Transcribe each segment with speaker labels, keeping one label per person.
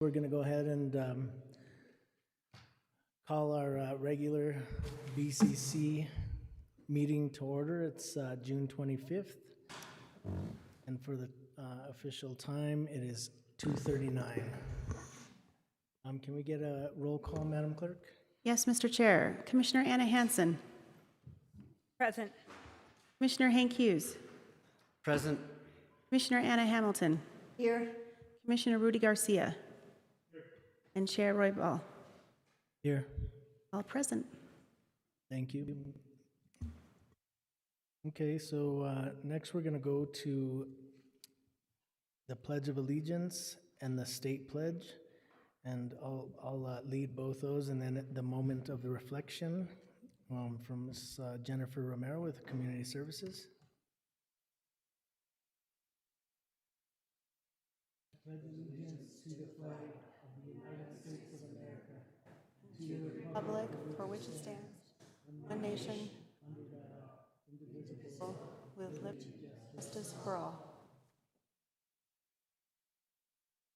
Speaker 1: We're going to go ahead and call our regular BCC meeting to order. It's June 25th, and for the official time, it is 2:39. Can we get a roll call, Madam Clerk?
Speaker 2: Yes, Mr. Chair. Commissioner Anna Hansen.
Speaker 3: Present.
Speaker 2: Commissioner Hank Hughes.
Speaker 4: Present.
Speaker 2: Commissioner Anna Hamilton.
Speaker 3: Here.
Speaker 2: Commissioner Rudy Garcia. And Chair Roy Ball.
Speaker 1: Here.
Speaker 2: All present.
Speaker 1: Thank you. Okay, so next we're going to go to the Pledge of Allegiance and the State Pledge. And I'll lead both those, and then at the moment of the reflection from Ms. Jennifer Romero with Community Services. Pledge allegiance to the flag of the United States of America, to the
Speaker 2: Republic for which it stands, one nation, indivisible, with liberty and justice for all.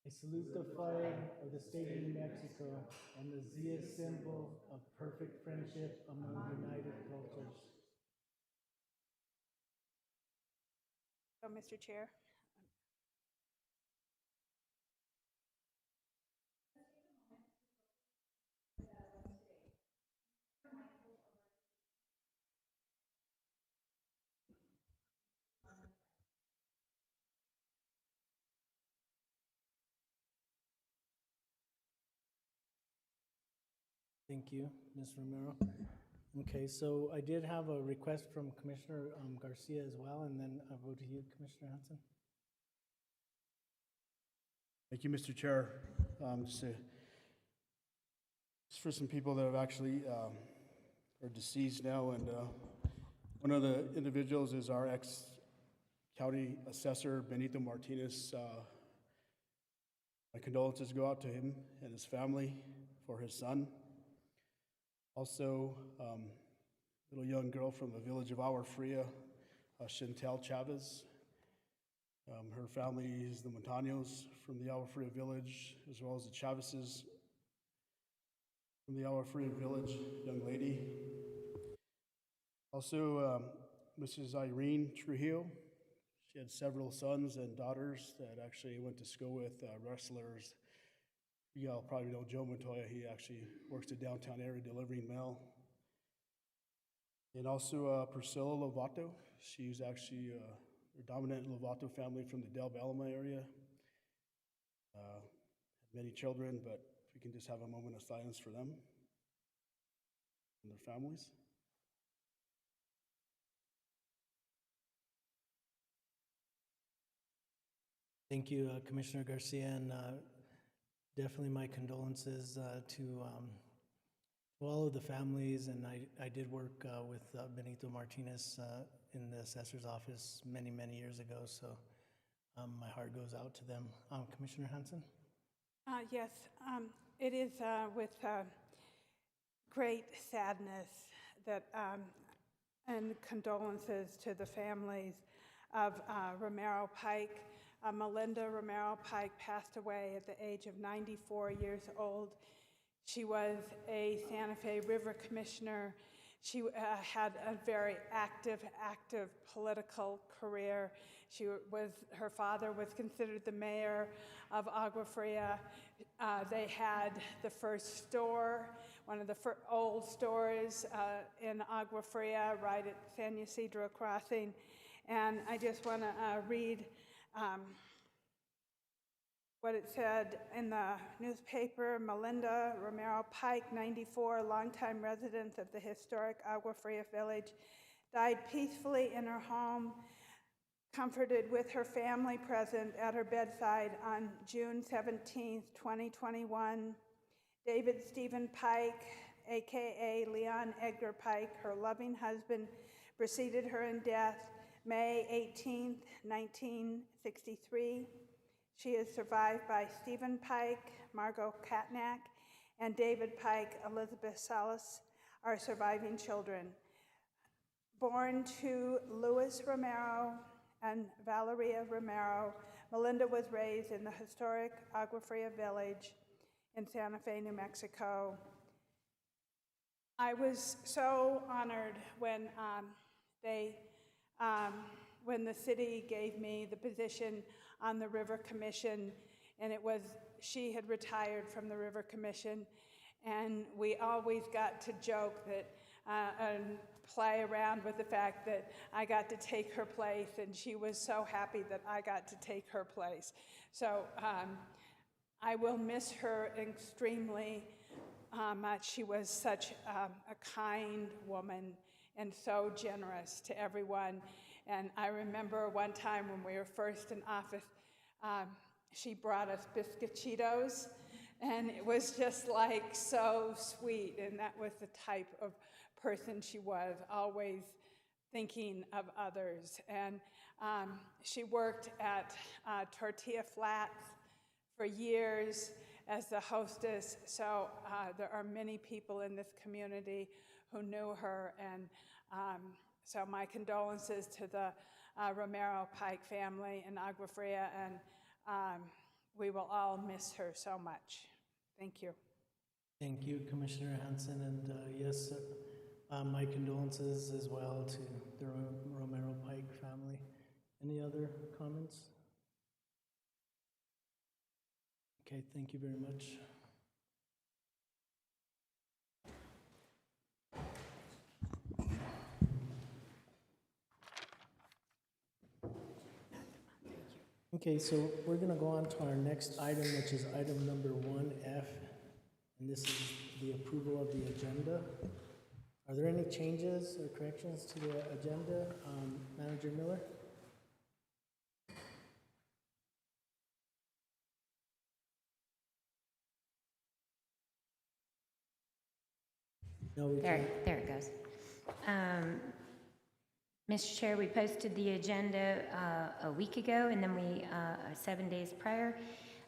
Speaker 1: I salute the flag of the state of New Mexico and the Zia symbol of perfect friendship among united cultures.
Speaker 3: So, Mr. Chair.
Speaker 1: Thank you, Ms. Romero. Okay, so I did have a request from Commissioner Garcia as well, and then I'll go to you, Commissioner Hansen.
Speaker 5: Thank you, Mr. Chair. Just for some people that have actually are deceased now, and one of the individuals is our ex-county assessor, Benito Martinez. My condolences go out to him and his family for his son. Also, little young girl from the village of Agua Fria, Chantel Chavez. Her family is the Montaños from the Agua Fria village, as well as the Chavezes from the Agua Fria village, young lady. Also, Mrs. Irene Trujillo. She had several sons and daughters that actually went to school with wrestlers. You all probably know Joe Montoya. He actually works the downtown area delivering mail. And also Priscilla Lovato. She's actually a dominant Lovato family from the Del Balama area. Had many children, but if we can just have a moment of silence for them and their families.
Speaker 1: Thank you, Commissioner Garcia, and definitely my condolences to all of the families. And I did work with Benito Martinez in the assessor's office many, many years ago, so my heart goes out to them. Commissioner Hansen?
Speaker 3: Yes, it is with great sadness that and condolences to the families of Romero Pike. Melinda Romero Pike passed away at the age of 94 years old. She was a Santa Fe River commissioner. She had a very active political career. Her father was considered the mayor of Agua Fria. They had the first store, one of the old stores in Agua Fria, right at San Ysidro Crossing. And I just want to read what it said in the newspaper. Melinda Romero Pike, 94, longtime resident of the historic Agua Fria village, died peacefully in her home, comforted with her family present at her bedside on June 17, 2021. David Stephen Pike, aka Leon Edgar Pike, her loving husband, preceded her in death May 18, 1963. She is survived by Stephen Pike, Margot Katnack, and David Pike. Elizabeth Salas are surviving children. Born to Luis Romero and Valeria Romero, Melinda was raised in the historic Agua Fria village in Santa Fe, New Mexico. I was so honored when when the city gave me the position on the River Commission, and she had retired from the River Commission, and we always got to joke that and play around with the fact that I got to take her place, and she was so happy that I got to take her place. So I will miss her extremely much. She was such a kind woman and so generous to everyone. And I remember one time when we were first in office, she brought us Biscochitos, and it was just like so sweet. And that was the type of person she was, always thinking of others. And she worked at Tortilla Flats for years as the hostess. So there are many people in this community who knew her. And so my condolences to the Romero Pike family in Agua Fria, and we will all miss her so much. Thank you.
Speaker 1: Thank you, Commissioner Hanson, and yes, my condolences as well to the Romero Pike family. Any other comments? Okay, thank you very much. Okay, so we're going to go on to our next item, which is item number 1F, and this is the approval of the agenda. Are there any changes or corrections to the agenda? Manager Miller? No, we can't.
Speaker 4: There it goes. Mr. Chair, we posted the agenda a week ago, and then we 7 days prior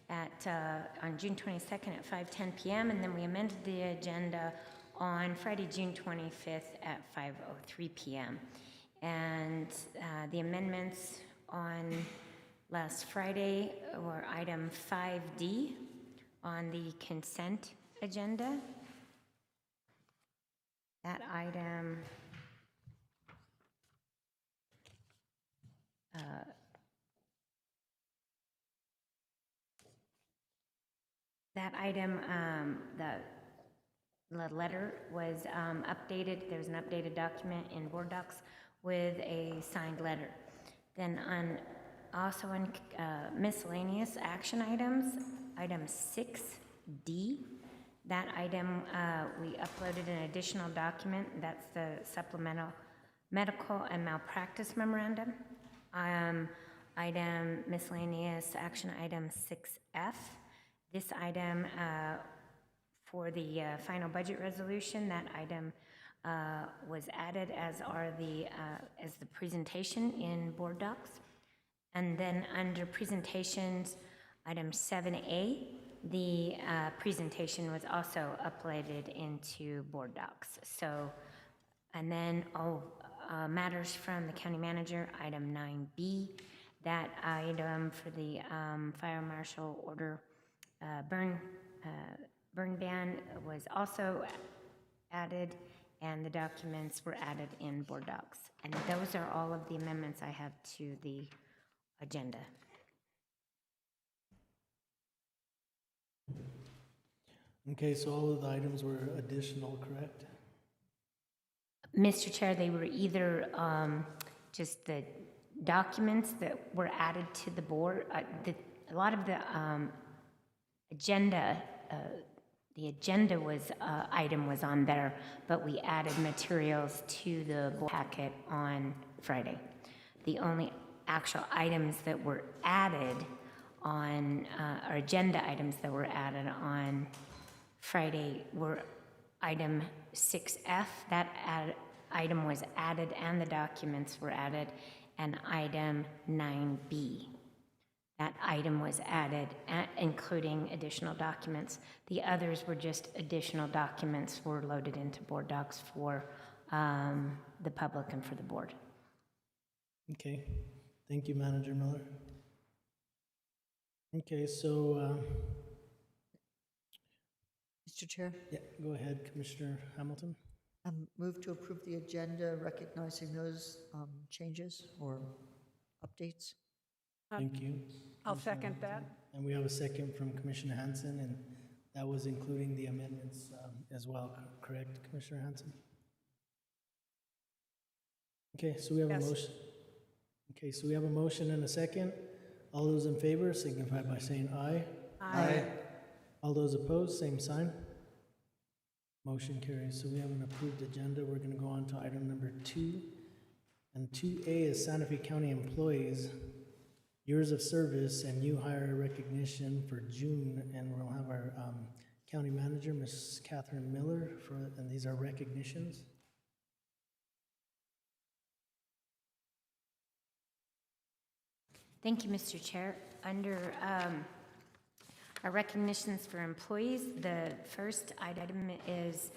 Speaker 4: on June 22nd at 5:10 p.m., and then we amended the agenda on Friday, June 25th at 5:03 p.m. And the amendments on last Friday were item 5D on the consent agenda. That item the letter was updated. There was an updated document in Board Docs with a signed letter. Then also on miscellaneous action items, item 6D, that item, we uploaded an additional document. That's the supplemental medical and malpractice memorandum. Item miscellaneous action item 6F. This item for the final budget resolution, that item was added as the presentation in Board Docs. And then under presentations, item 7A, the presentation was also uploaded into Board Docs. So, and then matters from the county manager, item 9B, that item for the fire marshal order burn ban was also added, and the documents were added in Board Docs. And those are all of the amendments I have to the agenda.
Speaker 1: Okay, so all of the items were additional, correct?
Speaker 4: Mr. Chair, they were either just the documents that were added to the board. A lot of the agenda, the agenda was item was on there, but we added materials to the board packet on Friday. The only actual items that were added on, or agenda items that were added on Friday were item 6F. That item was added and the documents were added, and item 9B. That item was added, including additional documents. The others were just additional documents were loaded into Board Docs for the public and for the board.
Speaker 1: Okay, thank you, Manager Miller. Okay, so,
Speaker 6: Mr. Chair,
Speaker 1: yeah, go ahead, Commissioner Hamilton.
Speaker 6: move to approve the agenda recognizing those changes or updates.
Speaker 1: Thank you.
Speaker 3: I'll
Speaker 1: Commissioner
Speaker 3: second that.
Speaker 1: Hanson. And we have a second from Commissioner Hanson, and that was including the amendments as well, correct, Commissioner Hanson? Okay, so we have a
Speaker 3: Yes.
Speaker 1: motion. Okay, so we have a motion and a second. All those in favor signify by saying aye.
Speaker 3: Aye.
Speaker 1: All those opposed, same sign. Motion carries. So we have an approved agenda. We're going to go on to item number 2. And 2A is Santa Fe County employees, years of service and new hire recognition for June. And we'll have our county manager, Ms. Catherine Miller, and these are recognitions.
Speaker 4: Thank you, Mr. Chair. Under our recognitions for employees, the first item is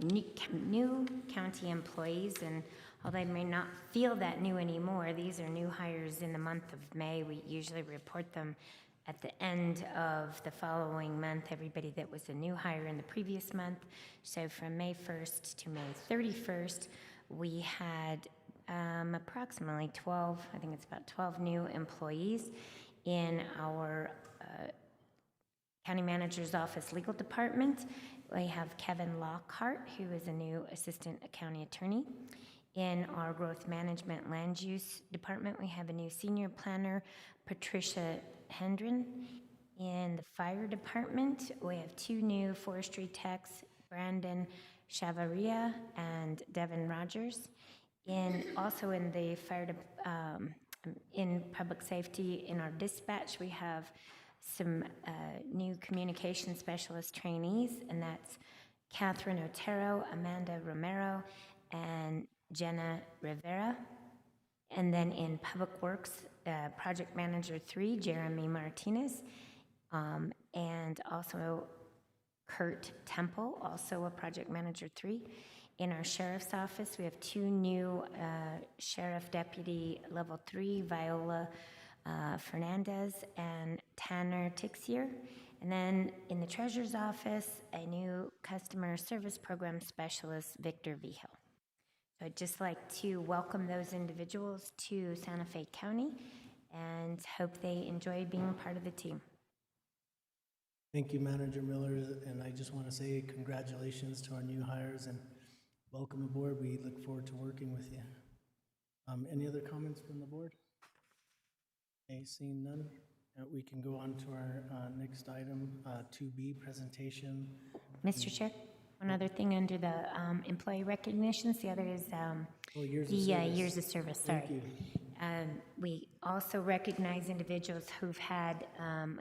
Speaker 4: new county employees, and although they may not feel that new anymore, these are new hires in the month of May. We usually report them at the end of the following month, everybody that was a new hire in the previous month. So from May 1st to May 31st, we had approximately 12, I think it's about 12 new employees in our County Manager's Office Legal Department. We have Kevin Lockhart, who is a new Assistant County Attorney. In our Growth Management Land Use Department, we have a new Senior Planner, Patricia Hendren. In the Fire Department, we have 2 new Forestry Techs, Brandon Chavaria and Devin Rogers. Also in the in public safety, in our dispatch, we have some new communication specialist trainees, and that's Catherine Otero, Amanda Romero, and Jenna Rivera. And then in Public Works, Project Manager 3, Jeremy Martinez, and also Kurt Temple, also a Project Manager 3. In our Sheriff's Office, we have 2 new Sheriff Deputy Level 3, Viola Fernandez and Tanner Tixier. And then in the Treasurer's Office, a new Customer Service Program Specialist, Victor Vigil. So I'd just like to welcome those individuals to Santa Fe County and hope they enjoy being part of the team.
Speaker 1: Thank you, Manager Miller, and I just want to say congratulations to our new hires and welcome aboard. We look forward to working with you. Any other comments from the board? Okay, seeing none, we can go on to our next item, 2B, presentation.
Speaker 4: Mr. Chair, one other thing under the employee recognitions, the other is
Speaker 1: Years
Speaker 4: the
Speaker 1: of service.
Speaker 4: years of service, sorry.
Speaker 1: Thank you.
Speaker 4: We also recognize individuals who've had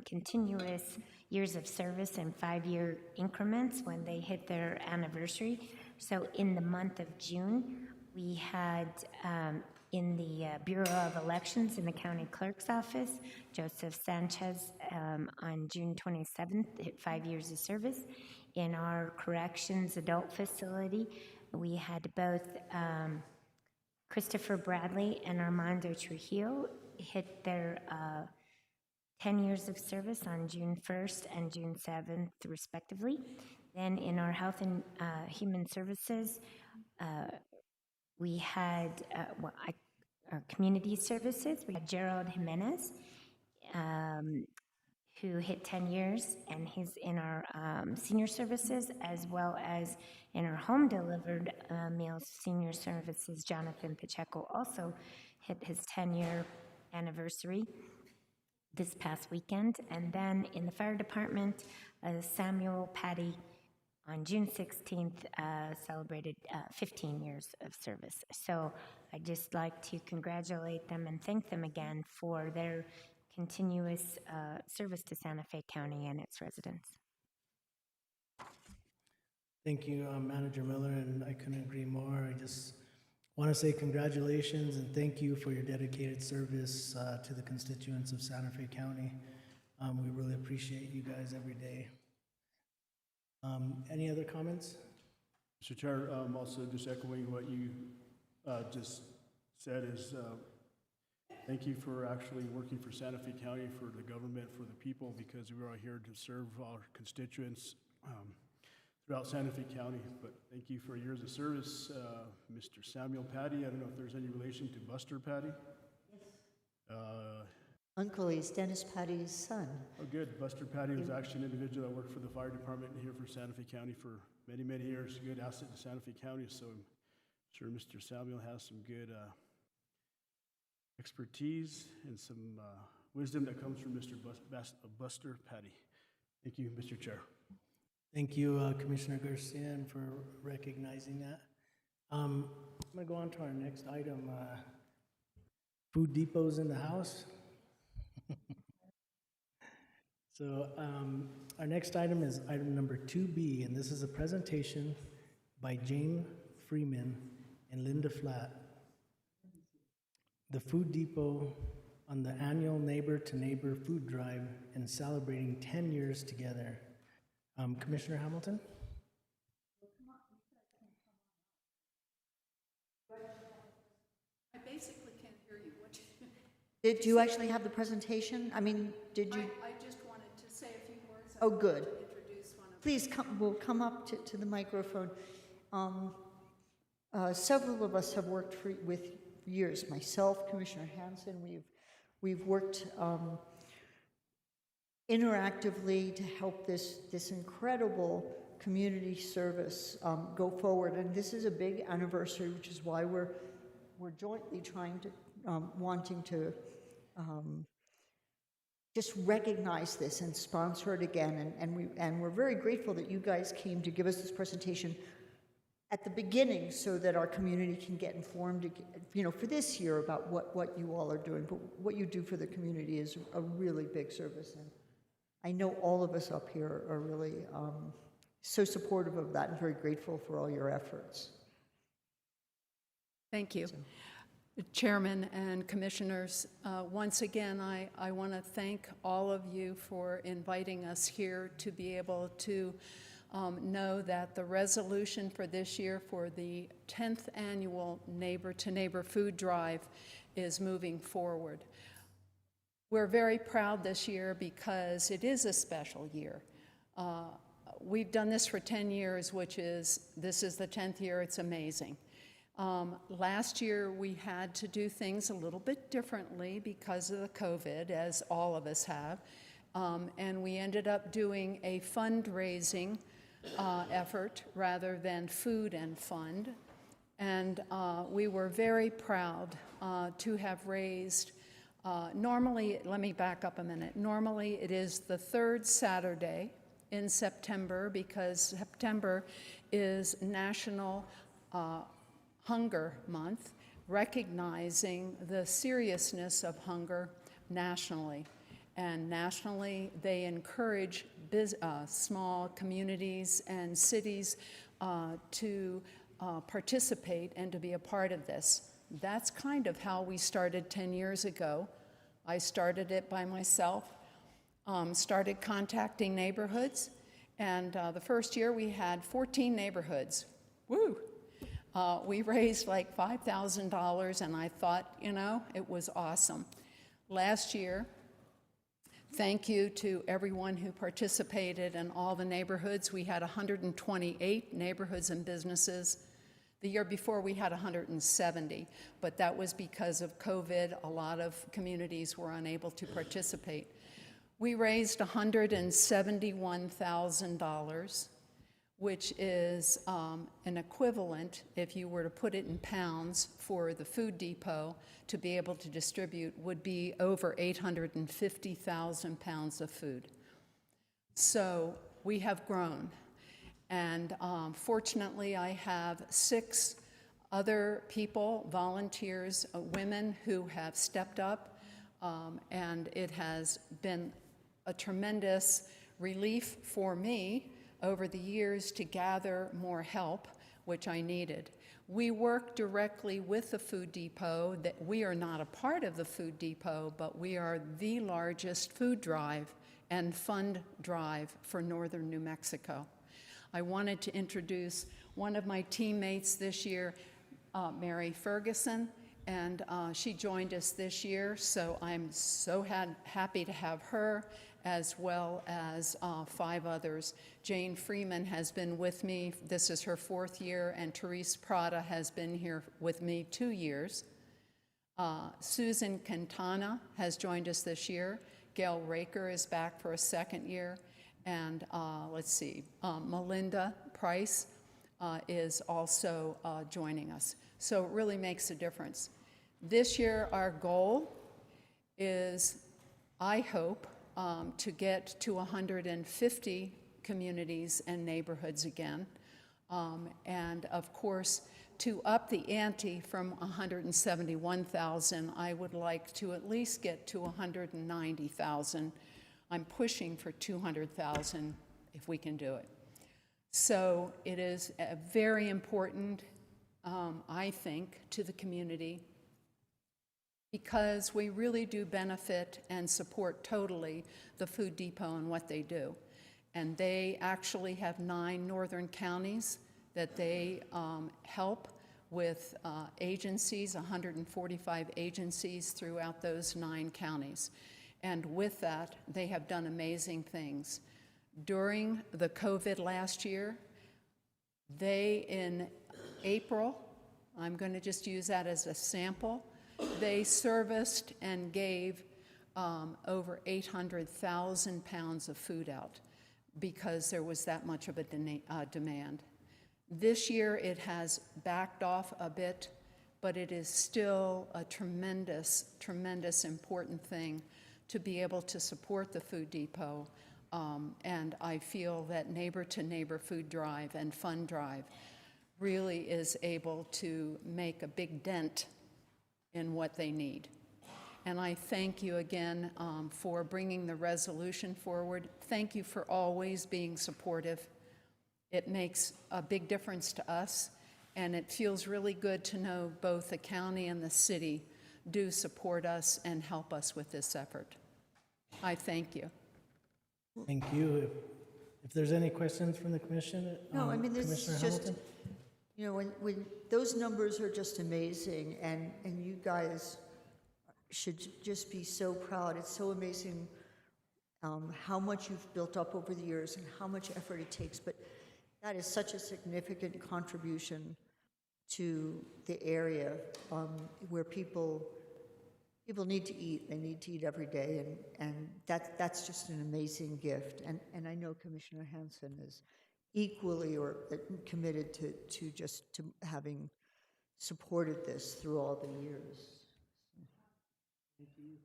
Speaker 4: continuous years of service in 5-year increments when they hit their anniversary. So in the month of June, we had in the Bureau of Elections in the County Clerk's Office, Joseph Sanchez on June 27th hit 5 years of service. In our Corrections Adult Facility, we had both Christopher Bradley and Armando Trujillo hit their 10 years of service on June 1st and June 7th, respectively. Then in our Health and Human Services, we had our community services. We had Gerald Jimenez, who hit 10 years, and he's in our senior services, as well as in our home-delivered meals senior services. Jonathan Pacheco also hit his 10-year anniversary this past weekend. And then in the fire department, Samuel Patty on June 16th celebrated 15 years of service. So I'd just like to congratulate them and thank them again for their continuous service to Santa Fe County and its residents.
Speaker 1: Thank you, Manager Miller, and I couldn't agree more. I just want to say congratulations and thank you for your dedicated service to the constituents of Santa Fe County. We really appreciate you guys every day. Any other comments?
Speaker 5: Mr. Chair, also just echoing what you just said is Thank you for actually working for Santa Fe County, for the government, for the people, because we are here to serve our constituents throughout Santa Fe County. But thank you for years of service. Mr. Samuel Patty, I don't know if there's any relation to Buster Patty? Yes.
Speaker 6: Uncle, he's Dennis Patty's son.
Speaker 5: Oh, good. Buster Patty was actually an individual that worked for the fire department here for Santa Fe County for many, many years. Good asset to Santa Fe County, so I'm sure Mr. Samuel has some good expertise and some wisdom that comes from Mr. Buster Patty. Thank you, Mr. Chair.
Speaker 1: Thank you, Commissioner Garcia, for recognizing that. I'm going to go on to our next item. Food Depot's in the house. So our next item is item number 2B, and this is a presentation by Jane Freeman and Linda Flatt. The Food Depot on the annual Neighbor to Neighbor food drive and celebrating 10 years together. Commissioner Hamilton?
Speaker 7: I basically can't hear you. What
Speaker 6: Did you actually have the presentation? I mean, did you?
Speaker 7: I just wanted to say a few words.
Speaker 6: Oh, good.
Speaker 7: Introduce one of
Speaker 6: Please come, we'll come up to the microphone. Several of us have worked with years. Myself, Commissioner Hanson, we've worked interactively to help this incredible community service go forward. And this is a big anniversary, which is why we're jointly trying to wanting to just recognize this and sponsor it again. And we're very grateful that you guys came to give us this presentation at the beginning so that our community can get informed, for this year about what you all are doing. But what you do for the community is a really big service. And I know all of us up here are really so supportive of that and very grateful for all your efforts.
Speaker 7: Thank you. Chairman and Commissioners, once again, I want to thank all of you for inviting us here to be able to know that the resolution for this year for the 10th annual Neighbor to Neighbor food drive is moving forward. We're very proud this year because it is a special year. We've done this for 10 years, this is the 10th year. It's amazing. Last year, we had to do things a little bit differently because of the COVID, as all of us have, and we ended up doing a fundraising effort rather than food and fund, and we were very proud to have raised, normally, let me back up a minute, normally it is the third Saturday in September because September is National Hunger Month, recognizing the seriousness of hunger nationally. And nationally, they encourage small communities and cities to participate and to be a part of this. That's kind of how we started 10 years ago. I started it by myself, started contacting neighborhoods, and the first year we had 14 neighborhoods. Woo! We raised like $5,000, and I thought, it was awesome. Last year, thank you to everyone who participated in all the neighborhoods. We had 128 neighborhoods and businesses. The year before, we had 170, but that was because of COVID. A lot of communities were unable to participate. We raised $171,000, which is an equivalent, if you were to put it in pounds, for the Food Depot to be able to distribute would be over 850,000 pounds of food. So we have grown. And fortunately, I have 6 other people, volunteers, women who have stepped up, and it has been a tremendous relief for me over the years to gather more help, which I needed. We work directly with the Food Depot. That we are not a part of the Food Depot, but we are the largest food drive and fund drive for northern New Mexico. I wanted to introduce one of my teammates this year, Mary Ferguson, and she joined us this year, so I'm so happy to have her, as well as 5 others. Jane Freeman has been with me. This is her 4th year, and Therese Prada has been here with me 2 years. Susan Quintana has joined us this year. Gail Raker is back for a 2nd year. And Melinda Price is also joining us. So it really makes a difference. This year, our goal is, I hope, to get to 150 communities and neighborhoods again. And of course, to up the ante from 171,000, I would like to at least get to 190,000. I'm pushing for 200,000 if we can do it. So it is very important, I think, to the community, because we really do benefit and support totally the Food Depot and what they do. And they actually have 9 northern counties that they help with agencies, 145 agencies throughout those 9 counties. And with that, they have done amazing things. During the COVID last year, they, in April, I'm going to just use that as a sample, they serviced and gave over 800,000 pounds of food out because there was that much of a demand. This year it has backed off a bit, but it is still a tremendous, tremendous important thing to be able to support the Food Depot. And I feel that Neighbor to Neighbor Food Drive and Fund Drive really is able to make a big dent in what they need. And I thank you again for bringing the resolution forward. Thank you for always being supportive. It makes a big difference to us, and it feels really good to know both the county and the city do support us and help us with this effort. I thank you.
Speaker 1: Thank you. If there's any questions from the commission,
Speaker 6: No, I mean, this
Speaker 1: Commissioner
Speaker 6: is just,
Speaker 1: Hamilton?
Speaker 6: you know, when those numbers are just amazing, and you guys should just be so proud. It's so amazing how much you've built up over the years and how much effort it takes, but that is such a significant contribution to the area where people need to eat. They need to eat every day, and that's just an amazing gift. And I know Commissioner Hanson is equally committed to having supported this through all the years.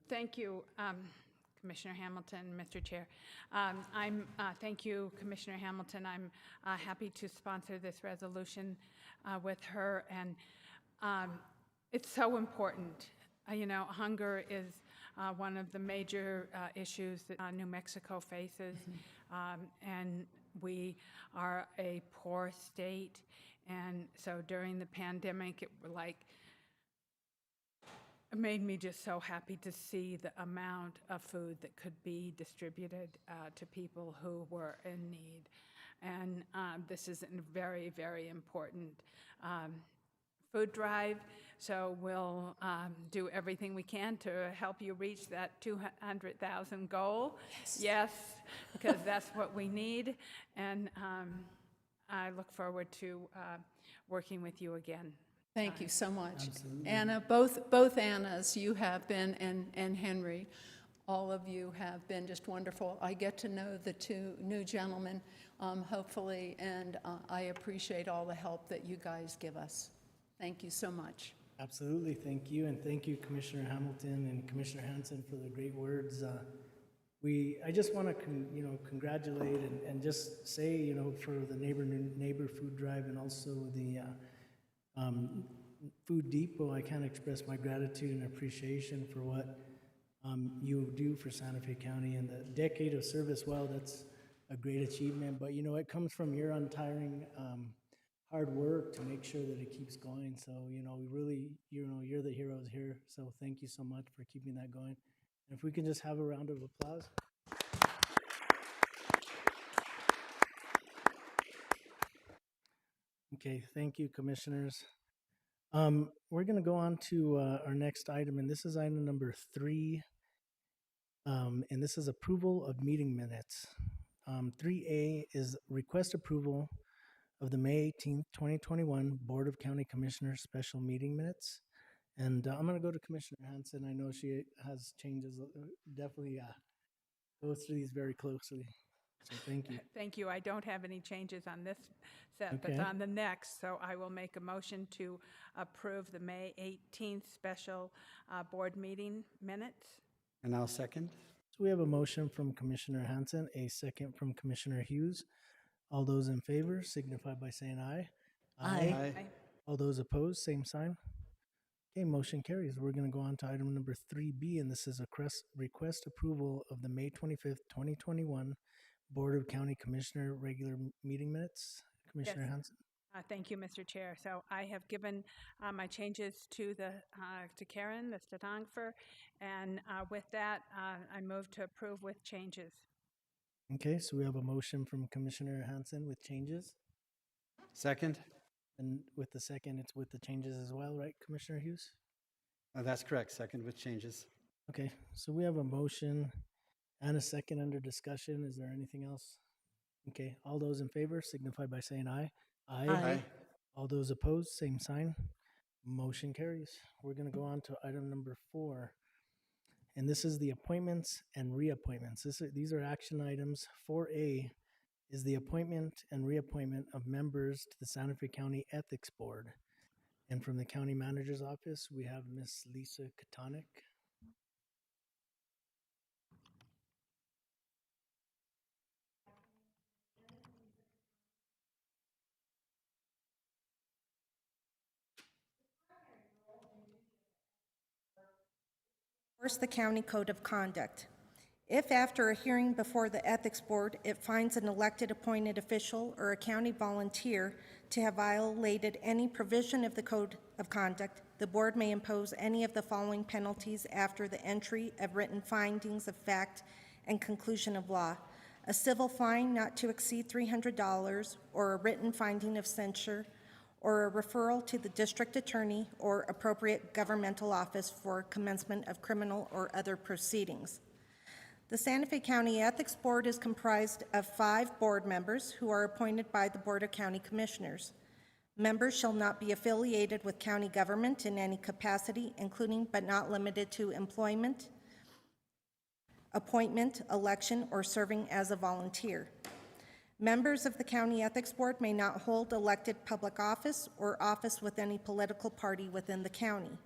Speaker 3: Thank you, Commissioner Hamilton, Mr. Chair. Thank you, Commissioner Hamilton. I'm happy to sponsor this resolution with her, and it's so important. You know, hunger is one of the major issues that New Mexico faces, and we are a poor state, and so during the pandemic, it made me just so happy to see the amount of food that could be distributed to people who were in need. And this is a very, very important food drive. So we'll do everything we can to help you reach that 200,000 goal. Yes, because that's what we need. And I look forward to working with you again.
Speaker 7: Thank you so much. Absolutely. Anna, both Annas, you have been, and Henry, all of you have been just wonderful. I get to know the 2 new gentlemen, hopefully, and I appreciate all the help that you guys give us. Thank you so much.
Speaker 1: Absolutely, thank you, and thank you, Commissioner Hamilton and Commissioner Hanson, for the great words. I just want to congratulate and just say, for the Neighbor Food Drive and also the Food Depot, I can't express my gratitude and appreciation for what you do for Santa Fe County, and the decade of service. Well, that's a great achievement, but it comes from your untiring hard work to make sure that it keeps going. So we really, you're the heroes here, so thank you so much for keeping that going. And if we can just have a round of applause. Okay, thank you, commissioners. We're going to go on to our next item, and this is item number 3. And this is approval of meeting minutes. 3A is request approval of the May 18th, 2021 Board of County Commissioners special meeting minutes. And I'm going to go to Commissioner Hanson. I know she has changes, definitely goes through these very closely. So thank you.
Speaker 3: Thank you. I don't have any changes on this set, but
Speaker 1: Okay.
Speaker 3: on the next, so I will make a motion to approve the May 18th special board meeting minutes.
Speaker 8: And I'll second.
Speaker 1: So we have a motion from Commissioner Hanson, a second from Commissioner Hughes. All those in favor signify by saying aye.
Speaker 6: Aye.
Speaker 3: Aye.
Speaker 1: All those opposed, same sign. Okay, motion carries. We're going to go on to item number 3B, and this is a request approval of the May 25th, 2021 Board of County Commissioner regular meeting minutes. Commissioner
Speaker 3: Yes.
Speaker 1: Hanson.
Speaker 3: Thank you, Mr. Chair. So I have given my changes to Karen, the stenographer, and with that, I move to approve with changes.
Speaker 1: Okay, so we have a motion from Commissioner Hanson with changes.
Speaker 8: Second?
Speaker 1: And with the second, it's with the changes as well, right, Commissioner Hughes?
Speaker 8: That's correct, second with changes.
Speaker 1: Okay, so we have a motion and a second under discussion. Is there anything else? Okay, all those in favor signify by saying aye.
Speaker 6: Aye.
Speaker 1: All those opposed, same sign. Motion carries. We're going to go on to item number 4. And this is the appointments and reappointments. These are action items. 4A is the appointment and reappointment of members to the Santa Fe County Ethics Board. And from the County Manager's Office, we have Miss Lisa Katonik.
Speaker 9: Enforce the county code of conduct. If after a hearing before the Ethics Board, it finds an elected appointed official or a county volunteer to have violated any provision of the code of conduct, the board may impose any of the following penalties after the entry of written findings of fact and conclusion of law: a civil fine not to exceed $300, or a written finding of censure, or a referral to the district attorney or appropriate governmental office for commencement of criminal or other proceedings. The Santa Fe County Ethics Board is comprised of 5 board members who are appointed by the Board of County Commissioners. Members shall not be affiliated with county government in any capacity, including but not limited to employment, appointment, election, or serving as a volunteer. Members of the County Ethics Board may not hold elected public office or office with any political party within the county.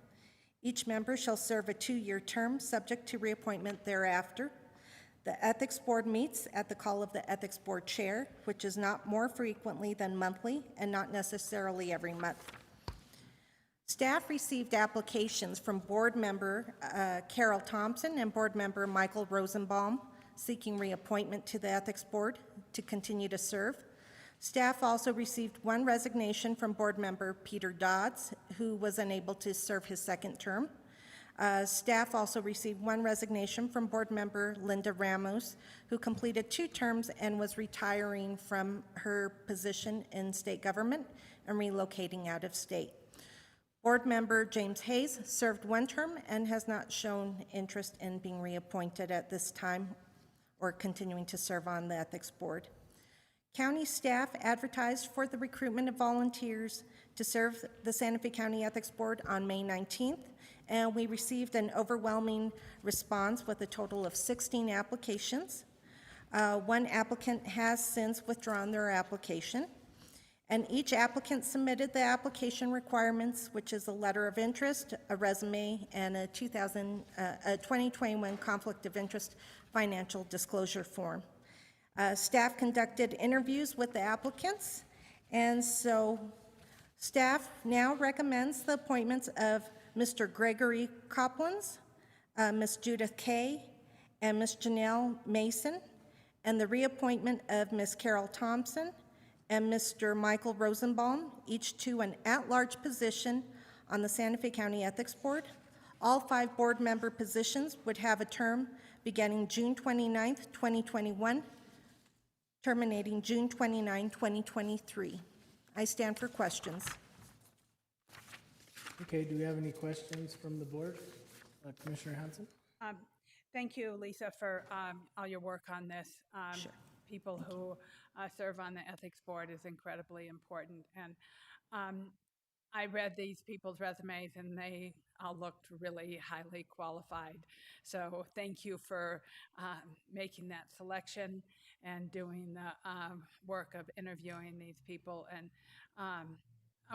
Speaker 9: Each member shall serve a 2-year term, subject to reappointment thereafter. The Ethics Board meets at the call of the Ethics Board Chair, which is not more frequently than monthly and not necessarily every month. Staff received applications from Board Member Carol Thompson and Board Member Michael Rosenbaum seeking reappointment to the Ethics Board to continue to serve. Staff also received 1 resignation from Board Member Peter Dodds, who was unable to serve his 2nd term. Staff also received 1 resignation from Board Member Linda Ramos, who completed 2 terms and was retiring from her position in state government and relocating out of state. Board Member James Hayes served 1 term and has not shown interest in being reappointed at this time or continuing to serve on the Ethics Board. County staff advertised for the recruitment of volunteers to serve the Santa Fe County Ethics Board on May 19th, and we received an overwhelming response with a total of 16 applications. 1 applicant has since withdrawn their application, and each applicant submitted the application requirements, which is a letter of interest, a resume, and a 2021 conflict of interest financial disclosure form. Staff conducted interviews with the applicants, and so staff now recommends the appointments of Mr. Gregory Coplans, Ms. Judith Kay, and Ms. Janelle Mason, and the reappointment of Ms. Carol Thompson and Mr. Michael Rosenbaum, each to an at-large position on the Santa Fe County Ethics Board. All 5 board member positions would have a term beginning June 29th, 2021, terminating June 29, 2023. I stand for questions.
Speaker 1: Okay, do we have any questions from the board? Commissioner Hanson?
Speaker 3: Thank you, Lisa, for all your work on this. People who serve on the Ethics Board is incredibly important. And I read these people's resumes, and they all looked really highly qualified. So thank you for making that selection and doing the work of interviewing these people. And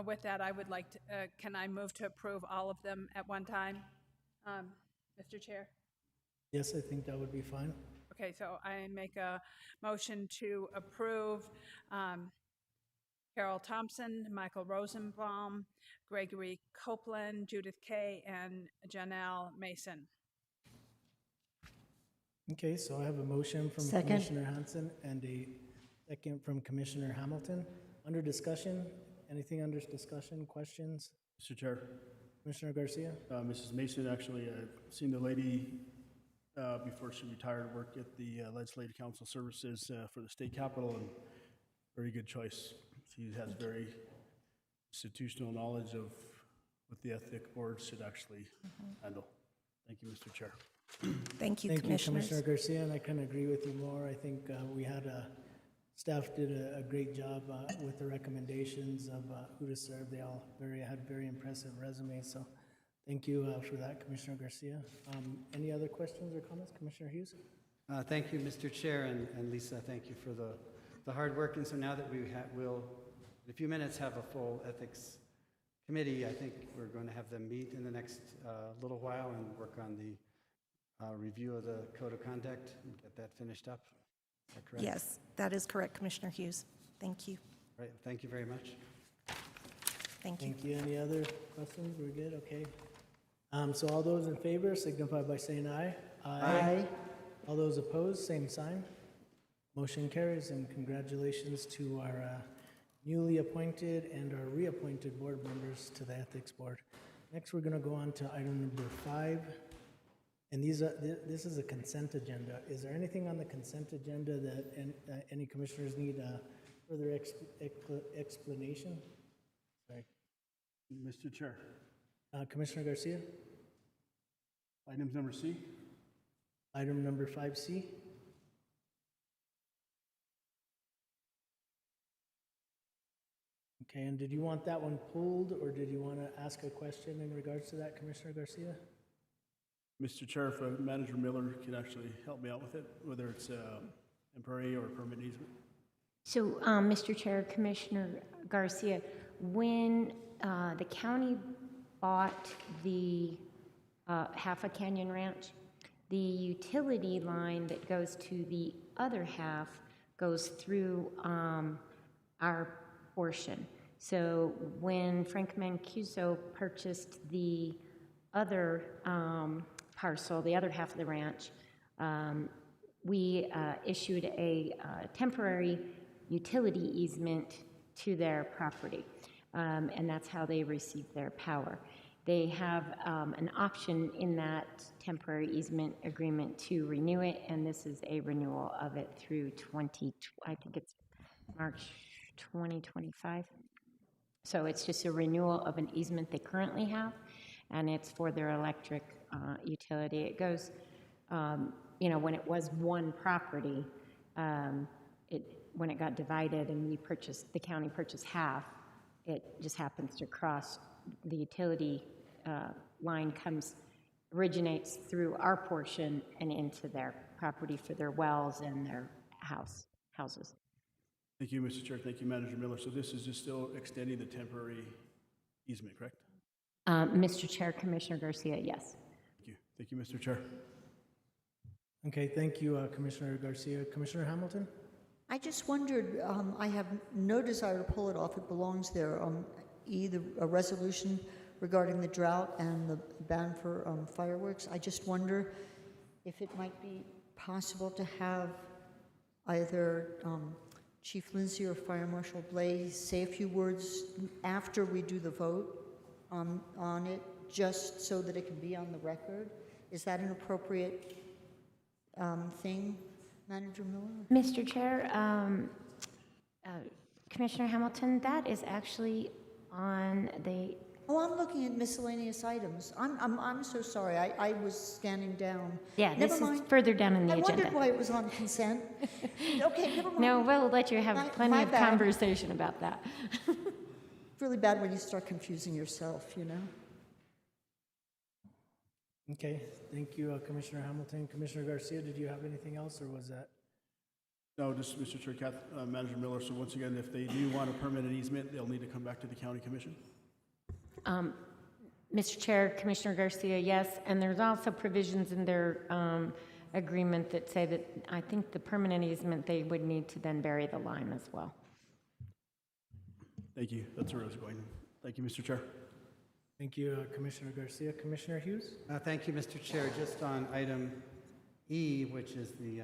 Speaker 3: with that, I would like to, can I move to approve all of them at one time, Mr. Chair?
Speaker 1: Yes, I think that would be fine.
Speaker 3: Okay, so I make a motion to approve Carol Thompson, Michael Rosenbaum, Gregory Copeland, Judith Kay, and Janelle Mason.
Speaker 1: Okay, so I have a motion from
Speaker 6: Second.
Speaker 1: Commissioner Hanson and a second from Commissioner Hamilton. Under discussion, anything under discussion, questions?
Speaker 5: Mr. Chair,
Speaker 1: Commissioner Garcia?
Speaker 5: Mrs. Mason, actually, I've seen the lady before she retired work at the Legislative Council Services for the state capitol, and very good choice. She has very institutional knowledge of what the ethic board should actually handle. Thank you, Mr. Chair.
Speaker 9: Thank you,
Speaker 1: Thank you,
Speaker 9: Commissioners.
Speaker 1: Commissioner Garcia, and I couldn't agree with you more. I think we had staff did a great job with the recommendations of who to serve. They all had very impressive resumes, so thank you for that, Commissioner Garcia. Any other questions or comments? Commissioner Hughes?
Speaker 8: Thank you, Mr. Chair, and Lisa, thank you for the hard work. And so now that we'll, in a few minutes, have a full ethics committee, I think we're going to have them meet in the next little while and work on the review of the code of conduct and get that finished up. Is that correct?
Speaker 9: Yes, that is correct, Commissioner Hughes. Thank you.
Speaker 8: Right, thank you very much.
Speaker 9: Thank you.
Speaker 1: Thank you. Any other questions? We're good? Okay. So all those in favor signify by saying aye.
Speaker 6: Aye.
Speaker 1: All those opposed, same sign. Motion carries, and congratulations to our newly appointed and our reappointed board members to the Ethics Board. Next, we're going to go on to item number 5. And this is a consent agenda. Is there anything on the consent agenda that any commissioners need further explanation? Sorry.
Speaker 5: Mr. Chair,
Speaker 1: Commissioner Garcia?
Speaker 5: items number C.
Speaker 1: Item number 5C. Okay, and did you want that one pulled, or did you want to ask a question in regards to that, Commissioner Garcia?
Speaker 5: Mr. Chair, if Manager Miller can actually help me out with it, whether it's temporary or permanent easement.
Speaker 4: So, Mr. Chair, Commissioner Garcia, when the county bought the half a Canyon Ranch, the utility line that goes to the other half goes through our portion. So when Frank Mancuso purchased the other parcel, the other half of the ranch, we issued a temporary utility easement to their property, and that's how they received their power. They have an option in that temporary easement agreement to renew it, and this is a renewal of it through I think it's March 2025. So it's just a renewal of an easement they currently have, and it's for their electric utility. It goes, when it was one property, when it got divided and the county purchased half, it just happens to cross the utility line originates through our portion and into their property for their wells and their houses.
Speaker 5: Thank you, Mr. Chair. Thank you, Manager Miller. So this is just still extending the temporary easement, correct?
Speaker 4: Mr. Chair, Commissioner Garcia, yes.
Speaker 5: Thank you. Thank you, Mr. Chair.
Speaker 1: Okay, thank you, Commissioner Garcia. Commissioner Hamilton?
Speaker 6: I just wondered, I have no desire to pull it off, it belongs there. Either a resolution regarding the drought and the ban for fireworks. I just wonder if it might be possible to have either Chief Lindsay or Fire Marshal Blaze say a few words after we do the vote on it, just so that it can be on the record. Is that an appropriate thing, Manager Miller?
Speaker 4: Mr. Chair, Commissioner Hamilton, that is actually on the
Speaker 6: Oh, I'm looking at miscellaneous items. I'm so sorry. I was scanning down.
Speaker 4: Yeah,
Speaker 6: Never
Speaker 4: this is
Speaker 6: mind.
Speaker 4: further down in the
Speaker 6: I wondered
Speaker 4: agenda.
Speaker 6: why it was on consent. Okay, never mind.
Speaker 4: No, we'll let you
Speaker 6: My-
Speaker 4: have plenty
Speaker 6: my
Speaker 4: of
Speaker 6: bad.
Speaker 4: conversation about that.
Speaker 6: It's really bad when you start confusing yourself, you know?
Speaker 1: Okay, thank you, Commissioner Hamilton. Commissioner Garcia, did you have anything else, or was that?
Speaker 5: No, just Mr. Chair, Manager Miller, so once again, if they do want a permanent easement, they'll need to come back to the county commission?
Speaker 4: Mr. Chair, Commissioner Garcia, yes, and there's also provisions in their agreement that say that I think the permanent easement, they would need to then bury the line as well.
Speaker 5: Thank you, that's where I was going. Thank you, Mr. Chair.
Speaker 1: Thank you, Commissioner Garcia. Commissioner Hughes?
Speaker 8: Thank you, Mr. Chair. Just on item E, which is the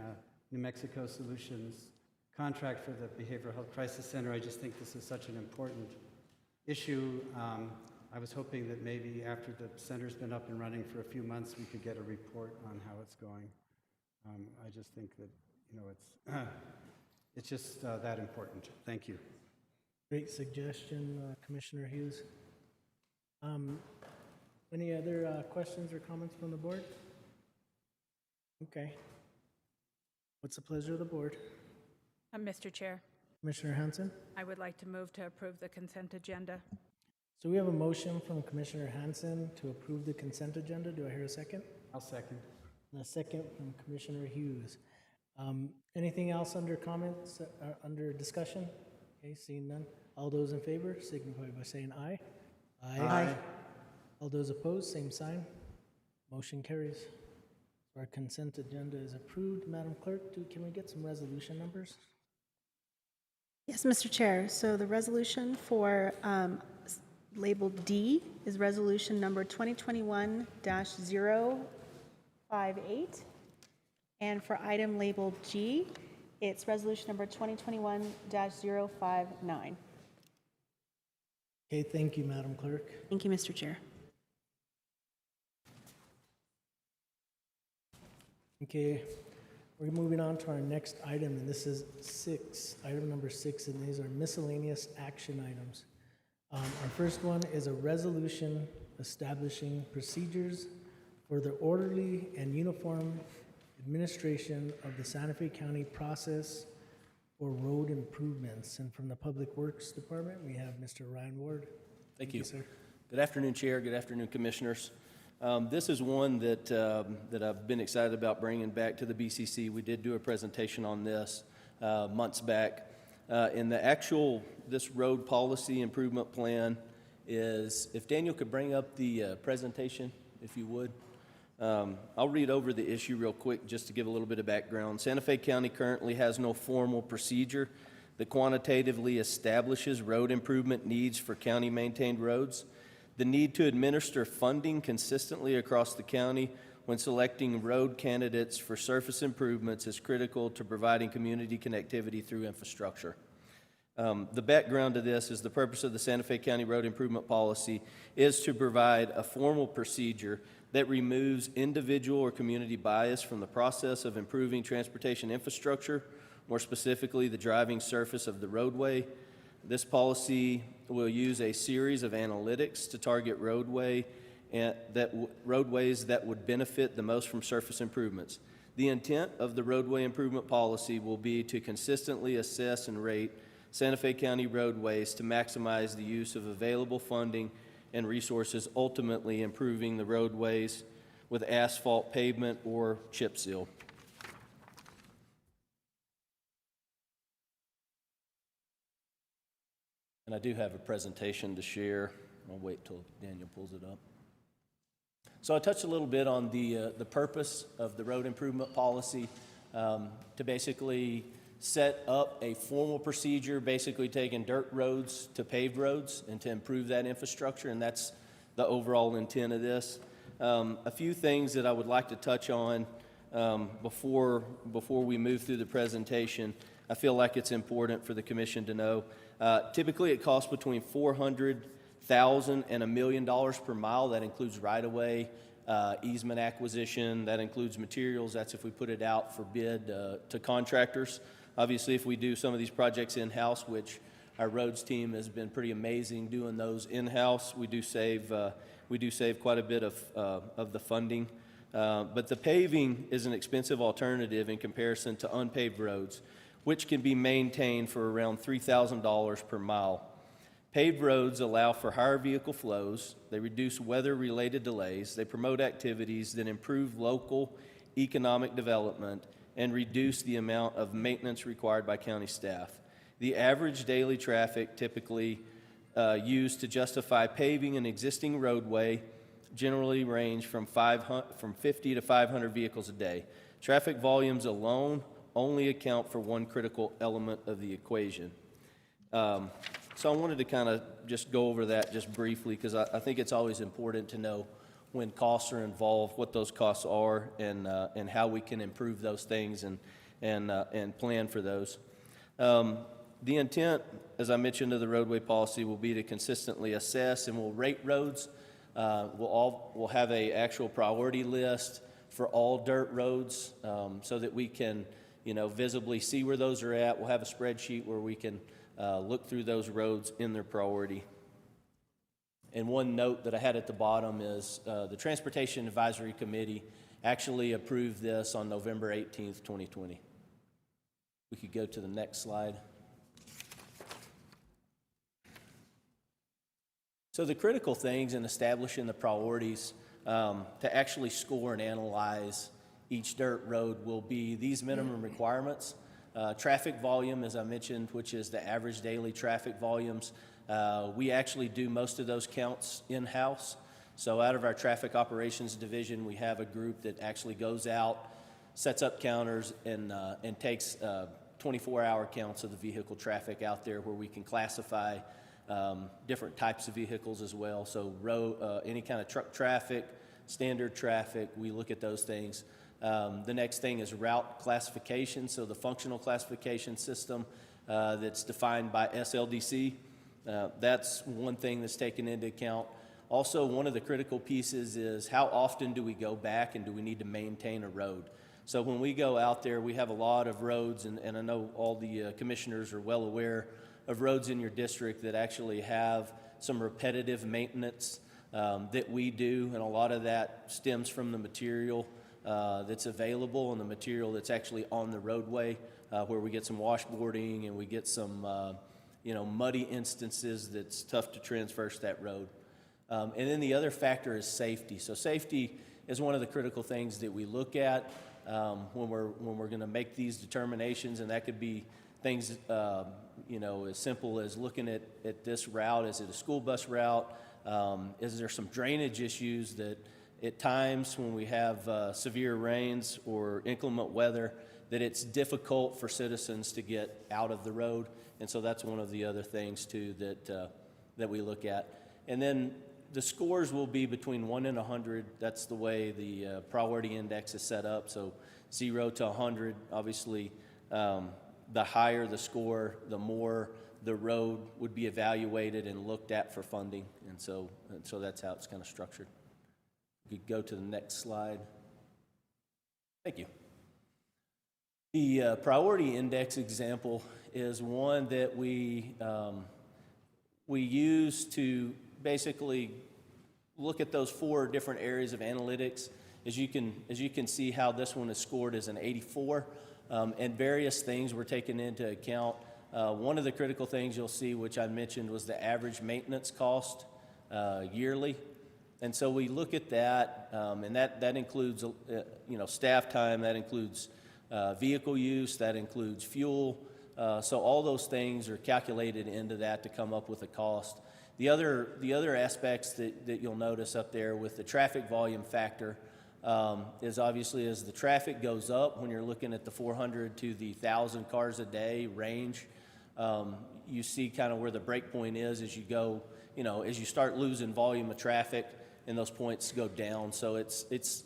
Speaker 8: New Mexico Solutions contract for the Behavioral Health Crisis Center, I just think this is such an important issue. I was hoping that maybe after the center's been up and running for a few months, we could get a report on how it's going. I just think that, you know, it's just that important. Thank you.
Speaker 1: Great suggestion, Commissioner Hughes. Any other questions or comments from the board? Okay. What's the pleasure of the board?
Speaker 3: Mr. Chair,
Speaker 1: Commissioner Hanson?
Speaker 3: I would like to move to approve the consent agenda.
Speaker 1: So we have a motion from Commissioner Hanson to approve the consent agenda. Do I hear a second?
Speaker 8: I'll second.
Speaker 1: And a second from Commissioner Hughes. Anything else under comments, under discussion? Okay, seeing none. All those in favor signify by saying aye.
Speaker 6: Aye.
Speaker 1: All those opposed, same sign. Motion carries. Our consent agenda is approved. Madam Clerk, can we get some resolution numbers?
Speaker 2: Yes, Mr. Chair. So the resolution for labeled D is resolution number 2021-058. And for item labeled G, it's resolution number 2021-059.
Speaker 1: Okay, thank you, Madam Clerk.
Speaker 2: Thank you, Mr. Chair.
Speaker 1: Okay, we're moving on to our next item, and this is item number 6, and these are miscellaneous action items. Our first one is a resolution establishing procedures for the orderly and uniform administration of the Santa Fe County process for road improvements. And from the Public Works Department, we have Mr. Ryan Ward.
Speaker 10: Thank you.
Speaker 1: Sir.
Speaker 10: Good afternoon, Chair. Good afternoon, Commissioners. This is one that I've been excited about bringing back to the BCC. We did do a presentation on this months back. This road policy improvement plan is, if Daniel could bring up the presentation, if you would. I'll read over the issue real quick just to give a little bit of background. Santa Fe County currently has no formal procedure that quantitatively establishes road improvement needs for county-maintained roads. The need to administer funding consistently across the county when selecting road candidates for surface improvements is critical to providing community connectivity through infrastructure. The background to this is the purpose of the Santa Fe County Road Improvement Policy is to provide a formal procedure that removes individual or community bias from the process of improving transportation infrastructure, more specifically the driving surface of the roadway. This policy will use a series of analytics to target roadways that would benefit the most from surface improvements. The intent of the roadway improvement policy will be to consistently assess and rate Santa Fe County roadways to maximize the use of available funding and resources, ultimately improving the roadways with asphalt pavement or chip seal. And I do have a presentation to share. I'll wait till Daniel pulls it up. So I touched a little bit on the purpose of the road improvement policy to basically set up a formal procedure, basically taking dirt roads to paved roads and to improve that infrastructure, and that's the overall intent of this. A few things that I would like to touch on before we move through the presentation. I feel like it's important for the commission to know. Typically, it costs between $400,000 and $1 million per mile. That includes right-of-way, easement acquisition. That includes materials. That's if we put it out for bid to contractors. Obviously, if we do some of these projects in-house, which Our roads team has been pretty amazing doing those in-house. We do save quite a bit of the funding. But the paving is an expensive alternative in comparison to unpaved roads, which can be maintained for around $3,000 per mile. Paved roads allow for higher vehicle flows, they reduce weather-related delays, they promote activities that improve local economic development, and reduce the amount of maintenance required by county staff. The average daily traffic typically used to justify paving an existing roadway generally range from 50 to 500 vehicles a day. Traffic volumes alone only account for one critical element of the equation. So I wanted to kind of just go over that just briefly, because I think it's always important to know when costs are involved, what those costs are, and how we can improve those things and plan for those. The intent, as I mentioned, of the roadway policy will be to consistently assess and we'll rate roads. We'll have a actual priority list for all dirt roads, so that we can, visibly see where those are at. We'll have a spreadsheet where we can look through those roads in their priority. And one note that I had at the bottom is the Transportation Advisory Committee actually approved this on November 18th, 2020. We could go to the next slide. So the critical things in establishing the priorities to actually score and analyze each dirt road will be these minimum requirements. Traffic volume, as I mentioned, which is the average daily traffic volumes. We actually do most of those counts in-house. So out of our traffic operations division, we have a group that actually goes out, sets up counters, and takes 24-hour counts of the vehicle traffic out there, where we can classify different types of vehicles as well. So any kind of truck traffic, standard traffic, we look at those things. The next thing is route classification, so the functional classification system that's defined by SLDC. That's one thing that's taken into account. Also, one of the critical pieces is how often do we go back and do we need to maintain a road? So when we go out there, we have a lot of roads, and I know all the commissioners are well aware of roads in your district that actually have some repetitive maintenance that we do, and a lot of that stems from the material that's available and the material that's actually on the roadway, where we get some washboarding and we get some muddy instances that's tough to traverse that road. And then the other factor is safety. So safety is one of the critical things that we look at when we're going to make these determinations, and that could be things as simple as looking at this route. Is it a school bus route? Is there some drainage issues that at times when we have severe rains or inclement weather, that it's difficult for citizens to get out of the road? And so that's one of the other things too that we look at. And then the scores will be between 1 and 100. That's the way the priority index is set up. So 0 to 100, obviously, the higher the score, the more the road would be evaluated and looked at for funding. And so that's how it's kind of structured. We could go to the next slide. Thank you. The priority index example is one that we use to basically look at those 4 different areas of analytics. As you can see how this one is scored as an 84, and various things were taken into account. One of the critical things you'll see, which I mentioned, was the average maintenance cost yearly. And so we look at that, and that includes staff time, that includes vehicle use, that includes fuel. So all those things are calculated into that to come up with a cost. The other aspects that you'll notice up there with the traffic volume factor is obviously as the traffic goes up, when you're looking at the 400 to the 1,000 cars a day range, you see kind of where the break point is as you go, as you start losing volume of traffic, and those points go down. So it's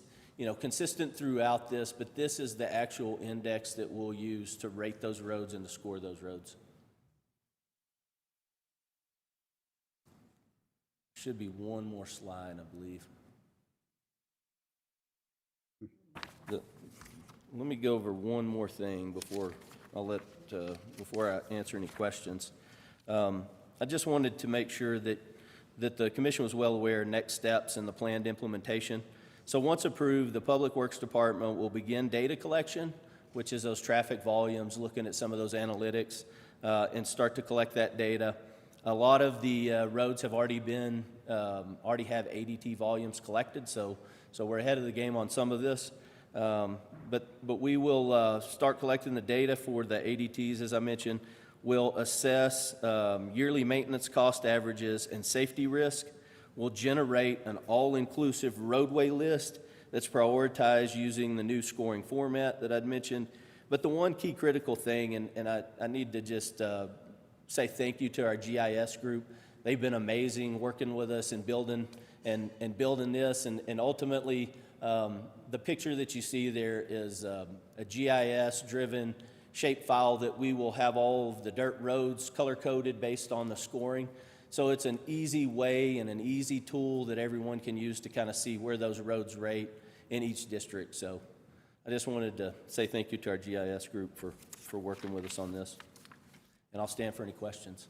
Speaker 10: consistent throughout this, but this is the actual index that we'll use to rate those roads and to score those roads. Should be one more slide, I believe. Let me go over one more thing before I answer any questions. I just wanted to make sure that the commission was well aware of next steps in the planned implementation. So once approved, the Public Works Department will begin data collection, which is those traffic volumes, looking at some of those analytics, and start to collect that data. A lot of the roads have already have ADT volumes collected, so we're ahead of the game on some of this. But we will start collecting the data for the ADTs, as I mentioned. We'll assess yearly maintenance cost averages and safety risk. We'll generate an all-inclusive roadway list that's prioritized using the new scoring format that I'd mentioned. But the one key critical thing, and I need to just say thank you to our GIS group. They've been amazing working with us and building this, and ultimately the picture that you see there is a GIS-driven shapefile that we will have all of the dirt roads color-coded based on the scoring. So it's an easy way and an easy tool that everyone can use to kind of see where those roads rate in each district. So I just wanted to say thank you to our GIS group for working with us on this. And I'll stand for any questions.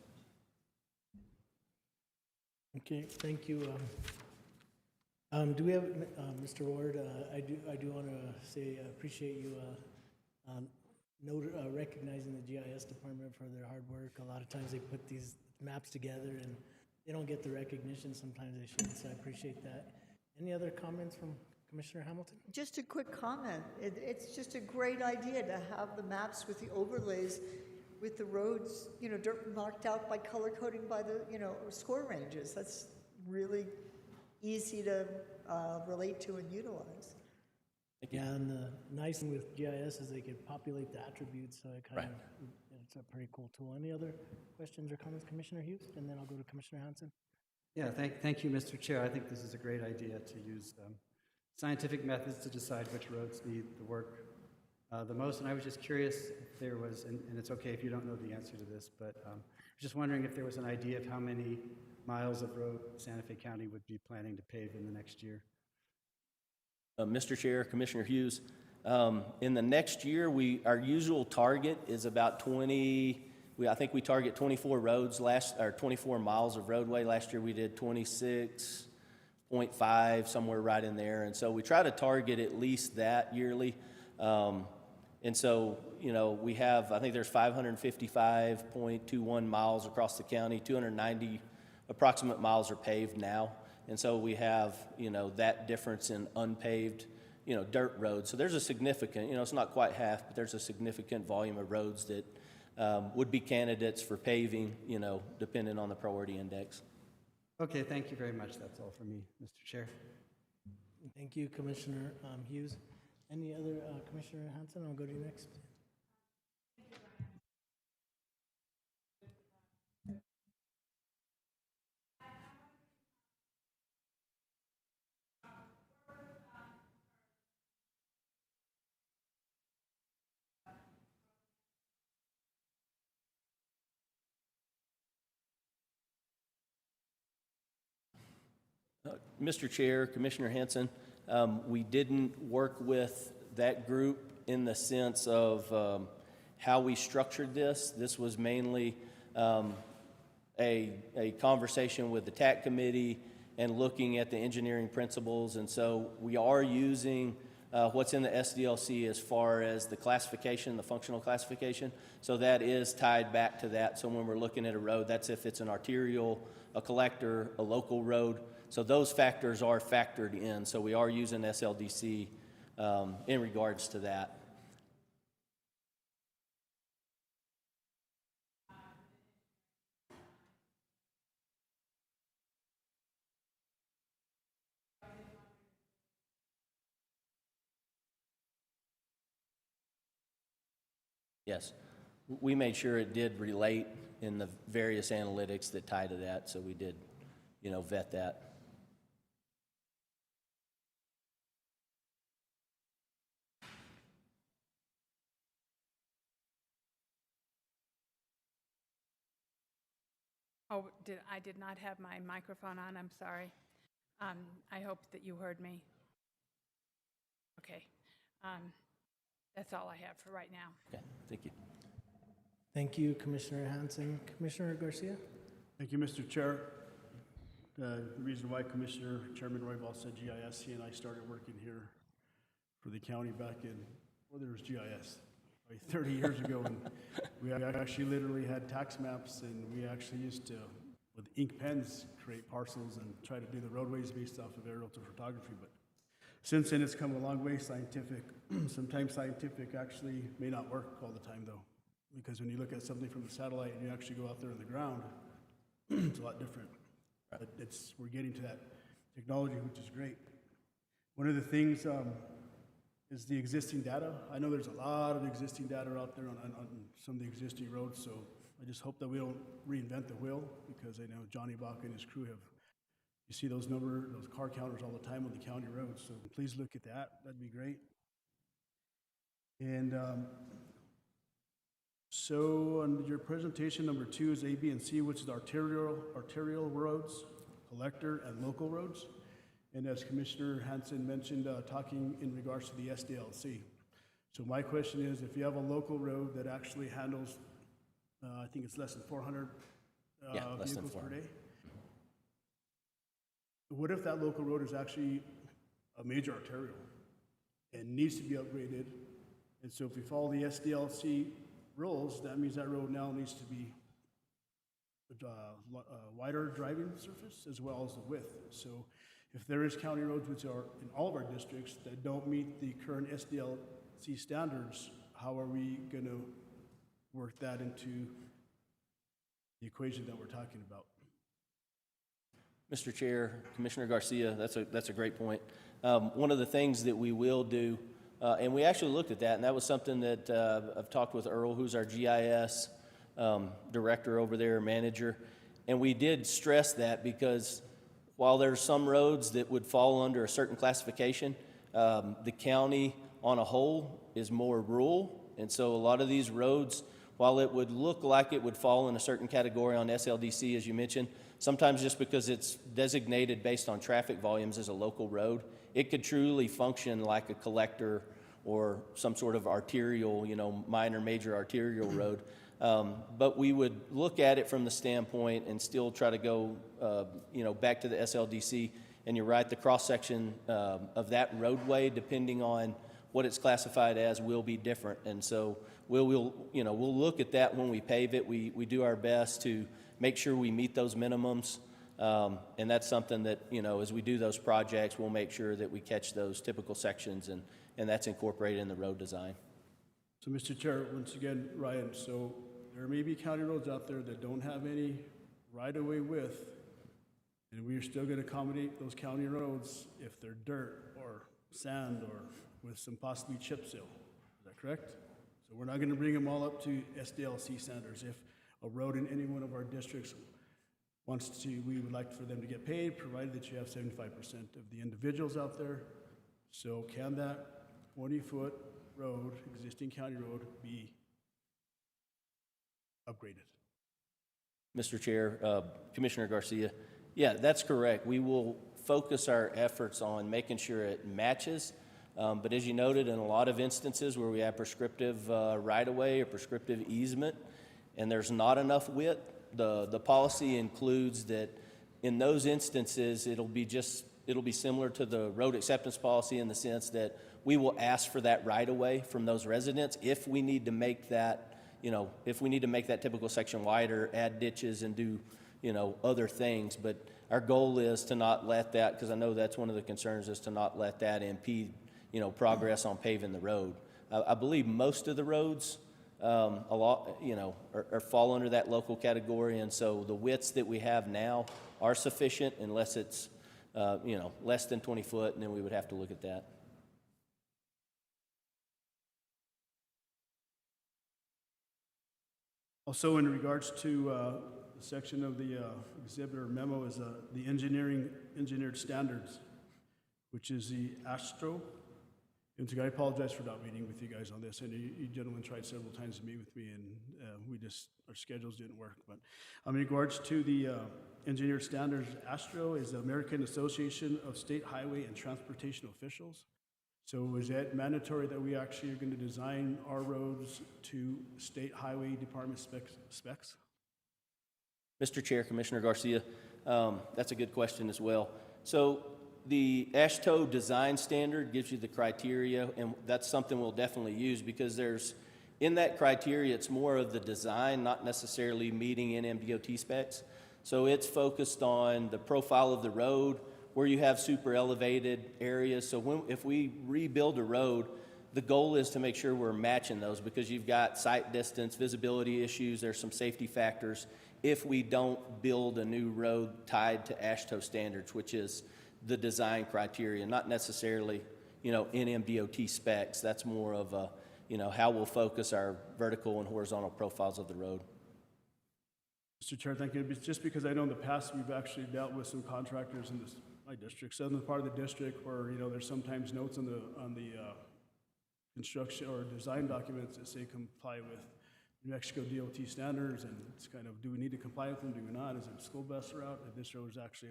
Speaker 1: Okay, thank you. Do we have, Mr. Ward, I do want to say I appreciate you recognizing the GIS department for their hard work. A lot of times they put these maps together and they don't get the recognition sometimes they should, so I appreciate that. Any other comments from Commissioner Hamilton?
Speaker 6: Just a quick comment. It's just a great idea to have the maps with the overlays, with the roads, marked out by color coding by the, score ranges. That's really easy to relate to and utilize.
Speaker 1: Yeah, and the nice thing with GIS is they can populate the attributes, so it kind of, it's a pretty cool tool. Any other questions or comments, Commissioner Hughes? And then I'll go to Commissioner Hanson.
Speaker 8: Yeah, thank you, Mr. Chair. I think this is a great idea to use scientific methods to decide which roads need the work the most. And I was just curious if there was, and it's okay if you don't know the answer to this, but I was just wondering if there was an idea of how many miles of road Santa Fe County would be planning to pave in the next year.
Speaker 10: Mr. Chair, Commissioner Hughes, in the next year, our usual target is about 20. I think we target 24 roads 24 miles of roadway. Last year we did 26.5, somewhere right in there, and so we try to target at least that yearly. And so, we have, I think there's 555.21 miles across the county. 290 approximate miles are paved now. And so we have, that difference in unpaved, dirt roads. So there's a significant, it's not quite half, but there's a significant volume of roads that would be candidates for paving, depending on the priority index.
Speaker 8: Okay, thank you very much. That's all for me, Mr. Chair.
Speaker 1: Thank you, Commissioner Hughes. Any other, Commissioner Hanson? I'll go to you next.
Speaker 10: Mr. Chair, Commissioner Hanson, we didn't work with that group in the sense of how we structured this. This was mainly a conversation with the TAC committee and looking at the engineering principles. And so we are using what's in the SDLC as far as the classification, the functional classification. So that is tied back to that. So when we're looking at a road, that's if it's an arterial, a collector, a local road. So those factors are factored in. So we are using SLDC in regards to that. Yes, we made sure it did relate in the various analytics that tie to that. So we did, vet that.
Speaker 3: Oh, I did not have my microphone on, I'm sorry. I hope that you heard me. Okay. That's all I have for right now.
Speaker 10: Okay, thank you.
Speaker 1: Thank you, Commissioner Hanson. Commissioner Garcia?
Speaker 5: Thank you, Mr. Chair. The reason why Chairman Roybal said GIS, he and I started working here for the county back in, well, there was GIS, like 30 years ago, and we actually literally had tax maps, and we actually used to, with ink pens, create parcels and try to do the roadways based off of aerial photography. But since then, it's come a long way scientific. Sometimes scientific actually may not work all the time, though, because when you look at something from the satellite and you actually go out there on the ground, it's a lot different. But we're getting to that technology, which is great. One of the things is the existing data. I know there's a lot of existing data out there on some of the existing roads, so I just hope that we don't reinvent the wheel, because I know Johnny Bach and his crew you see those car counters all the time on the county roads, so please look at that. That'd be great. And so on your presentation, number 2 is A, B, and C, which is arterial roads, collector, and local roads. And as Commissioner Hanson mentioned, talking in regards to the SDLC. So my question is, if you have a local road that actually handles, I think it's less than 400
Speaker 10: less than
Speaker 5: vehicles per
Speaker 10: 400.
Speaker 5: day, what if that local road is actually a major arterial and needs to be upgraded? And so if we follow the SDLC rules, that means that road now needs to be wider driving surface as well as the width. So if there is county roads which are in all of our districts that don't meet the current SDLC standards, how are we going to work that into the equation that we're talking about?
Speaker 10: Mr. Chair, Commissioner Garcia, that's a great point. One of the things that we will do, and we actually looked at that, and that was something that I've talked with Earl, who's our GIS director over there, manager, and we did stress that because while there's some roads that would fall under a certain classification, the county on a whole is more rural, and so a lot of these roads, while it would look like it would fall in a certain category on SLDC, as you mentioned, sometimes just because it's designated based on traffic volumes as a local road, it could truly function like a collector or some sort of arterial, minor, major arterial road. But we would look at it from the standpoint and still try to go, back to the SLDC. And you're right, the cross-section of that roadway, depending on what it's classified as, will be different. And so we'll look at that when we pave it. We do our best to make sure we meet those minimums. And that's something that, as we do those projects, we'll make sure that we catch those typical sections, and that's incorporated in the road design.
Speaker 5: So, Mr. Chair, once again, Ryan, so there may be county roads out there that don't have any right-of-way width, and we are still going to accommodate those county roads if they're dirt or sand or with some possibly chip seal. Is that correct? So we're not going to bring them all up to SDLC standards. If a road in any one of our districts wants to, we would like for them to get paid, provided that you have 75% of the individuals out there. So can that 20-foot road, existing county road, be upgraded?
Speaker 10: Mr. Chair, Commissioner Garcia, yeah, that's correct. We will focus our efforts on making sure it matches. But as you noted, in a lot of instances where we have prescriptive right-of-way or prescriptive easement, and there's not enough width, the policy includes that in those instances, it'll be similar to the road acceptance policy in the sense that we will ask for that right-of-way from those residents if we need to make that, typical section wider, add ditches and do, other things. But our goal is to not let that, because I know that's one of the concerns, is to not let that impede, progress on paving the road. I believe most of the roads, a lot, are fall under that local category, and so the widths that we have now are sufficient unless it's, less than 20 foot, and then we would have to look at that.
Speaker 5: Also, in regards to the section of the exhibit or memo is the engineered standards, which is the ASTRO. And so I apologize for not meeting with you guys on this. And you gentlemen tried several times to meet with me, and our schedules didn't work. But in regards to the engineered standards, ASTRO is the American Association of State Highway and Transportation Officials. So is it mandatory that we actually are going to design our roads to state highway department specs?
Speaker 10: Mr. Chair, Commissioner Garcia, that's a good question as well. So the AASHTO design standard gives you the criteria, and that's something we'll definitely use because in that criteria, it's more of the design, not necessarily meeting NMDOT specs. So it's focused on the profile of the road, where you have super elevated areas. So if we rebuild a road, the goal is to make sure we're matching those because you've got sight distance, visibility issues, there's some safety factors if we don't build a new road tied to AASHTO standards, which is the design criteria, not necessarily, NMDOT specs. That's more of a, how we'll focus our vertical and horizontal profiles of the road.
Speaker 5: Mr. Chair, thank you. Just because I know in the past we've actually dealt with some contractors in my district, southern part of the district, where there's sometimes notes on the construction or design documents that say comply with New Mexico DOT standards, and it's kind of, do we need to comply with them? Do we not? Is it a school bus route? And this road is actually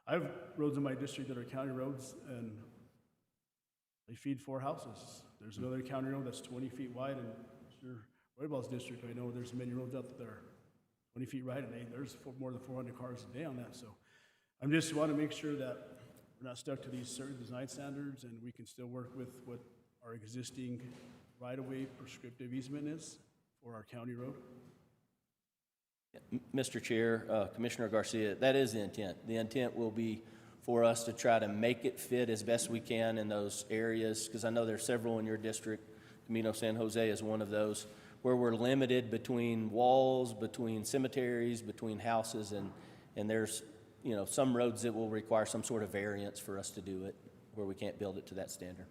Speaker 5: I have roads in my district that are county roads, and they feed 4 houses. There's another county road that's 20 feet wide, and Mr. Royball's district, I know there's many roads out there 20 feet wide, and there's more than 400 cars a day on that. So I just want to make sure that we're not stuck to these certain design standards, and we can still work with what our existing right-of-way prescriptive easement is for our county road.
Speaker 10: Mr. Chair, Commissioner Garcia, that is the intent. The intent will be for us to try to make it fit as best we can in those areas, because I know there's several in your district. Camino San Jose is one of those, where we're limited between walls, between cemeteries, between houses, and there's, some roads that will require some sort of variance for us to do it, where we can't build it to that standard.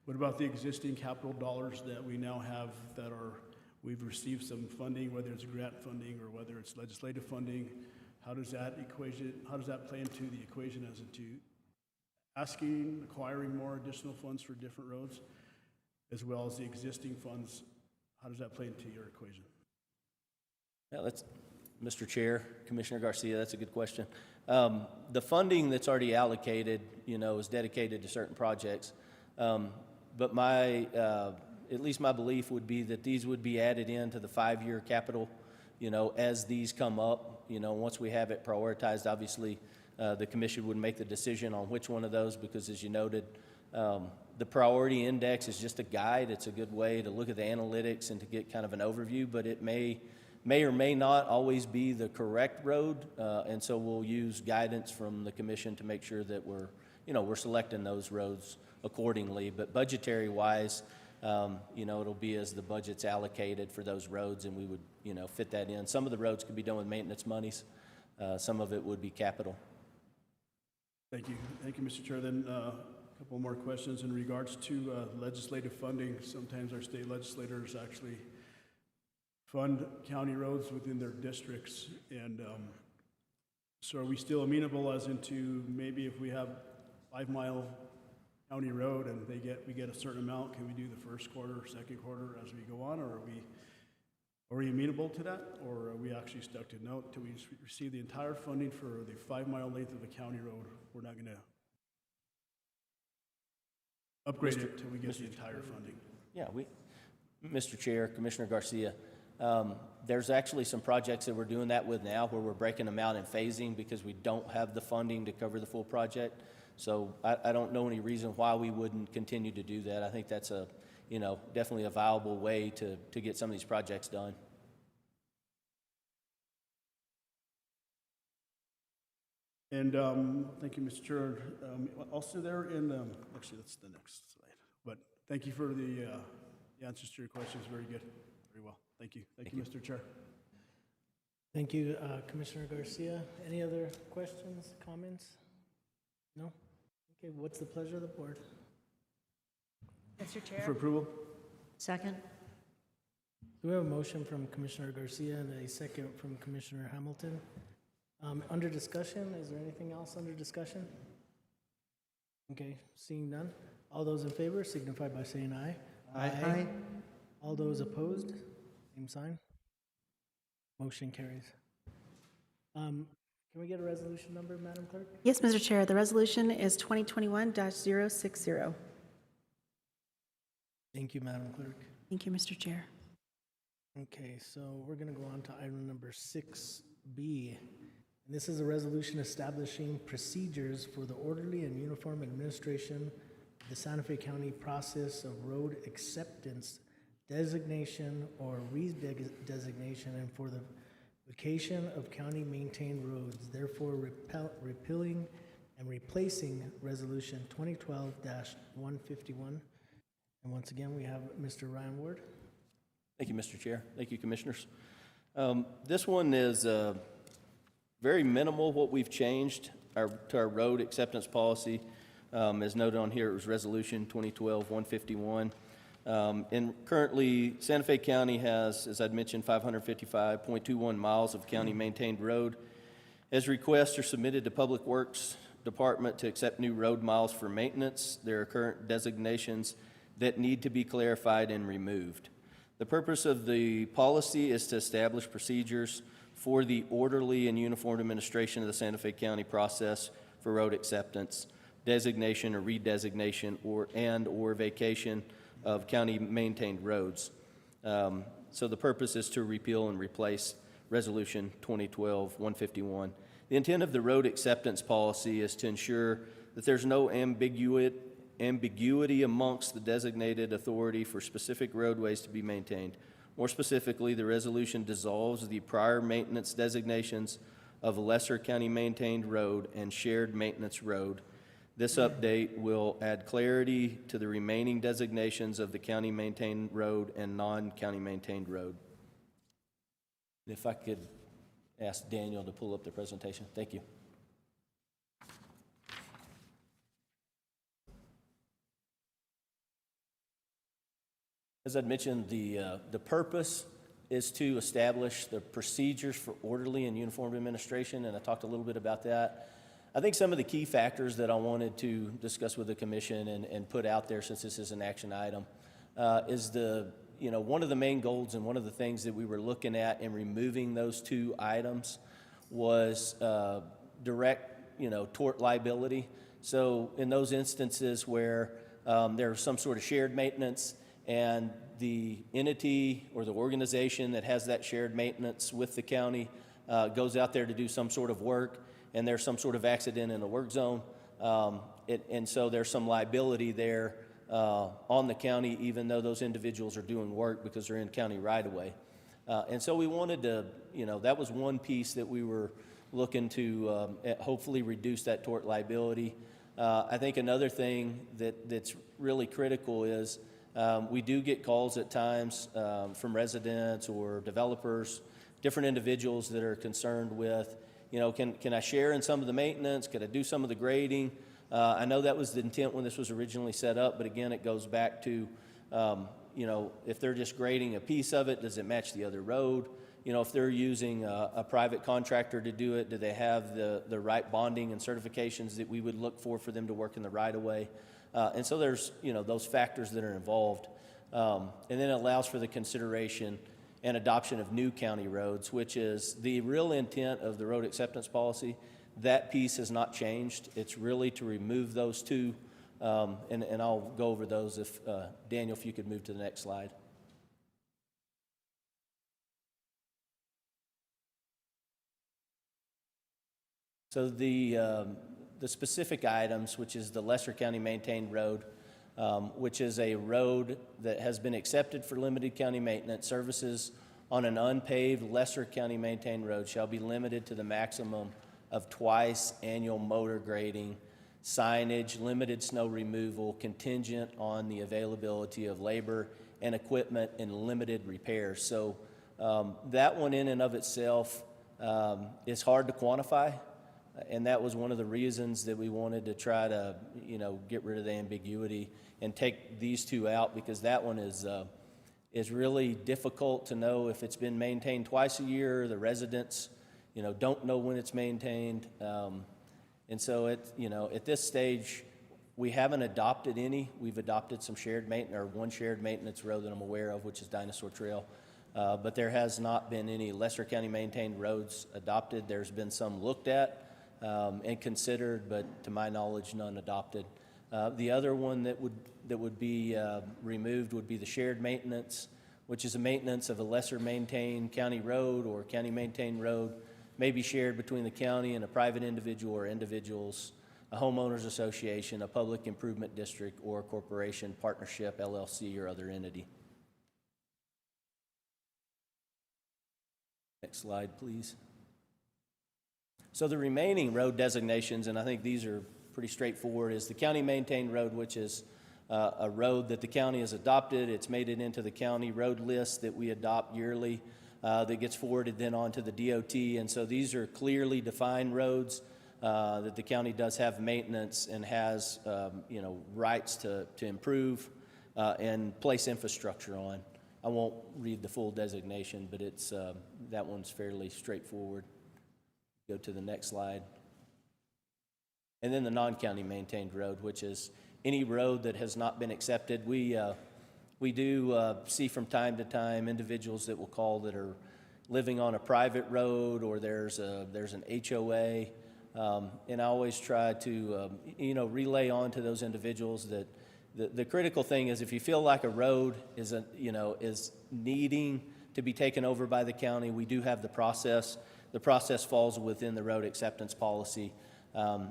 Speaker 5: What about the existing capital dollars that we now have we've received some funding, whether it's grant funding or whether it's legislative funding? How does that play into the equation as to acquiring more additional funds for different roads, as well as the existing funds? How does that play into your equation?
Speaker 10: Yeah, Mr. Chair, Commissioner Garcia, that's a good question. The funding that's already allocated, is dedicated to certain projects. But at least my belief would be that these would be added into the 5-year capital, as these come up. Once we have it prioritized, obviously, the commission would make the decision on which one of those, because as you noted, the priority index is just a guide. It's a good way to look at the analytics and to get kind of an overview, but it may or may not always be the correct road. And so we'll use guidance from the commission to make sure that we're selecting those roads accordingly. But budgetary wise, it'll be as the budget's allocated for those roads, and we would, fit that in. Some of the roads could be done with maintenance monies. Some of it would be capital.
Speaker 5: Thank you. Thank you, Mr. Chair. Then a couple more questions in regards to legislative funding. Sometimes our state legislators actually fund county roads within their districts. And so are we still amenable as into maybe if we have 5-mile county road and we get a certain amount, can we do the first quarter, second quarter as we go on, or are we amenable to that, or are we actually stuck to no, till we receive the entire funding for the 5-mile length of the county road? We're not going to upgrade it till we get the entire funding.
Speaker 10: Yeah, Mr. Chair, Commissioner Garcia, there's actually some projects that we're doing that with now, where we're breaking them out and phasing because we don't have the funding to cover the full project. So I don't know any reason why we wouldn't continue to do that. I think that's definitely a viable way to get some of these projects done.
Speaker 5: And thank you, Mr. Chair. Also there in, actually that's the next slide, but thank you for the answers to your questions. Very good, very well. Thank you. Thank you, Mr. Chair.
Speaker 1: Thank you, Commissioner Garcia. Any other questions, comments? No? Okay, what's the pleasure of the board?
Speaker 9: Mr. Chair?
Speaker 5: For approval?
Speaker 6: Second?
Speaker 1: We have a motion from Commissioner Garcia and a second from Commissioner Hamilton. Under discussion, is there anything else under discussion? Okay, seeing none. All those in favor signify by saying aye.
Speaker 8: Aye.
Speaker 1: All those opposed, same sign. Motion carries. Can we get a resolution number, Madam Clerk?
Speaker 2: Yes, Mr. Chair, the resolution is 2021-060.
Speaker 1: Thank you, Madam Clerk.
Speaker 2: Thank you, Mr. Chair.
Speaker 1: Okay, so we're going to go on to item number 6B. And this is a resolution establishing procedures for the orderly and uniform administration of the Santa Fe County process of road acceptance, designation, or redesignation, and for the vacation of county-maintained roads, therefore repealing and replacing Resolution 2012-151. And once again, we have Mr. Ryan Ward.
Speaker 10: Thank you, Mr. Chair. Thank you, Commissioners. This one is very minimal what we've changed to our road acceptance policy. As noted on here, it was Resolution 2012-151. And currently, Santa Fe County has, as I'd mentioned, 555.21 miles of county-maintained road. As requests are submitted to Public Works Department to accept new road miles for maintenance, there are current designations that need to be clarified and removed. The purpose of the policy is to establish procedures for the orderly and uniform administration of the Santa Fe County process for road acceptance, designation or redesignation, or vacation of county-maintained roads. So the purpose is to repeal and replace Resolution 2012-151. The intent of the road acceptance policy is to ensure that there's no ambiguity amongst the designated authority for specific roadways to be maintained. More specifically, the resolution dissolves the prior maintenance designations of lesser county-maintained road and shared maintenance road. This update will add clarity to the remaining designations of the county-maintained road and non-county-maintained road. If I could ask Daniel to pull up the presentation. Thank you. As I'd mentioned, the purpose is to establish the procedures for orderly and uniform administration, and I talked a little bit about that. I think some of the key factors that I wanted to discuss with the commission and put out there, since this is an action item, is one of the main goals and one of the things that we were looking at in removing those two items was direct, tort liability. So in those instances where there's some sort of shared maintenance and the entity or the organization that has that shared maintenance with the county goes out there to do some sort of work, and there's some sort of accident in the work zone, and so there's some liability there on the county, even though those individuals are doing work because they're in county right-of-way. And so we wanted to, that was one piece that we were looking to hopefully reduce that tort liability. I think another thing that's really critical is we do get calls at times from residents or developers, different individuals that are concerned with, can I share in some of the maintenance? Could I do some of the grading? I know that was the intent when this was originally set up, but again, it goes back to, if they're just grading a piece of it, does it match the other road? If they're using a private contractor to do it, do they have the right bonding and certifications that we would look for them to work in the right-of-way? And so there's, those factors that are involved. And then it allows for the consideration and adoption of new county roads, which is the real intent of the road acceptance policy. That piece has not changed. It's really to remove those two, and I'll go over those if, Daniel, if you could move to the next slide. So the specific items, which is the lesser county maintained road, which is a road that has been accepted for limited county maintenance. Services on an unpaved lesser county maintained road shall be limited to the maximum of twice annual motor grading, signage, limited snow removal, contingent on the availability of labor and equipment, and limited repairs. So that one in and of itself is hard to quantify. And that was one of the reasons that we wanted to try to, get rid of the ambiguity and take these two out, because that one is really difficult to know if it's been maintained twice a year. The residents, don't know when it's maintained. And so at this stage, We haven't adopted any. We've adopted some shared maintenance, or one shared maintenance road that I'm aware of, which is Dinosaur Trail. But there has not been any Lesser County maintained roads adopted. There's been some looked at and considered, but to my knowledge, none adopted. The other one that would be removed would be the shared maintenance, which is a maintenance of a lesser maintained county road or county maintained road, may be shared between the county and a private individual or individuals, a homeowners association, a public improvement district, or a corporation, partnership, LLC, or other entity. Next slide, please. So the remaining road designations, and I think these are pretty straightforward, is the county maintained road, which is a road that the county has adopted. It's made it into the county road list that we adopt yearly that gets forwarded then on to the DOT. And so these are clearly defined roads that the county does have maintenance and has rights to improve and place infrastructure on. I won't read the full designation, but it's that one's fairly straightforward. Go to the next slide. And then the non-county maintained road, which is any road that has not been accepted. We do see from time to time individuals that will call that are living on a private road, or there's an HOA, and I always try to relay on to those individuals that the critical thing is, if you feel like a road is needing to be taken over by the county, we do have the process. The process falls within the road acceptance policy.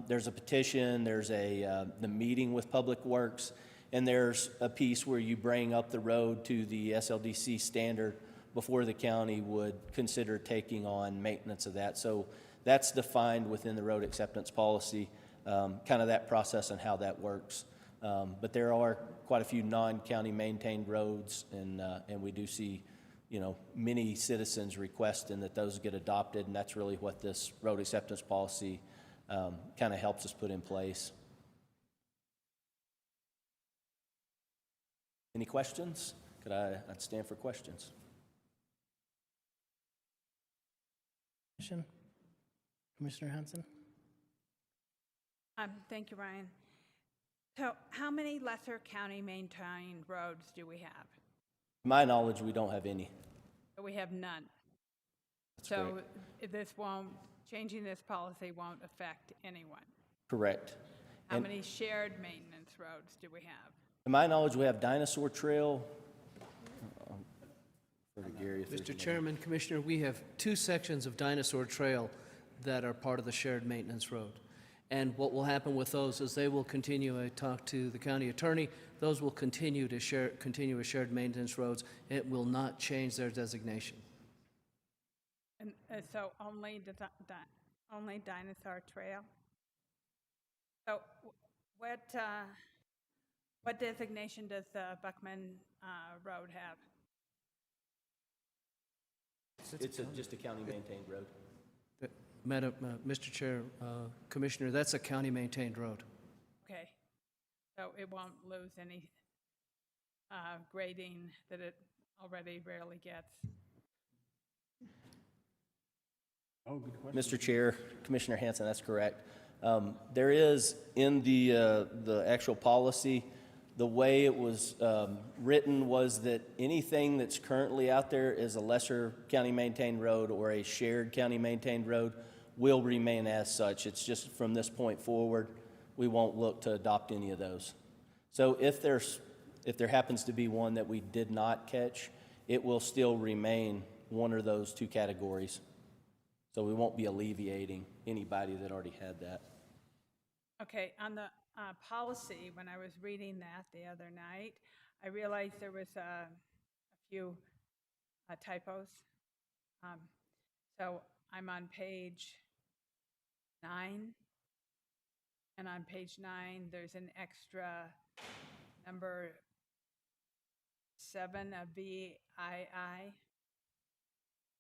Speaker 10: There's a petition, there's the meeting with Public Works, and there's a piece where you bring up the road to the SLDC standard before the county would consider taking on maintenance of that. So that's defined within the road acceptance policy, kind of that process and how that works. But there are quite a few non-county maintained roads, and we do see many citizens requesting that those get adopted, and that's really what this road acceptance policy kind of helps us put in place. Any questions? I'd stand for questions.
Speaker 1: Commissioner Hanson?
Speaker 3: Thank you, Ryan. So how many lesser county maintained roads do we have?
Speaker 10: To my knowledge, we don't have any.
Speaker 3: We have none.
Speaker 10: That's
Speaker 3: So changing this policy won't affect anyone.
Speaker 10: Correct.
Speaker 3: How
Speaker 10: And
Speaker 3: many shared maintenance roads do we have?
Speaker 10: to my knowledge, we have Dinosaur Trail. For Gary, if there's
Speaker 11: Mr.
Speaker 10: any-
Speaker 11: Chairman, Commissioner, we have two sections of Dinosaur Trail that are part of the shared maintenance road. And what will happen with those is they will continue, I talked to the county attorney, those will continue as shared maintenance roads. It will not change their designation.
Speaker 3: And so only Dinosaur Trail? So what designation does Buckman Road have?
Speaker 10: It's just a county maintained road.
Speaker 11: Mr. Chair, Commissioner, that's a county-maintained road.
Speaker 3: Okay, so it won't lose any grading that it already rarely gets?
Speaker 5: Oh, good question.
Speaker 10: Mr. Chair, Commissioner Hanson, that's correct. There is in the actual policy, the way it was written was that anything that's currently out there is a lesser county maintained road or a shared county maintained road will remain as such. It's just from this point forward, we won't look to adopt any of those. So if there happens to be one that we did not catch, it will still remain one of those two categories. So we won't be alleviating anybody that already had that.
Speaker 3: Okay, on the policy, when I was reading that the other night, I realized there was a few typos. So I'm on page 9, and on page 9, there's an extra number 7, a VII.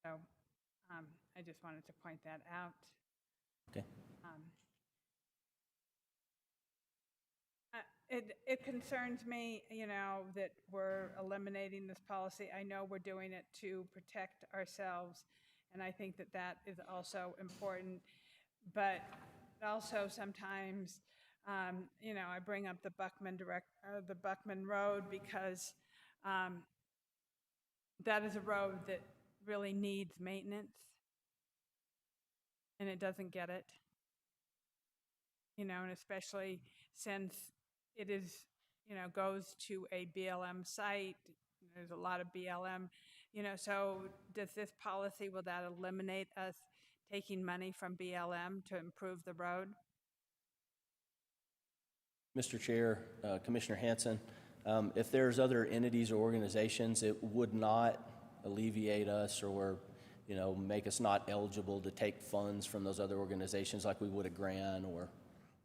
Speaker 3: So I just wanted to point that out.
Speaker 10: Okay.
Speaker 3: It concerns me, that we're eliminating this policy. I know we're doing it to protect ourselves, and I think that is also important. But also sometimes You know, I bring up the the Buckman Road because that is a road that really needs maintenance, and it doesn't get it. You know, and especially since it is, you know, goes to a BLM site. There's a lot of BLM, you know, so does this policy, will that eliminate us taking money from BLM to improve the road?
Speaker 10: Mr. Chair, Commissioner Hanson, if there's other entities or organizations, it would not alleviate us or, you know, make us not eligible to take funds from those other organizations like we would a grant or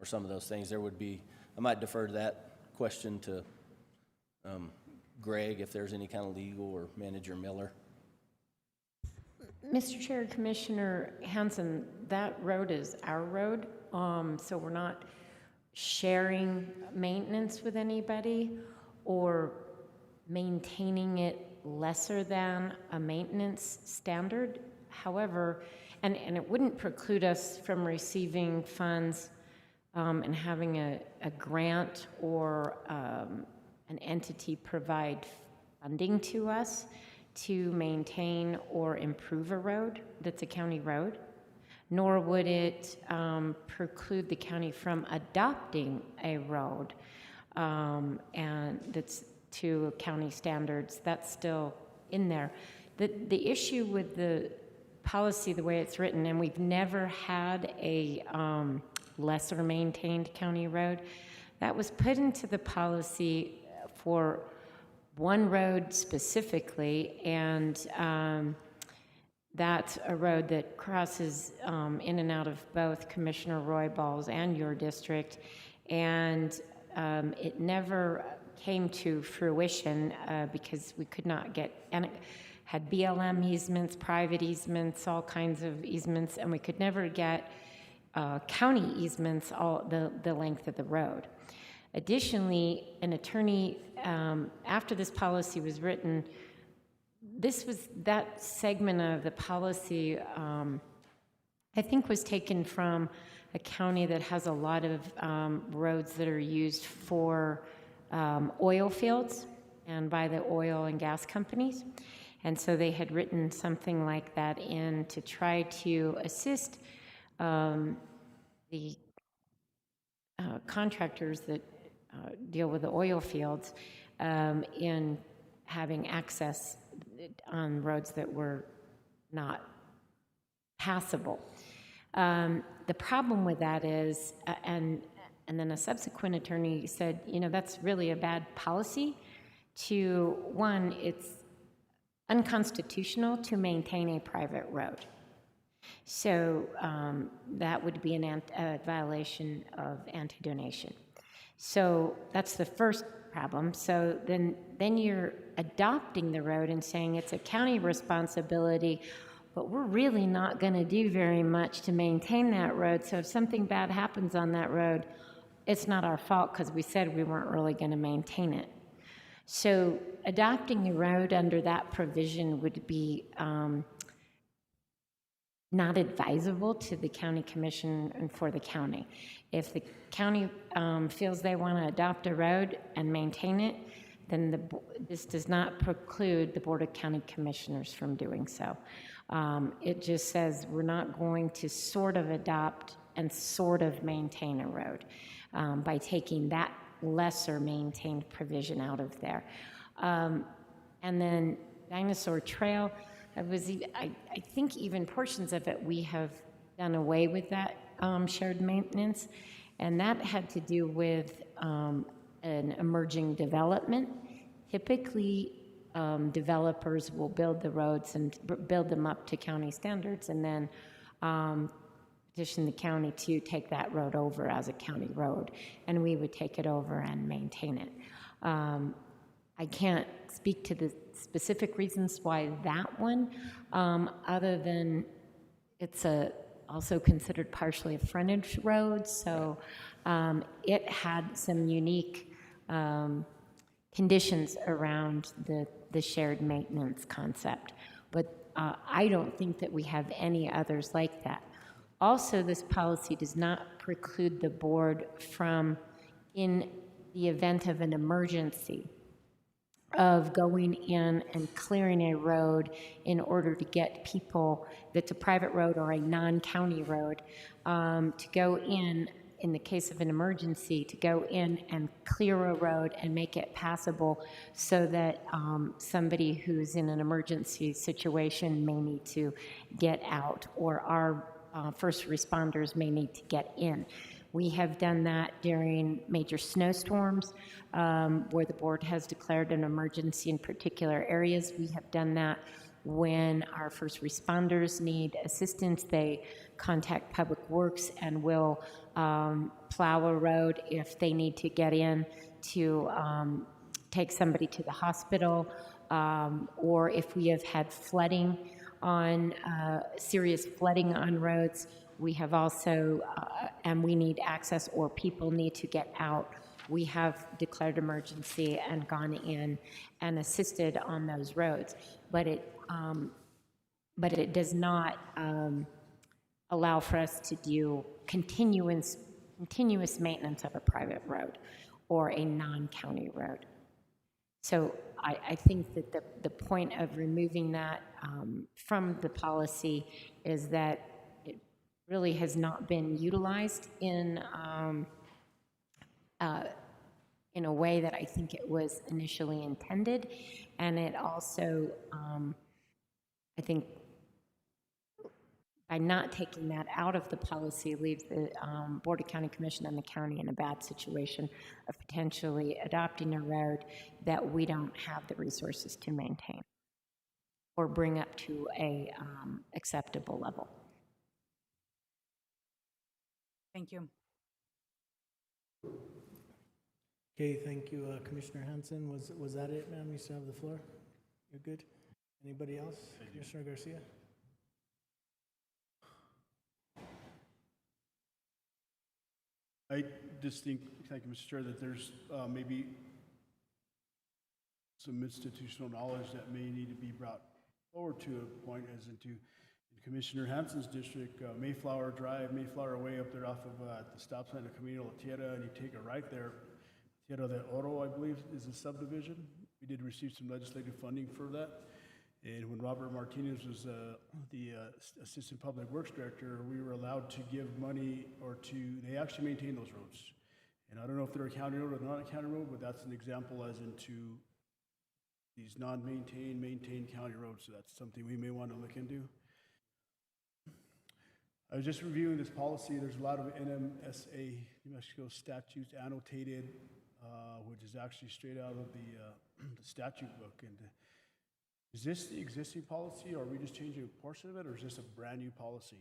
Speaker 10: some of those things. There would be, I might defer to that question to Greg if there's any kind of legal, or Manager Miller.
Speaker 4: Mr. Chair, Commissioner Hanson, that road is our road, so we're not sharing maintenance with anybody or maintaining it lesser than a maintenance standard. However, and it wouldn't preclude us from receiving funds and having a grant or an entity provide funding to us to maintain or improve a road that's a county road, nor would it preclude the county from adopting a road and that's to county standards. That's still in there. The issue with the policy, the way it's written, and we've never had a lesser maintained county road, that was put into the policy for one road specifically, and that's a road that crosses in and out of both Commissioner Royball's and your district, and it never came to fruition because we could not get, and it had BLM easements, private easements, all kinds of easements, and we could never get county easements all the length of the road. Additionally, an attorney, after this policy was written, that segment of the policy, I think, was taken from a county that has a lot of roads that are used for oil fields and by the oil and gas companies. And so they had written something like that in to try to assist the contractors that deal with the oil fields in having access on roads that were not passable. The problem with that is, and then a subsequent attorney said, you know, that's really a bad policy. To one, it's unconstitutional to maintain a private road. So that would be a violation of anti-donation. So that's the first problem. So then you're adopting the road and saying it's a county responsibility, but we're really not going to do very much to maintain that road. So if something bad happens on that road, it's not our fault because we said we weren't really going to maintain it. So adopting the road under that provision would be not advisable to the county commission and for the county. If the county feels they want to adopt a road and maintain it, then this does not preclude the Board of County Commissioners from doing so. It just says we're not going to sort of adopt and sort of maintain a road by taking that lesser maintained provision out of there. And then Dinosaur Trail, I think even portions of it we have done away with that shared maintenance, and that had to do with an emerging development. Typically, developers will build the roads and build them up to county standards, and then petition the county to take that road over as a county road, and we would take it over and maintain it. I can't speak to the specific reasons why that one, other than it's also considered partially a frontage road, so it had some unique conditions around the shared maintenance concept. But I don't think that we have any others like that. Also, this policy does not preclude the board from, in the event of an emergency, of going in and clearing a road in order to get people that's a private road or a non-county road, to go in the case of an emergency, to go in and clear a road and make it passable so that somebody who's in an emergency situation may need to get out, or our first responders may need to get in. We have done that during major snowstorms, where the board has declared an emergency in particular areas. We have done that when our first responders need assistance. They contact Public Works and will plow a road if they need to get in to take somebody to the hospital, or if we have had flooding on, serious flooding on roads. We have also, and we need access or people need to get out, we have declared emergency and gone in and assisted on those roads. But it does not allow for us to do continuous maintenance of a private road or a non-county road. So I think that the point of removing that from the policy is that it really has not been utilized in a way that I think it was initially intended. And it also, I think, by not taking that out of the policy, leaves the Board of County Commission and the county in a bad situation of potentially adopting a road that we don't have the resources to maintain or bring up to a acceptable level.
Speaker 12: Thank you.
Speaker 1: Okay, thank you, Commissioner Hanson. Was that it, ma'am? You still have the floor? You're good? Anybody else? Commissioner Garcia?
Speaker 5: I just think, thank you, Mr. Chair, that there's maybe some institutional knowledge that may need to be brought forward to a point as into Commissioner Hanson's district, Mayflower Drive, Mayflower Way up there off of the stop sign of Camino La Tierra, and you take a right there. Tierra de Oro, I believe, is a subdivision. We did receive some legislative funding for that. And when Robert Martinez was the Assistant Public Works Director, we were allowed to give money they actually maintain those roads. And I don't know if they're a county road or not a county road, but that's an example as into these non-maintained, maintained county roads. So that's something we may want to look into. I was just reviewing this policy. There's a lot of NMSA, New Mexico statutes annotated, which is actually straight out of the statute book. And is this the existing policy, or are we just changing a portion of it, or is this a brand new policy?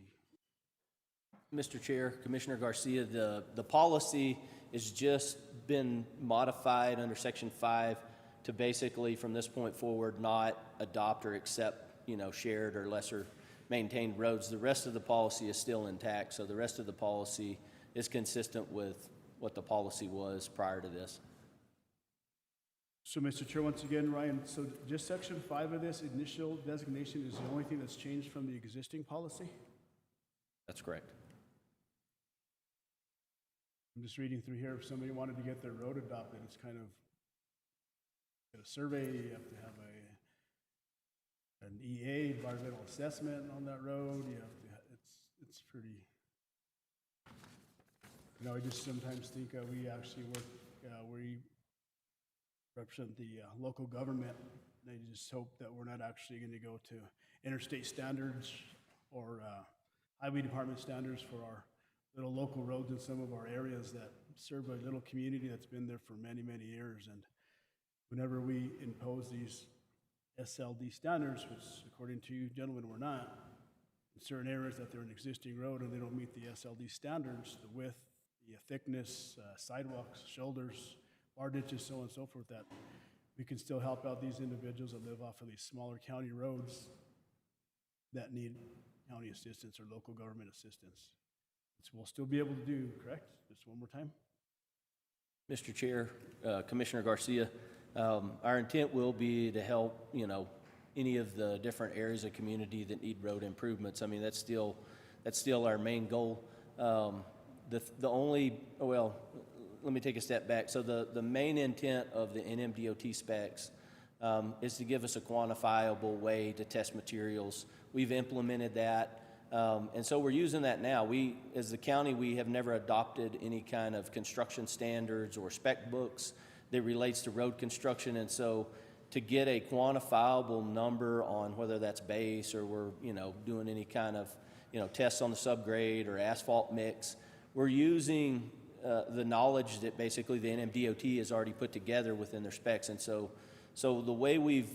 Speaker 10: Mr. Chair, Commissioner Garcia, the policy has just been modified under Section 5 to basically, from this point forward, not adopt or accept, shared or lesser maintained roads. The rest of the policy is still intact, so the rest of the policy is consistent with what the policy was prior to this.
Speaker 5: So, Mr. Chair, once again, Ryan, so just Section 5 of this initial designation is the only thing that's changed from the existing policy?
Speaker 10: That's correct.
Speaker 5: I'm just reading through here. If somebody wanted to get their road adopted, it's kind of get a survey, you have to have an EA, environmental assessment on that road. You have to, it's pretty, I just sometimes think we actually work, we represent the local government. They just hope that we're not actually going to go to interstate standards or highway department standards for our little local roads in some of our areas that serve a little community that's been there for many, many years. And whenever we impose these SLD standards, which according to you gentlemen we're not, in certain areas that they're an existing road and they don't meet the SLD standards, the width, the thickness, sidewalks, shoulders, bar ditches, so on and so forth, that we can still help out these individuals that live off of these smaller county roads that need county assistance or local government assistance. Which we'll still be able to do, correct? Just one more time.
Speaker 10: Mr. Chair, Commissioner Garcia, our intent will be to help, any of the different areas of community that need road improvements. I mean, that's still that's still our main goal. The only, well, let me take a step back. So the main intent of the NMDOT specs is to give us a quantifiable way to test materials. We've implemented that, and so we're using that now. We, as the county, we have never adopted any kind of construction standards or spec books that relates to road construction, and so to get a quantifiable number on whether that's base or we're, doing any kind of, tests on the subgrade or asphalt mix, we're using the knowledge that basically the NMDOT has already put together within their specs. And so the way we've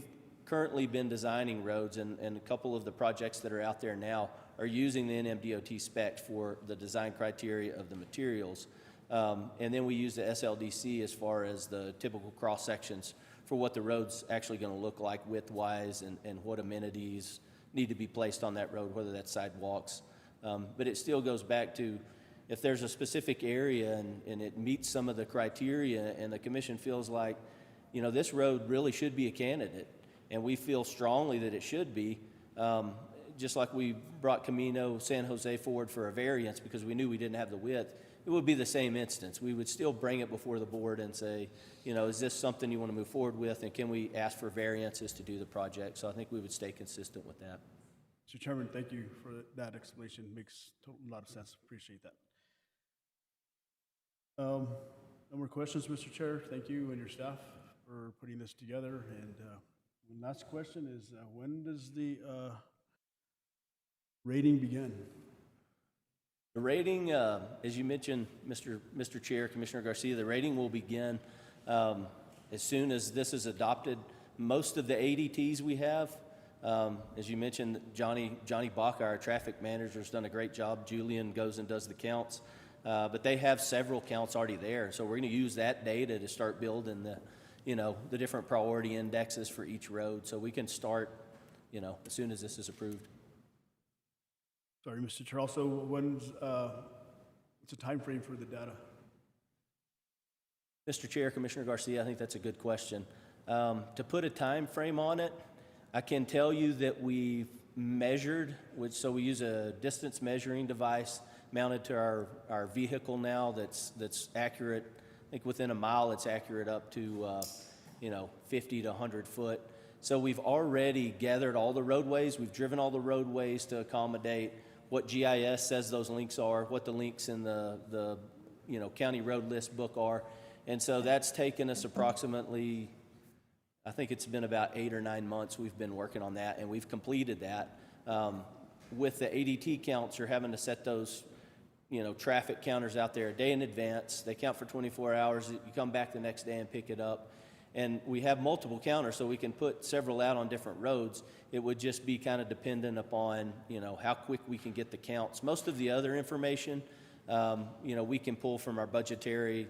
Speaker 10: currently been designing roads, and a couple of the projects that are out there now are using the NMDOT specs for the design criteria of the materials. And then we use the SLDC as far as the typical cross sections for what the road's actually going to look like width-wise and what amenities need to be placed on that road, whether that's sidewalks. But it still goes back to, if there's a specific area and it meets some of the criteria and the commission feels like, this road really should be a candidate, and we feel strongly that it should be, just like we brought Camino San Jose forward for a variance because we knew we didn't have the width, it would be the same instance. We would still bring it before the board and say, is this something you want to move forward with, and can we ask for variances to do the project? So I think we would stay consistent with that.
Speaker 5: Mr. Chairman, thank you for that explanation. Makes a lot of sense. Appreciate that. No more questions, Mr. Chair. Thank you and your staff for putting this together. And one last question is, when does the rating begin?
Speaker 10: The rating, as you mentioned, Mr. Chair, Commissioner Garcia, the rating will begin as soon as this is adopted. Most of the ADTs we have, as you mentioned, Johnny Baca, our traffic manager, has done a great job. Julian goes and does the counts, but they have several counts already there. So we're going to use that data to start building the different priority indexes for each road. So we can start, as soon as this is approved.
Speaker 5: Sorry, Mr. Chair. Also, what's the time frame for the data?
Speaker 10: Mr. Chair, Commissioner Garcia, I think that's a good question. To put a time frame on it, I can tell you that we've measured, so we use a distance measuring device mounted to our vehicle now that's accurate. I think within a mile it's accurate up to 50 to 100 foot. So we've already gathered all the roadways. We've driven all the roadways to accommodate what GIS says those links are, what the links in the county road list book are. And so that's taken us approximately, I think it's been about 8 or 9 months we've been working on that, and we've completed that. With the ADT counts, you're having to set those traffic counters out there a day in advance. They count for 24 hours. You come back the next day and pick it up. And we have multiple counters, so we can put several out on different roads. It would just be kind of dependent upon, how quick we can get the counts. Most of the other information, we can pull from our budgetary,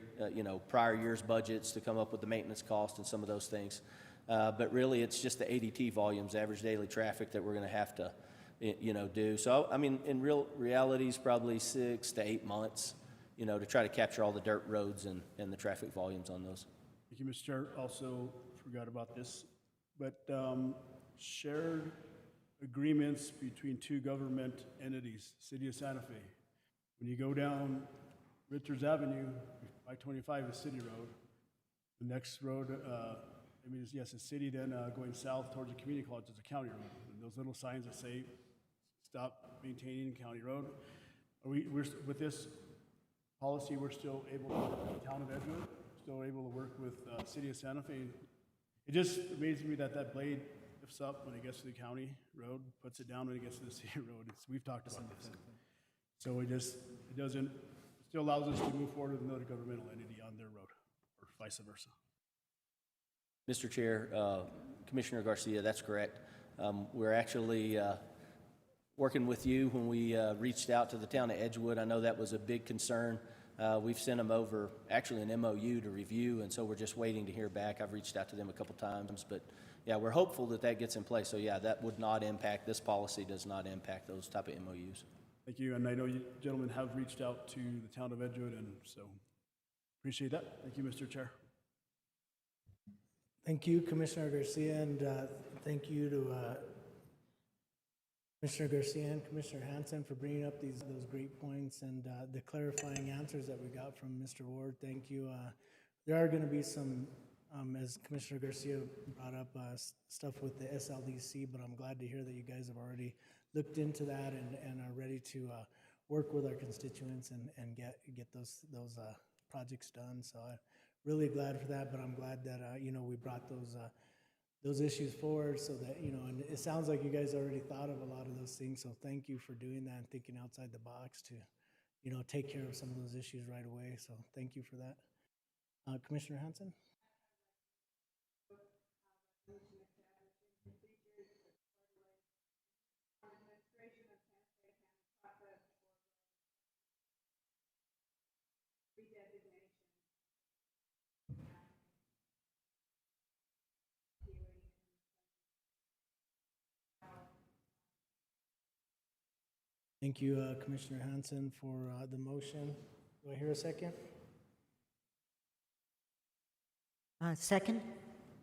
Speaker 10: prior year's budgets to come up with the maintenance cost and some of those things. But really, it's just the ADT volumes, average daily traffic, that we're going to have to, do. So, in reality, it's probably 6 to 8 months, to try to capture all the dirt roads and the traffic volumes on those.
Speaker 5: Thank you, Mr. Chair. Also forgot about this, but shared agreements between two government entities, City of Santa Fe. When you go down Richards Avenue, I-25 is City Road. The next road, it's a city, then going south towards the community college is a county road. And those little signs that say, stop maintaining county road. We're with this policy, we're still able to, the town of Edgewood, still able to work with City of Santa Fe. It just amazes me that blade lifts up when it gets to the county road, puts it down when it gets to the city road. We've talked about this. So it still allows us to move forward with another governmental entity on their road, or vice versa.
Speaker 10: Mr. Chair, Commissioner Garcia, that's correct. We're actually working with you when we reached out to the town of Edgewood. I know that was a big concern. We've sent them over, actually, an MOU to review, and so we're just waiting to hear back. I've reached out to them a couple times, but yeah, we're hopeful that gets in place. So yeah, that would not impact, this policy does not impact those type of MOUs.
Speaker 5: Thank you, and I know you gentlemen have reached out to the town of Edgewood, and so appreciate that. Thank you, Mr. Chair.
Speaker 1: Thank you, Commissioner Garcia, and thank you to Commissioner Garcia and Commissioner Hanson for bringing up those great points and the clarifying answers that we got from Mr. Ward. Thank you. There are going to be some, as Commissioner Garcia brought up, stuff with the SLDC, but I'm glad to hear that you guys have already looked into that and are ready to work with our constituents and get those projects done. So I'm really glad for that, but I'm glad that, we brought those issues forward so that, and it sounds like you guys already thought of a lot of those things. So thank you for doing that and thinking outside the box to, take care of some of those issues right away. So thank you for that. Commissioner Hanson? Thank you, Commissioner Hanson, for the motion. Do I hear a second?
Speaker 6: Second?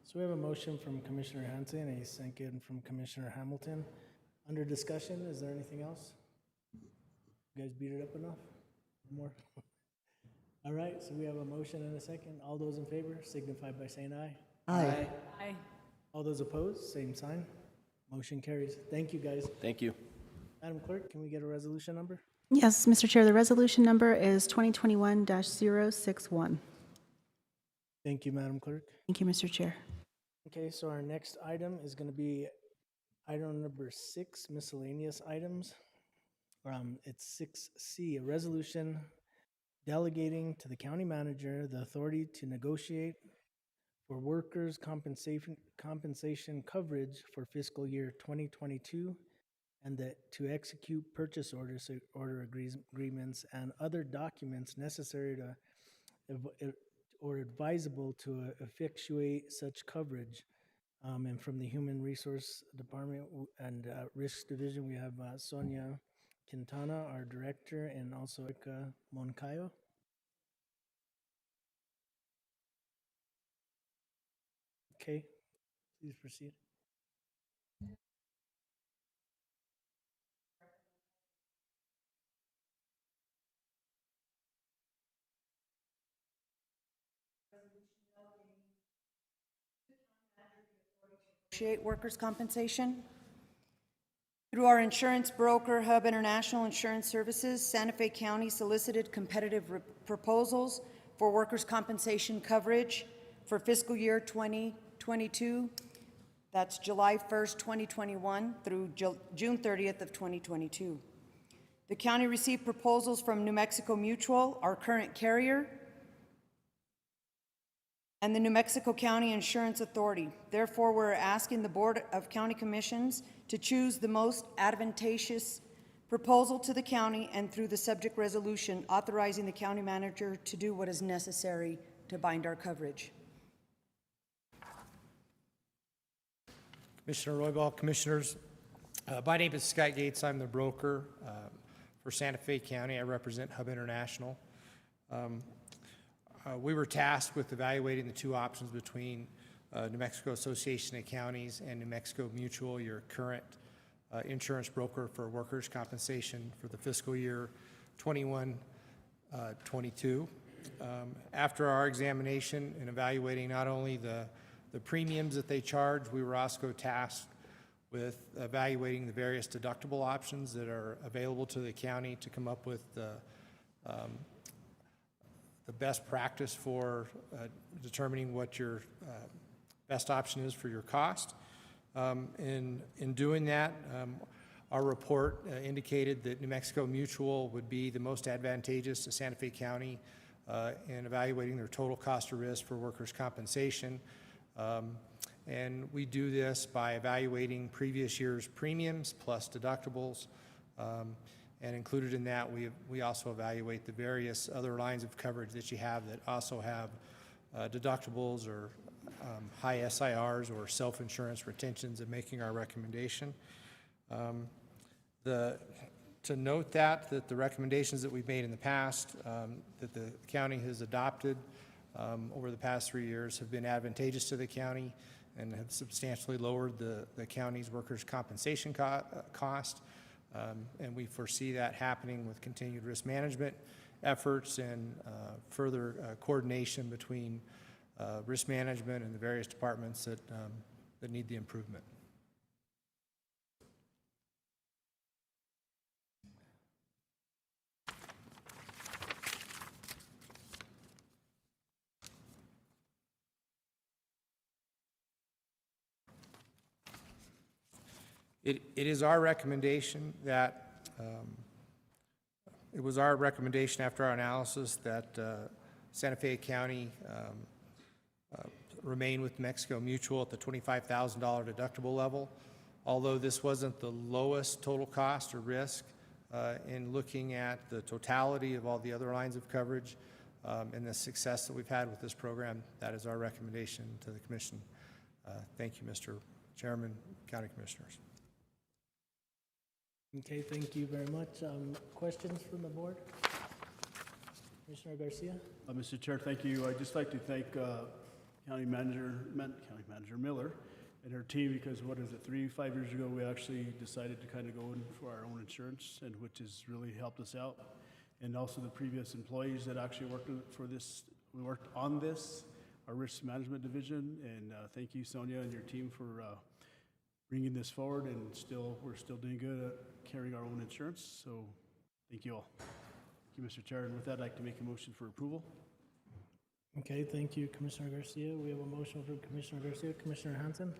Speaker 1: So we have a motion from Commissioner Hanson and a second from Commissioner Hamilton. Under discussion, is there anything else? You guys beat it up enough? More? All right, so we have a motion and a second. All those in favor signify by saying aye.
Speaker 6: Aye.
Speaker 12: Aye.
Speaker 1: All those opposed, same sign. Motion carries. Thank you, guys.
Speaker 10: Thank you.
Speaker 1: Madam Clerk, can we get a resolution number?
Speaker 2: Yes, Mr. Chair, the resolution number is 2021-061.
Speaker 1: Thank you, Madam Clerk.
Speaker 2: Thank you, Mr. Chair.
Speaker 1: Okay, so our next item is going to be item number 6, miscellaneous items. It's 6C, a resolution delegating to the county manager the authority to negotiate for workers' compensation coverage for fiscal year 2022 and that to execute purchase order agreements and other documents necessary to or advisable to effectuate such coverage. And from the Human Resource Department and Risk Division, we have Sonia Quintana, our director, and also Erika Moncayo. Okay, please proceed.
Speaker 9: Negotiate workers' compensation. Through our insurance broker, Hub International Insurance Services, Santa Fe County solicited competitive proposals for workers' compensation coverage for fiscal year 2022. That's July 1st, 2021 through June 30th of 2022. The county received proposals from New Mexico Mutual, our current carrier, and the New Mexico County Insurance Authority. Therefore, we're asking the Board of County Commissions to choose the most advantageous proposal to the county and through the subject resolution authorizing the county manager to do what is necessary to bind our coverage.
Speaker 13: Commissioner Roybal, Commissioners, my name is Scott Gates. I'm the broker for Santa Fe County. I represent Hub International. We were tasked with evaluating the two options between New Mexico Association of Counties and New Mexico Mutual, your current insurance broker for workers' compensation for the fiscal year 21-22. After our examination and evaluating not only the premiums that they charge, we were also tasked with evaluating the various deductible options that are available to the county to come up with the best practice for determining what your best option is for your cost. In doing that, our report indicated that New Mexico Mutual would be the most advantageous to Santa Fe County in evaluating their total cost of risk for workers' compensation. And we do this by evaluating previous year's premiums plus deductibles. And included in that, we also evaluate the various other lines of coverage that you have that also have deductibles or high SIRs or self-insurance retentions in making our recommendation. To note that the recommendations that we've made in the past that the county has adopted over the past 3 years have been advantageous to the county and have substantially lowered the county's workers' compensation cost. And we foresee that happening with continued risk management efforts and further coordination between risk management and the various departments that need the improvement. It is our recommendation that, it was our recommendation after our analysis that Santa Fe County remain with Mexico Mutual at the $25,000 deductible level. Although this wasn't the lowest total cost or risk, in looking at the totality of all the other lines of coverage and the success that we've had with this program, that is our recommendation to the Commission. Thank you, Mr. Chairman, County Commissioners.
Speaker 1: Okay, thank you very much. Questions from the board? Commissioner Garcia?
Speaker 5: Mr. Chair, thank you. I'd just like to thank County Manager Miller and her team, because what is it, 5 years ago, we actually decided to kind of go in for our own insurance, and which has really helped us out. And also the previous employees that actually worked for this, we worked on this, our risk management division, and thank you, Sonia, and your team for bringing this forward, and we're still doing good at carrying our own insurance, so thank you all. Thank you, Mr. Chair, and with that, I'd like to make a motion for approval.
Speaker 1: Okay, thank you, Commissioner Garcia. We have a motion from Commissioner Garcia. Commissioner Hanson?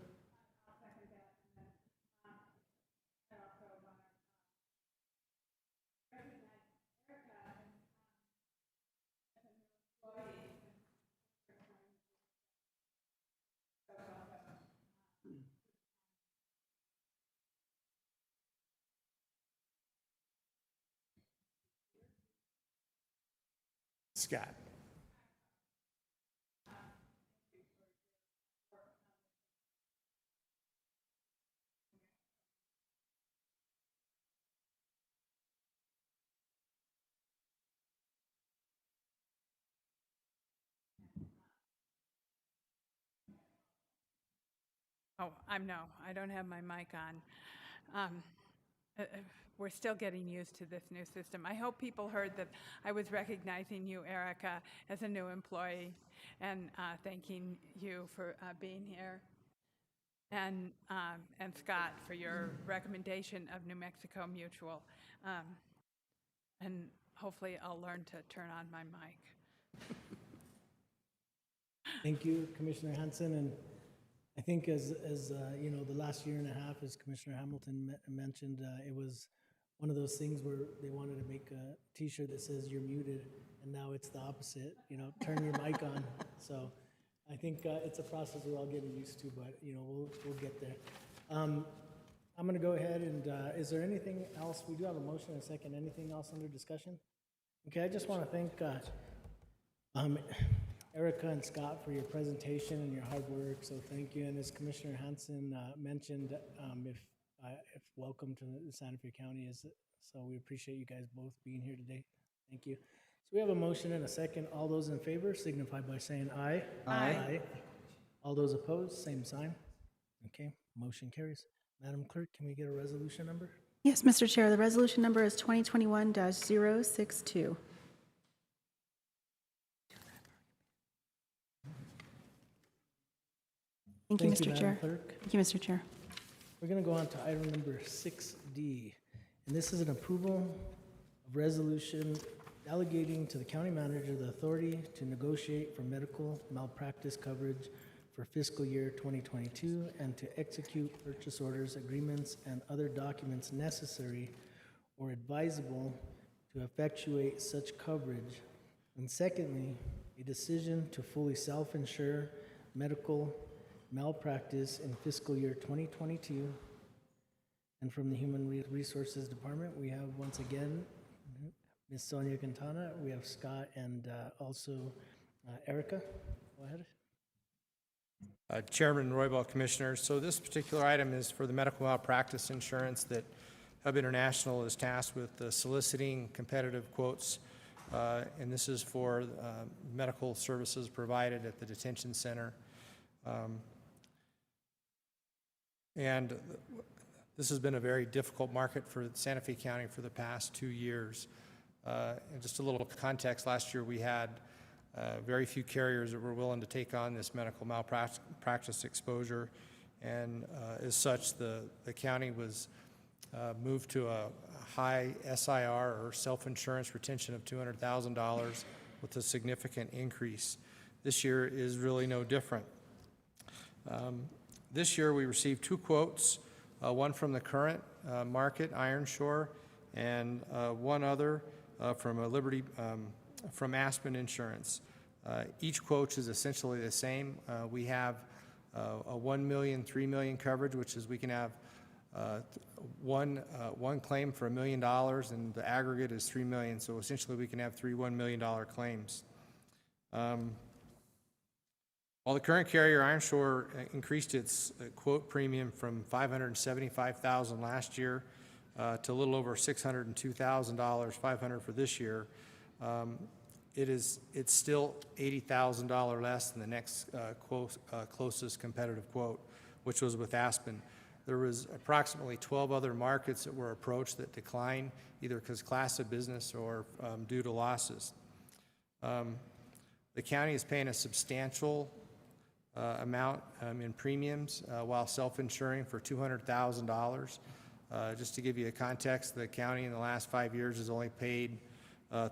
Speaker 13: Scott.
Speaker 3: Oh, I don't have my mic on. We're still getting used to this new system. I hope people heard that I was recognizing you, Erica, as a new employee, and thanking you for being here. And Scott for your recommendation of New Mexico Mutual. And hopefully I'll learn to turn on my mic.
Speaker 1: Thank you, Commissioner Hanson. And I think as you know, the last year and a half, as Commissioner Hamilton mentioned, it was one of those things where they wanted to make a T-shirt that says "You're muted," and now it's the opposite. You know, turn your mic on. So I think it's a process we're all getting used to, but you know, we'll get there. I'm going to go ahead and is there anything else? We do have a motion and a second. Anything else under discussion? Okay, I just want to thank Erica and Scott for your presentation and your hard work. So thank you. And as Commissioner Hanson mentioned, if welcome to Santa Fe County so we appreciate you guys both being here today. Thank you. So we have a motion and a second. All those in favor signify by saying aye. Aye. All those opposed, same sign. Okay, motion carries. Madam Clerk, can we get a resolution number?
Speaker 2: Yes, Mr. Chair, the resolution number is 2021-062. Thank you, Mr. Chair.
Speaker 1: Clerk.
Speaker 2: Thank you, Mr. Chair.
Speaker 1: We're going to go on to item number 6D, and this is an approval of resolution delegating to the county manager the authority to negotiate for medical malpractice coverage for fiscal year 2022 and to execute purchase orders, agreements, and other documents necessary or advisable to effectuate such coverage. And secondly, a decision to fully self-insure medical malpractice in fiscal year 2022. And from the Human Resources Department, we have once again Ms. Sonia Quintana, we have Scott, and also Erica. Go ahead.
Speaker 13: Chairman Roybal, Commissioners. So this particular item is for the medical malpractice insurance that Hub International is tasked with soliciting competitive quotes. And this is for medical services provided at the detention center. And this has been a very difficult market for Santa Fe County for the past 2 years. And just a little context, last year we had very few carriers that were willing to take on this medical malpractice exposure. And as such, the county was moved to a high SIR, or self-insurance retention, of $200,000 with a significant increase. This year is really no different. This year we received 2 quotes, one from the current market, Ironshore, and one other from from Aspen Insurance. Each quote is essentially the same. We have a $1 million, $3 million coverage, which is we can have one claim for $1 million, and the aggregate is $3 million. So essentially, we can have 3 $1 million claims. While the current carrier, Ironshore, increased its quote premium from $575,000 last year to a little over $602,000, $500 for this year, it's still $80,000 less than the next closest competitive quote, which was with Aspen. There was approximately 12 other markets that were approached that declined, either because class of business or due to losses. The county is paying a substantial amount in premiums while self-insuring for $200,000. Just to give you a context, the county in the last 5 years has only paid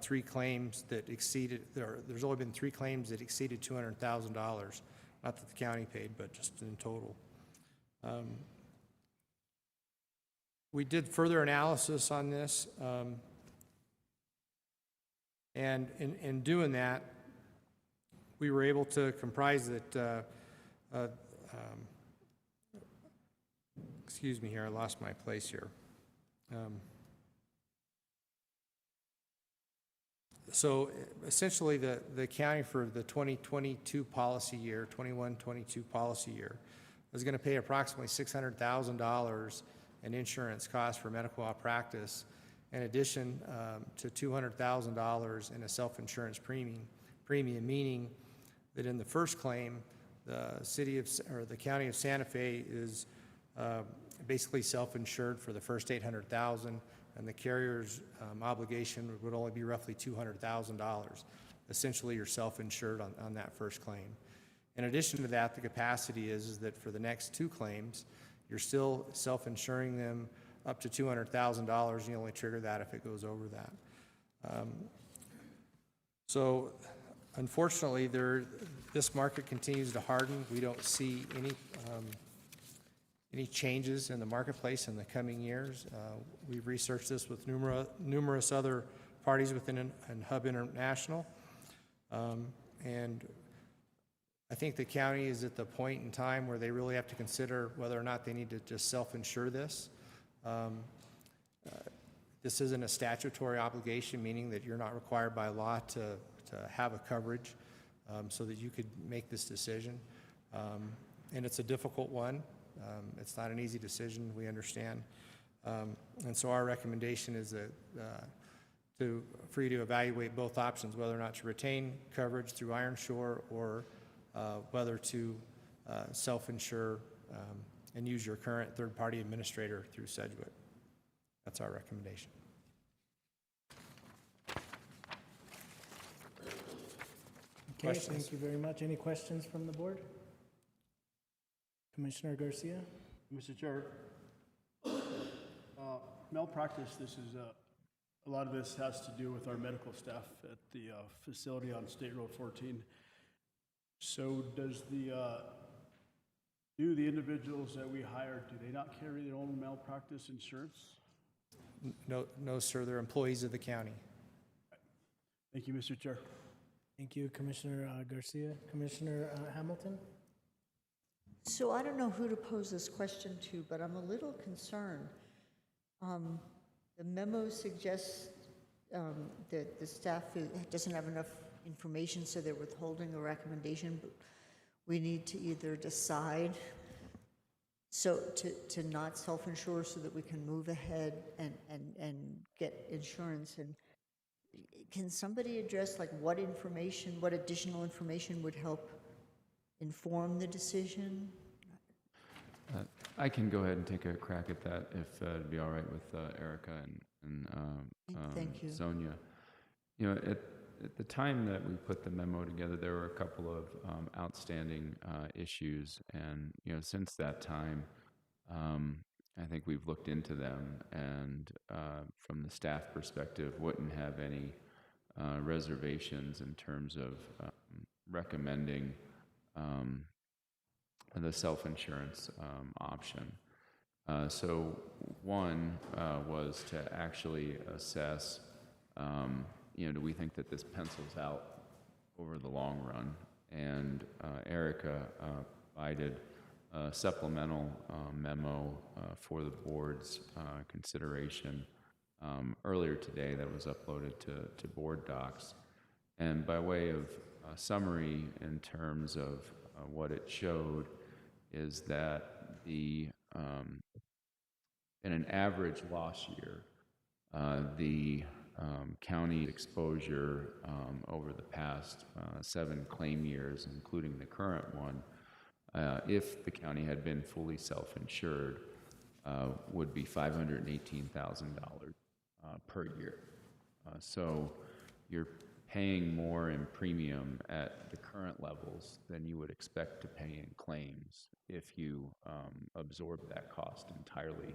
Speaker 13: 3 claims that exceeded, there's only been 3 claims that exceeded $200,000. Not that the county paid, but just in total. We did further analysis on this, and in doing that, we were able to comprise that, excuse me here, I lost my place here. So essentially, the county for the 2022 policy year, 21-22 policy year, is going to pay approximately $600,000 in insurance costs for medical malpractice, in addition to $200,000 in a self-insurance premium, meaning that in the first claim, the county of Santa Fe is basically self-insured for the first $800,000, and the carrier's obligation would only be roughly $200,000. Essentially, you're self-insured on that first claim. In addition to that, the capacity is that for the next 2 claims, you're still self-insuring them up to $200,000. You only trigger that if it goes over that. So unfortunately, this market continues to harden. We don't see any changes in the marketplace in the coming years. We've researched this with numerous other parties within Hub International. And I think the county is at the point in time where they really have to consider whether or not they need to just self-insure this. This isn't a statutory obligation, meaning that you're not required by law to have a coverage so that you could make this decision. And it's a difficult one. It's not an easy decision, we understand. And so our recommendation is that for you to evaluate both options, whether or not to retain coverage through Ironshore or whether to self-insure and use your current third-party administrator through Sedgwick. That's our recommendation.
Speaker 1: Okay,
Speaker 13: Questions?
Speaker 1: thank you very much. Any questions from the board? Commissioner Garcia?
Speaker 5: Mr. Chair, malpractice, this is a lot of this has to do with our medical staff at the facility on State Road 14. So does do the individuals that we hire, do they not carry their own malpractice insurance?
Speaker 13: No, sir, they're employees of the county.
Speaker 5: Thank you, Mr. Chair.
Speaker 1: Thank you, Commissioner Garcia. Commissioner Hamilton?
Speaker 6: So I don't know who to pose this question to, but I'm a little concerned. The memo suggests that the staff doesn't have enough information, so they're withholding a recommendation, but we need to either decide to not self-insure so that we can move ahead and get insurance. And can somebody address like what additional information would help inform the decision?
Speaker 14: I can go ahead and take a crack at that if it'd be all right with Erica and
Speaker 6: Thank you.
Speaker 14: Sonia. You know, at the time that we put the memo together, there were a couple of outstanding issues, and you know, since that time, I think we've looked into them, and from the staff perspective, wouldn't have any reservations in terms of recommending the self-insurance option. So one was to actually assess, you know, do we think that this pencils out over the long run? And Erica provided a supplemental memo for the board's consideration earlier today that was uploaded to board docs. And by way of summary in terms of what it showed is that the in an average loss year, the county exposure over the past 7 claim years, including the current one, if the county had been fully self-insured, would be $518,000 per year. So you're paying more in premium at the current levels than you would expect to pay in claims if you absorb that cost entirely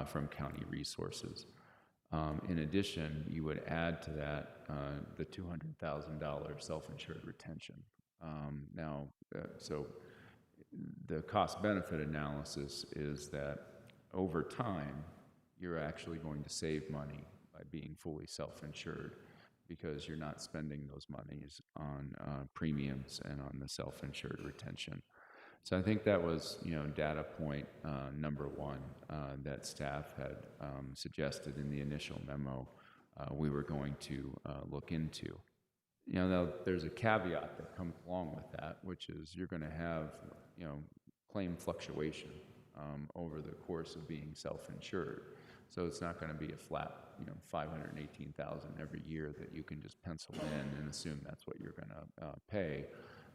Speaker 14: from county resources. In addition, you would add to that the $200,000 self-insured retention. So the cost-benefit analysis is that over time, you're actually going to save money by being fully self-insured because you're not spending those monies on premiums and on the self-insured retention. So I think that was, you know, data point number one that staff had suggested in the initial memo we were going to look into. You know, now there's a caveat that comes along with that, which is you're going to have, you know, claim fluctuation over the course of being self-insured. So it's not going to be a flat, you know, $518,000 every year that you can just pencil in and assume that's what you're going to pay.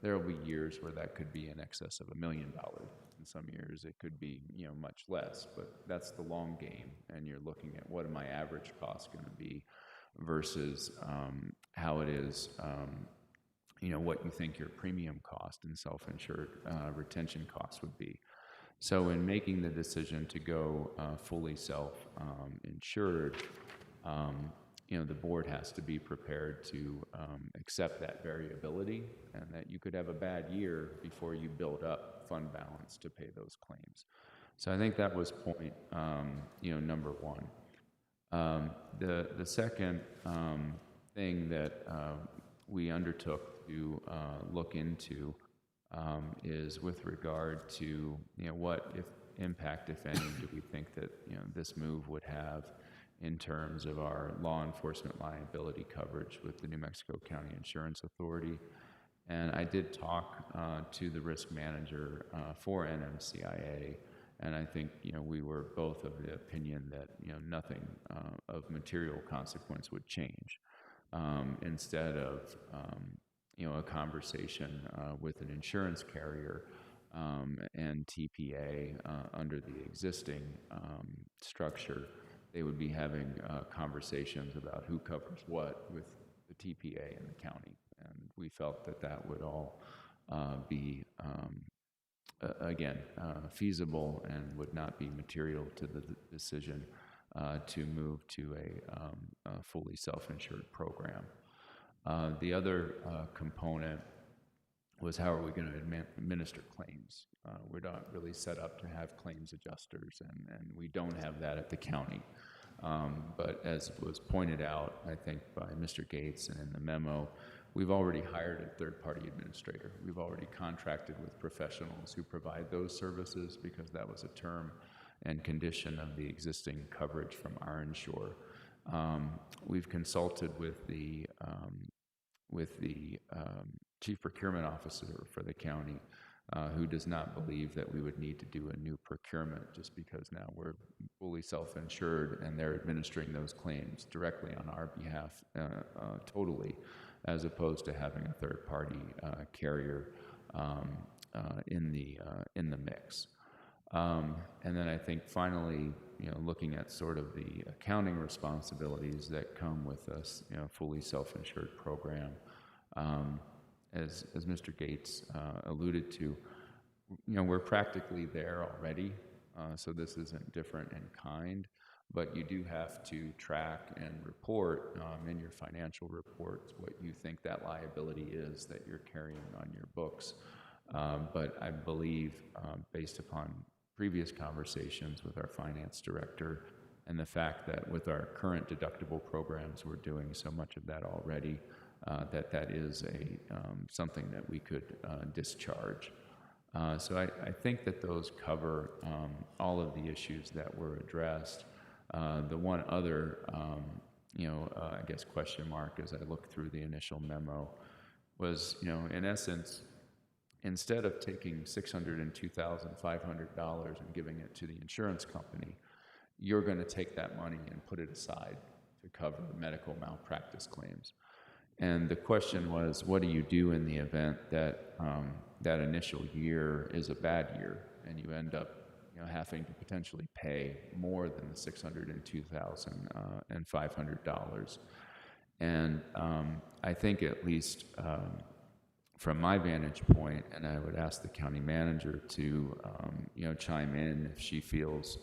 Speaker 14: There will be years where that could be in excess of $1 million. In some years, it could be, you know, much less. But that's the long game, and you're looking at what are my average costs going to be versus how it is, you know, what you think your premium cost and self-insured retention costs would be. So in making the decision to go fully self-insured, you know, the board has to be prepared to accept that variability and that you could have a bad year before you build up fund balance to pay those claims. So I think that was point, you know, number one. The second thing that we undertook to look into is with regard to, you know, what if impact, if any, do we think that, you know, this move would have in terms of our law enforcement liability coverage with the New Mexico County Insurance Authority. And I did talk to the risk manager for NMCIA, and I think, you know, we were both of the opinion that, you know, nothing of material consequence would change. Instead of, you know, a conversation with an insurance carrier and TPA under the existing structure, they would be having conversations about who covers what with the TPA and the county. And we felt that that would all be, again, feasible and would not be material to the decision to move to a fully self-insured program. The other component was how are we going to administer claims? We're not really set up to have claims adjusters, and we don't have that at the county. But as was pointed out, I think by Mr. Gates and in the memo, we've already hired a third-party administrator. We've already contracted with professionals who provide those services because that was a term and condition of the existing coverage from our insurer. We've consulted with the chief procurement officer for the county, who does not believe that we would need to do a new procurement just because now we're fully self-insured and they're administering those claims directly on our behalf totally, as opposed to having a third-party carrier in the mix. And then I think finally, looking at sort of the accounting responsibilities that come with this, fully self-insured program. As Mr. Gates alluded to, we're practically there already, so this isn't different in kind, but you do have to track and report in your financial reports what you think that liability is that you're carrying on your books. But I believe, based upon previous conversations with our finance director and the fact that with our current deductible programs, we're doing so much of that already, that is something that we could discharge. So I think that those cover all of the issues that were addressed. The one other, I guess, question mark as I looked through the initial memo was, in essence, instead of taking $602,500 and giving it to the insurance company, you're going to take that money and put it aside to cover medical malpractice claims. And the question was, what do you do in the event that that initial year is a bad year and you end up having to potentially pay more than the $602,500? And I think at least from my vantage point, and I would ask the county manager to chime in if she feels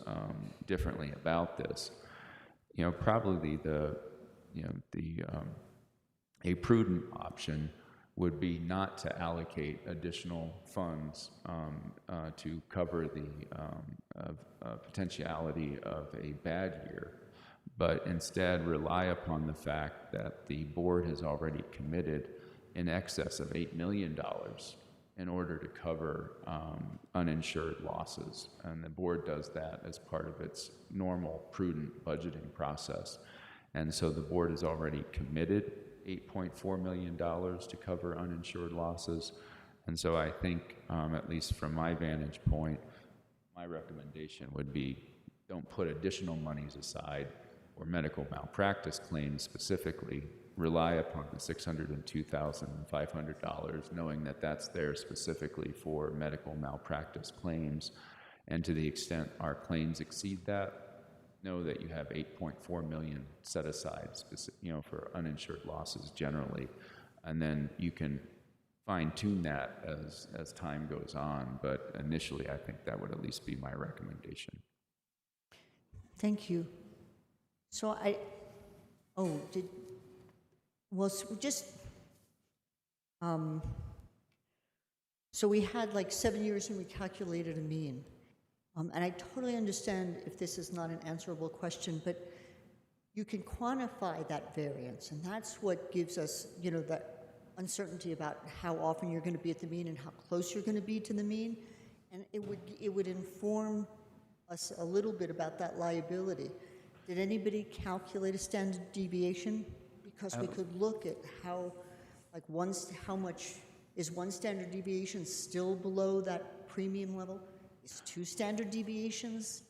Speaker 14: differently about this. Probably a prudent option would be not to allocate additional funds to cover the potentiality of a bad year, but instead rely upon the fact that the board has already committed in excess of $8 million in order to cover uninsured losses. And the board does that as part of its normal, prudent budgeting process. And so the board has already committed $8.4 million to cover uninsured losses. And so I think, at least from my vantage point, my recommendation would be don't put additional monies aside for medical malpractice claims specifically. Rely upon the $602,500, knowing that that's there specifically for medical malpractice claims. And to the extent our claims exceed that, know that you have $8.4 million set aside, for uninsured losses generally, and then you can fine-tune that as time goes on. But initially, I think that would at least be my recommendation.
Speaker 6: Thank you. So so we had like 7 years and we calculated a mean. And I totally understand if this is not an answerable question, but you can quantify that variance, and that's what gives us, that uncertainty about how often you're going to be at the mean and how close you're going to be to the mean, and it would inform us a little bit about that liability. Did anybody calculate a standard deviation? Because we could look at how much is one standard deviation still below that premium level? Is 2 standard deviations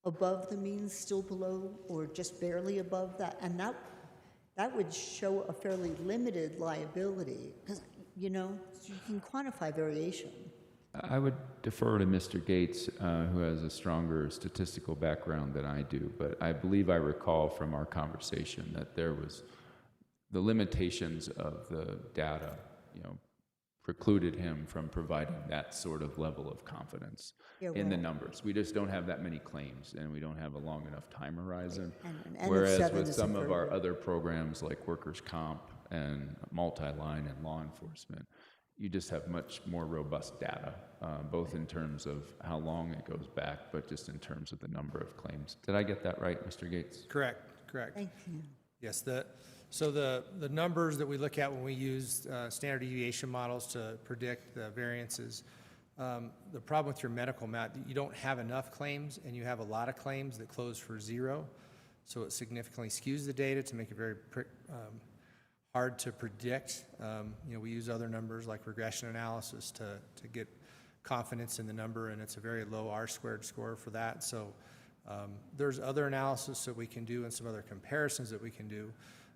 Speaker 6: above the mean still below, or just barely above that? And that would show a fairly limited liability, because you can quantify variation.
Speaker 14: I would defer to Mr. Gates, who has a stronger statistical background than I do, but I believe I recall from our conversation that there was the limitations of the data, precluded him from providing that sort of level of confidence in the numbers. We just don't have that many claims, and we don't have a long enough time horizon. And whereas with some of our other programs like workers' comp and multi-line and law enforcement, you just have much more robust data, both in terms of how long it goes back, but just in terms of the number of claims. Did I get that right, Mr. Gates?
Speaker 13: Correct.
Speaker 6: Thank you.
Speaker 13: Yes, so the numbers that we look at when we use standard deviation models to predict the variances, the problem with your medical map, you don't have enough claims, and you have a lot of claims that close for 0, so it significantly skews the data to make it very hard to predict. We use other numbers like regression analysis to get confidence in the number, and it's a very low R-squared score for that. So there's other analysis that we can do and some other comparisons that we can do.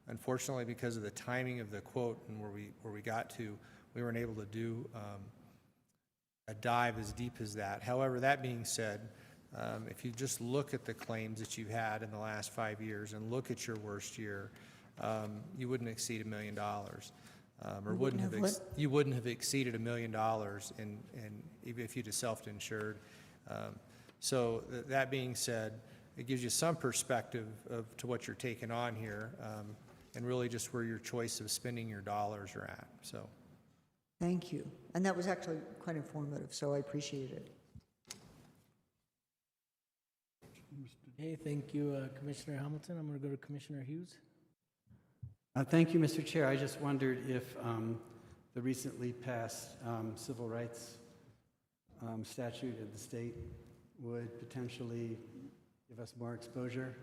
Speaker 13: Unfortunately, because of the timing of the quote and where we got to, we weren't able to do dive as deep as that. However, that being said, if you just look at the claims that you've had in the last 5 years and look at your worst year, you wouldn't exceed $1 million. Or wouldn't have you wouldn't have exceeded $1 million in even if you'd have self-insured. So that being said, it gives you some perspective to what you're taking on here, and really just where your choice of spending your dollars are at. So,
Speaker 6: Thank you. And that was actually quite informative, so I appreciate it.
Speaker 1: Okay, thank you, Commissioner Hamilton. I'm going to go to Commissioner Hughes.
Speaker 8: Thank you, Mr. Chair. I just wondered if the recently passed civil rights statute of the state would potentially give us more exposure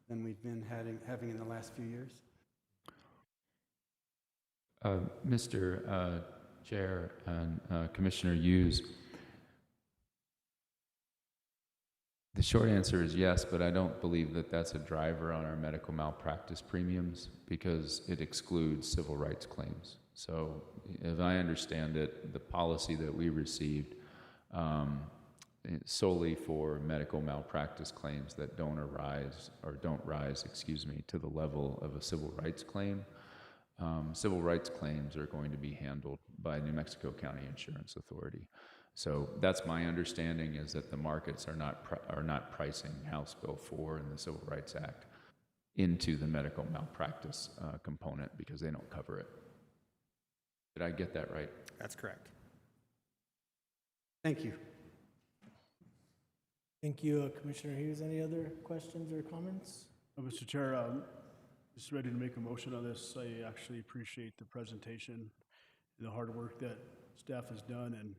Speaker 8: than we've been having in the last few years.
Speaker 14: Mr. Chair and Commissioner Hughes, the short answer is yes, but I don't believe that that's a driver on our medical malpractice premiums because it excludes civil rights claims. So if I understand it, the policy that we received solely for medical malpractice claims that don't rise, to the level of a civil rights claim. Civil rights claims are going to be handled by New Mexico County Insurance Authority. So that's my understanding, is that the markets are not pricing House Bill 4 and the Civil Rights Act into the medical malpractice component because they don't cover it. Did I get that right?
Speaker 13: that's correct.
Speaker 8: Thank you.
Speaker 1: Thank you, Commissioner Hughes. Any other questions or comments?
Speaker 5: Mr. Chair, just ready to make a motion on this. I actually appreciate the presentation and the hard work that staff has done, and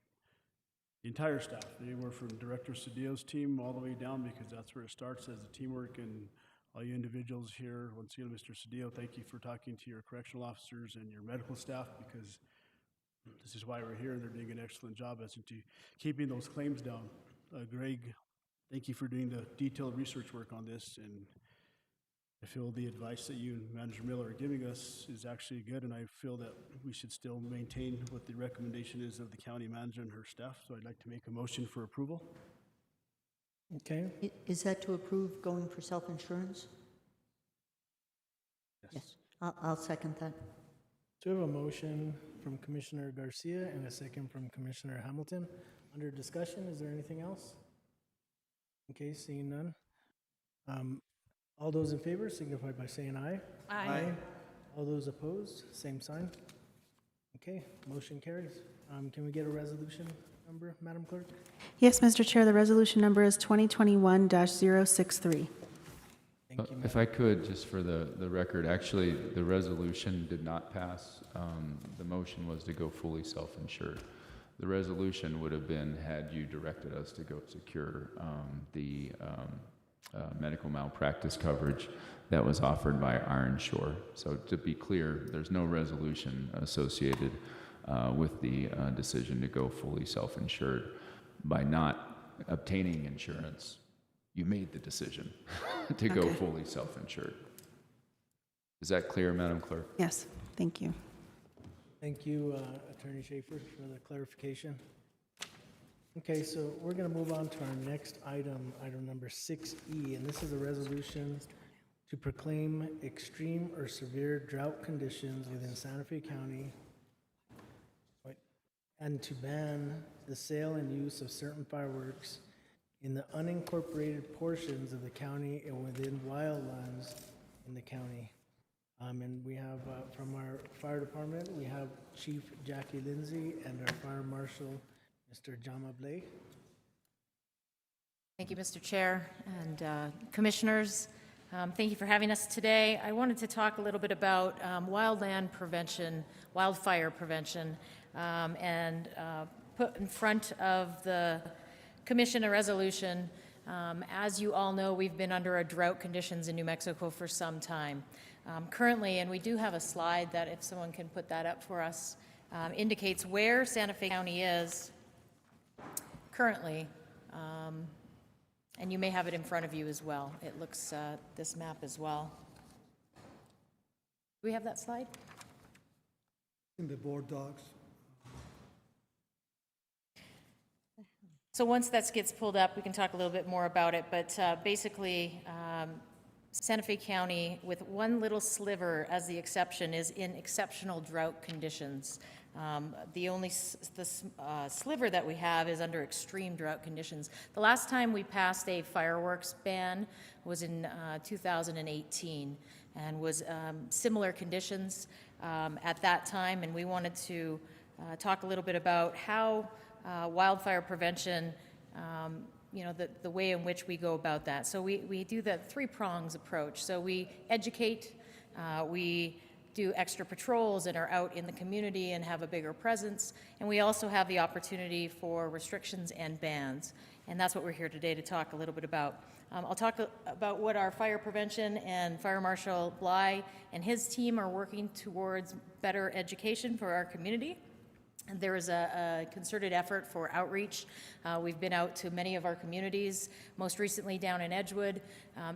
Speaker 5: the entire staff, anywhere from Director Cedillo's team all the way down, because that's where it starts as a teamwork, and all you individuals here. Once again, Mr. Cedillo, thank you for talking to your correctional officers and your medical staff, because this is why we're here, and they're doing an excellent job as to keeping those claims down. Greg, thank you for doing the detailed research work on this, and I feel the advice that you and Manager Miller are giving us is actually good, and I feel that we should still maintain what the recommendation is of the county manager and her staff, so I'd like to make a motion for approval.
Speaker 1: Okay.
Speaker 6: Is that to approve going for self-insurance? Yes. I'll second that.
Speaker 1: So we have a motion from Commissioner Garcia and a second from Commissioner Hamilton. Under discussion, is there anything else? Okay, seeing none. All those in favor signify by saying aye.
Speaker 12: Aye.
Speaker 1: All those opposed, same sign. Okay, motion carries. Can we get a resolution number, Madam Clerk?
Speaker 2: Yes, Mr. Chair, the resolution number is 2021-063.
Speaker 1: Thank you,
Speaker 14: If I could, just for the record, actually, the resolution did not pass. The motion was to go fully self-insured. The resolution would have been had you directed us to go secure the medical malpractice coverage that was offered by Iron Shore. So to be clear, there's no resolution associated with the decision to go fully self-insured. By not obtaining insurance, you made the decision to go fully self-insured. Is that clear, Madam Clerk?
Speaker 2: Yes, thank you.
Speaker 1: Thank you, Attorney Schaefer, for the clarification. Okay, so we're going to move on to our next item, item number 6E, and this is a resolution to proclaim extreme or severe drought conditions within Santa Fe County and to ban the sale and use of certain fireworks in the unincorporated portions of the county and within wildlands in the county. And we have, from our fire department, we have Chief Jackie Lindsay and our Fire Marshal, Mr. Jama Blake.
Speaker 15: Thank you, Mr. Chair and Commissioners. Thank you for having us today. I wanted to talk a little bit about wildland prevention, wildfire prevention, and put in front of the Commission a resolution. As you all know, we've been under a drought conditions in New Mexico for some time. Currently, and we do have a slide that, if someone can put that up for us, indicates where Santa Fe County is currently, and you may have it in front of you as well. It looks this map as well. Do we have that slide?
Speaker 16: In the board docs.
Speaker 15: So once that gets pulled up, we can talk a little bit more about it, but basically, Santa Fe County, with one little sliver as the exception, is in exceptional drought conditions. The only sliver that we have is under extreme drought conditions. The last time we passed a fireworks ban was in 2018, and was similar conditions at that time, and we wanted to talk a little bit about how wildfire prevention, the way in which we go about that. So we do the three prongs approach. So we educate, we do extra patrols and are out in the community and have a bigger presence. And we also have the opportunity for restrictions and bans. And that's what we're here today to talk a little bit about. I'll talk about what our fire prevention and Fire Marshal Bly and his team are working towards better education for our community. And there is a concerted effort for outreach. We've been out to many of our communities, most recently down in Edgewood,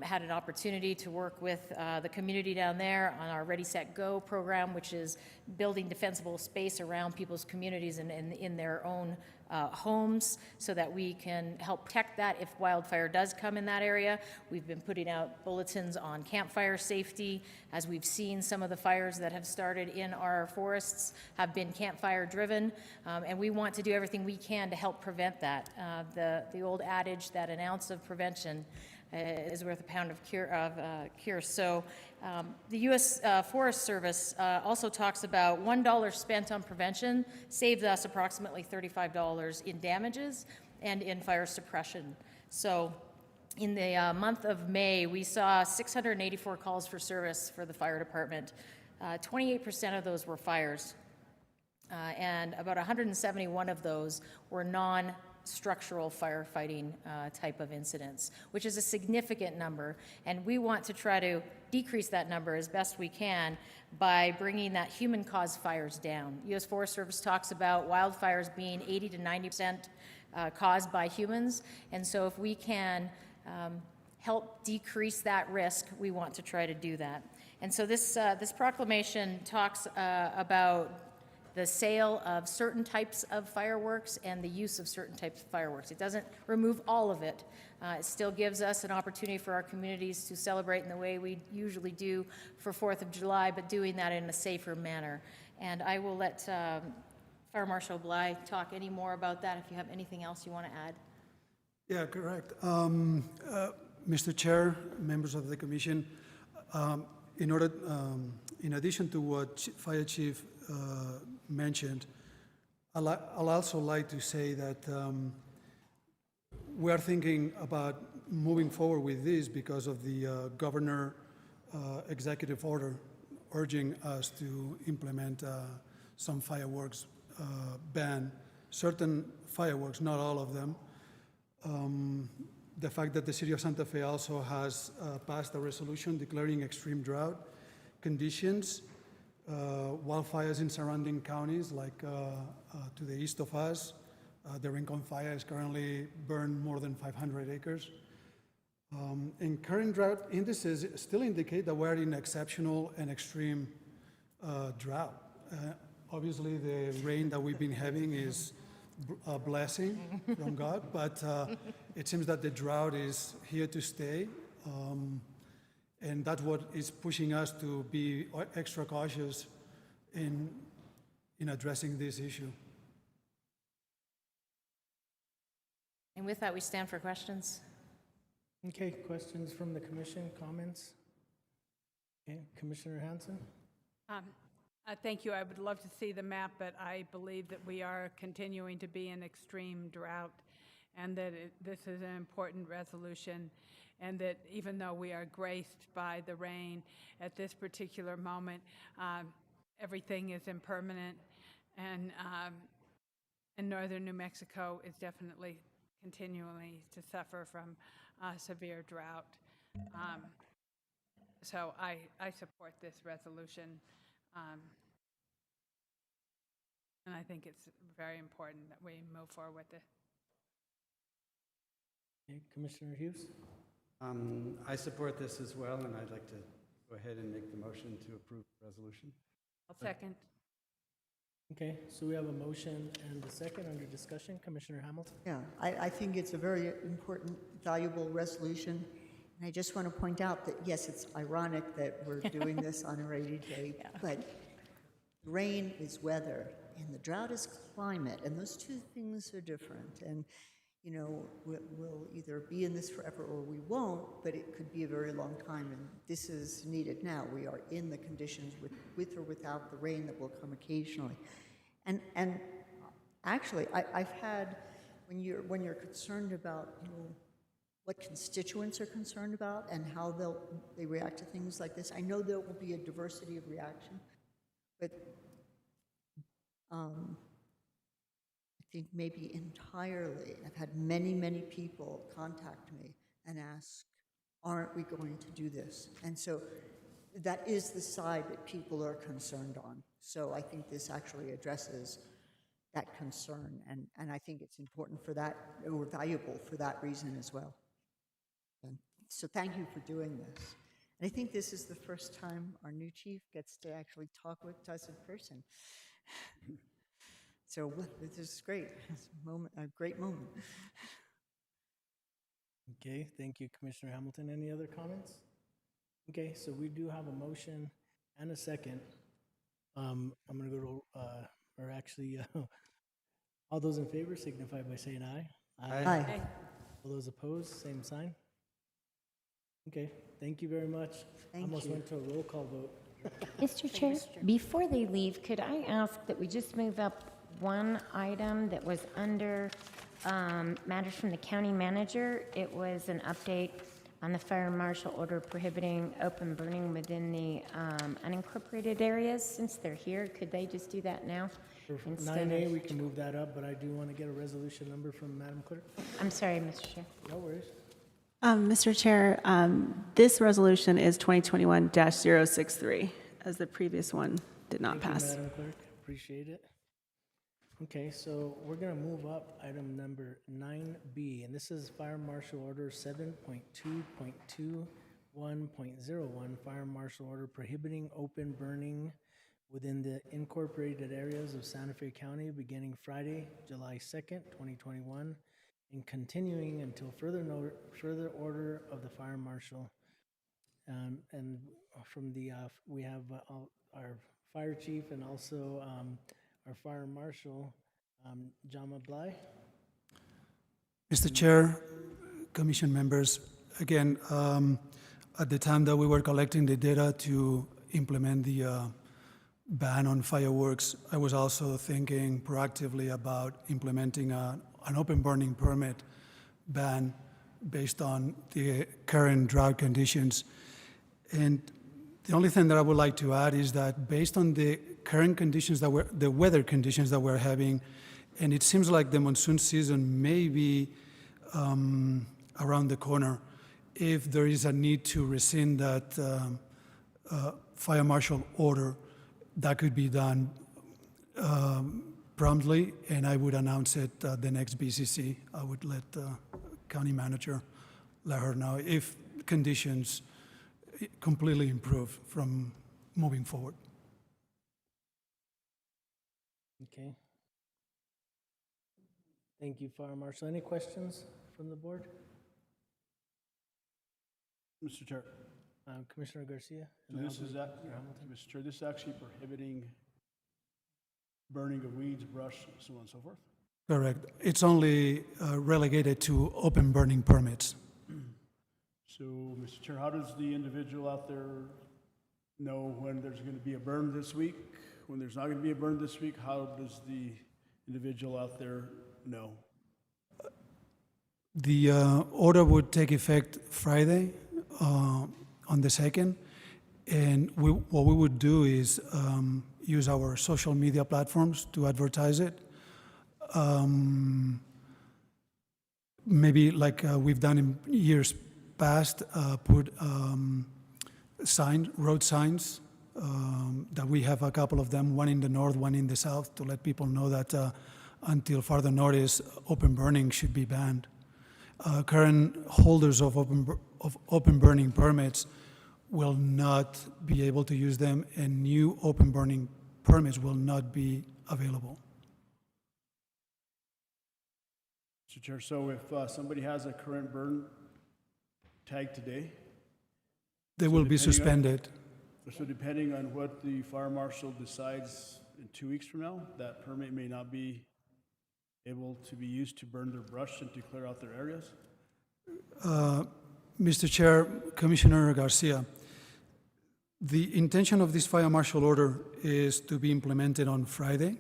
Speaker 15: had an opportunity to work with the community down there on our Ready, Set, Go program, which is building defensible space around people's communities and in their own homes so that we can help protect that if wildfire does come in that area. We've been putting out bulletins on campfire safety. As we've seen, some of the fires that have started in our forests have been campfire driven, and we want to do everything we can to help prevent that. The old adage that an ounce of prevention is worth a pound of cure. So the U.S. Forest Service also talks about $1 spent on prevention saves us approximately $35 in damages and in fire suppression. So in the month of May, we saw 684 calls for service for the fire department. 28% of those were fires, and about 171 of those were non-structural firefighting type of incidents, which is a significant number. And we want to try to decrease that number as best we can by bringing that human-caused fires down. U.S. Forest Service talks about wildfires being 80 to 90% caused by humans, and so if we can help decrease that risk, we want to try to do that. And so this proclamation talks about the sale of certain types of fireworks and the use of certain types of fireworks. It doesn't remove all of it. It still gives us an opportunity for our communities to celebrate in the way we usually do for 4th of July, but doing that in a safer manner. And I will let Fire Marshal Bly talk any more about that if you have anything else you want to add.
Speaker 16: Yeah, correct. Mr. Chair, members of the Commission, in addition to what Fire Chief mentioned, I'll also like to say that we are thinking about moving forward with this because of the governor executive order urging us to implement some fireworks ban, certain fireworks, not all of them. The fact that the city of Santa Fe also has passed a resolution declaring extreme drought conditions, wildfires in surrounding counties like to the east of us. The Rincon fire is currently burned more than 500 acres. And current drought indices still indicate that we're in exceptional and extreme drought. Obviously, the rain that we've been having is a blessing from God, but it seems that the drought is here to stay, and that's what is pushing us to be extra cautious in addressing this issue.
Speaker 15: And with that, we stand for questions.
Speaker 1: Okay, questions from the commission, comments? Okay, Commissioner Hanson?
Speaker 3: Thank you. I would love to see the map, but I believe that we are continuing to be in extreme drought and that this is an important resolution, and that even though we are graced by the rain at this particular moment, everything is impermanent, and northern New Mexico is definitely continually to suffer from severe drought. So I support this resolution. And I think it's very important that we move forward with it.
Speaker 1: Okay, Commissioner Hughes?
Speaker 8: I support this as well, and I'd like to go ahead and make the motion to approve the resolution.
Speaker 3: I'll second.
Speaker 1: Okay, so we have a motion and a second under discussion. Commissioner Hamilton?
Speaker 6: Yeah, I think it's a very important, valuable resolution. And I just want to point out that, yes, it's ironic that we're doing this on a rainy day, but rain is weather and the drought is climate, and those two things are different. And, you know, we'll either be in this forever or we won't, but it could be a very long time, and this is needed now. We are in the conditions with or without the rain that will come occasionally. And actually, I've had, when you're concerned about, you know, what constituents are concerned about and how they react to things like this, I know there will be a diversity of reaction, but I think maybe entirely, I've had many, many people contact me and ask, aren't we going to do this? And so that is the side that people are concerned on. So I think this actually addresses that concern, and I think it's important for that, or valuable for that reason as well. And so thank you for doing this. And I think this is the first time our new chief gets to actually talk with us in person. So this is great. It's a great moment.
Speaker 1: Okay, thank you, Commissioner Hamilton. Any other comments? Okay, so we do have a motion and a second. I'm going to go to, or actually, all those in favor signify by saying aye.
Speaker 6: Aye.
Speaker 1: All those opposed, same sign. Okay, thank you very much.
Speaker 6: Thank
Speaker 1: Almost
Speaker 6: you.
Speaker 1: went to a roll call vote.
Speaker 4: Mr. Chair, before they leave, could I ask that we just move up one item that was under matters from the county manager? It was an update on the fire marshal order prohibiting open burning within the unincorporated areas. Since they're here, could they just do that now?
Speaker 1: For
Speaker 4: instead
Speaker 1: 9A,
Speaker 4: of-
Speaker 1: we can move that up, but I do want to get a resolution number from Madam Clerk.
Speaker 4: I'm sorry, Mr. Chair.
Speaker 1: No worries.
Speaker 2: Mr. Chair, this resolution is 2021-063, as the previous one did not
Speaker 1: Thank you,
Speaker 2: pass.
Speaker 1: Madam Clerk, appreciate it. Okay, so we're going to move up item number 9B, and this is Fire Marshal Order 7.2.21.01, Fire Marshal Order prohibiting open burning within the incorporated areas of Santa Fe County beginning Friday, July 2nd, 2021, and continuing until further order of the Fire Marshal. And from the, we have our Fire Chief and also our Fire Marshal, Jama Blai.
Speaker 16: Mr. Chair, Commission members, again, at the time that we were collecting the data to implement the ban on fireworks, I was also thinking proactively about implementing an open burning permit ban based on the current drought conditions. And the only thing that I would like to add is that based on the current conditions the weather conditions that we're having, and it seems like the monsoon season may be around the corner, if there is a need to rescind that fire marshal order, that could be done promptly, and I would announce it at the next BCC. I would let the county manager let her know if conditions completely improve from moving forward.
Speaker 1: Okay. Thank you, Fire Marshal. Any questions from the board?
Speaker 5: Mr. Chair,
Speaker 1: Commissioner Garcia?
Speaker 5: so this is, Mr. Chair, this is actually prohibiting burning of weeds, brush, so on and so forth?
Speaker 16: Correct. It's only relegated to open burning permits.
Speaker 5: So, Mr. Chair, how does the individual out there know when there's going to be a burn this week? When there's not going to be a burn this week, how does the individual out there know?
Speaker 16: The order would take effect Friday on the 2nd, and what we would do is use our social media platforms to advertise it. Maybe like we've done in years past, put road signs, that we have a couple of them, one in the north, one in the south, to let people know that until further notice, open burning should be banned. Current holders of open burning permits will not be able to use them, and new open burning permits will not be available.
Speaker 5: Mr. Chair, so if somebody has a current burn tag today,
Speaker 16: They will be
Speaker 5: depending on-
Speaker 16: suspended.
Speaker 5: so depending on what the fire marshal decides in 2 weeks from now, that permit may not be able to be used to burn their brush and to clear out their areas?
Speaker 16: Mr. Chair, Commissioner Garcia, the intention of this fire marshal order is to be implemented on Friday.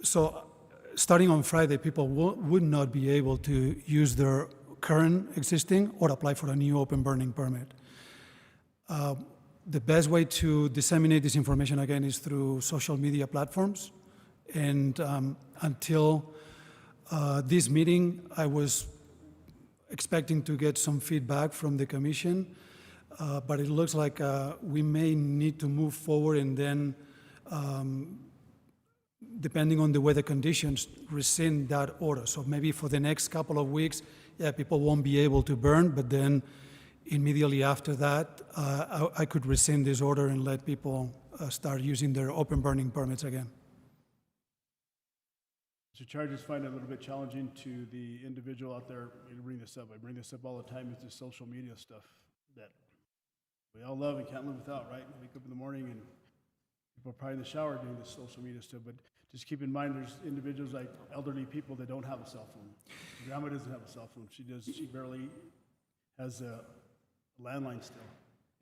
Speaker 16: So starting on Friday, people would not be able to use their current existing or apply for a new open burning permit. The best way to disseminate this information again is through social media platforms. And until this meeting, I was expecting to get some feedback from the commission, but it looks like we may need to move forward and then, depending on the weather conditions, rescind that order. So maybe for the next couple of weeks, yeah, people won't be able to burn, but then immediately after that, I could rescind this order and let people start using their open burning permits again.
Speaker 5: Mr. Chair, I just find it a little bit challenging to the individual out there. I bring this up all the time, it's the social media stuff that we all love and can't live without, right? We wake up in the morning and people are probably in the shower doing this social media stuff, but just keep in mind there's individuals like elderly people that don't have a cell phone. Grandma doesn't have a cell phone. She barely has a landline still.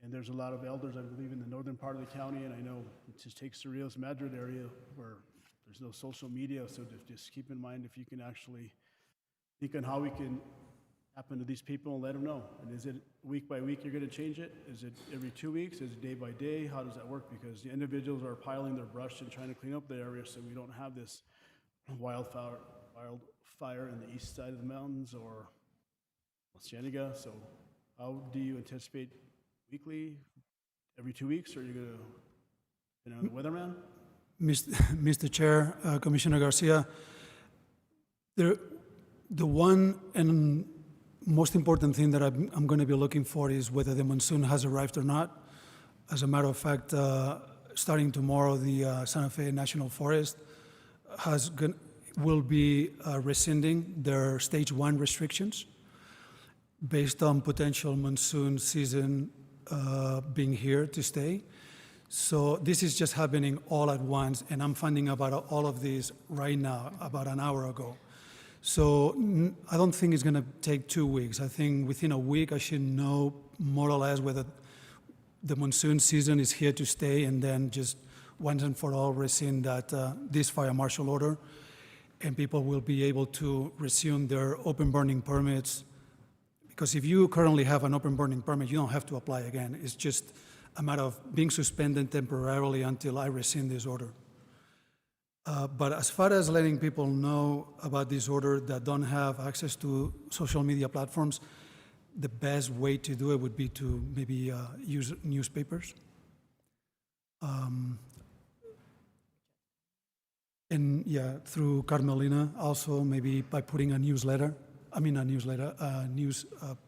Speaker 5: And there's a lot of elders, I believe, in the northern part of the county, and I know it just takes the Rios Madrid area where there's no social media, so just keep in mind if you can actually think on how we can happen to these people and let them know. And is it week by week you're going to change it? Is it every 2 weeks? Is it day by day? How does that work? Because the individuals are piling their brush and trying to clean up the area so we don't have this wildfire in the east side of the mountains or Cienega. So how do you anticipate weekly, every 2 weeks, or are you going to, depending on the weatherman?
Speaker 16: Mr. Chair, Commissioner Garcia, the one and most important thing that I'm going to be looking for is whether the monsoon has arrived or not. As a matter of fact, starting tomorrow, the Santa Fe National Forest will be rescinding their stage 1 restrictions based on potential monsoon season being here to stay. So this is just happening all at once, and I'm finding about all of this right now, about an hour ago. So I don't think it's going to take 2 weeks. I think within a week I should know more or less whether the monsoon season is here to stay, and then just once and for all rescind this fire marshal order, and people will be able to resume their open burning permits. Because if you currently have an open burning permit, you don't have to apply again. It's just a matter of being suspended temporarily until I rescind this order. But as far as letting people know about this order that don't have access to social media platforms, the best way to do it would be to maybe use newspapers. And yeah, through Carmelina, also maybe by putting a news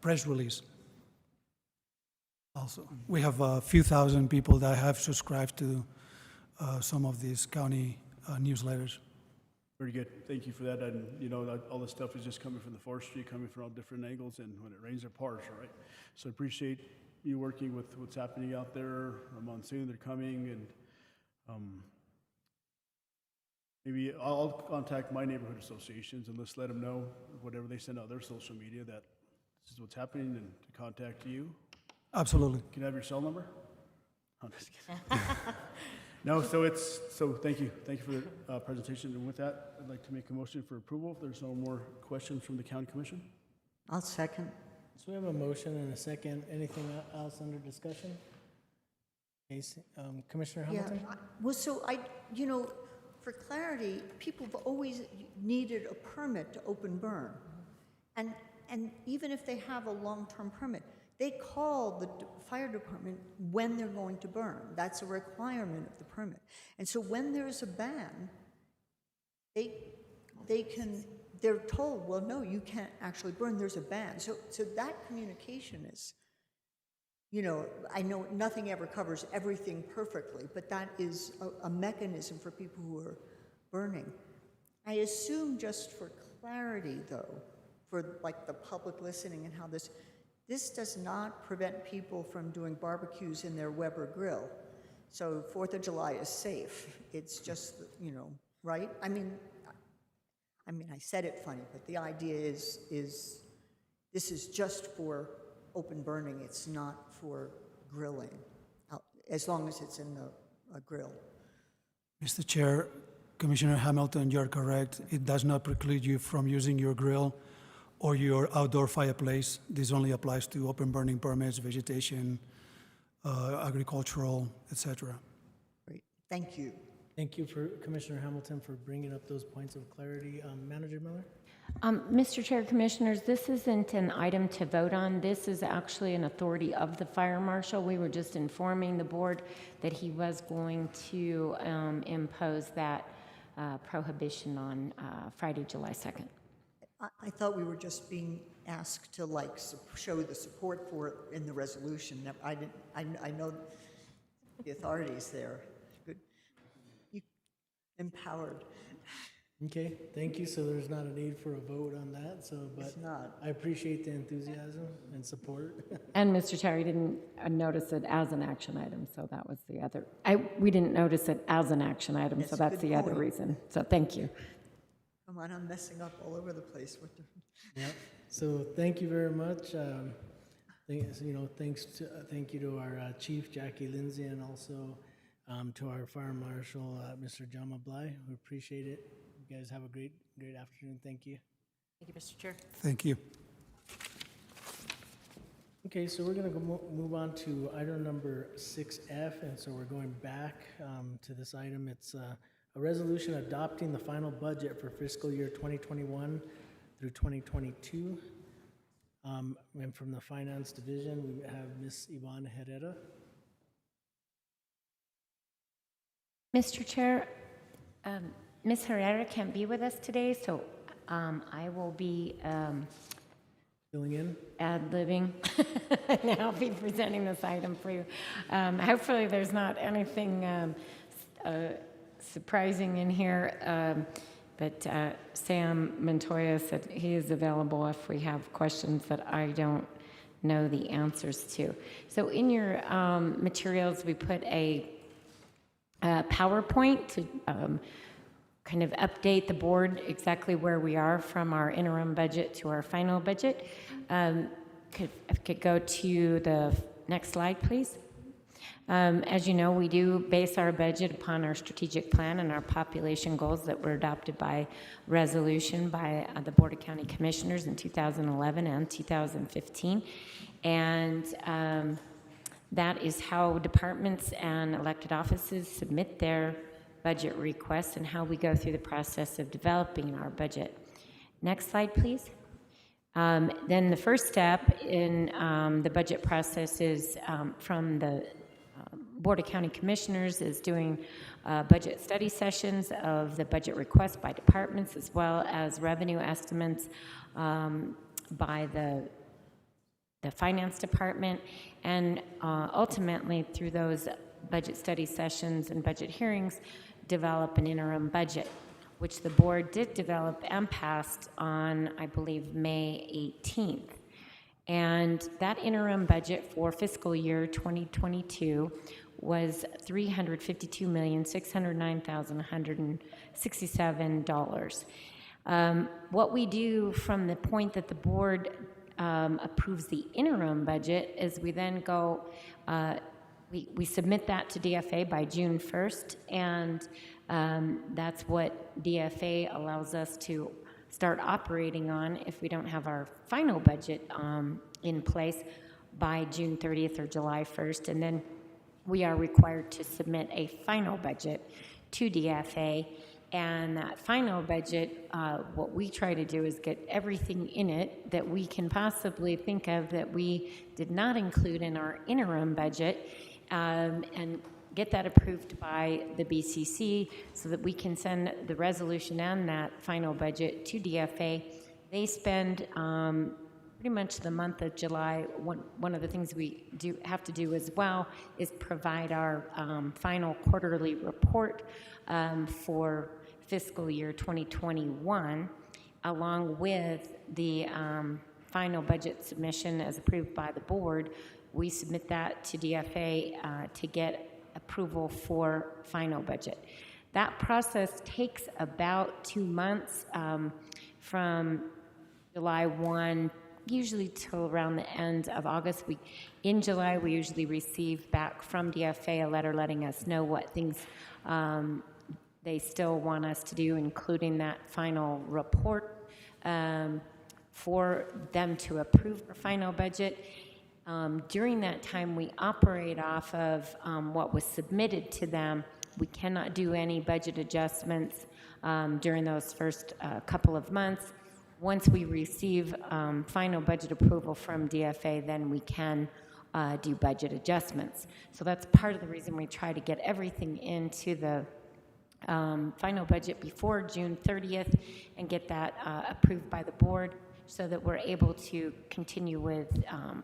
Speaker 16: press release. Also, we have a few thousand people that have subscribed to some of these county newsletters.
Speaker 5: Very good. Thank you for that. And, you know, all this stuff is just coming from the forestry, coming from all different angles, and when it rains, it pours, right? So I appreciate you working with what's happening out there. A monsoon, they're coming, and maybe I'll contact my neighborhood associations and let's let them know, whatever they send out their social media, that this is what's happening, and to contact you.
Speaker 16: Absolutely.
Speaker 5: Can I have your cell number? I'm just kidding. No, so thank you. Thank you for the presentation. And with that, I'd like to make a motion for approval. If there's no more questions from the county commission.
Speaker 6: I'll second.
Speaker 1: So we have a motion and a second. Anything else under discussion? Casey, Commissioner Hamilton?
Speaker 6: Yeah, well, so for clarity, people have always needed a permit to open burn. And even if they have a long-term permit, they call the fire department when they're going to burn. That's a requirement of the permit. And so when there's a ban, they're told, well, no, you can't actually burn, there's a ban. So that communication is you know, I know nothing ever covers everything perfectly, but that is a mechanism for people who are burning. I assume, just for clarity though, for like the public listening and how this does not prevent people from doing barbecues in their Weber grill. So 4th of July is safe. It's just, you know, right? I mean, I said it funny, but the idea is this is just for open burning. It's not for grilling, as long as it's in the grill.
Speaker 16: Mr. Chair, Commissioner Hamilton, you're correct. It does not preclude you from using your grill or your outdoor fireplace. This only applies to open burning permits, vegetation, agricultural, etc.
Speaker 6: Great, thank you.
Speaker 1: Thank you for Commissioner Hamilton for bringing up those points of clarity. Manager Miller?
Speaker 4: Mr. Chair, Commissioners, this isn't an item to vote on. This is actually an authority of the fire marshal. We were just informing the board that he was going to impose that prohibition on Friday, July 2nd.
Speaker 6: I thought we were just being asked to like show the support for it in the resolution. I know the authorities there. Good, you empowered.
Speaker 1: Okay, thank you. So there's not a need for a vote on that. So, but
Speaker 6: It's not.
Speaker 1: I appreciate the enthusiasm and support.
Speaker 4: And Mr. Chair, we didn't notice it as an action item, so that was the other. We didn't notice it as an action item, so
Speaker 6: That's a
Speaker 4: that's
Speaker 6: good
Speaker 4: the other
Speaker 6: point.
Speaker 4: reason. So thank you.
Speaker 6: Come on, I'm messing up all over the place with the.
Speaker 1: Yep. So thank you very much. Thank you to our Chief Jackie Lindsay, and also to our Fire Marshal Mr. Jama Blai. We appreciate it. You guys have a great afternoon. Thank you.
Speaker 15: Thank you, Mr. Chair.
Speaker 16: Thank you.
Speaker 1: Okay, so we're going to move on to item number 6F, and so we're going back to this item. It's a resolution adopting the final budget for fiscal year 2021 through 2022. And from the Finance Division, we have Ms. Yvonne Herrera.
Speaker 4: Mr. Chair, Ms. Herrera can't be with us today, so I will be
Speaker 1: Filling in?
Speaker 4: ad-libbing, and I'll be presenting this item for you. Hopefully, there's not anything surprising in here, but Sam Montoya said he is available if we have questions that I don't know the answers to. So in your materials, we put a PowerPoint to kind of update the board exactly where we are from our interim budget to our final budget. Could go to the next slide, please. As you know, we do base our budget upon our strategic plan and our population goals that were adopted by resolution by the Board of County Commissioners in 2011 and 2015. And that is how departments and elected offices submit their budget requests and how we go through the process of developing our budget. Next slide, please. Then the first step in the budget process is from the Board of County Commissioners is doing budget study sessions of the budget requests by departments, as well as revenue estimates by the Finance Department, and ultimately through those budget study sessions and budget hearings, develop an interim budget, which the board did develop and passed on, I believe, May 18th. And that interim budget for fiscal year 2022 was $352,609,167. What we do from the point that the board approves the interim budget is we then go, we submit that to DFA by June 1st, and that's what DFA allows us to start operating on if we don't have our final budget in place by June 30th or July 1st. And then we are required to submit a final budget to DFA. And that final budget, what we try to do is get everything in it that we can possibly think of that we did not include in our interim budget, and get that approved by the BCC so that we can send the resolution and that final budget to DFA. They spend pretty much the month of July. One of the things we have to do as well is provide our final quarterly report for fiscal year 2021, along with the final budget submission as approved by the board. We submit that to DFA to get approval for final budget. That process takes about 2 months from July 1, usually till around the end of August. In July, we usually receive back from DFA a letter letting us know what things they still want us to do, including that final report for them to approve the final budget. During that time, we operate off of what was submitted to them. We cannot do any budget adjustments during those first couple of months. Once we receive final budget approval from DFA, then we can do budget adjustments. So that's part of the reason we try to get everything into the final budget before June 30th and get that approved by the board, so that we're able to continue with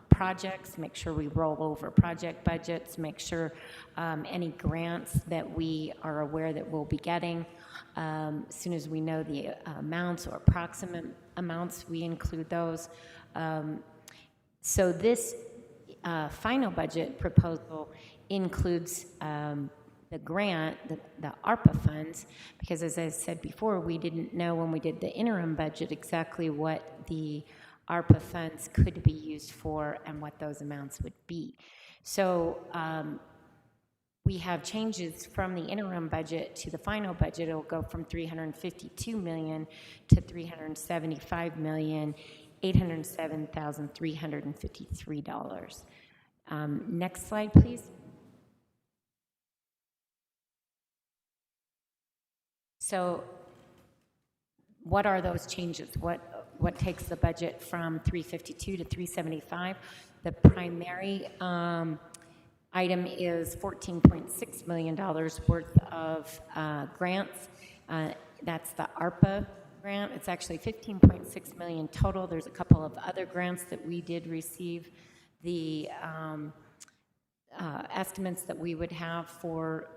Speaker 4: projects, make sure we roll over project budgets, make sure any grants that we are aware that we'll be getting, as soon as we know the amounts or approximate amounts, we include those. So this final budget proposal includes the grant, the ARPA funds, because as I said before, we didn't know when we did the interim budget exactly what the ARPA funds could be used for and what those amounts would be. So we have changes from the interim budget to the final budget. It'll go from $352 million to $375,807,353. Next slide, please. So what are those changes? What takes the budget from 352 to 375? The primary item is $14.6 million worth of grants. That's the ARPA grant. It's actually $15.6 million total. There's a couple of other grants that we did receive. The estimates that we would have for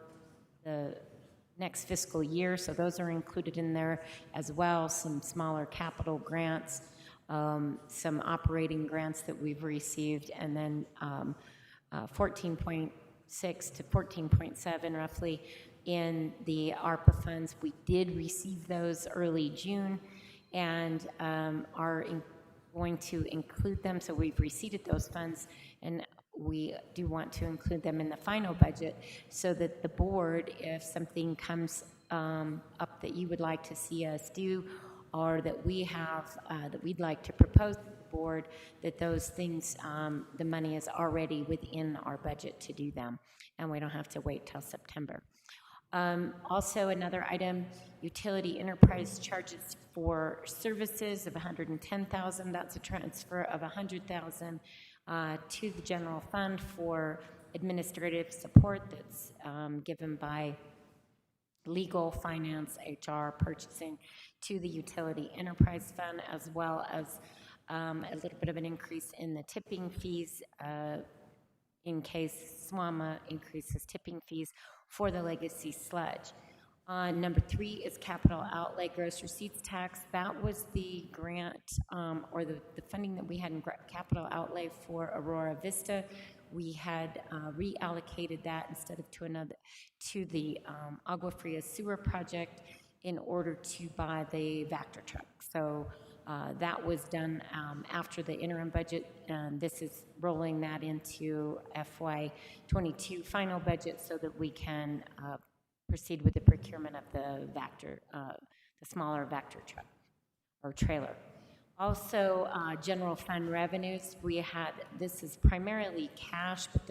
Speaker 4: the next fiscal year, so those are included in there as well. Some smaller capital grants, some operating grants that we've received, and then 14.6 to 14.7 roughly in the ARPA funds. We did receive those early June and are going to include them, so we've received those funds, and we do want to include them in the final budget so that the board, if something comes up that you would like to see us do, or that we have, that we'd like to propose to the board, that those things, the money is already within our budget to do them, and we don't have to wait till September. Also, another item, utility enterprise charges for services of $110,000. That's a transfer of $100,000 to the general fund for administrative support that's given by legal, finance, HR, purchasing to the utility enterprise fund, as well as a little bit of an increase in the tipping fees in case SWAMA increases tipping fees for the legacy sludge. Number 3 is capital outlay gross receipts tax. That was the grant or the funding that we had in capital outlay for Aurora Vista. We had reallocated that instead of to the Agua Fria sewer project in order to buy the Vector truck. So that was done after the interim budget, and this is rolling that into FY22 final budget so that we can proceed with the procurement of the Vector, the smaller Vector truck or trailer. Also, general fund revenues. This is primarily cash, but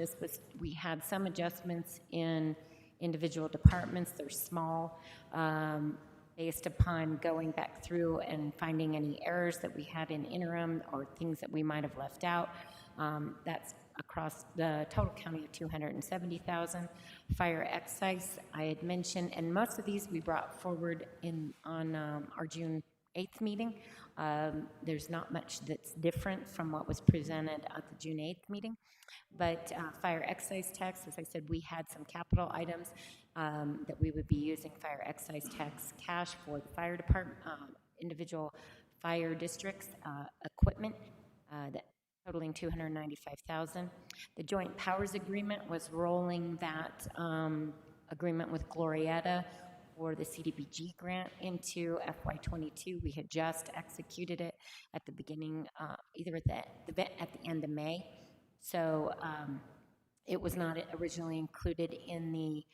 Speaker 4: we had some adjustments in individual departments. They're small, based upon going back through and finding any errors that we had in interim or things that we might have left out. That's across the total county of $270,000. Fire excise, I had mentioned, and most of these we brought forward on our June 8th meeting. There's not much that's different from what was presented at the June 8th meeting. But fire excise tax, as I said, we had some capital items that we would be using fire excise tax cash for the fire department, individual fire districts, equipment that totaling $295,000. The joint powers agreement was rolling that agreement with Glorietta for the CDBG grant into FY22. We had just executed it at the beginning, either at the end of May. So it was not originally included in the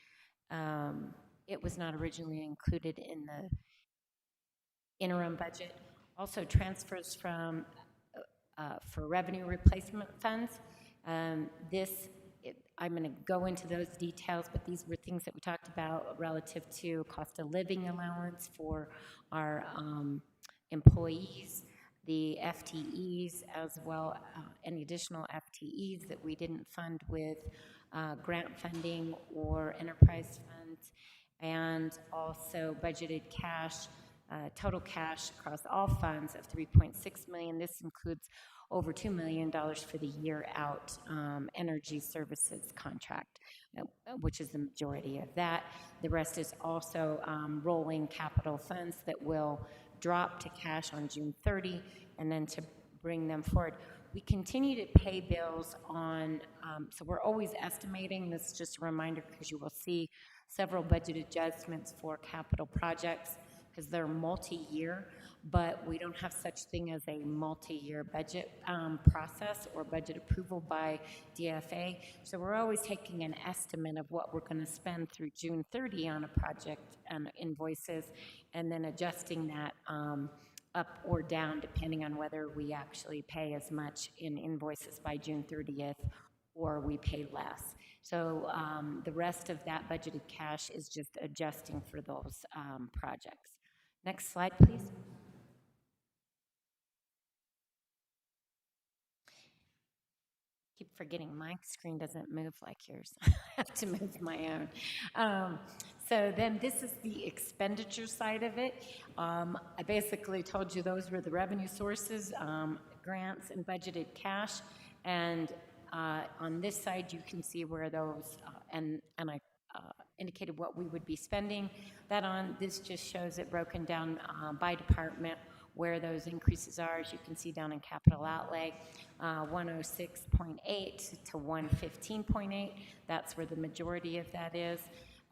Speaker 4: interim budget. Also transfers from for revenue replacement funds. I'm going to go into those details, but these were things that we talked about relative to cost of living allowance for our employees, the FTEs, as well any additional FTEs that we didn't fund with grant funding or enterprise funds, and also budgeted cash, total cash across all funds of $3.6 million. This includes over $2 million for the year out energy services contract, which is the majority of that. The rest is also rolling capital funds that will drop to cash on June 30 and then to bring them forward. We continue to pay bills on, so we're always estimating. This is just a reminder because you will see several budget adjustments for capital projects because they're multi-year, but we don't have such thing as a multi-year budget process or budget approval by DFA. So we're always taking an estimate of what we're going to spend through June 30 on a project and invoices, and then adjusting that up or down depending on whether we actually pay as much in invoices by June 30th or we pay less. So the rest of that budgeted cash is just adjusting for those projects. Next slide, please. Keep forgetting my screen doesn't move like yours. I have to move my own. So then this is the expenditure side of it. I basically told you those were the revenue sources, grants and budgeted cash. And on this side, you can see where those, and I indicated what we would be spending that on. This just shows it broken down by department, where those increases are. As you can see down in capital outlay, 106.8 to 115.8. That's where the majority of that is.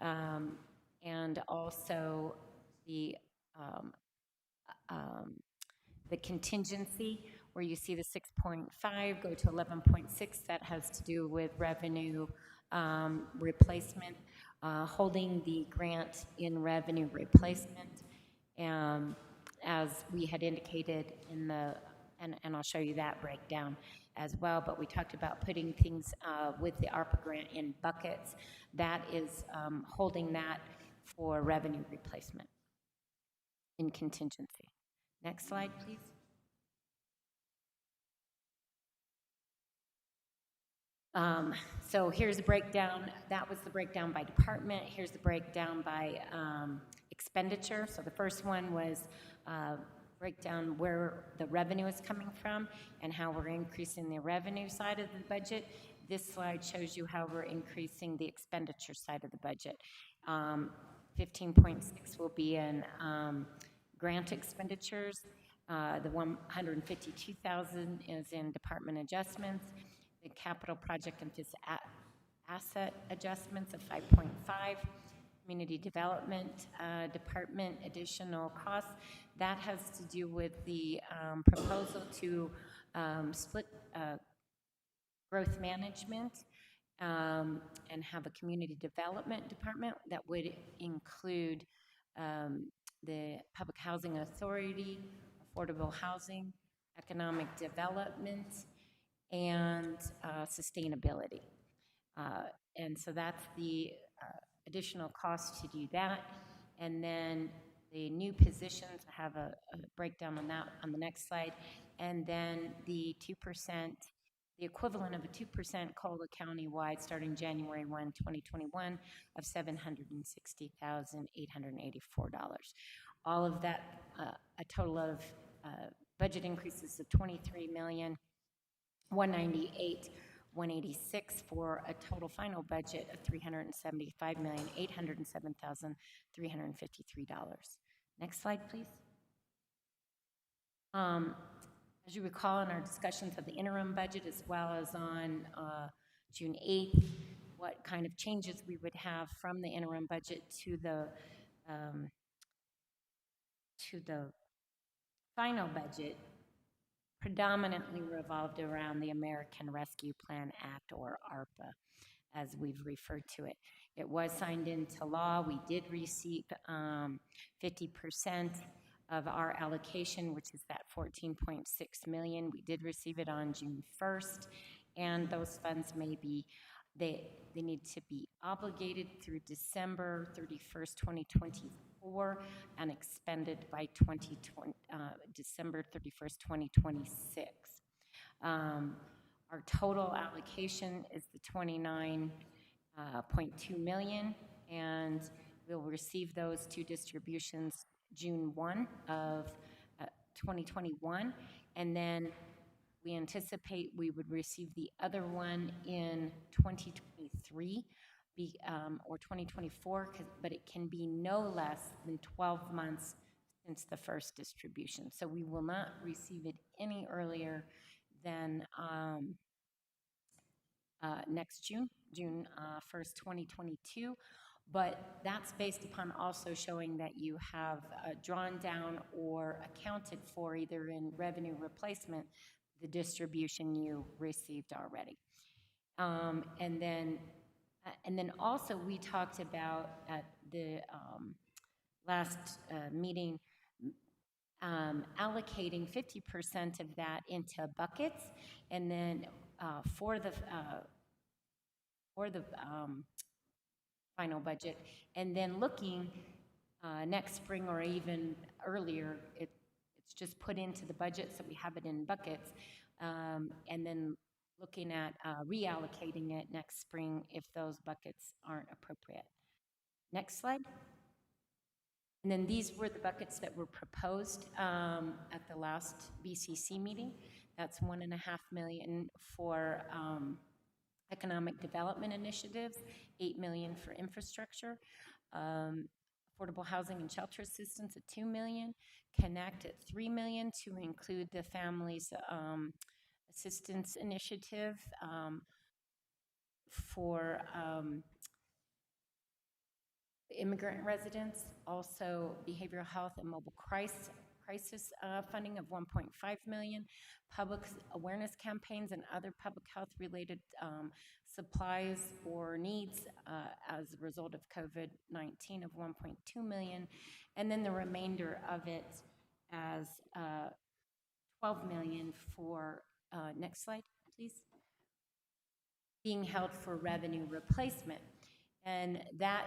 Speaker 4: And also the contingency, where you see the 6.5 go to 11.6. That has to do with revenue replacement, holding the grant in revenue replacement. As we had indicated in the, and I'll show you that breakdown as well, but we talked about putting things with the ARPA grant in buckets. That is holding that for revenue replacement in contingency. Next slide, please. So here's the breakdown. That was the breakdown by department. Here's the breakdown by expenditure. So the first one was breakdown where the revenue is coming from and how we're increasing the revenue side of the budget. This slide shows you how we're increasing the expenditure side of the budget. 15.6 will be in grant expenditures. The 152,000 is in department adjustments. The capital project and fixed asset adjustments of 5.5. Community development department additional costs. That has to do with the proposal to split growth management and have a community development department that would include the Public Housing Authority, affordable housing, economic development, and sustainability. And so that's the additional cost to do that. And then the new positions, I have a breakdown on that on the next slide. And then the 2%, the equivalent of a 2% COLA countywide starting January 1, 2021 of $760,884. All of that a total of budget increases of $23,198,186 for a total final budget of $375,807,353. Next slide, please. As you recall in our discussions of the interim budget as well as on June 8th, what kind of changes we would have from the interim budget to the final budget predominantly revolved around the American Rescue Plan Act, or ARPA, as we've referred to it. It was signed into law. We did receive 50% of our allocation, which is that $14.6 million. We did receive it on June 1st, and those funds may be, they need to be obligated through December 31st, 2024, and expended by December 31st, 2026. Our total allocation is the $29.2 million, and we'll receive those two distributions June 1 of 2021, and then we anticipate we would receive the other one in 2023 or 2024, but it can be no less than 12 months since the first distribution. So we will not receive it any earlier than next June 1st, 2022. But that's based upon also showing that you have drawn down or accounted for, either in revenue replacement, the distribution you received already. And then also we talked about at the last meeting allocating 50% of that into buckets, and then for the final budget, and then looking next spring or even earlier, it's just put into the budget so we have it in buckets, and then looking at reallocating it next spring if those buckets aren't appropriate. Next slide. And then these were the buckets that were proposed at the last BCC meeting. That's $1.5 million for economic development initiatives, $8 million for infrastructure, affordable housing and shelter assistance at $2 million, Connect at $3 million to include the Families Assistance Initiative for immigrant residents, also behavioral health and mobile crisis funding of $1.5 million, public awareness campaigns and other public health related supplies or needs as a result of COVID-19 of $1.2 million, and then the remainder of it as $12 million for, next slide, please, being held for revenue replacement. And that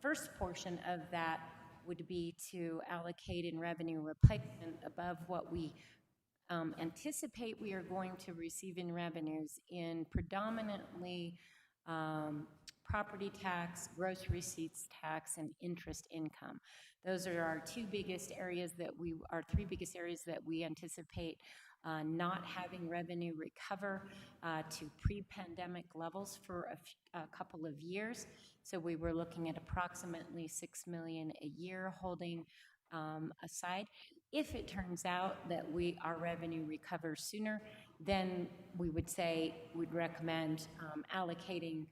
Speaker 4: first portion of that would be to allocate in revenue replacement above what we anticipate we are going to receive in revenues in predominantly property tax, gross receipts tax, and interest income. Those are our three biggest areas that we anticipate not having revenue recover to pre-pandemic levels for a couple of years. So we were looking at approximately $6 million a year holding aside. If it turns out that our revenue recovers sooner, then we would say we'd recommend allocating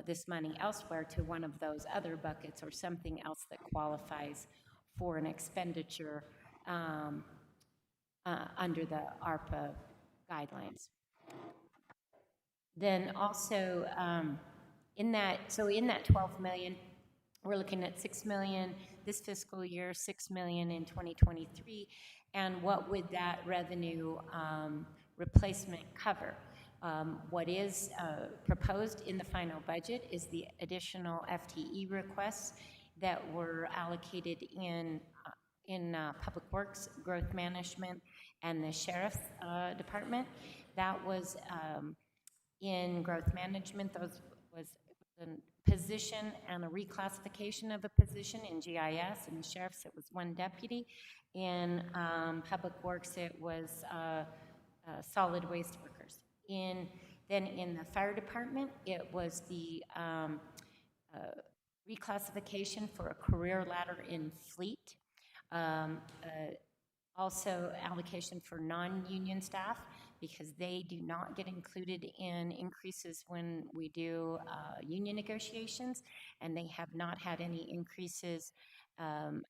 Speaker 4: this money elsewhere to one of those other buckets or something else that qualifies for an expenditure under the ARPA guidelines. Then also in that $12 million, we're looking at $6 million this fiscal year, $6 million in 2023, and what would that revenue replacement cover? What is proposed in the final budget is the additional FTE requests that were allocated in Public Works, Growth Management, and the Sheriff's Department. That was in Growth Management. Those was position and a reclassification of a position in GIS. In the sheriff's, it was 1 deputy. In Public Works, it was solid waste workers. Then in the fire department, it was the reclassification for a career ladder in fleet. Also allocation for non-union staff, because they do not get included in increases when we do union negotiations, and they have not had any increases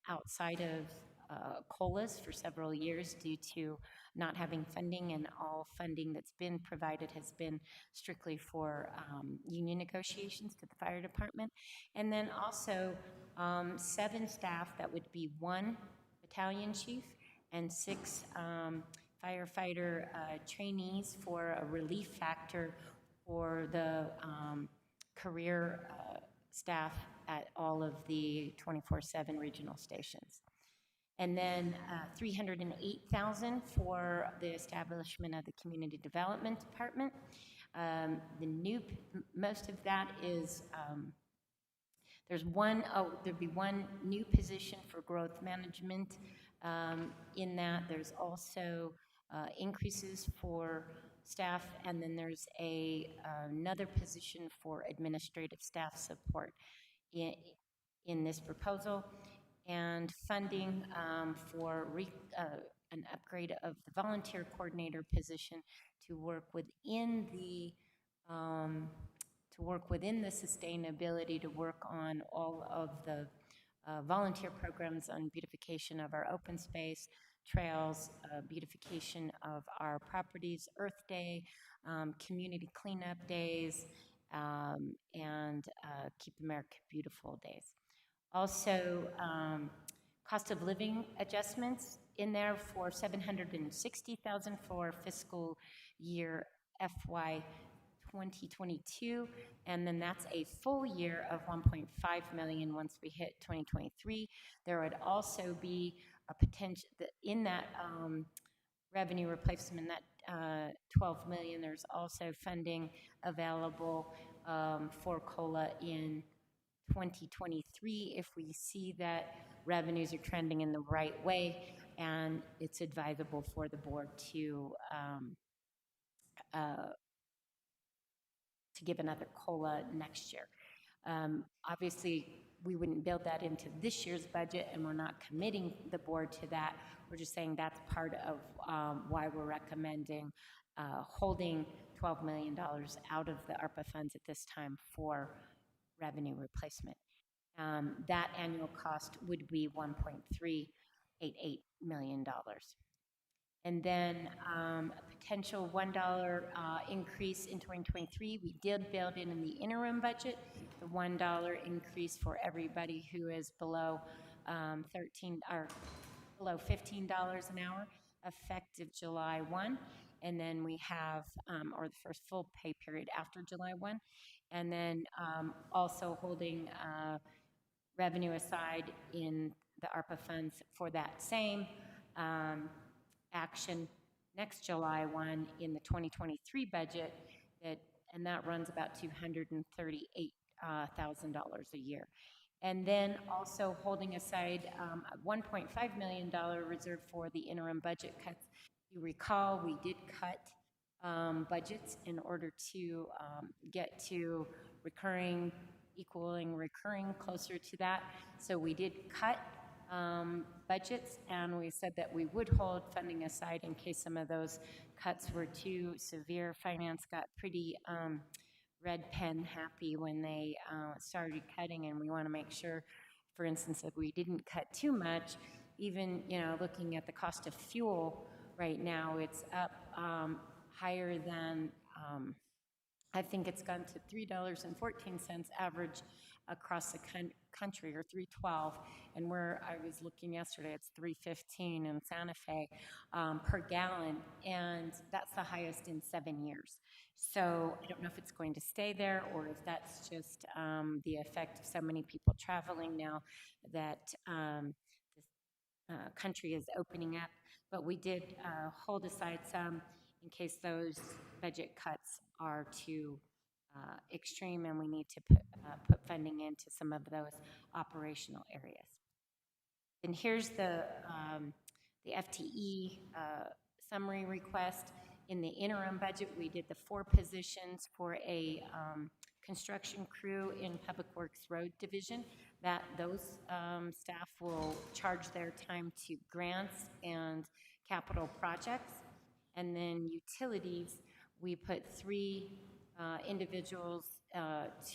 Speaker 4: outside of COLAs for several years due to not having funding, and all funding that's been provided has been strictly for union negotiations to the fire department. And then also 7 staff, that would be 1 battalion chief and 6 firefighter trainees for a relief factor for the career staff at all of the 24/7 regional stations. And then $308,000 for the establishment of the Community Development Department. Most of that is, there'd be 1 new position for growth management. In that, there's also increases for staff, and then there's another position for administrative staff support in this proposal, and funding for an upgrade of the volunteer coordinator position to work within the sustainability, to work on all of the volunteer programs on beautification of our open space, trails, beautification of our properties, Earth Day, community cleanup days, and Keep America Beautiful days. Also, cost of living adjustments in there for $760,000 for fiscal year FY 2022, and then that's a full year of $1.5 million once we hit 2023. There would also be a potential in that revenue replacement, that $12 million. There's also funding available for COLA in 2023 if we see that revenues are trending in the right way, and it's advisable for the board to give another COLA next year. Obviously, we wouldn't build that into this year's budget, and we're not committing the board to that. We're just saying that's part of why we're recommending holding $12 million out of the ARPA funds at this time for revenue replacement. That annual cost would be $1.388 million. And then a potential $1 increase in 2023. We did build in the interim budget the $1 increase for everybody who is below $15 an hour, effective July 1. And then we have, or the first full pay period after July 1. And then also holding revenue aside in the ARPA funds for that same action next July 1 in the 2023 budget, and that runs about $238,000 a year. And then also holding aside a $1.5 million reserve for the interim budget cuts. You recall, we did cut budgets in order to get to recurring, equaling recurring, closer to that. So we did cut budgets, and we said that we would hold funding aside in case some of those cuts were too severe. Finance got pretty red pen happy when they started cutting, and we want to make sure, for instance, that we didn't cut too much. Even, looking at the cost of fuel right now, it's up higher than, I think it's gone to $3.14 average across the country, or $3.12, and where I was looking yesterday, it's $3.15 in Santa Fe per gallon, and that's the highest in 7 years. So I don't know if it's going to stay there, or if that's just the effect of so many people traveling now that the country is opening up. But we did hold aside some in case those budget cuts are too extreme, and we need to put funding into some of those operational areas. And here's the FTE summary request. In the interim budget, we did the 4 positions for a construction crew in Public Works Road Division. That those staff will charge their time to grants and capital projects. And then utilities, we put 3 individuals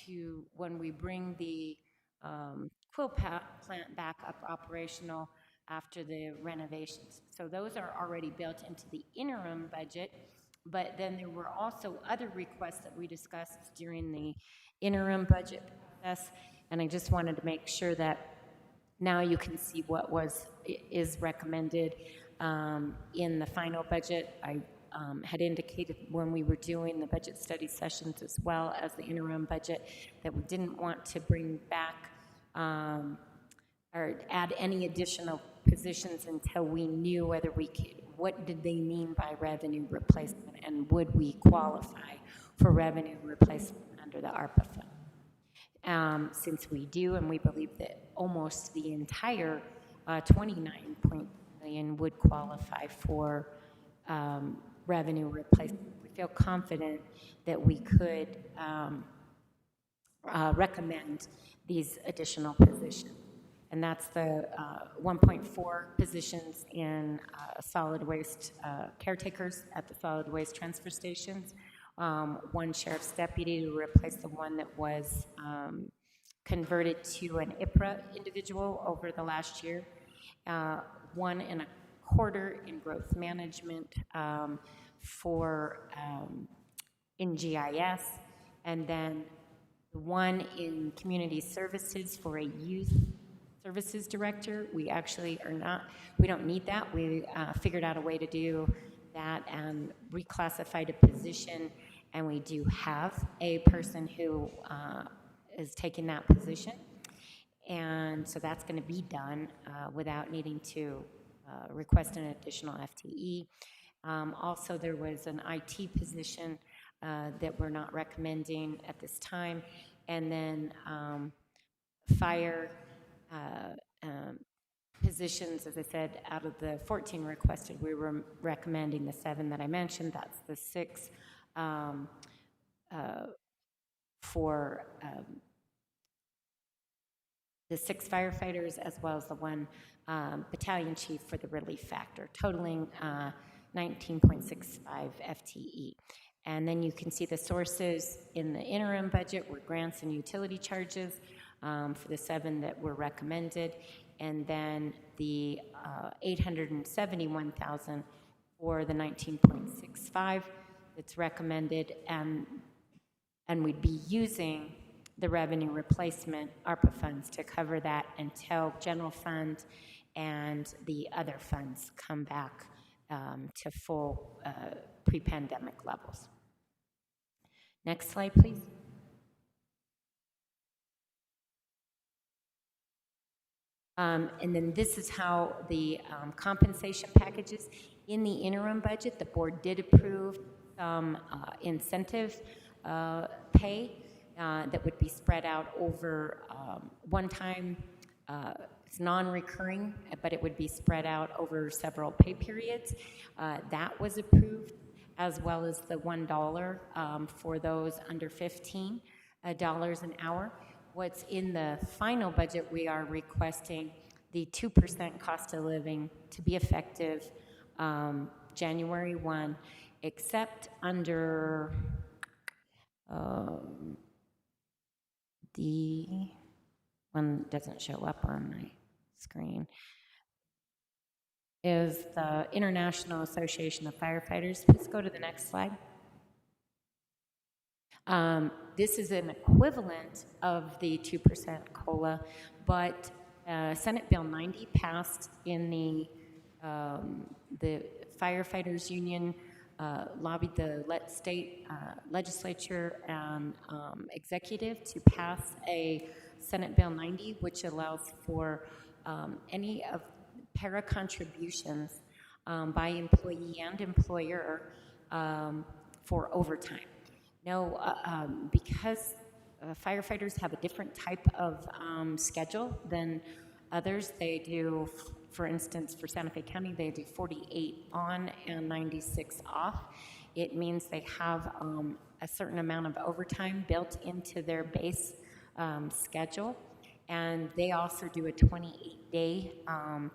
Speaker 4: to, when we bring the quill plant back up operational after the renovations. So those are already built into the interim budget, but then there were also other requests that we discussed during the interim budget process, and I just wanted to make sure that now you can see what is recommended in the final budget. I had indicated when we were doing the budget study sessions as well as the interim budget that we didn't want to bring back or add any additional positions until we knew whether we could, what did they mean by revenue replacement, and would we qualify for revenue replacement under the ARPA fund. Since we do, and we believe that almost the entire 29 million would qualify for revenue replacement, we feel confident that we could recommend these additional positions. And that's the 1.4 positions in solid waste caretakers at the solid waste transfer stations, 1 sheriff's deputy to replace the one that was converted to an IPRA individual over the last year, 1.25 in growth management for in GIS, and then 1 in community services for a youth services director. We actually we don't need that. We figured out a way to do that and reclassified a position, and we do have a person who is taking that position. And so that's going to be done without needing to request an additional FTE. Also, there was an IT position that we're not recommending at this time. And then fire positions, as I said, out of the 14 requested, we were recommending the 7 that I mentioned. That's the 6 for the 6 firefighters, as well as the 1 battalion chief for the relief factor, totaling 19.65 FTE. And then you can see the sources in the interim budget were grants and utility charges for the 7 that were recommended, and then the 871,000 for the 19.65 that's recommended, and we'd be using the revenue replacement ARPA funds to cover that until general fund and the other funds come back to full pre-pandemic levels. Next slide, please. And then this is how the compensation packages. In the interim budget, the board did approve incentive pay that would be spread out over one time. It's non-recurring, but it would be spread out over several pay periods. That was approved, as well as the $1 for those under $15 an hour. What's in the final budget, we are requesting the 2% cost of living to be effective January 1, except under the one doesn't show up on my screen, is the International Association of Firefighters. Please go to the next slide. This is an equivalent of the 2% COLA, but Senate Bill 90 passed in the firefighters union lobbied the state legislature and executive to pass a Senate Bill 90, which allows for any of para contributions by employee and employer for overtime. No, because firefighters have a different type of schedule than others. They do, for instance, for Santa Fe County, they do 48 on and 96 off. It means they have a certain amount of overtime built into their base schedule. And they also do a 28-day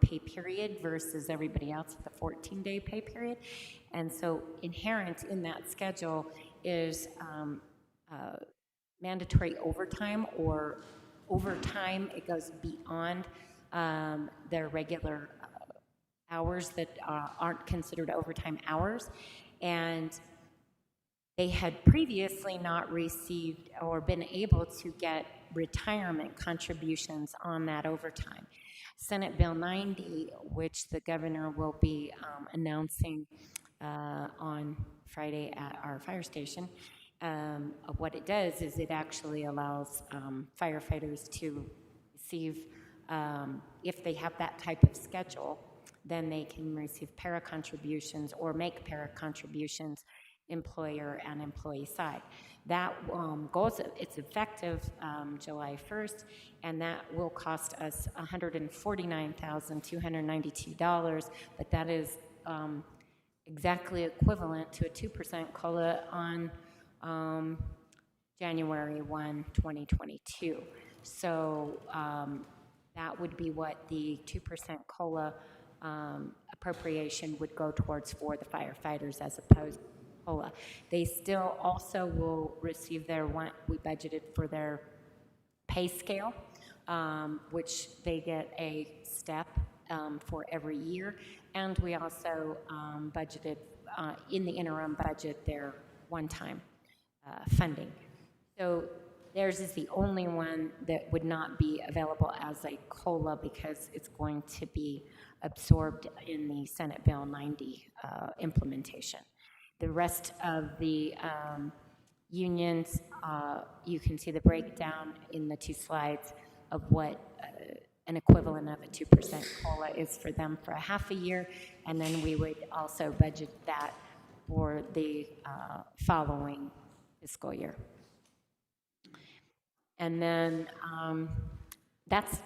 Speaker 4: pay period versus everybody else with a 14-day pay period. And so inherent in that schedule is mandatory overtime, or overtime. It goes beyond their regular hours that aren't considered overtime hours. And they had previously not received or been able to get retirement contributions on that overtime. Senate Bill 90, which the governor will be announcing on Friday at our fire station, what it does is it actually allows firefighters to receive, if they have that type of schedule, then they can receive para contributions or make para contributions, employer and employee side. That goes, it's effective July 1st, and that will cost us $149,292, but that is exactly equivalent to a 2% COLA on January 1, 2022. So that would be what the 2% COLA appropriation would go towards for the firefighters as opposed to COLA. They still also will receive their we budgeted for their pay scale, which they get a step for every year. And we also budgeted in the interim budget their one-time funding. So theirs is the only one that would not be available as a COLA because it's going to be absorbed in the Senate Bill 90 implementation. The rest of the unions, you can see the breakdown in the two slides of what an equivalent of a 2% COLA is for them for a half a year, and then we would also budget that for the following fiscal year. And then that's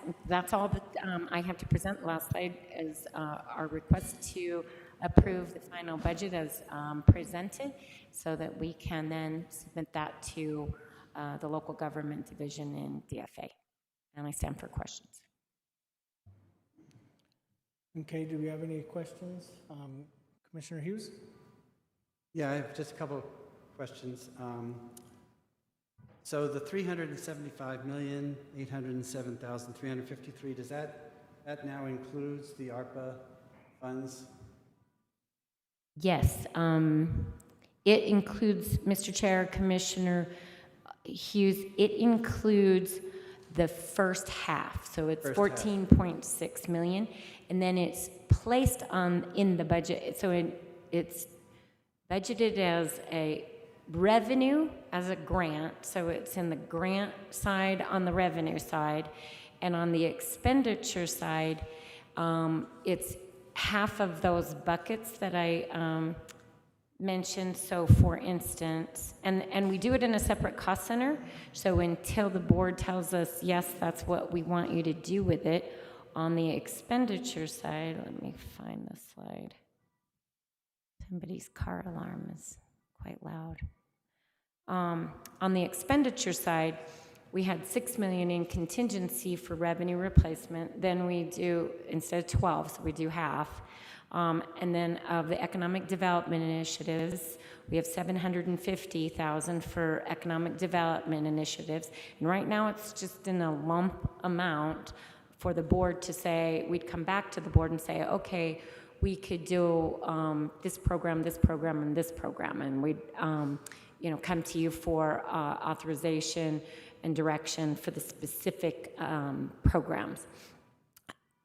Speaker 4: all that I have to present. The last slide is our request to approve the final budget as presented so that we can then submit that to the local government division in DFA. And I stand for questions.
Speaker 1: Okay, do we have any questions? Commissioner Hughes?
Speaker 8: Yeah, I have just a couple of questions. So the $375,807,353, does that now includes the ARPA funds?
Speaker 4: Yes, it includes, Mr. Chair, Commissioner Hughes, it includes the first half. So it's 14.6 million, and then it's placed in the budget. So it's budgeted as a revenue, as a grant. So it's in the grant side on the revenue side, and on the expenditure side, it's half of those buckets that I mentioned. So for instance, and we do it in a separate cost center, so until the board tells us, yes, that's what we want you to do with it, on the expenditure side, let me find the slide. Somebody's car alarm is quite loud. On the expenditure side, we had $6 million in contingency for revenue replacement. Then we do, instead of 12, so we do half. And then of the economic development initiatives, we have $750,000 for economic development initiatives. And right now it's just in a lump amount for the board to say, we'd come back to the board and say, okay, we could do this program, and this program. And we'd come to you for authorization and direction for the specific programs.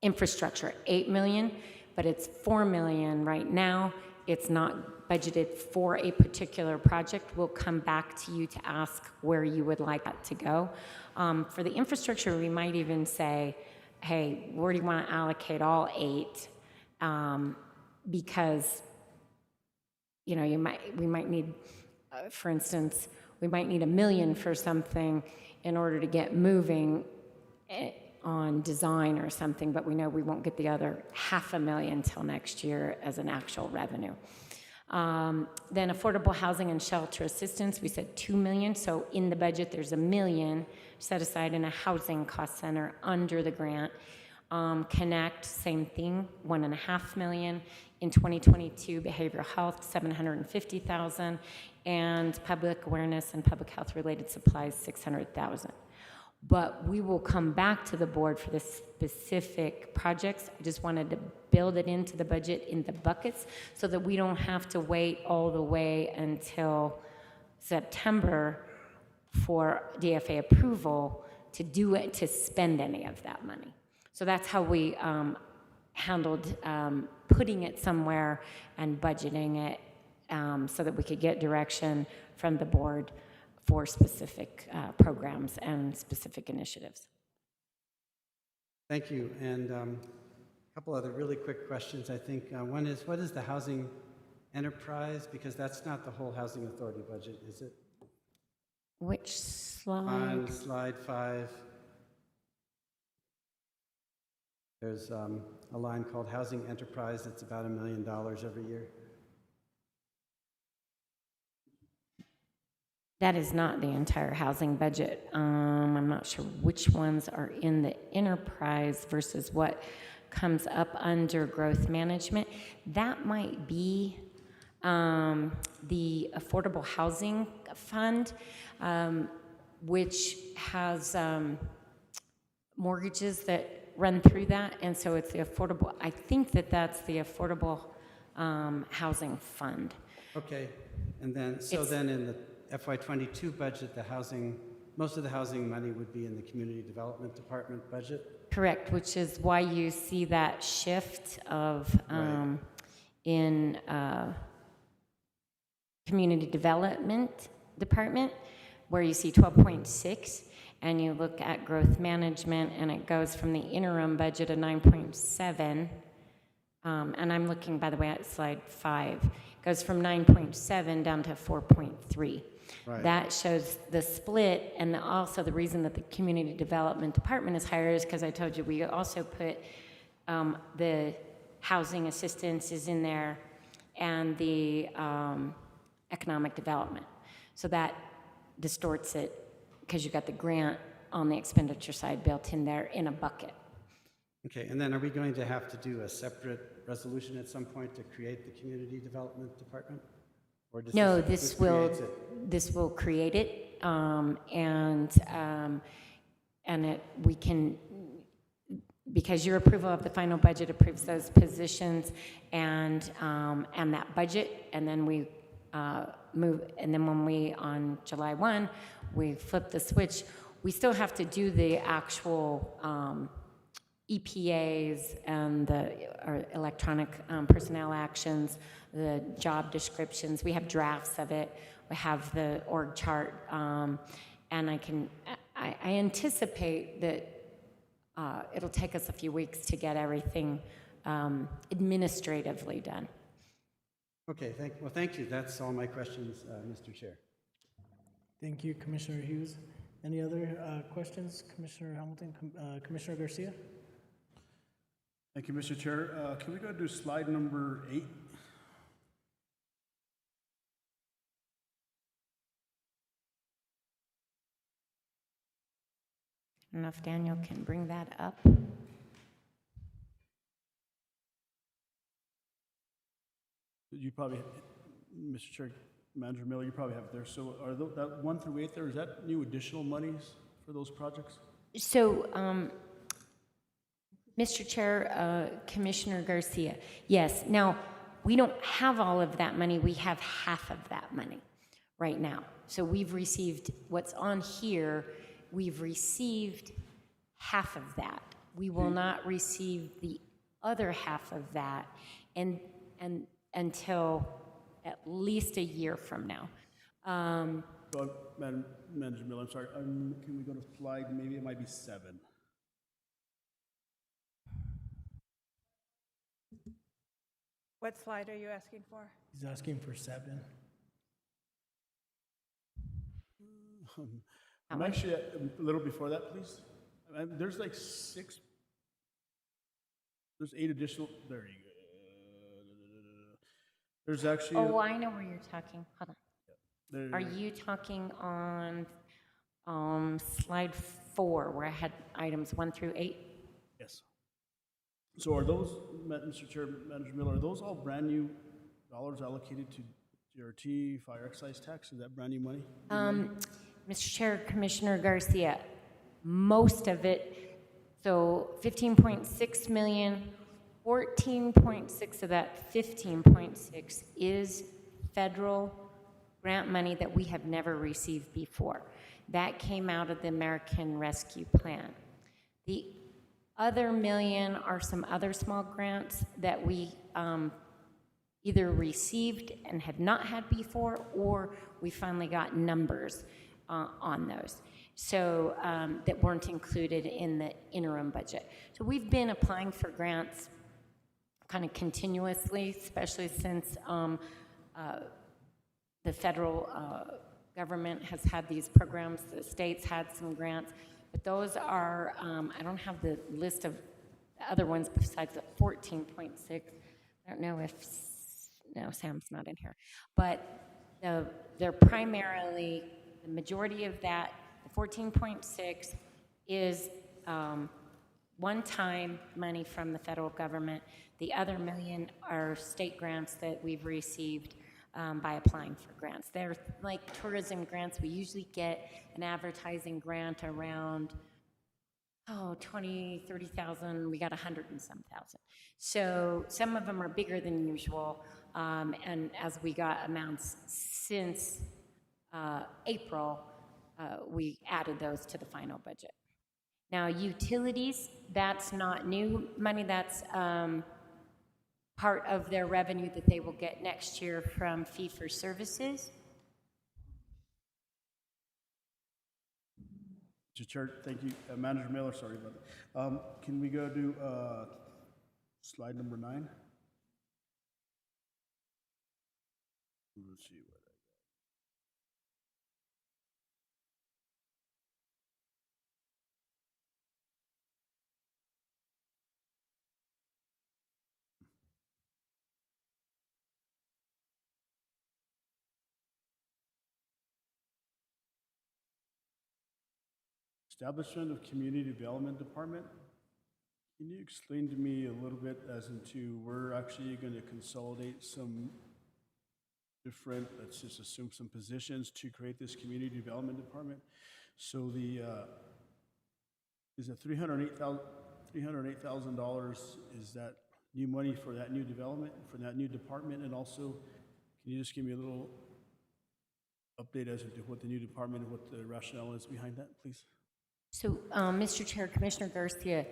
Speaker 4: Infrastructure, $8 million, but it's $4 million right now. It's not budgeted for a particular project. We'll come back to you to ask where you would like that to go. For the infrastructure, we might even say, hey, where do you want to allocate all 8? Because we might need, for instance,
Speaker 17: we might need $1 million for something in order to get moving on design or something, but we know we won't get the other $500,000 till next year as an actual revenue. Then affordable housing and shelter assistance, we said $2 million. So in the budget, there's $1 million set aside in a housing cost center under the grant. Connect, same thing, $1.5 million. In 2022, behavioral health, $750,000, and public awareness and public health related supplies, $600,000. But we will come back to the board for the specific projects. I just wanted to build it into the budget in the buckets so that we don't have to wait all the way until September for DFA approval to do it, to spend any of that money. So that's how we handled putting it somewhere and budgeting it so that we could get direction from the board for specific programs and specific initiatives.
Speaker 8: Thank you. And a couple other really quick questions, I think. One is, what is the housing enterprise? Because that's not the whole housing authority budget, is it?
Speaker 17: Which slide?
Speaker 8: On slide 5, there's a line called housing enterprise that's about $1 million every year.
Speaker 17: That is not the entire housing budget. I'm not sure which ones are in the enterprise versus what comes up under growth management. That might be the Affordable Housing Fund, which has mortgages that run through that, and so it's the affordable, I think that that's the Affordable Housing Fund.
Speaker 8: Okay, and then, so then in the FY22 budget, the housing, most of the housing money would be in the Community Development Department budget?
Speaker 17: Correct, which is why you see that shift of in Community Development Department, where you see 12.6, and you look at growth management, and it goes from the interim budget of 9.7, and I'm looking, by the way, at slide 5, goes from 9.7 down to 4.3. Right. That shows the split, and also the reason that the Community Development Department is higher is because I told you we also put the housing assistance is in there and the economic development. So that distorts it because you got the grant on the expenditure side built in there in a bucket.
Speaker 8: Okay, and then are we going to have to do a separate resolution at some point to create the Community Development Department? Or does
Speaker 17: No,
Speaker 8: this
Speaker 17: will create it, and we can, because your approval of the final budget approves those positions and that budget, and then we move, and then when we, on July 1, we flip the switch, we still have to do the actual EPAs and the electronic personnel actions, the job descriptions. We have drafts of it. We have the org chart, and I anticipate that it'll take us a few weeks to get everything administratively done.
Speaker 8: Okay, thank you. That's all my questions, Mr. Chair.
Speaker 1: Thank you, Commissioner Hughes. Any other questions, Commissioner Hamilton, Commissioner Garcia?
Speaker 5: Thank you, Mr. Chair. Can we go to slide number 8?
Speaker 17: I don't know if Daniel can bring that up.
Speaker 5: You probably, Mr. Chair, Manager Miller, you probably have it there. So are that 1 through 8 there, is that new additional monies for those projects?
Speaker 17: So, Mr. Chair, Commissioner Garcia, yes. Now, we don't have all of that money. We have half of that money right now. So we've received what's on here. We've received half of that. We will not receive the other half of that and until at least a year from now.
Speaker 5: Madam Manager Miller, I'm sorry. Can we go to slide, maybe it might be 7.
Speaker 3: What slide are you asking for?
Speaker 1: He's asking for 7.
Speaker 5: I'm actually a little before that, please. There's like there's 8 additional, there you go. There's actually.
Speaker 17: Oh, I know where you're talking. Hold on.
Speaker 5: There-
Speaker 17: Are you talking on slide 4, where I had items 1 through 8?
Speaker 5: Yes. So are those, Mr. Chair, Manager Miller, are those all brand-new dollars allocated to GRT, fire excise tax? Is that brand-new money?
Speaker 17: Mr. Chair, Commissioner Garcia, most of it, so 15.6 million, 14.6 of that 15.6 is federal grant money that we have never received before. That came out of the American Rescue Plan. The other million are some other small grants that we either received and had not had before, or we finally got numbers on those. So that weren't included in the interim budget. So we've been applying for grants kind of continuously, especially since the federal government has had these programs, the states had some grants, but those are, I don't have the list of the other ones besides the 14.6. I don't know if, no, Sam's not in here. But they're primarily, the majority of that, the 14.6 is one-time money from the federal government. The other million are state grants that we've received by applying for grants. They're like tourism grants. We usually get an advertising grant around, 20, 30,000. We got 100 and some thousand. So some of them are bigger than usual. And as we got amounts since April, we added those to the final budget. Now, utilities, that's not new money. That's part of their revenue that they will get next year from fee-for-services.
Speaker 5: Mr. Chair, thank you. Manager Miller, sorry about that. Can we go to slide number 9? Let's see what I got. Establishment of Community Development Department. Can you explain to me a little bit as into we're actually going to consolidate some different, let's just assume some positions to create this Community Development Department? So the, is it $308,000, is that new money for that new development, for that new department? And also, can you just give me a little update as to what the new department and what the rationale is behind that, please?
Speaker 17: So, Mr. Chair, Commissioner Garcia,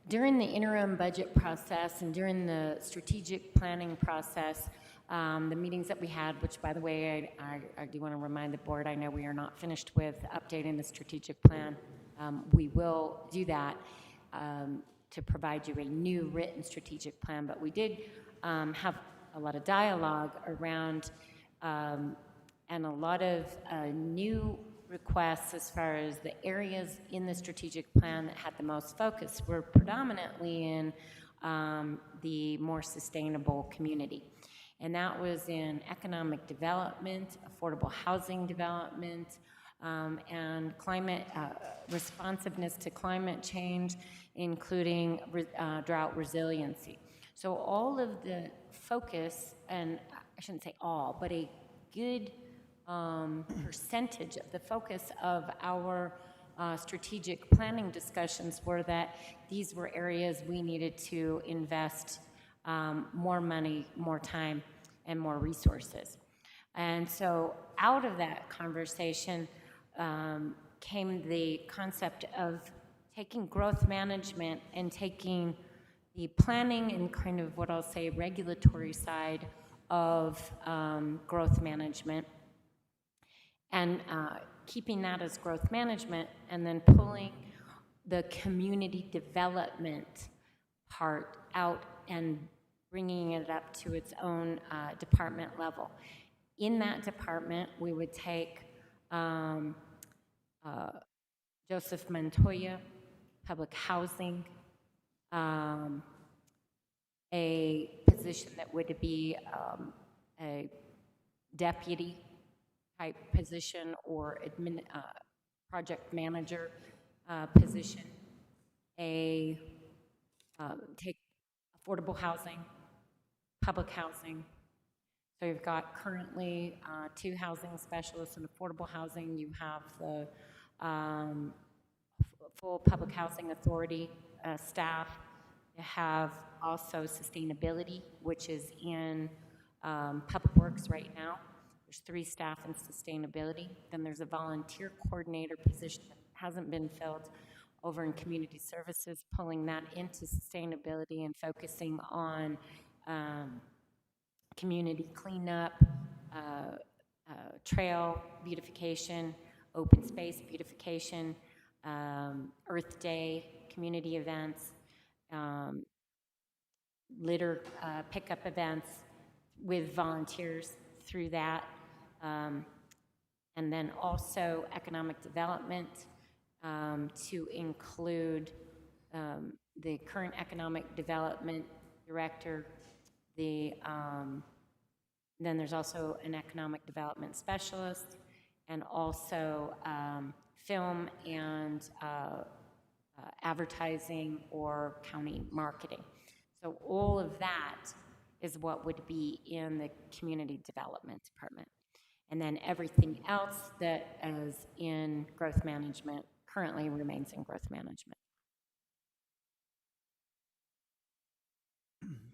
Speaker 17: during the interim budget process and during the strategic planning process, the meetings that we had, which, by the way, I do want to remind the board, I know we are not finished with updating the strategic plan. We will do that to provide you a new written strategic plan, but we did have a lot of dialogue around and a lot of new requests as far as the areas in the strategic plan that had the most focus were predominantly in the more sustainable community. And that was in economic development, affordable housing development, and climate responsiveness to climate change, including drought resiliency. So all of the focus, and I shouldn't say all, but a good percentage of the focus of our strategic planning discussions were that these were areas we needed to invest more money, more time, and more resources. And so out of that conversation came the concept of taking growth management and taking the planning and kind of what I'll say regulatory side of growth management and keeping that as growth management and then pulling the community development part out and bringing it up to its own department level. In that department, we would take Joseph Montoya, public housing, a position that would be a deputy type position or project manager position, take affordable housing, public housing. So you've got currently 2 housing specialists in affordable housing. You have the full public housing authority staff. You have also sustainability, which is in public works right now. There's 3 staff in sustainability. Then there's a volunteer coordinator position that hasn't been filled over in community services, pulling that into sustainability and focusing on community cleanup, trail beautification, open space beautification, Earth Day, community events, litter pickup events with volunteers through that, and then also economic development to include the current economic development director, then there's also an economic development specialist, and also film and advertising or county marketing. So all of that is what would be in the community development department. And then everything else that is in growth management currently remains in growth management.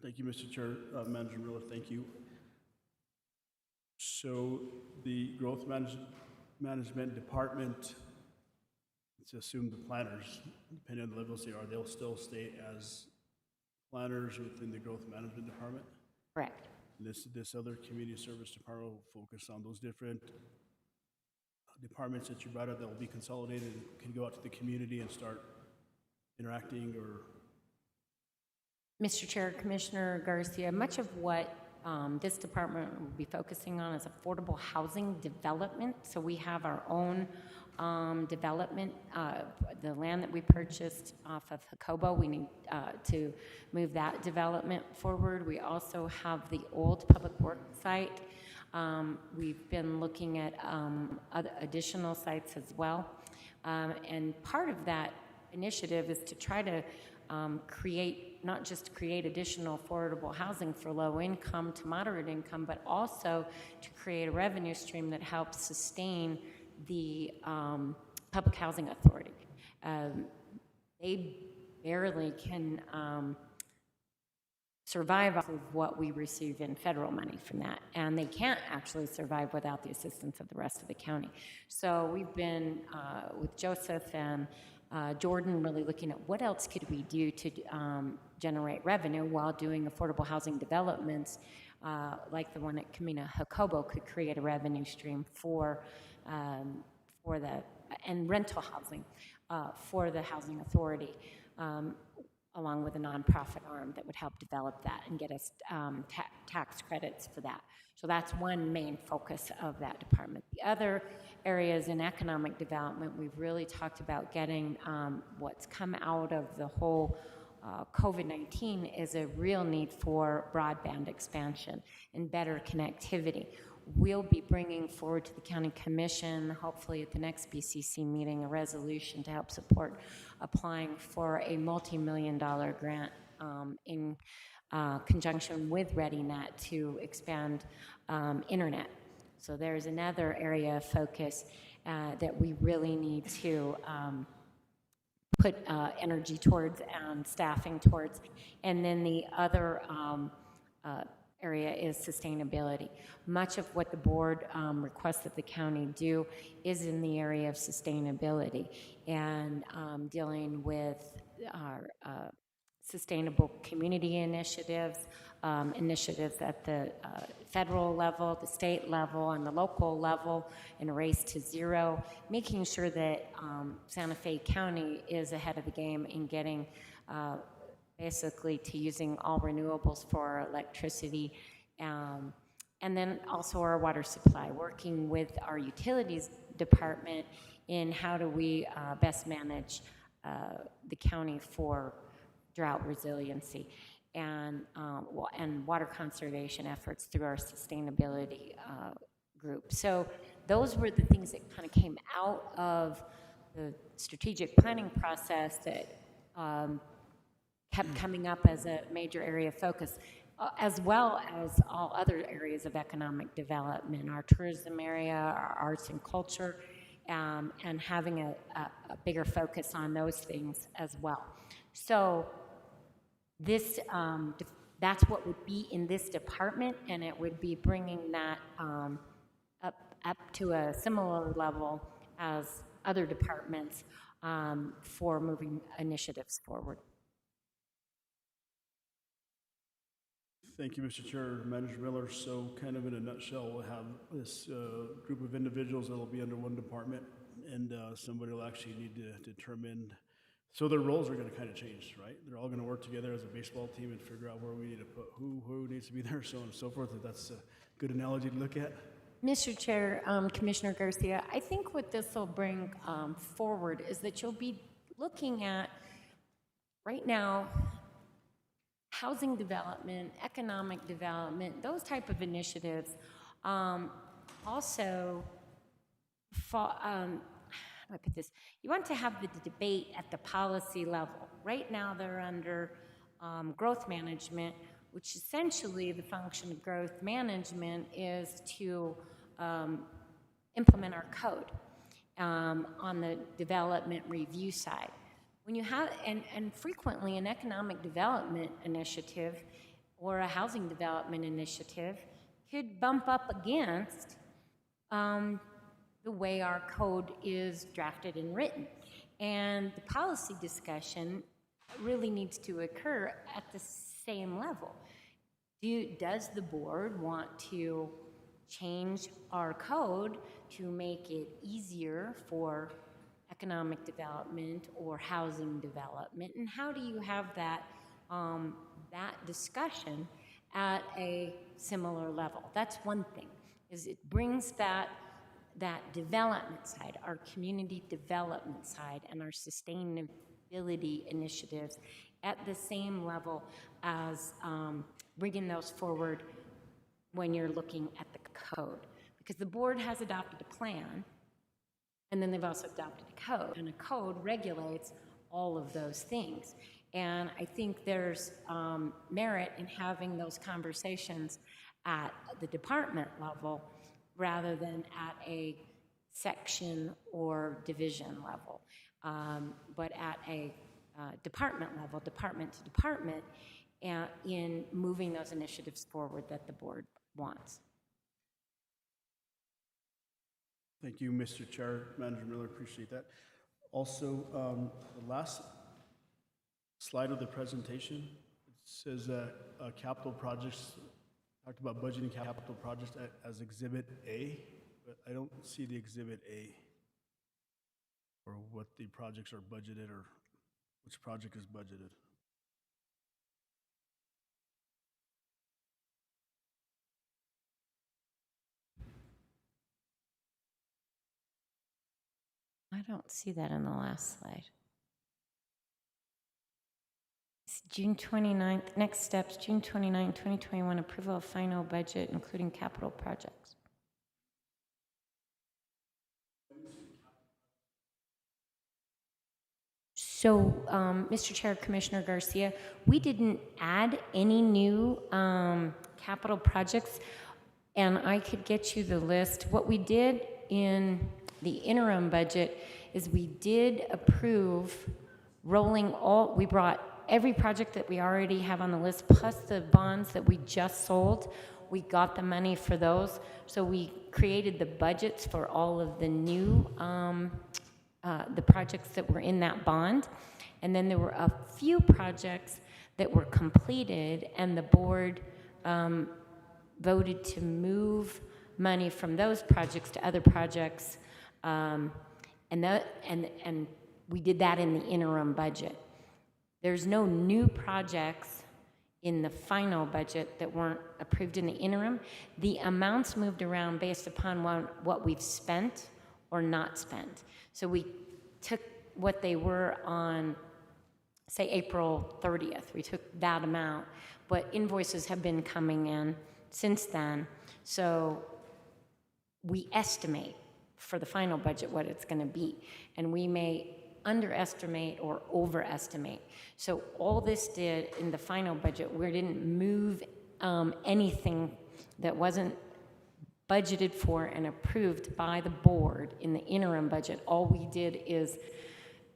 Speaker 5: Thank you, Mr. Chair. Manager Miller, thank you. So the growth management department, let's assume the planners, depending on the levels they are, they'll still stay as planners within the growth management department?
Speaker 17: Correct.
Speaker 5: This other community service department will focus on those different departments that you brought up that will be consolidated and can go out to the community and start interacting or...
Speaker 17: Mr. Chair, Commissioner Garcia, much of what this department will be focusing on is affordable housing development. So we have our own development, the land that we purchased off of Jacobo, we need to move that development forward. We also have the old public works site. We've been looking at other additional sites as well. And part of that initiative is to try to not just create additional affordable housing for low income to moderate income, but also to create a revenue stream that helps sustain the Public Housing Authority. They barely can survive off of what we receive in federal money from that, and they can't actually survive without the assistance of the rest of the county. So we've been, with Joseph and Jordan, really looking at what else could we do to generate revenue while doing affordable housing developments, like the one at Camino Jacobo could create a revenue stream for and rental housing for the housing authority, along with a nonprofit arm that would help develop that and get us tax credits for that. So that's one main focus of that department. The other areas in economic development, we've really talked about getting what's come out of the whole COVID-19 is a real need for broadband expansion and better connectivity. We'll be bringing forward to the County Commission, hopefully at the next BCC meeting, a resolution to help support applying for a multi-million-dollar grant in conjunction with ReadyNet to expand internet. So there's another area of focus that we really need to put energy towards and staffing towards. And then the other area is sustainability. Much of what the board requests that the county do is in the area of sustainability and dealing with our sustainable community initiatives, initiatives at the federal level, the state level, and the local level in a race to zero, making sure that Santa Fe County is ahead of the game in getting basically to using all renewables for our electricity, and then also our water supply, working with our utilities department in how do we best manage the county for drought resiliency and water conservation efforts through our sustainability group. So those were the things that kind of came out of the strategic planning process that kept coming up as a major area of focus, as well as all other areas of economic development, our tourism area, our arts and culture, and having a bigger focus on those things as well. So this, that's what would be in this department, and it would be bringing that up to a similar level as other departments for moving initiatives forward.
Speaker 5: Thank you, Mr. Chair, Manager Miller. So kind of in a nutshell, we'll have this group of individuals that will be under one department, and somebody will actually need to determine, so their roles are going to kind of change, right? They're all going to work together as a baseball team and figure out where we need to put who needs to be there, so on and so forth. If that's a good analogy to look at.
Speaker 17: Mr. Chair, Commissioner Garcia, I think what this will bring forward is that you'll be looking at, right now, housing development, economic development, those type of initiatives. Also, how do I put this? You want to have the debate at the policy level. Right now, they're under growth management, which essentially the function of growth management is to implement our code on the development review side. When you have, and frequently an economic development initiative or a housing development initiative could bump up against the way our code is drafted and written. And the policy discussion really needs to occur at the same level. Does the board want to change our code to make it easier for economic development or housing development, and how do you have that that discussion at a similar level? That's one thing, is it brings that development side, our community development side, and our sustainability initiatives at the same level as bringing those forward when you're looking at the code, because the board has adopted a plan. And then they've also adopted a code, and a code regulates all of those things. And I think there's merit in having those conversations at the department level rather than at a section or division level, but at a department level, department to department, in moving those initiatives forward that the board wants.
Speaker 5: Thank you, Mr. Chair, Manager Miller, appreciate that. Also, the last slide of the presentation, it says capital projects, talked about budgeting capital projects as Exhibit A, but I don't see the Exhibit A or what the projects are budgeted or which project is budgeted.
Speaker 17: I don't see that in the last slide. It's June 29th, next steps, June 29, 2021, approval of final budget, including capital projects. So, Mr. Chair, Commissioner Garcia, we didn't add any new capital projects, and I could get you the list. What we did in the interim budget is we did approve rolling we brought every project that we already have on the list, plus the bonds that we just sold. We got the money for those. So we created the budgets for all of the new, the projects that were in that bond. And then there were a few projects that were completed, and the board voted to move money from those projects to other projects. And we did that in the interim budget. There's no new projects in the final budget that weren't approved in the interim. The amounts moved around based upon what we've spent or not spent. So we took what they were on, say, April 30th. We took that amount, but invoices have been coming in since then. So we estimate for the final budget what it's going to be, and we may underestimate or overestimate. So all this did in the final budget, we didn't move anything that wasn't budgeted for and approved by the board in the interim budget. All we did is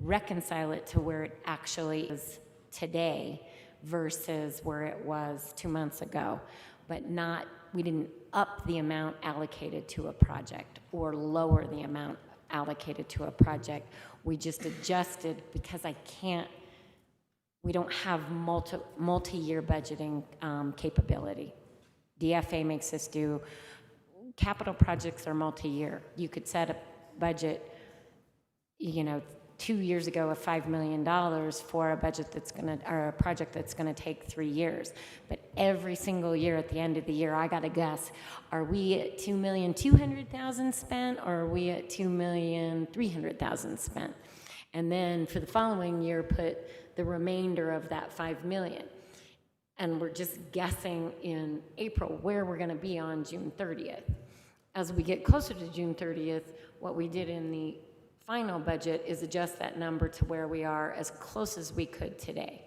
Speaker 17: reconcile it to where it actually is today versus where it was 2 months ago, but not, we didn't up the amount allocated to a project or lower the amount allocated to a project. We just adjusted because we don't have multi-year budgeting capability. DFA makes us do, capital projects are multi-year. You could set a budget, 2 years ago of $5 million for a budget or a project that's gonna take 3 years. But every single year at the end of the year, I gotta guess, are we at $2,200,000 spent, or are we at $2,300,000 spent? And then for the following year, put the remainder of that $5 million. And we're just guessing in April where we're gonna be on June 30th. As we get closer to June 30th, what we did in the final budget is adjust that number to where we are as close as we could today.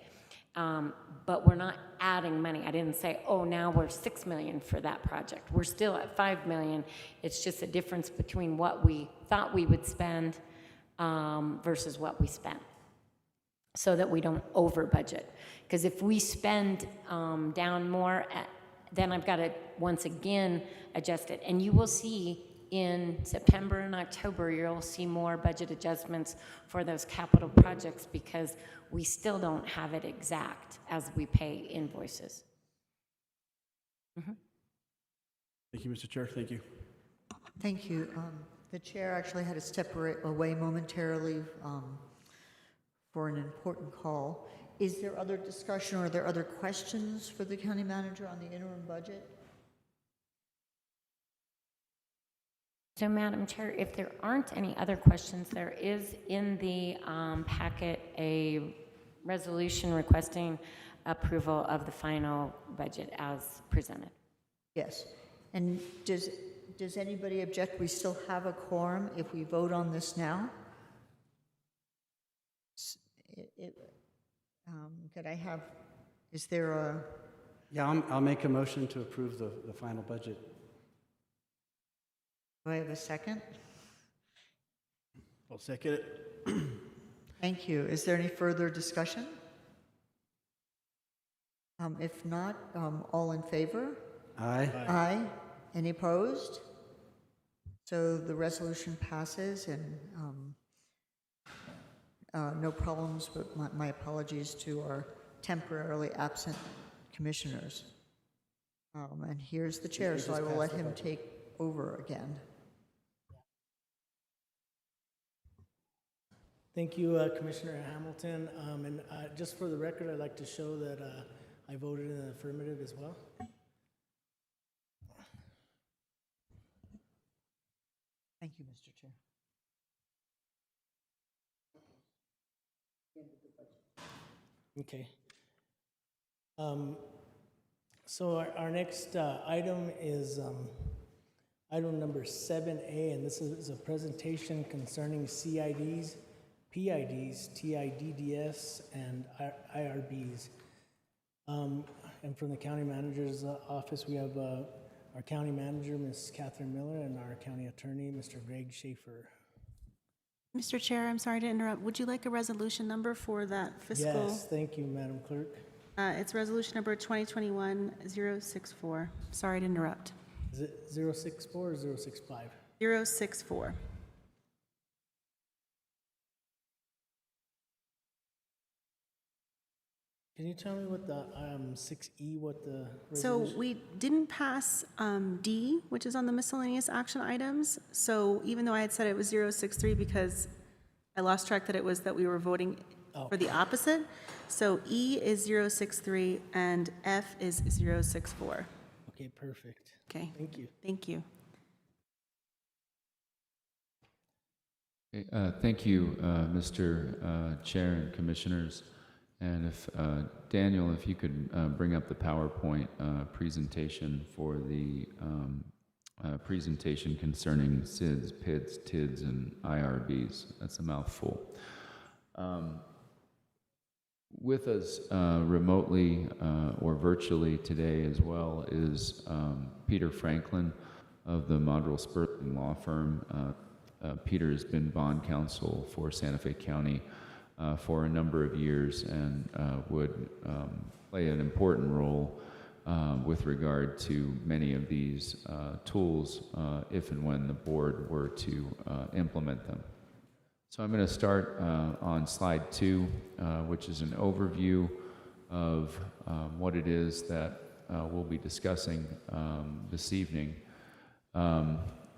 Speaker 17: But we're not adding money. I didn't say, oh, now we're $6 million for that project. We're still at $5 million. It's just a difference between what we thought we would spend versus what we spent, so that we don't over budget. Because if we spend down more, then I've got to once again adjust it. And you will see in September and October, you'll see more budget adjustments for those capital projects because we still don't have it exact as we pay invoices.
Speaker 5: Thank you, Mr. Chair. Thank you.
Speaker 6: Thank you. The chair actually had to step away momentarily for an important call. Is there other discussion, or are there other questions for the county manager on the interim budget?
Speaker 17: So, Madam Chair, if there aren't any other questions, there is in the packet a resolution requesting approval of the final budget as presented.
Speaker 6: Yes. And does anybody object? We still have a quorum if we vote on this now? Could I have, is there a?
Speaker 8: Yeah, I'll make a motion to approve the final budget.
Speaker 6: Do I have a second?
Speaker 5: I'll second it.
Speaker 6: Thank you. Is there any further discussion? If not, all in favor?
Speaker 8: Aye.
Speaker 6: Aye. Any opposed? So the resolution passes, and no problems, but my apologies to our temporarily absent commissioners. And here's the chair, so I will let him take over again.
Speaker 1: Thank you, Commissioner Hamilton. And just for the record, I'd like to show that I voted in the affirmative as well.
Speaker 6: Thank you, Mr. Chair.
Speaker 1: Okay. So our next item is item number 7A, and this is a presentation concerning CIDs, PIDs, TIDDS, and IRBs. And from the county manager's office, we have our county manager, Ms. Catherine Miller, and our county attorney, Mr. Greg Schaefer.
Speaker 2: Mr. Chair, I'm sorry to interrupt. Would you like a resolution number for that fiscal?
Speaker 1: Yes, thank you, Madam Clerk.
Speaker 2: It's resolution number 2021-064. Sorry to interrupt.
Speaker 1: Is it 064 or 065?
Speaker 2: 064.
Speaker 1: Can you tell me what the 6E, what the
Speaker 2: So
Speaker 1: resolution?
Speaker 2: we didn't pass D, which is on the miscellaneous action items. So even though I had said it was 063 because I lost track that it was that we were voting for the opposite. So E is 063 and F is 064.
Speaker 1: Okay, perfect.
Speaker 2: Okay.
Speaker 1: Thank you.
Speaker 2: Thank you.
Speaker 14: Thank you, Mr. Chair and Commissioners. And if, Daniel, if you could bring up the PowerPoint presentation for the presentation concerning SIDS, PIDS, TIDS, and IRBs. That's a mouthful. With us remotely or virtually today as well is Peter Franklin of the Modrell Spurling Law Firm. Peter has been bond counsel for Santa Fe County for a number of years and would play an important role with regard to many of these tools if and when the board were to implement them. So I'm going to start on slide 2, which is an overview of what it is that we'll be discussing this evening.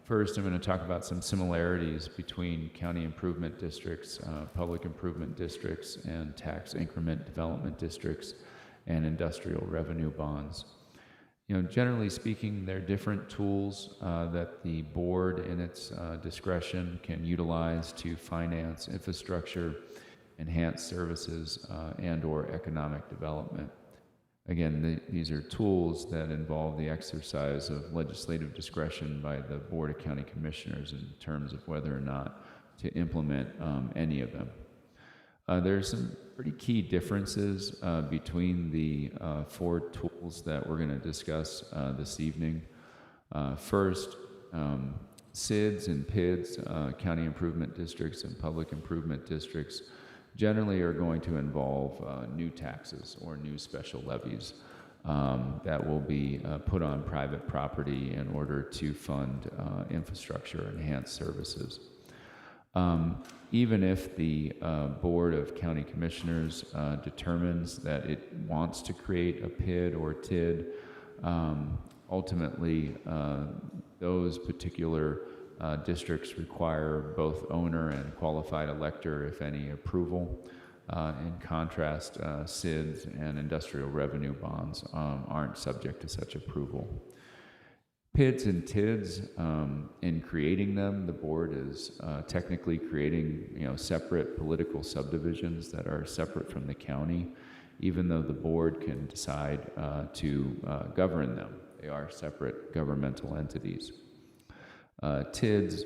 Speaker 14: First, I'm going to talk about some similarities between county improvement districts, public improvement districts, and tax increment development districts and industrial revenue bonds. You know, generally speaking, they're different tools that the board in its discretion can utilize to finance infrastructure, enhance services, and or economic development. Again, these are tools that involve the exercise of legislative discretion by the Board of County Commissioners in terms of whether or not to implement any of them. There are some pretty key differences between the 4 tools that we're going to discuss this evening. First, SIDS and PIDS, county improvement districts and public improvement districts, generally are going to involve new taxes or new special levies that will be put on private property in order to fund infrastructure and enhance services. Even if the Board of County Commissioners determines that it wants to create a PID or TID, ultimately those particular districts require both owner and qualified elector, if any, approval. In contrast, SIDS and industrial revenue bonds aren't subject to such approval. PIDs and TIDs, in creating them, the board is technically creating, separate political subdivisions that are separate from the county, even though the board can decide to govern them. They are separate governmental entities. TIDs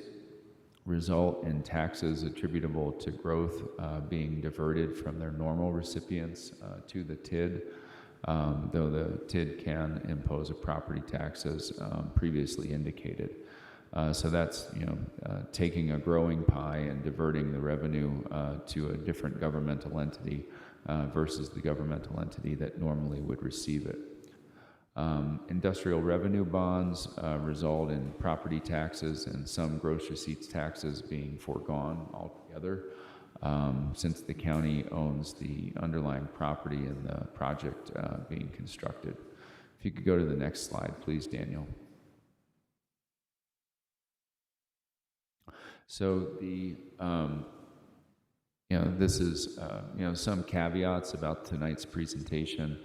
Speaker 14: result in taxes attributable to growth being diverted from their normal recipients to the TID, though the TID can impose a property tax as previously indicated. So that's taking a growing pie and diverting the revenue to a different governmental entity versus the governmental entity that normally would receive it. Industrial revenue bonds result in property taxes and some gross receipts taxes being foregone altogether, since the county owns the underlying property in the project being constructed. If you could go to the next slide, please, Daniel. So the this is some caveats about tonight's presentation.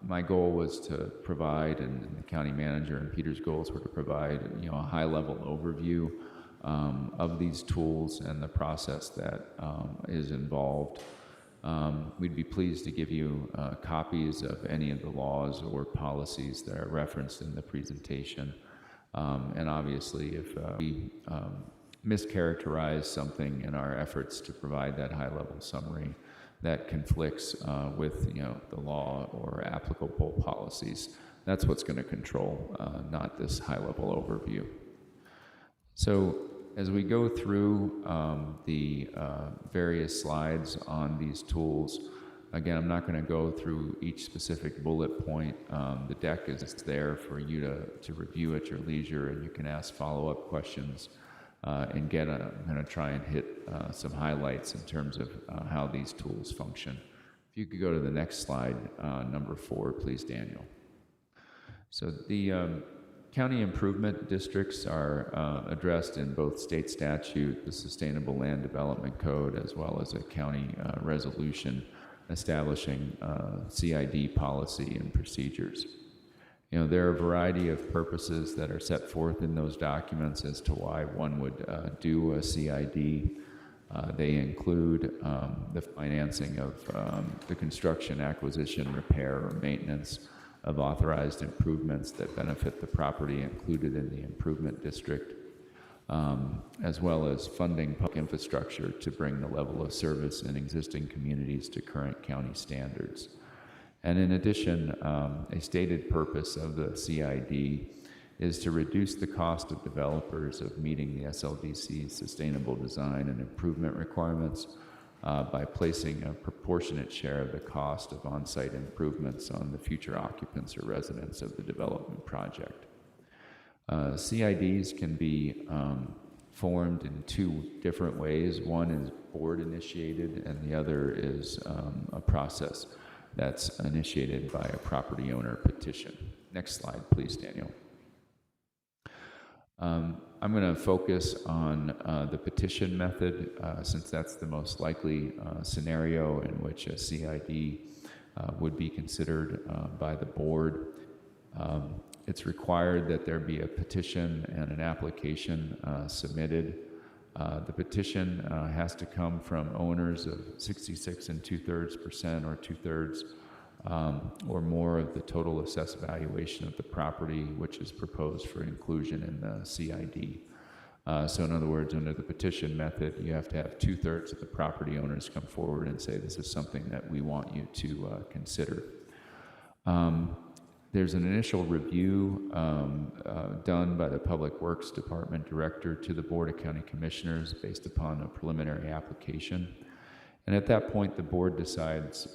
Speaker 14: My goal was to provide, and the county manager and Peter's goals were to provide, a high-level overview of these tools and the process that is involved. We'd be pleased to give you copies of any of the laws or policies that are referenced in the presentation. And obviously, if we mischaracterize something in our efforts to provide that high-level summary that conflicts with the law or applicable policies, that's what's going to control, not this high-level overview. So as we go through the various slides on these tools, again, I'm not going to go through each specific bullet point. The deck is there for you to review at your leisure, and you can ask follow-up questions. And again, I'm going to try and hit some highlights in terms of how these tools function. If you could go to the next slide, number 4, please, Daniel. So the county improvement districts are addressed in both state statute, the Sustainable Land Development Code, as well as a county resolution establishing CID policy and procedures. There are a variety of purposes that are set forth in those documents as to why one would do a CID. They include the financing of the construction, acquisition, repair, or maintenance of authorized improvements that benefit the property included in the improvement district, as well as funding public infrastructure to bring the level of service in existing communities to current county standards. And in addition, a stated purpose of the CID is to reduce the cost of developers of meeting the SLDC's sustainable design and improvement requirements by placing a proportionate share of the cost of on-site improvements on the future occupants or residents of the development project. CIDs can be formed in two different ways. One is board initiated, and the other is a process that's initiated by a property owner petition. Next slide, please, Daniel. I'm going to focus on the petition method since that's the most likely scenario in which a CID would be considered by the board. It's required that there be a petition and an application submitted. The petition has to come from owners of 66 2/3% or 2/3 or more of the total assessed valuation of the property which is proposed for inclusion in the CID. So in other words, under the petition method, you have to have 2/3 of the property owners come forward and say, this is something that we want you to consider. There's an initial review done by the Public Works Department Director to the Board of County Commissioners based upon a preliminary application. And at that point, the board decides,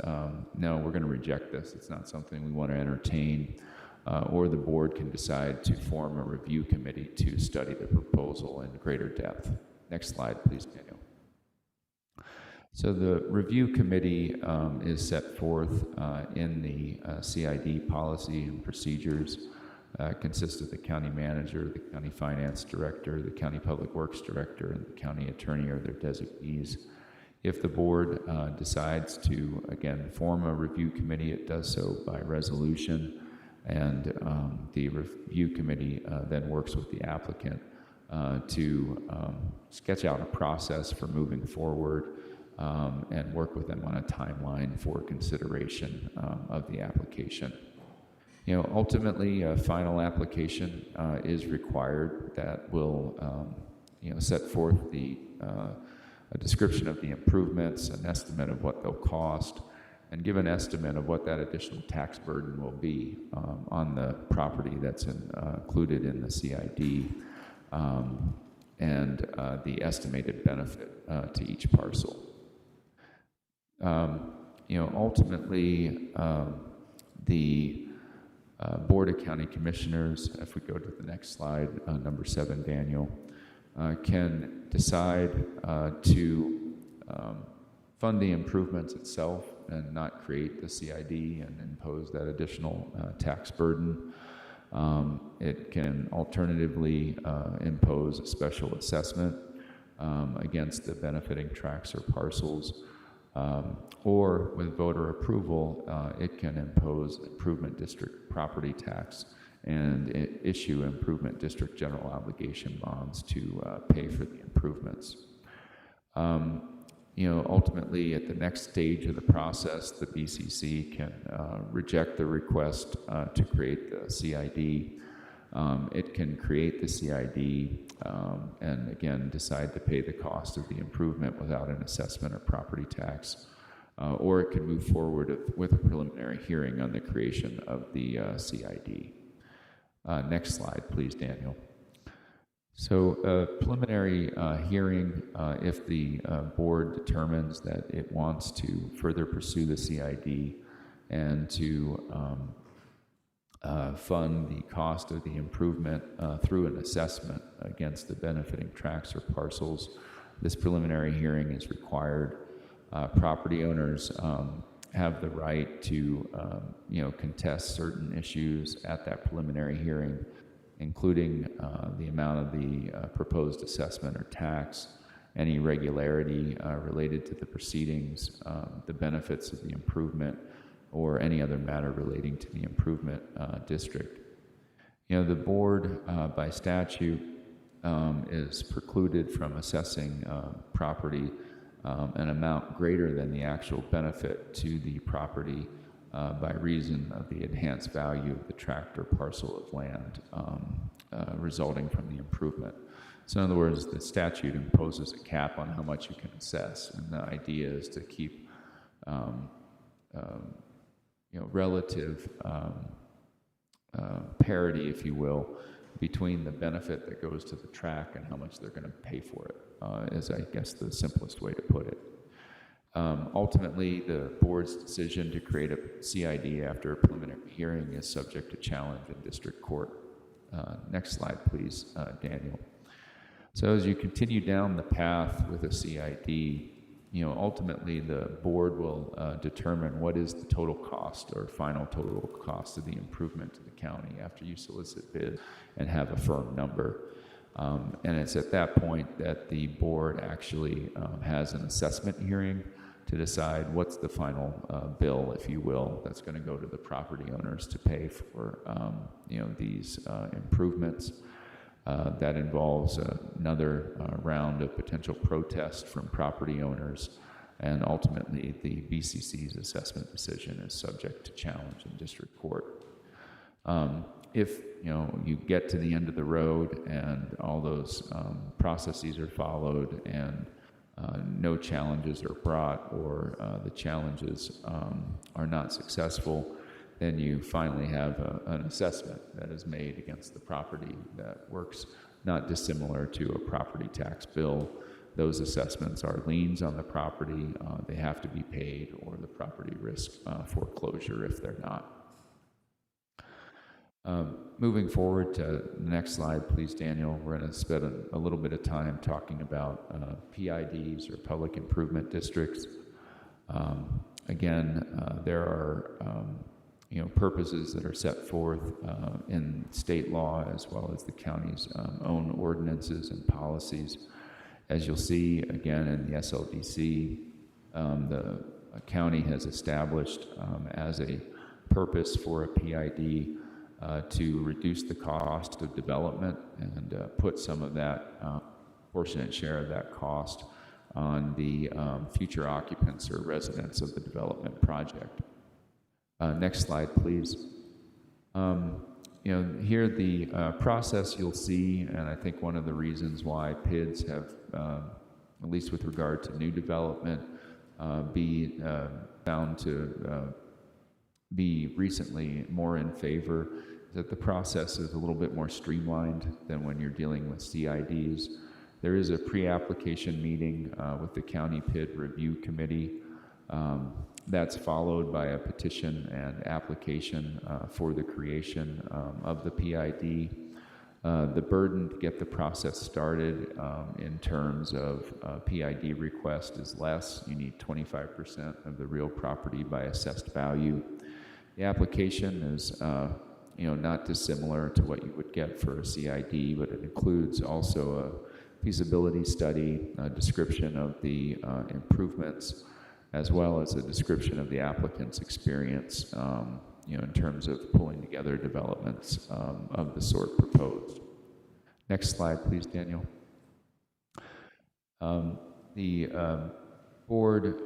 Speaker 14: no, we're going to reject this. It's not something we want to entertain. Or the board can decide to form a review committee to study the proposal in greater depth. Next slide, please, Daniel. So the review committee is set forth in the CID policy and procedures. Consists of the county manager, the county finance director, the county public works director, and the county attorney or their designees. If the board decides to, again, form a review committee, it does so by resolution, and the review committee then works with the applicant to sketch out a process for moving forward and work with them on a timeline for consideration of the application. Ultimately, a final application is required that will, set forth a description of the improvements, an estimate of what they'll cost, and give an estimate of what that additional tax burden will be on the property that's included in the CID, and the estimated benefit to each parcel. Ultimately, the Board of County Commissioners, if we go to the next slide, number 7, Daniel, can decide to fund the improvements itself and not create the CID and impose that additional tax burden. It can alternatively impose a special assessment against the benefiting tracts or parcels, or with voter approval, it can impose improvement district property tax and issue improvement district general obligation bonds to pay for the improvements. Ultimately, at the next stage of the process, the BCC can reject the request to create the CID. It can create the CID and again decide to pay the cost of the improvement without an assessment or property tax, or it can move forward with a preliminary hearing on the creation of the CID. Next slide, please, Daniel. So a preliminary hearing, if the board determines that it wants to further pursue the CID and to fund the cost of the improvement through an assessment against the benefiting tracts or parcels, this preliminary hearing is required. Property owners have the right to contest certain issues at that preliminary hearing, including the amount of the proposed assessment or tax, any irregularity related to the proceedings, the benefits of the improvement, or any other matter relating to the improvement district. The board, by statute, is precluded from assessing property an amount greater than the actual benefit to the property by reason of the enhanced value of the tract or parcel of land resulting from the improvement. So in other words, the statute imposes a cap on how much you can assess, and the idea is to keep relative parity, if you will, between the benefit that goes to the tract and how much they're going to pay for it, is, I guess, the simplest way to put it. Ultimately, the board's decision to create a CID after a preliminary hearing is subject to challenge in district court. Next slide, please, Daniel. So as you continue down the path with a CID, ultimately the board will determine what is the total cost or final total cost of the improvement to the county after you solicit bids and have a firm number. And it's at that point that the board actually has an assessment hearing to decide what's the final bill, if you will, that's going to go to the property owners to pay for these improvements. That involves another round of potential protest from property owners, and ultimately the BCC's assessment decision is subject to challenge in district court. If you get to the end of the road and all those processes are followed and no challenges are brought, or the challenges are not successful, then you finally have an assessment that is made against the property that works not dissimilar to a property tax bill. Those assessments are liens on the property. They have to be paid, or the property risks foreclosure if they're not. Moving forward to the next slide, please, Daniel. We're going to spend a little bit of time talking about PIDs, or public improvement districts. Again, there are purposes that are set forth in state law as well as the county's own ordinances and policies. As you'll see again in the SLDC, the county has established as a purpose for a PID to reduce the cost of development and put some of that proportionate share of that cost on the future occupants or residents of the development project. Next slide, please. Here the process you'll see, and I think one of the reasons why PIDs have, at least with regard to new development, be found to be recently more in favor, is that the process is a little bit more streamlined than when you're dealing with CIDs. There is a pre-application meeting with the County PID Review Committee. That's followed by a petition and application for the creation of the PID. The burden to get the process started in terms of PID request is less. You need 25% of the real property by assessed value. The application is not dissimilar to what you would get for a CID, but it includes also a feasibility study, a description of the improvements, as well as a description of the applicant's experience, in terms of pulling together developments of the sort proposed. Next slide, please, Daniel. The board,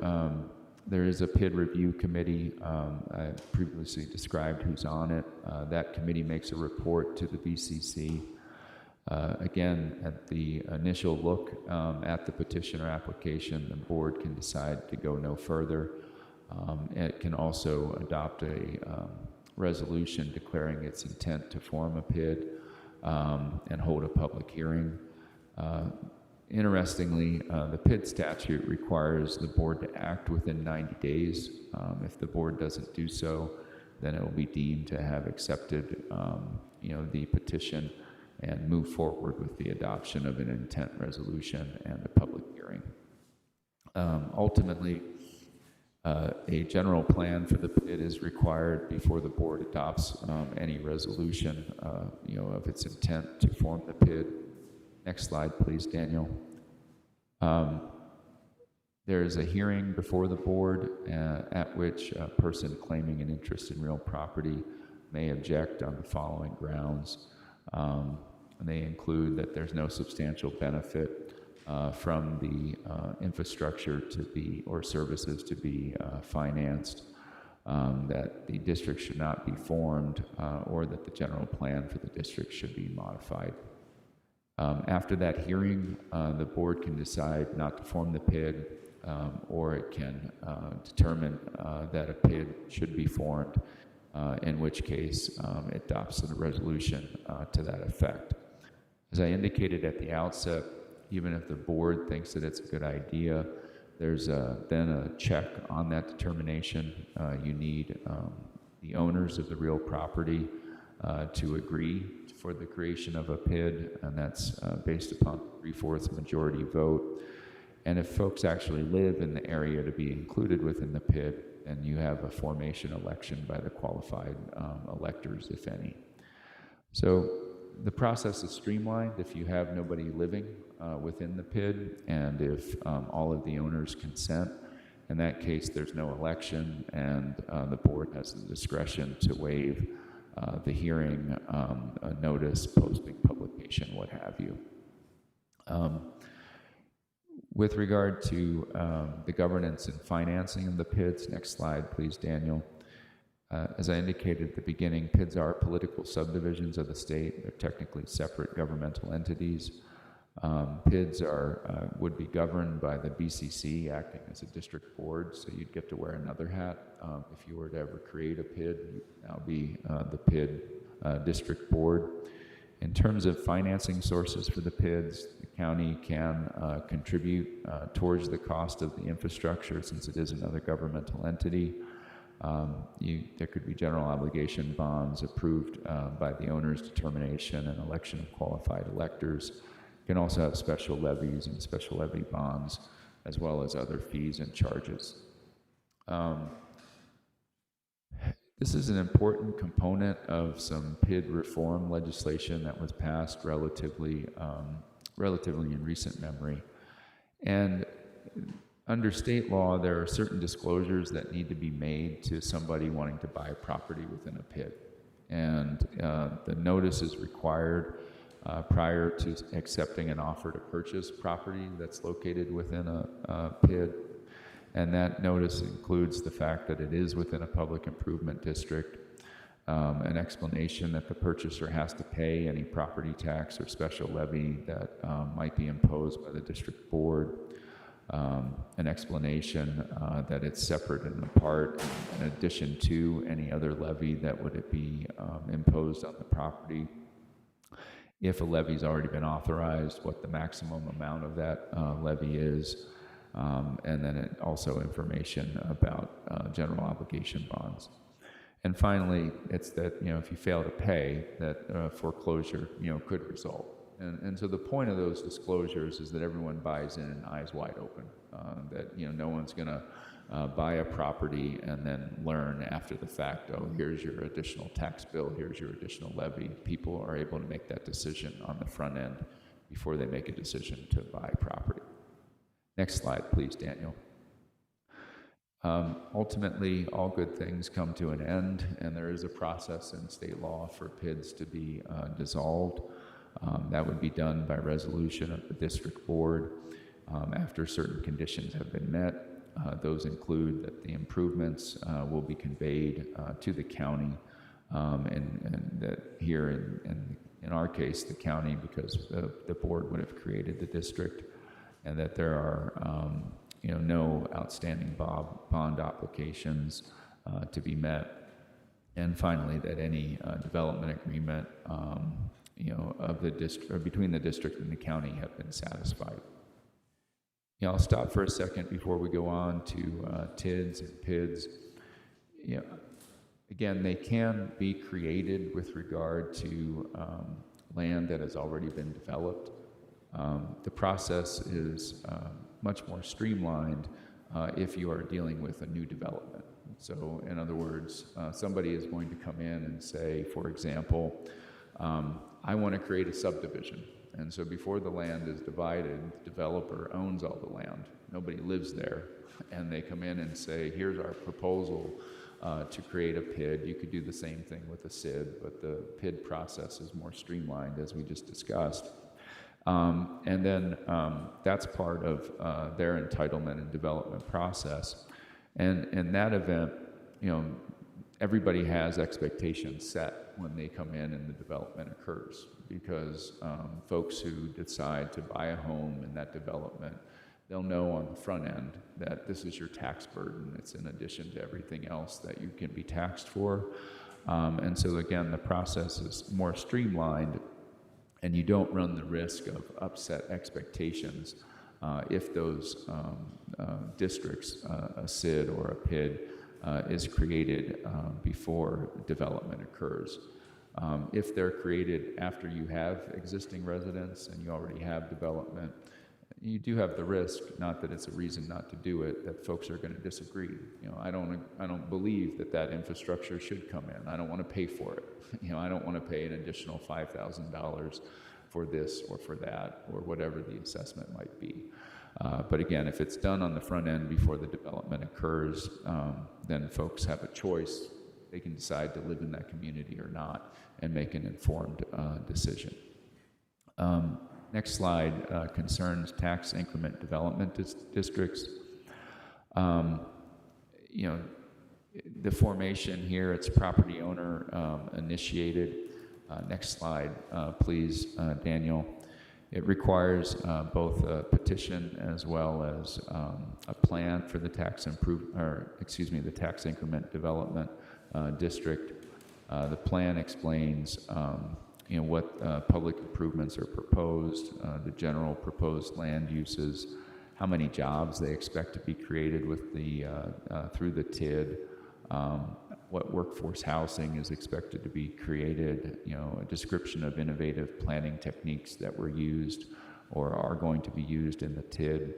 Speaker 14: there is a PID review committee. I previously described who's on it. That committee makes a report to the BCC. Again, at the initial look at the petition or application, the board can decide to go no further. It can also adopt a resolution declaring its intent to form a PID and hold a public hearing. Interestingly, the PID statute requires the board to act within 90 days. If the board doesn't do so, then it will be deemed to have accepted the petition and move forward with the adoption of an intent resolution and a public hearing. Ultimately, a general plan for the PID is required before the board adopts any resolution of its intent to form the PID. Next slide, please, Daniel. There is a hearing before the board at which a person claiming an interest in real property may object on the following grounds. And they include that there's no substantial benefit from the infrastructure to be, or services to be financed, that the district should not be formed, or that the general plan for the district should be modified. After that hearing, the board can decide not to form the PID, or it can determine that a PID should be formed, in which case it adopts a resolution to that effect. As I indicated at the outset, even if the board thinks that it's a good idea, there's then a check on that determination. You need the owners of the real property to agree for the creation of a PID, and that's based upon 3/4 majority vote. And if folks actually live in the area to be included within the PID, then you have a formation election by the qualified electors, if any. So the process is streamlined if you have nobody living within the PID, and if all of the owners consent. In that case, there's no election, and the board has the discretion to waive the hearing, notice, posting, publication, what have you. With regard to the governance and financing of the PIDs, next slide, please, Daniel. As I indicated at the beginning, PIDs are political subdivisions of the state. They're technically separate governmental entities. PIDs would be governed by the BCC, acting as a district board, so you'd get to wear another hat. If you were to ever create a PID, you'd now be the PID district board. In terms of financing sources for the PIDs, the county can contribute towards the cost of the infrastructure, since it is another governmental entity. There could be general obligation bonds approved by the owner's determination and election of qualified electors. You can also have special levies and special levy bonds, as well as other fees and charges. This is an important component of some PID reform legislation that was passed relatively in recent memory. And under state law, there are certain disclosures that need to be made to somebody wanting to buy a property within a PID. And the notice is required prior to accepting an offer to purchase property that's located within a PID. And that notice includes the fact that it is within a public improvement district, an explanation that the purchaser has to pay any property tax or special levy that might be imposed by the district board, an explanation that it's separate and apart in addition to any other levy that would be imposed on the property. If a levy's already been authorized, what the maximum amount of that levy is, and then also information about general obligation bonds. And finally, it's that, if you fail to pay, that foreclosure, could result. And so the point of those disclosures is that everyone buys in and eyes wide open, that, no one's going to buy a property and then learn after the fact, oh, here's your additional tax bill, here's your additional levy. People are able to make that decision on the front end before they make a decision to buy property. Next slide, please, Daniel. Ultimately, all good things come to an end, and there is a process in state law for PIDs to be dissolved. That would be done by resolution of the district board after certain conditions have been met. Those include that the improvements will be conveyed to the county, and that here in our case, the county, because the board would have created the district, and that there are no outstanding bond obligations to be met. And finally, that any development agreement of the district, or between the district and the county, have been satisfied. I'll stop for a second before we go on to TIDs and PIDs. Again, they can be created with regard to land that has already been developed. The process is much more streamlined if you are dealing with a new development. So in other words, somebody is going to come in and say, for example, I want to create a subdivision. And so before the land is divided, the developer owns all the land. Nobody lives there. And they come in and say, here's our proposal to create a PID. You could do the same thing with a SID, but the PID process is more streamlined, as we just discussed. And then that's part of their entitlement and development process. And in that event, you know, everybody has expectations set when they come in and the development occurs, because folks who decide to buy a home in that development, they'll know on the front end that this is your tax burden. It's in addition to everything else that you can be taxed for. And so again, the process is more streamlined, and you don't run the risk of upset expectations if those districts, a SID or a PID, is created before development occurs. If they're created after you have existing residents and you already have development, you do have the risk, not that it's a reason not to do it, that folks are going to disagree. You know, I don't believe that that infrastructure should come in. I don't want to pay for it. You know, I don't want to pay an additional $5,000 for this or for that or whatever the assessment might be. But again, if it's done on the front end before the development occurs, then folks have a choice. They can decide to live in that community or not and make an informed decision. Next slide concerns tax increment development districts. You know, the formation here, it's property owner initiated. Next slide, please, Daniel. It requires both a petition as well as a plan for the tax increment development district. The plan explains you know, what public improvements are proposed, the general proposed land uses, how many jobs they expect to be created with the through the TID, what workforce housing is expected to be created, you know, a description of innovative planning techniques that were used or are going to be used in the TID,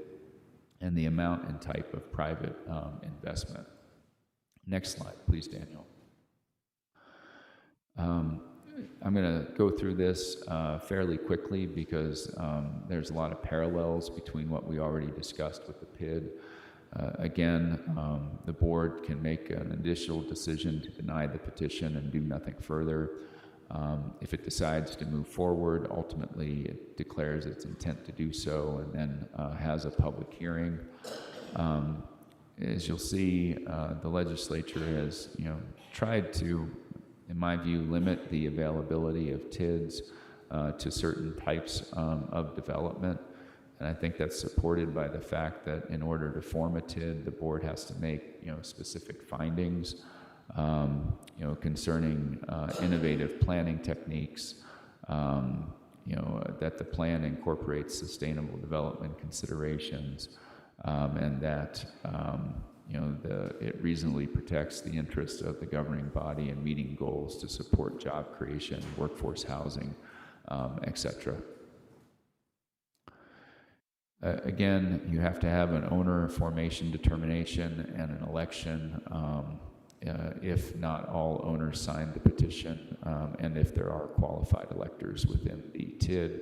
Speaker 14: and the amount and type of private investment. Next slide, please, Daniel. I'm going to go through this fairly quickly because there's a lot of parallels between what we already discussed with the PID. Again, the board can make an additional decision to deny the petition and do nothing further. If it decides to move forward, ultimately it declares its intent to do so and then has a public hearing. As you'll see, the legislature has, you know, tried to, in my view, limit the availability of TIDs to certain types of development. And I think that's supported by the fact that in order to form a TID, the board has to make, you know, specific findings, you know, concerning innovative planning techniques, you know, that the plan incorporates sustainable development considerations, and that, you know, it reasonably protects the interests of the governing body in meeting goals to support job creation, workforce housing, etc. Again, you have to have an owner formation determination and an election if not all owners sign the petition, and if there are qualified electors within the TID.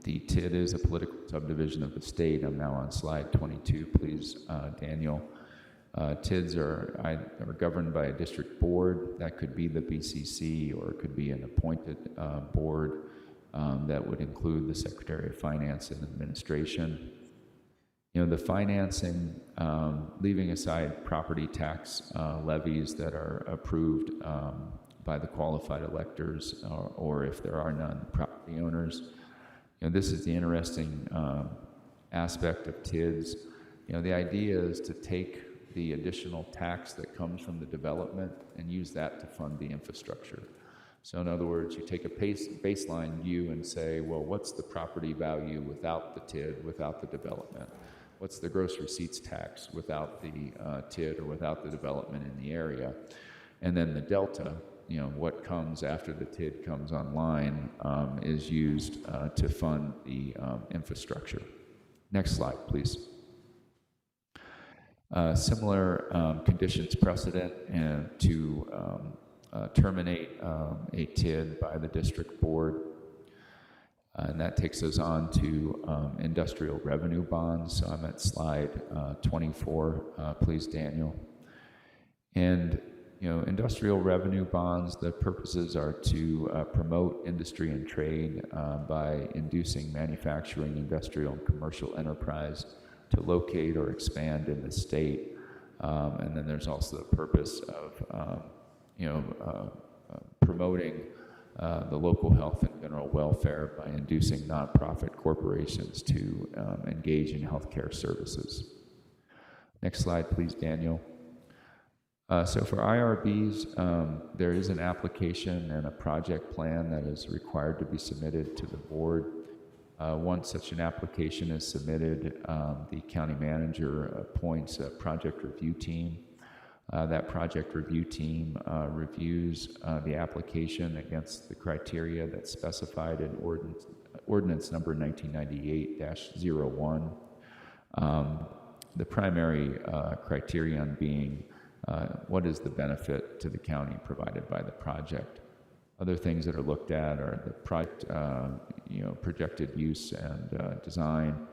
Speaker 14: The TID is a political subdivision of the state. I'm now on slide 22, please, Daniel. TIDs are governed by a district board. That could be the BCC, or it could be an appointed board that would include the Secretary of Finance and Administration. You know, the financing, leaving aside property tax levies that are approved by the qualified electors, or if there are none, property owners. You know, this is the interesting aspect of TIDs. You know, the idea is to take the additional tax that comes from the development and use that to fund the infrastructure. So in other words, you take a baseline view and say, well, what's the property value without the TID, without the development? What's the gross receipts tax without the TID or without the development in the area? And then the delta, you know, what comes after the TID comes online is used to fund the infrastructure. Next slide, please. Similar conditions precedent and to terminate a TID by the district board. And that takes us on to industrial revenue bonds. So I'm at slide 24, please, Daniel. And, industrial revenue bonds, the purposes are to promote industry and trade by inducing manufacturing, industrial, and commercial enterprise to locate or expand in the state. And then there's also the purpose of, promoting the local health and general welfare by inducing nonprofit corporations to engage in healthcare services. Next slide, please, Daniel. So for IRBs, there is an application and a project plan that is required to be submitted to the board. Once such an application is submitted, the county manager appoints a project review team. That project review team reviews the application against the criteria that's specified in ordinance number 1998-01. The primary criterion being what is the benefit to the county provided by the project. Other things that are looked at are the project, projected use and design,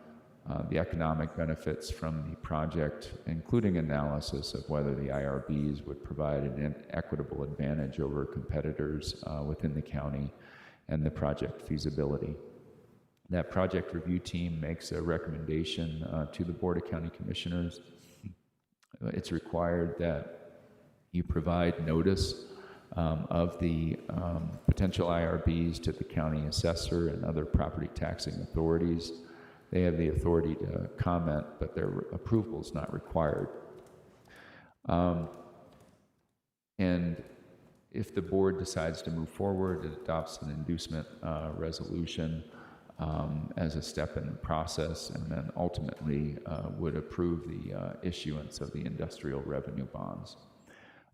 Speaker 14: the economic benefits from the project, including analysis of whether the IRBs would provide an equitable advantage over competitors within the county, and the project feasibility. That project review team makes a recommendation to the Board of County Commissioners. It's required that you provide notice of the potential IRBs to the county assessor and other property taxing authorities. They have the authority to comment, but their approval is not required. And if the board decides to move forward, it adopts an inducement resolution as a step in the process, and then ultimately would approve the issuance of the industrial revenue bonds.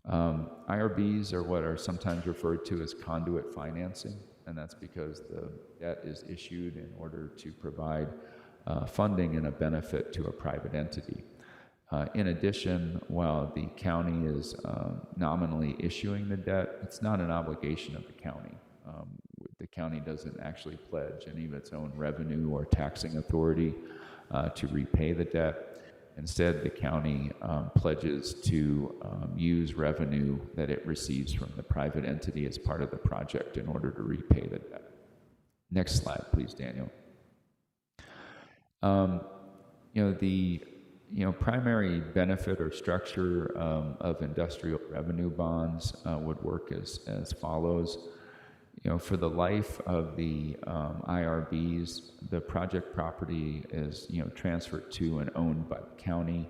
Speaker 14: IRBs are what are sometimes referred to as conduit financing, and that's because the debt is issued in order to provide funding and a benefit to a private entity. In addition, while the county is nominally issuing the debt, it's not an obligation of the county. The county doesn't actually pledge any of its own revenue or taxing authority to repay the debt. Instead, the county pledges to use revenue that it receives from the private entity as part of the project in order to repay the debt. Next slide, please, Daniel. The primary benefit or structure of industrial revenue bonds would work as follows. For the life of the IRBs, the project property is transferred to and owned by the county,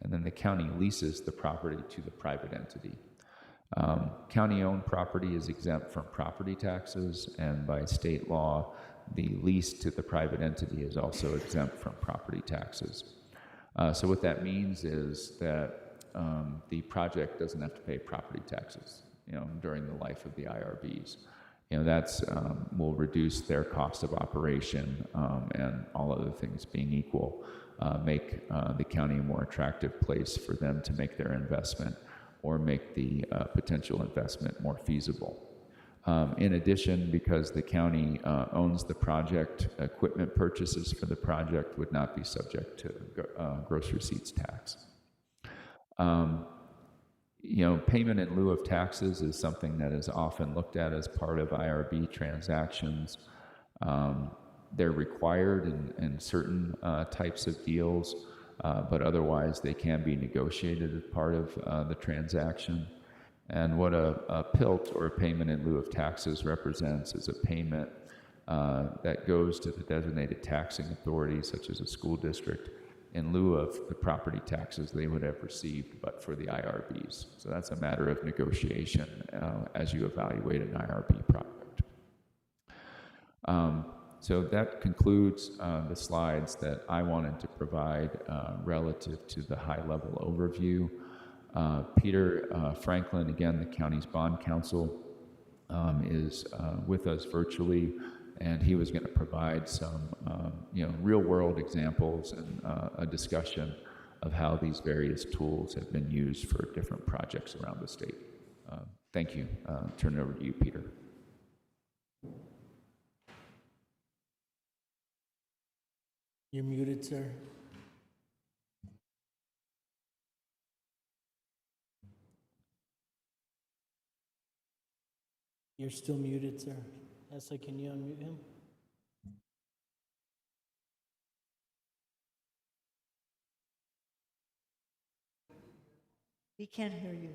Speaker 14: and then the county leases the property to the private entity. County-owned property is exempt from property taxes, and by state law, the lease to the private entity is also exempt from property taxes. So what that means is that the project doesn't have to pay property taxes, during the life of the IRBs. That's will reduce their cost of operation, and all other things being equal, make the county a more attractive place for them to make their investment or make the potential investment more feasible. In addition, because the county owns the project, equipment purchases for the project would not be subject to gross receipts tax. Payment in lieu of taxes is something that is often looked at as part of IRB transactions. They're required in certain types of deals, but otherwise they can be negotiated as part of the transaction. And what a PILT, or a payment in lieu of taxes, represents is a payment that goes to the designated taxing authority, such as a school district, in lieu of the property taxes they would have received but for the IRBs. So that's a matter of negotiation as you evaluate an IRB project. So that concludes the slides that I wanted to provide relative to the high-level overview. Peter Franklin, again, the county's bond counsel, is with us virtually, and he was going to provide some real-world examples and a discussion of how these various tools have been used for different projects around the state. Thank you. Turn it over to you, Peter.
Speaker 1: You're muted, sir. You're still muted, sir. Essa, can you unmute him?
Speaker 6: We can't hear you.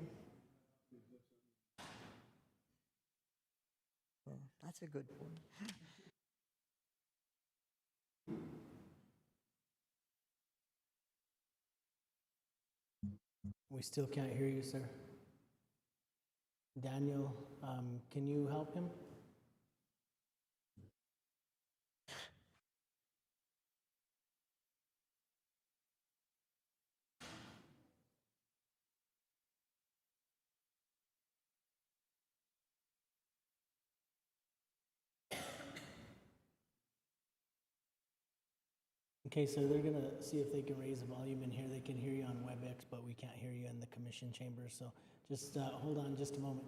Speaker 6: Well, that's a good point.
Speaker 1: We still can't hear you, sir. Daniel, can you help him? Okay, so they're gonna see if they can raise the volume in here. They can hear you on WebEx, but we can't hear you in the commission chamber. So just hold on just a moment.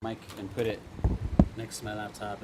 Speaker 18: Mic and put it next to my laptop.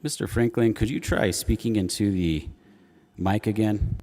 Speaker 18: Mr. Franklin, could you try speaking into the mic again?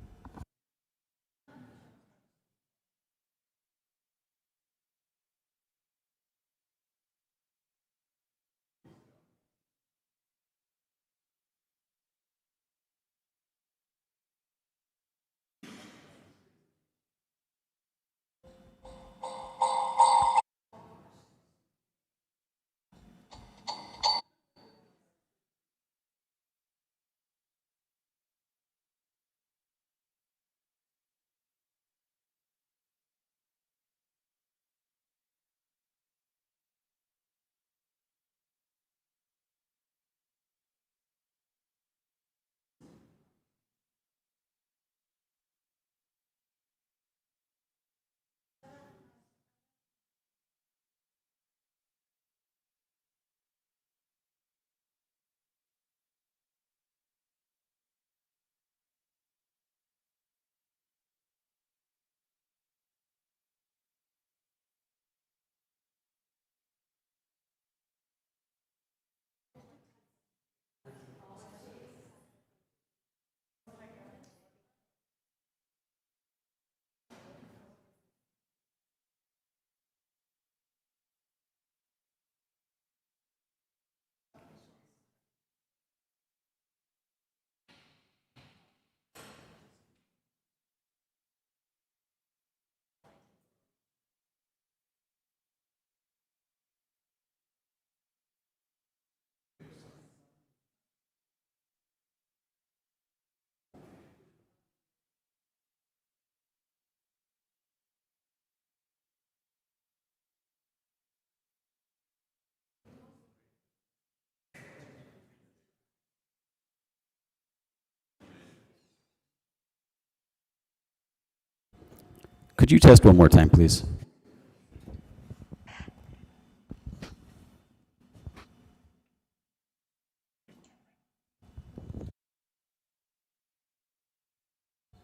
Speaker 18: Could you test one more time, please?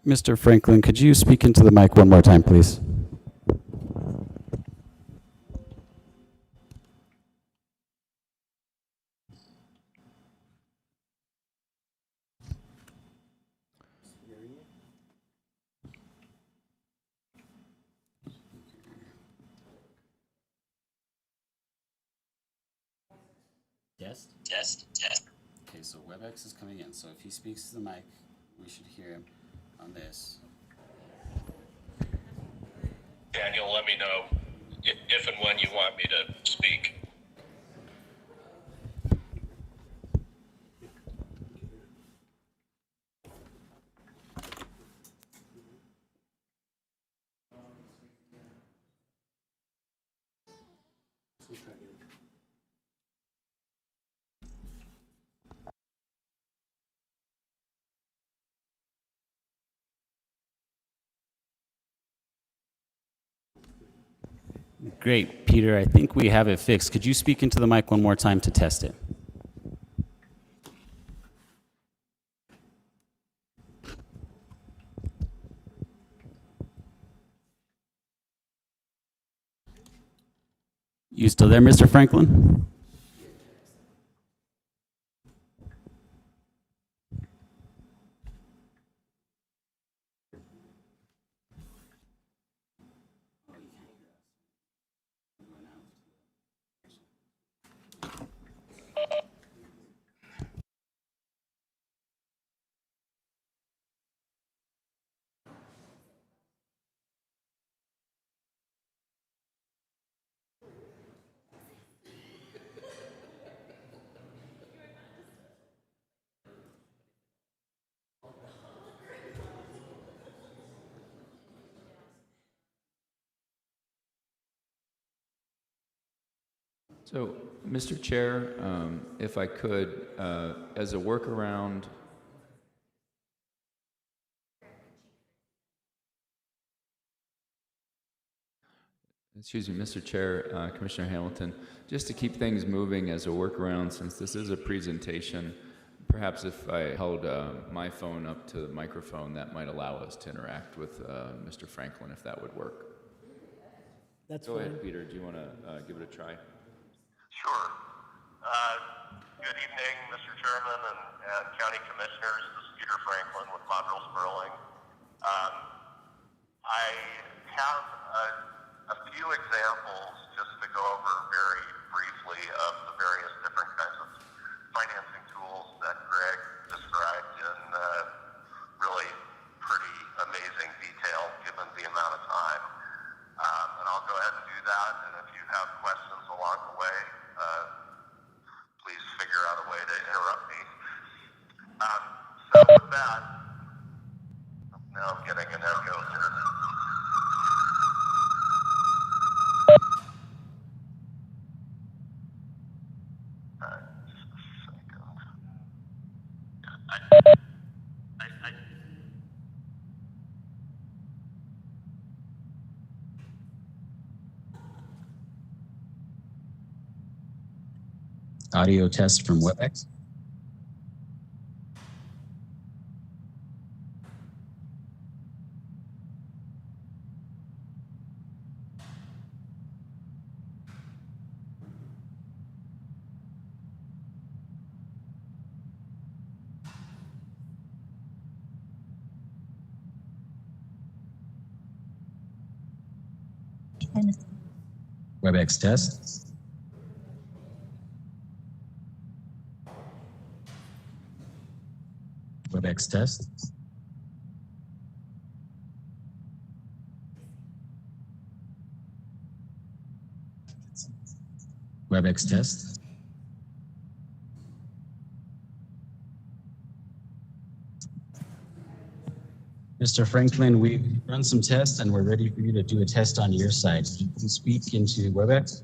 Speaker 18: Mr. Franklin, could you speak into the mic one more time, please? Test?
Speaker 19: Test.
Speaker 18: Okay, so WebEx is coming in, so if he speaks to the mic, we should hear him on this.
Speaker 19: Daniel, let me know if and when you want me to speak.
Speaker 18: Great, Peter, I think we have it fixed. Could you speak into the mic one more time to test it? You still there, Mr. Franklin?
Speaker 14: So, Mr. Chair, if I could, as a workaround, excuse me, Mr. Chair, Commissioner Hamilton, just to keep things moving as a workaround, since this is a presentation, perhaps if I held my phone up to the microphone, that might allow us to interact with Mr. Franklin, if that would work.
Speaker 1: That's
Speaker 14: Go
Speaker 1: fine.
Speaker 14: ahead, Peter. Do you want to give it a try?
Speaker 19: Sure. Good evening, Mr. Chairman. Chairman and County Commissioners. This is Peter Franklin with Montrose Sperling. I have a few examples just to go over very briefly of the various different kinds of financing tools that Greg described in really pretty amazing detail given the amount of time. And I'll go ahead and do that, and if you have questions along the way, please figure out a way to interrupt me. So with that, now I'm getting an echo here.
Speaker 20: Audio test from WebEx. WebEx test. WebEx test. WebEx test. Mr. Franklin, we've run some tests and we're ready for you to do a test on your side. Can you speak into WebEx?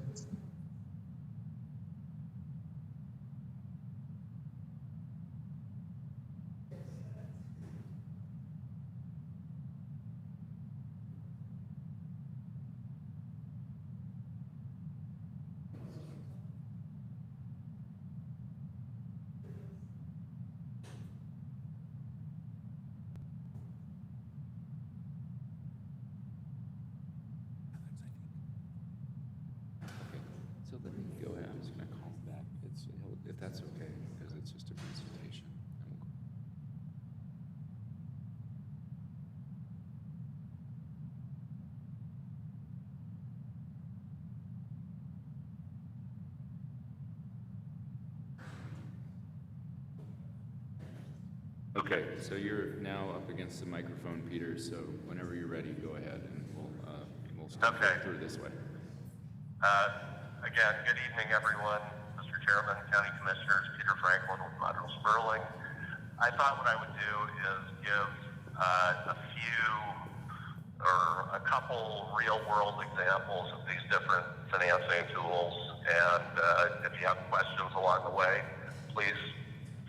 Speaker 14: So let me go ahead. I'm just going to call him back. If that's okay, because it's just a presentation. Okay, so you're now up against the microphone, Peter. So whenever you're ready, go ahead, and we'll start through this way.
Speaker 19: Again, good evening, everyone. Mr. Chairman, County Commissioners, Peter Franklin with Montrose Sperling. I thought what I would do is give a couple real-world examples of these different financing tools, and if you have questions along the way, please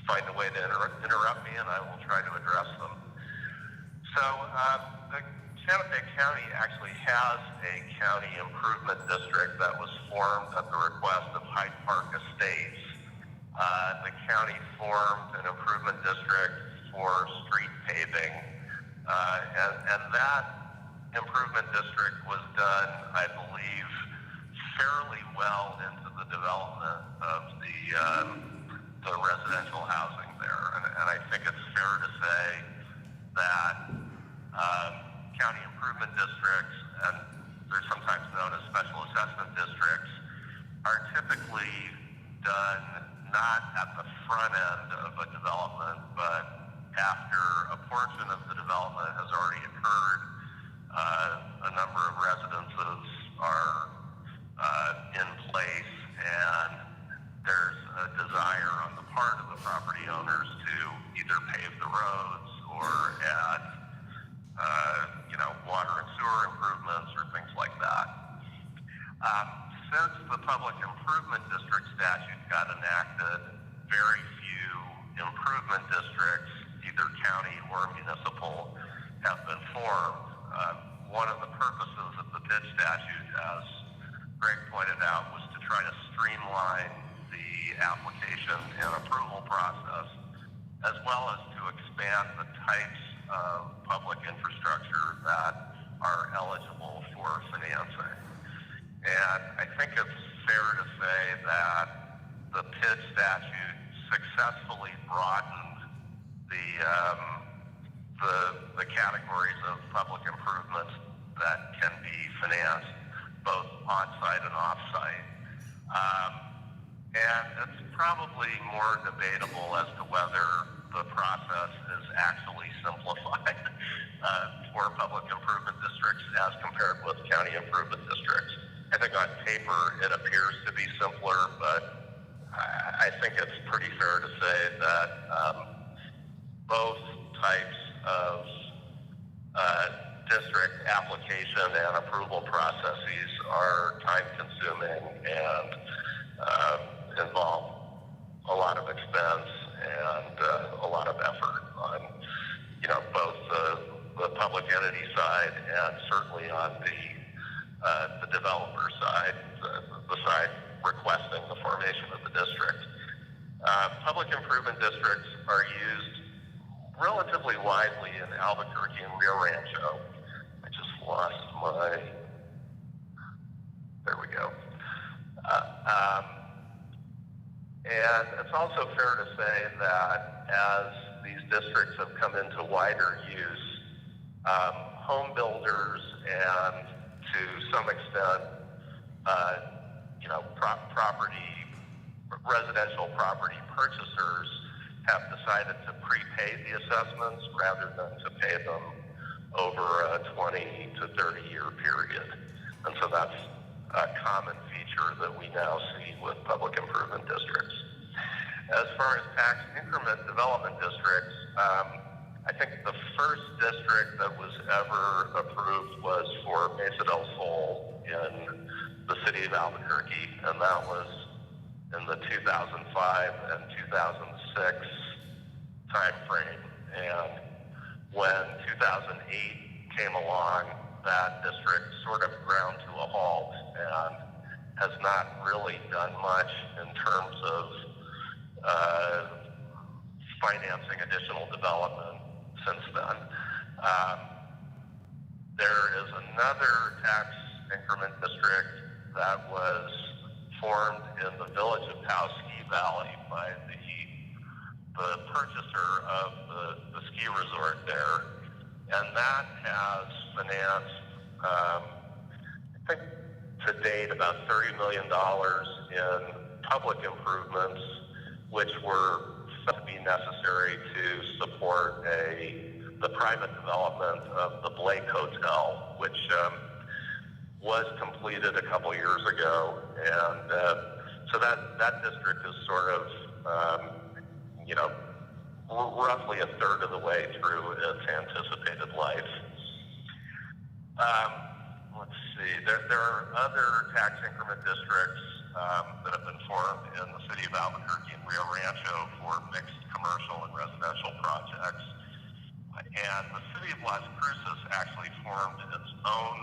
Speaker 19: find a way to interrupt me, and I will try to address them. So, the Santa Fe County actually has a county improvement district that was formed at the request of Hyde Park Estates. The county formed an improvement district for street paving, and that improvement district was done, I believe, fairly well into the development of the residential housing there. And I think it's fair to say that county improvement districts, and they're sometimes known as special assessment districts, are typically done not at the front end of a development, but after a portion of the development has already occurred. A number of residences are in place, and there's a desire on the part of the property owners to either pave the roads or add water and sewer improvements or things like that. Since the Public Improvement District statute got enacted, very few improvement districts, either county or municipal, have been formed. One of the purposes of the PID statute, as Greg pointed out, was to try to streamline the application and approval process, as well as to expand the types of public infrastructure that are eligible for financing. And I think it's fair to say that the PID statute successfully broadened the categories of public improvements that can be financed, both on-site and off-site. And it's probably more debatable as to whether the process is actually simplified for public improvement districts as compared with county improvement districts. I think on paper it appears to be simpler, but I think it's pretty fair to say that both types of district application and approval processes are time-consuming and involve a lot of expense and a lot of effort on, both the public entity side and certainly on the developer side, the side requesting the formation of the district. Public improvement districts are used relatively widely in Albuquerque and Rio Rancho. I just lost there we go. And it's also fair to say that as these districts have come into wider use, home builders and to some extent, residential property purchasers have decided to prepay the assessments rather than to pay them over a 20 to 30 year period. And so that's a common feature that we now see with public improvement districts. As far as tax increment development districts, I think the first district that was ever approved was for Mesa del Sol in the city of Albuquerque, and that was in the 2005 and 2006 time frame. And when 2008 came along, that district sort of ground to a halt and has not really done much in terms of financing additional development since then. There is another tax increment district that was formed in the village of Taos-Ski Valley by the purchaser of the ski resort there, and that has financed, I think to date, about $30 million in public improvements, which were to be necessary to support the private development of the Blake Hotel, which was completed a couple years ago. And so that district is sort of, roughly a third of the way through its anticipated life. Let's see, there are other tax increment districts that have been formed in the city of Albuquerque and Rio Rancho for mixed commercial and residential projects. And the city of Las Cruces actually formed its own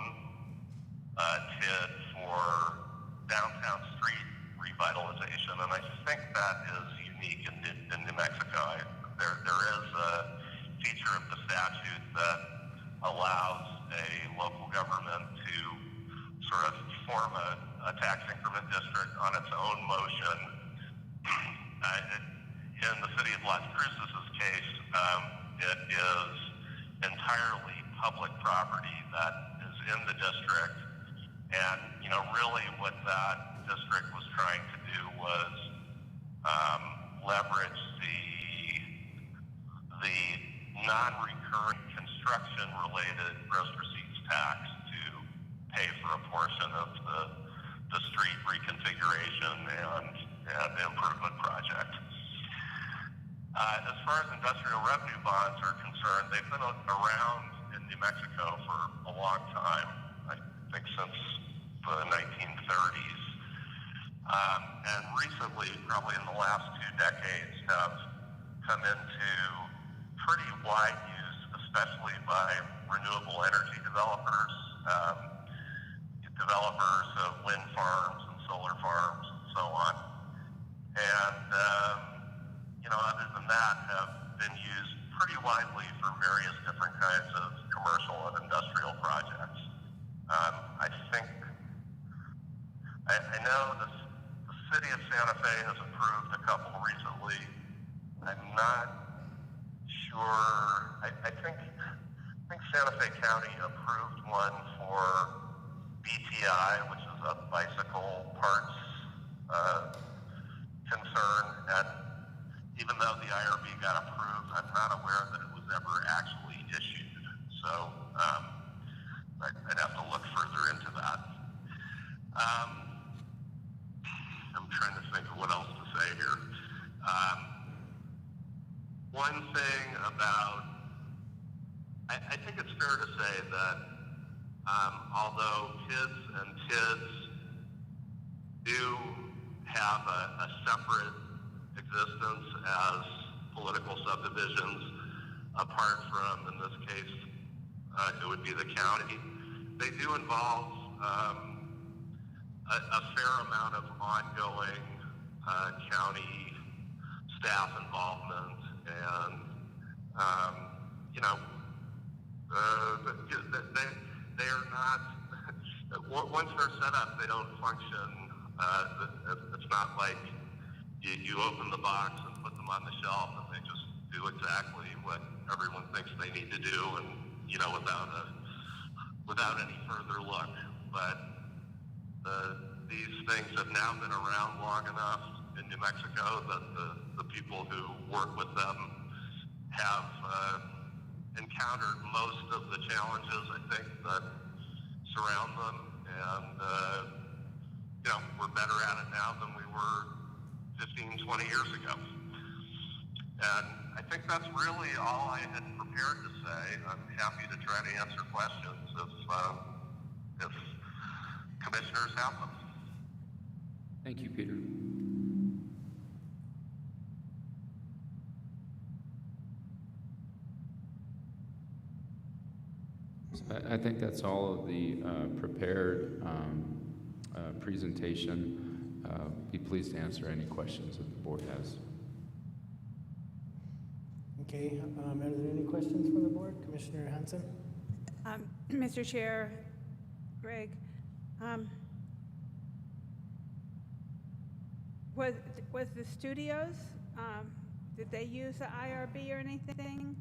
Speaker 19: TID for downtown street revitalization, and I think that is unique in New Mexico. There is a feature of the statute that allows a local government to sort of form a tax increment district on its own motion. In the city of Las Cruces' case, it is entirely public property that is in the district. And, really what that district was trying to do was leverage the non-recurring construction-related gross receipts tax to pay for a portion of the street reconfiguration and improvement project. As far as industrial revenue bonds are concerned, they've been around in New Mexico for a long time, I think since the 1930s. And recently, probably in the last 2 decades, have come into pretty wide use, especially by renewable energy developers, developers of wind farms and solar farms and so on. And, other than that, have been used pretty widely for various different kinds of commercial and industrial projects. I know the city of Santa Fe has approved a couple recently I'm not sure. I think Santa Fe County approved one for BTI, which is a bicycle parts concern, and even though the IRB got approved, I'm not aware that it was ever actually issued. So I'd have to look further into that. I'm trying to think of what else to say here. One thing about, I think it's fair to say that although kids and TIDs do have a separate existence as political subdivisions, apart from, in this case, it would be the county, they do involve a fair amount of ongoing county staff involvement, and they are not, once they're set up, they don't function. It's not like you open the box and put them on the shelf and they just do exactly what everyone thinks they need to do, and without any further look. But these things have now been around long enough in New Mexico that the people who work with them have encountered most of the challenges, I think, that surround them, and we're better at it now than we were 15, 20 years ago. And I think that's really all I had prepared to say. I'm happy to try to answer questions if commissioners have them.
Speaker 14: Thank you, Peter. So I think that's all of the prepared presentation. Be pleased to answer any questions that the board has.
Speaker 1: Okay, are there any questions from the board? Commissioner Hanson?
Speaker 3: Mr. Chair, Greg, was the studios, did they use the IRB or anything?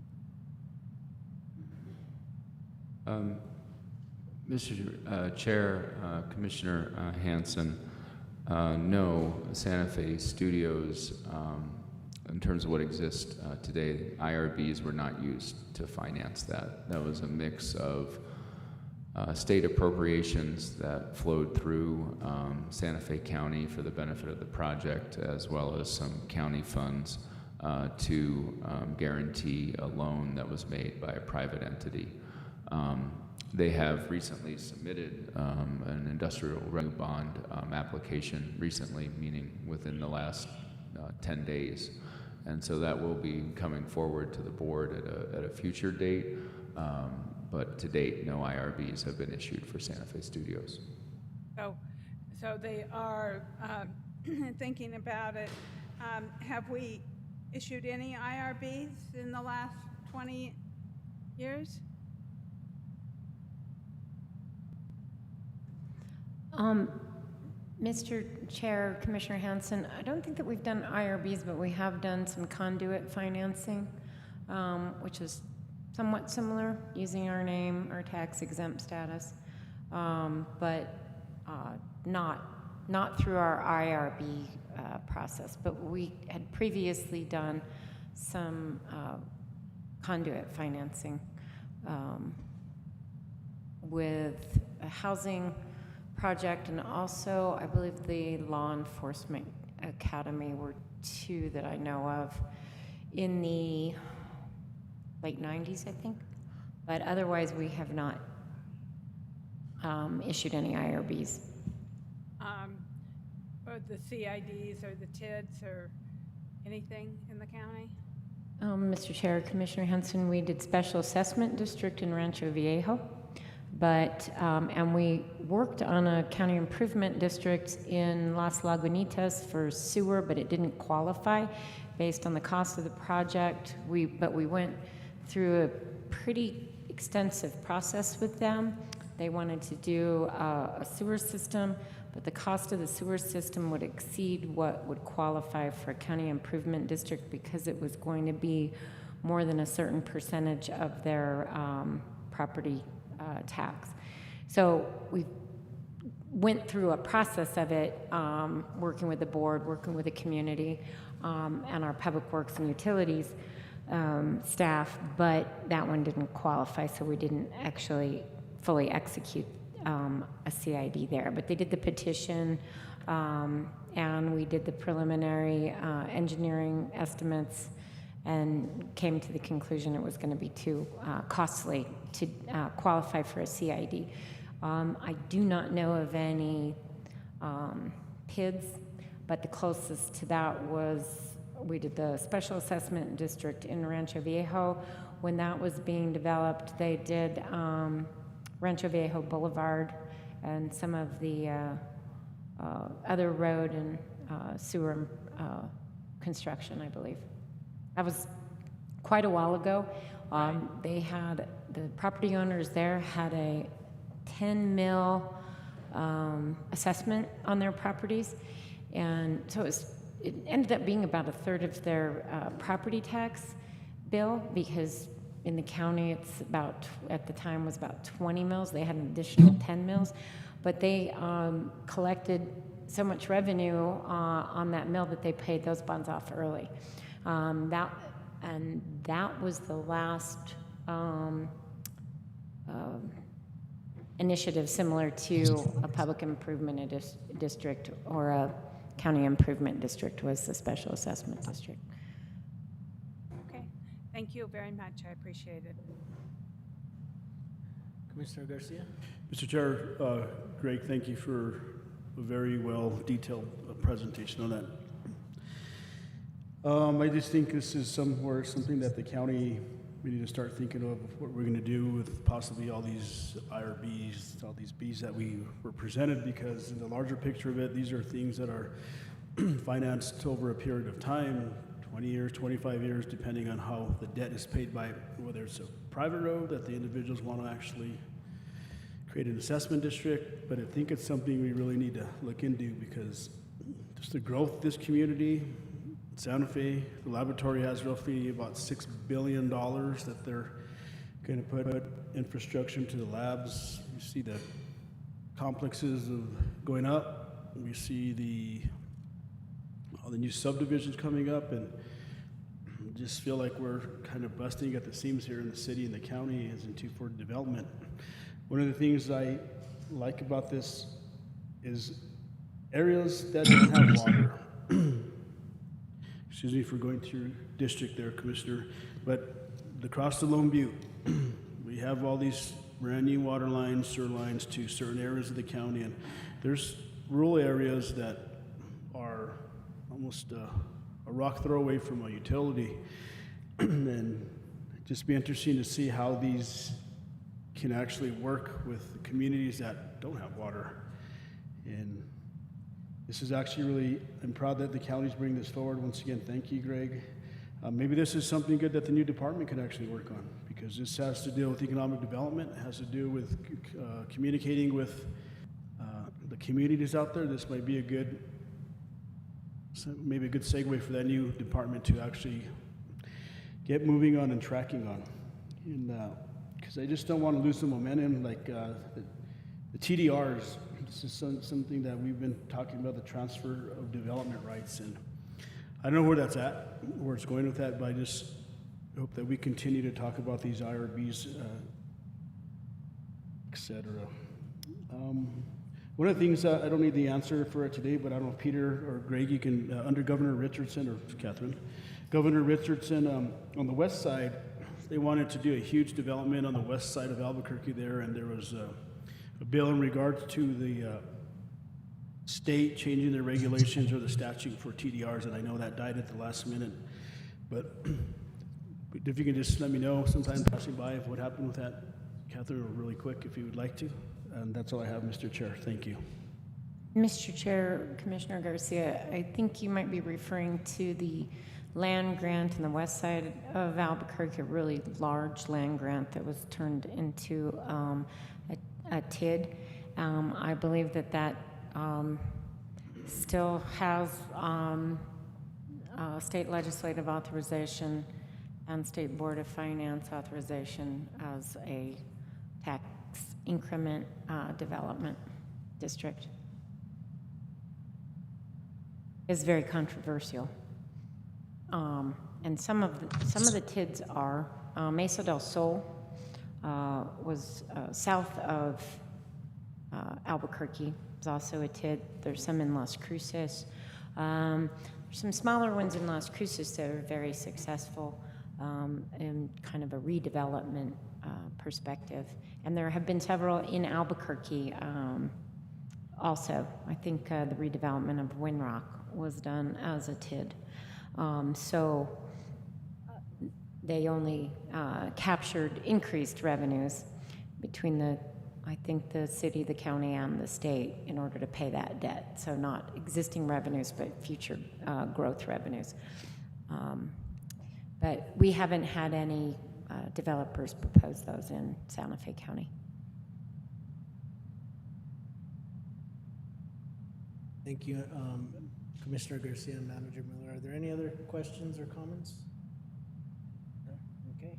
Speaker 14: Mr. Chair, Commissioner Hanson, no, Santa Fe Studios, in terms of what exists today, IRBs were not used to finance that. That was a mix of state appropriations that flowed through Santa Fe County for the benefit of the project, as well as some county funds to guarantee a loan that was made by a private entity. They have recently submitted an industrial revenue bond application recently, meaning within the last 10 days. And so that will be coming forward to the board at a future date. But to date, no IRBs have been issued for Santa Fe Studios.
Speaker 3: So they are thinking about it. Have we issued any IRBs in the last 20 years?
Speaker 17: Mr. Chair, Commissioner Hanson, I don't think that we've done IRBs, but we have done some conduit financing, which is somewhat similar, using our name, our tax exempt status, but not through our IRB process. But we had previously done some conduit financing with a housing project, and also I believe the Law Enforcement Academy were two that I know of in the late 90s, I think. But otherwise, we have not issued any IRBs.
Speaker 3: Or the CIDs or the TIDs or anything in the county?
Speaker 17: Mr. Chair, Commissioner Henson, we did special assessment district in Rancho Viejo, but, and we worked on a county improvement district in Las Lagunitas for sewer, but it didn't qualify based on the cost of the project. But we went through a pretty extensive process with them. They wanted to do a sewer system, but the cost of the sewer system would exceed what would qualify for a county improvement district because it was going to be more than a certain percentage of their property tax. So we went through a process of it, working with the board, working with the community, and our public works and utilities staff, but that one didn't qualify, so we didn't actually fully execute a CID there. But they did the petition, and we did the preliminary engineering estimates and came to the conclusion it was going to be too costly to qualify for a CID. I do not know of any PIDs, but the closest to that was we did the special assessment district in Rancho Viejo. When that was being developed, they did Rancho Viejo Boulevard and some of the other road and sewer construction, I believe. That was quite a while ago. They had, the property owners there had a 10 mil assessment on their properties, and so it ended up being about a third of their property tax bill, because in the county it's about, at the time was about 20 mils. They had an additional 10 mils, but they collected so much revenue on that mill that they paid those bonds off early. That was the last initiative similar to a public improvement district or a county improvement district, was the special assessment district.
Speaker 12: Okay, thank you very much. I appreciate it.
Speaker 1: Commissioner Garcia?
Speaker 5: Mr. Chair, Greg, thank you for a very well detailed presentation on that. I just think this is something that the county, we need to start thinking of what we're going to do with possibly all these IRBs, all these Bs that we were presented, because in the larger picture of it, these are things that are financed over a period of time, 20 years, 25 years, depending on how the debt is paid by, whether it's a private road that the individuals want to actually create an assessment district. But I think it's something we really need to look into, because just the growth of this community, Santa Fe, the laboratory has roughly about $6 billion that they're going to put infrastructure into the labs. You see the complexes of going up. We see all the new subdivisions coming up, and just feel like we're kind of busting at the seams here in the city and the county as into for development. One of the things I like about this is areas that don't have water. Excuse me for going through district there, Commissioner, but across the Lone Butte, we have all these brand new water lines, sewer lines to certain areas of the county, and there's rural areas that are almost a rock throw away from a utility. And just be interesting to see how these can actually work with communities that don't have water. And this is actually really, I'm proud that the county's bringing this forward. Once again, thank you, Greg. Maybe this is something good that the new department could actually work on, because this has to deal with economic development. It has to do with communicating with the communities out there. This might be maybe a good segue for that new department to actually get moving on and tracking on. And because I just don't want to lose the momentum, like the TDRs. This is something that we've been talking about, the transfer of development rights, and I don't know where that's at, where it's going with that, but I just hope that we continue to talk about these IRBs, et cetera. One of the things, I don't need the answer for it today, but I don't know if Peter or Greg, you can, under Governor Richardson, or Catherine, Governor Richardson, on the west side, they wanted to do a huge development on the west side of Albuquerque there, and there was a bill in regards to the state changing their regulations or the statute for TDRs, and I know that died at the last minute. But if you can just let me know sometime passing by of what happened with that, Catherine, or really quick if you would like to. And that's all I have, Mr. Chair. Thank you.
Speaker 17: Mr. Chair, Commissioner Garcia, I think you might be referring to the land grant on the west side of Albuquerque, a really large land grant that was turned into a TID. I believe that still has state legislative authorization and state board of finance authorization as a tax increment development district. Is very controversial. And some of the TIDs are. Mesa del Sol was south of Albuquerque. It's also a TID. There's some in Las Cruces. There's some smaller ones in Las Cruces that are very successful in kind of a redevelopment perspective. And there have been several in Albuquerque also. I think the redevelopment of Winrock was done as a TID. So they only captured increased revenues between I think the city, the county, and the state in order to pay that debt. So not existing revenues, but future growth revenues. But we haven't had any developers propose those in Santa Fe County.
Speaker 1: Thank you, Commissioner Garcia and Manager Miller. Are there any other questions or comments? No? Okay.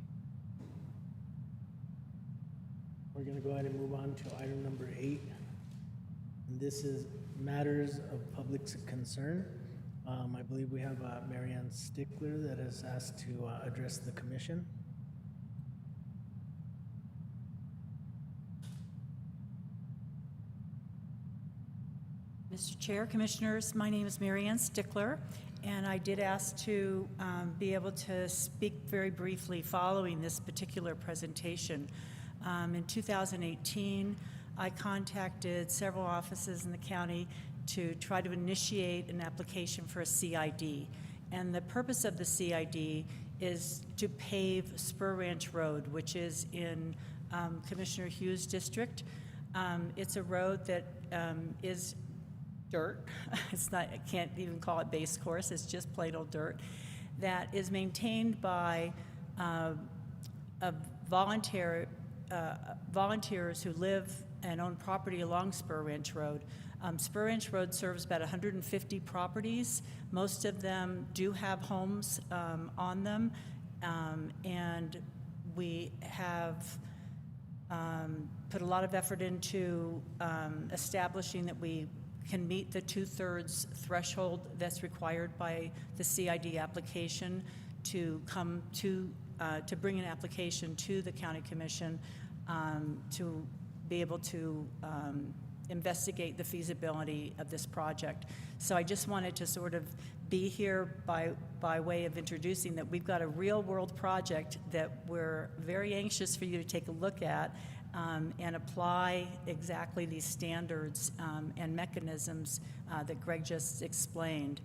Speaker 1: We're going to go ahead and move on to item number 8. And this is matters of public concern. I believe we have Marianne Stickler that has asked to address the commission.
Speaker 21: Mr. Chair, Commissioners, my name is Marianne Stickler, and I did ask to be able to speak very briefly following this particular presentation. In 2018, I contacted several offices in the county to try to initiate an application for a CID. And the purpose of the CID is to pave Spur Ranch Road, which is in Commissioner Hughes' district. It's a road that is dirt. It's not, I can't even call it base course, it's just plain old dirt, that is maintained by volunteers who live and own property along Spur Ranch Road. Spur Ranch Road serves about 150 properties. Most of them do have homes on them, and we have put a lot of effort into establishing that we can meet the 2/3 threshold that's required by the CID application to come to bring an application to the County Commission to be able to investigate the feasibility of this project. So I just wanted to sort of be here by way of introducing that we've got a real world project that we're very anxious for you to take a look at and apply exactly these standards and mechanisms that Greg just explained.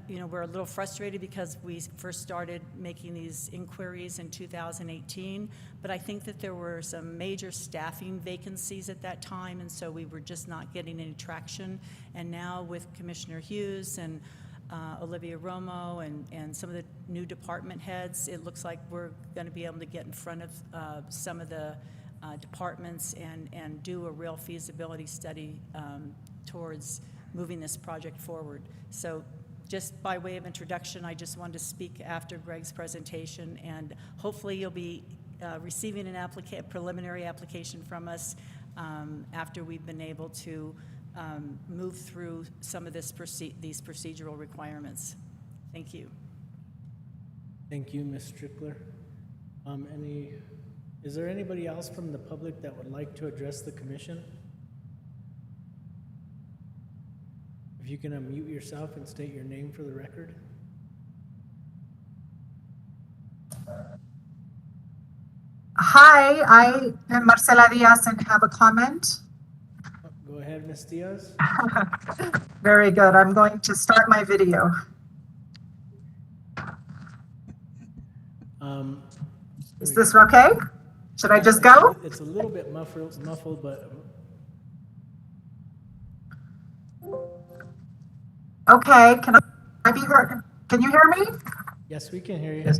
Speaker 21: We're a little frustrated because we first started making these inquiries in 2018, but I think that there were some major staffing vacancies at that time, and so we were just not getting any traction. And now with Commissioner Hughes and Olivia Romo and some of the new department heads, it looks like we're going to be able to get in front of some of the departments and do a real feasibility study towards moving this project forward. So just by way of introduction, I just wanted to speak after Greg's presentation, and hopefully you'll be receiving a preliminary application from us after we've been able to move through some of these procedural requirements. Thank you.
Speaker 1: Thank you, Ms. Strickler. Is there anybody else from the public that would like to address the commission? If you can unmute yourself and state your name for the record.
Speaker 22: Hi, I am Marcela Diaz and have a comment.
Speaker 1: Go ahead, Ms. Diaz.
Speaker 22: Very good. I'm going to start my video. Is this okay? Should I just go?
Speaker 1: It's a little bit muffled, but...
Speaker 22: Okay, can I be heard? Can you hear me?
Speaker 1: Yes, we can hear you.
Speaker 22: Yes.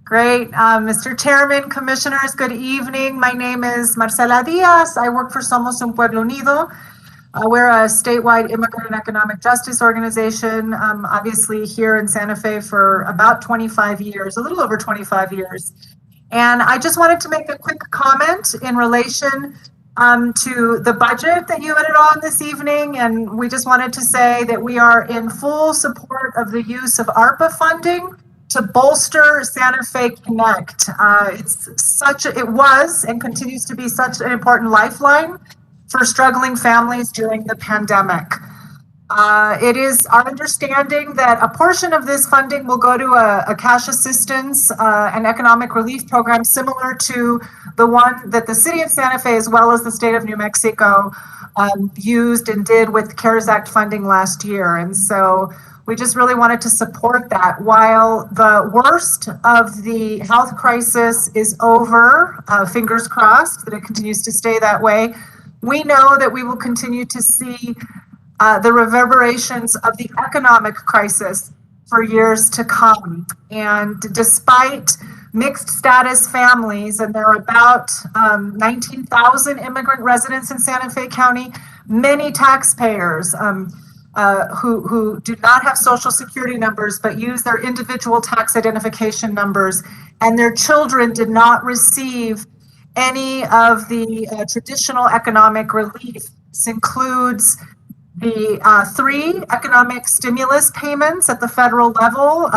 Speaker 22: Great. Mr. Chairman, Commissioners, good evening. My name is Marcela Diaz. I work for Somos Un Pueblo Unido. We're a statewide immigrant and economic justice organization, obviously here in Santa Fe for about 25 years, a little over 25 years. And I just wanted to make a quick comment in relation to the budget that you voted on this evening. And we just wanted to say that we are in full support of the use of ARPA funding to bolster Santa Fe Connect. It was and continues to be such an important lifeline for struggling families during the pandemic. It is our understanding that a portion of this funding will go to a cash assistance and economic relief program similar to the one that the city of Santa Fe, as well as the state of New Mexico, used and did with CARES Act funding last year. And so we just really wanted to support that. While the worst of the health crisis is over, fingers crossed that it continues to stay that way, we know that we will continue to see the reverberations of the economic crisis for years to come. And despite mixed status families, and there are about 19,000 immigrant residents in Santa Fe County, many taxpayers who do not have social security numbers but use their individual tax identification numbers, and their children did not receive any of the traditional economic relief. This includes the 3 economic stimulus payments at the federal level.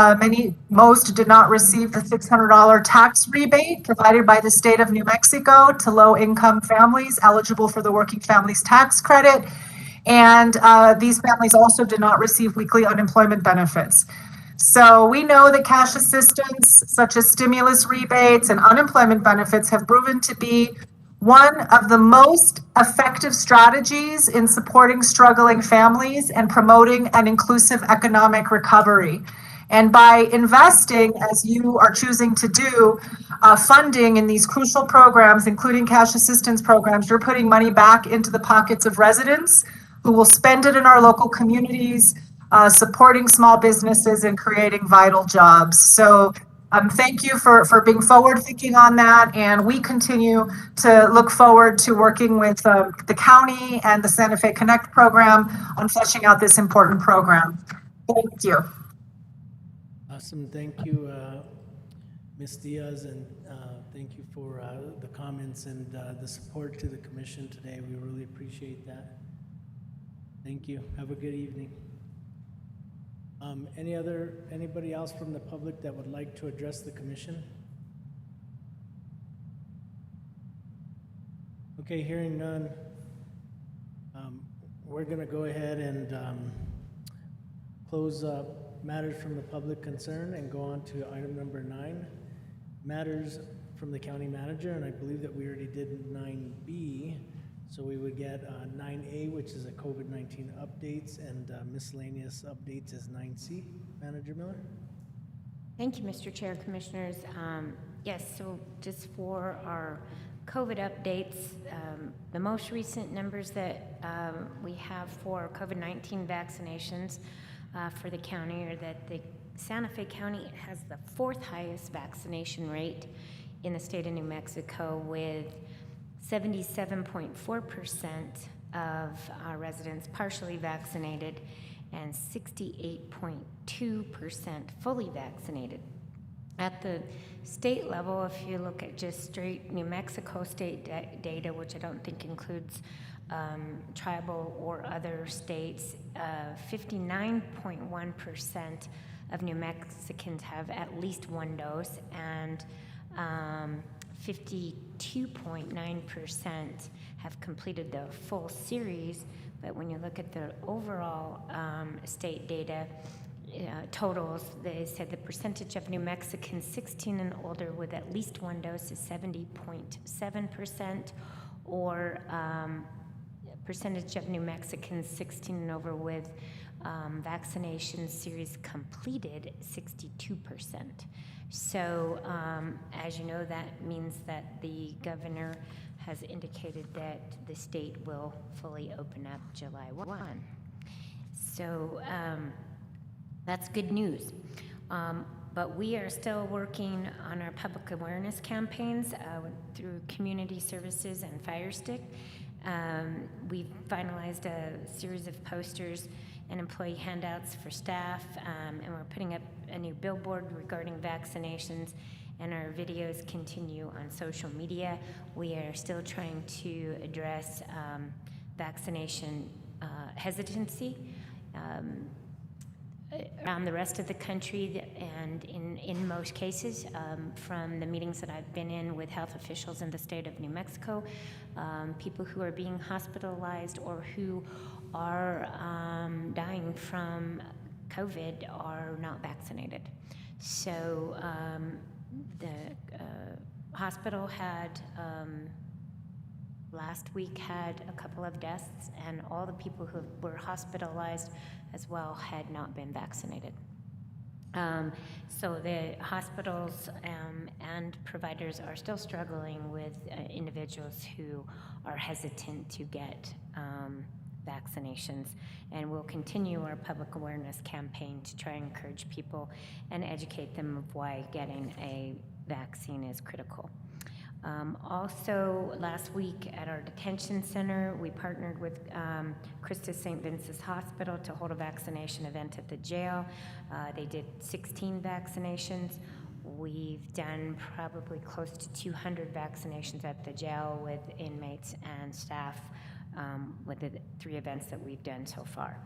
Speaker 22: Most did not receive the $600 tax rebate provided by the state of New Mexico to low-income families eligible for the Working Families Tax Credit. And these families also did not receive weekly unemployment benefits. So we know that cash assistance, such as stimulus rebates and unemployment benefits, have proven to be one of the most effective strategies in supporting struggling families and promoting an inclusive economic recovery. And by investing, as you are choosing to do, funding in these crucial programs, including cash assistance programs, you're putting money back into the pockets of residents who will spend it in our local communities, supporting small businesses and creating vital jobs. So thank you for being forward thinking on that. And we continue to look forward to working with the county and the Santa Fe Connect program on fleshing out this important program. Thank you.
Speaker 1: Awesome. Thank you, Ms. Diaz, and thank you for the comments and the support to the commission today. We really appreciate that. Thank you. Have a good evening. Anybody else from the public that would like to address the commission? Okay, hearing none, we're going to go ahead and close matters from the public concern and go on to item number 9, matters from the county manager, and I believe that we already did 9B. So we would get 9A, which is a COVID-19 updates, and miscellaneous updates is 9C. Manager Miller?
Speaker 4: Thank you, Mr. Chair, Commissioners. Yes, so just for our COVID updates, the most recent numbers that we have for COVID-19 vaccinations for the county are that the Santa Fe County has the 4th highest vaccination rate in the state of New Mexico, with 77.4% of our residents partially vaccinated and 68.2% fully vaccinated. At the state level, if you look at just straight New Mexico state data, which I don't think includes tribal or other states, 59.1% of New Mexicans have at least 1 dose, and 52.9% have completed the full series. But when you look at the overall state data totals, they said the percentage of New Mexicans 16 and older with at least 1 dose is 70.7%, or percentage of New Mexicans 16 and over with vaccination series completed, 62%. So, as you know, that means that the governor has indicated that the state will fully open up July 1. So, that's good news. But we are still working on our public awareness campaigns through community services and Fire Stick. We've finalized a series of posters and employee handouts for staff, and we're putting up a new billboard regarding vaccinations, and our videos continue on social media. We are still trying to address vaccination hesitancy around the rest of the country, and in most cases, from the meetings that I've been in with health officials in the state of New Mexico, people who are being hospitalized or who are dying from COVID are not vaccinated. So the hospital had last week had a couple of deaths, and all the people who were hospitalized as well had not been vaccinated. So the hospitals and providers are still struggling with individuals who are hesitant to get vaccinations, and we'll continue our public awareness campaign to try and encourage people and educate them of why getting a vaccine is critical. Also, last week at our detention center, we partnered with Christus St. Vincent's Hospital to hold a vaccination event at the jail. They did 16 vaccinations. We've done probably close to 200 vaccinations at the jail with inmates and staff with the 3 events that we've done so far.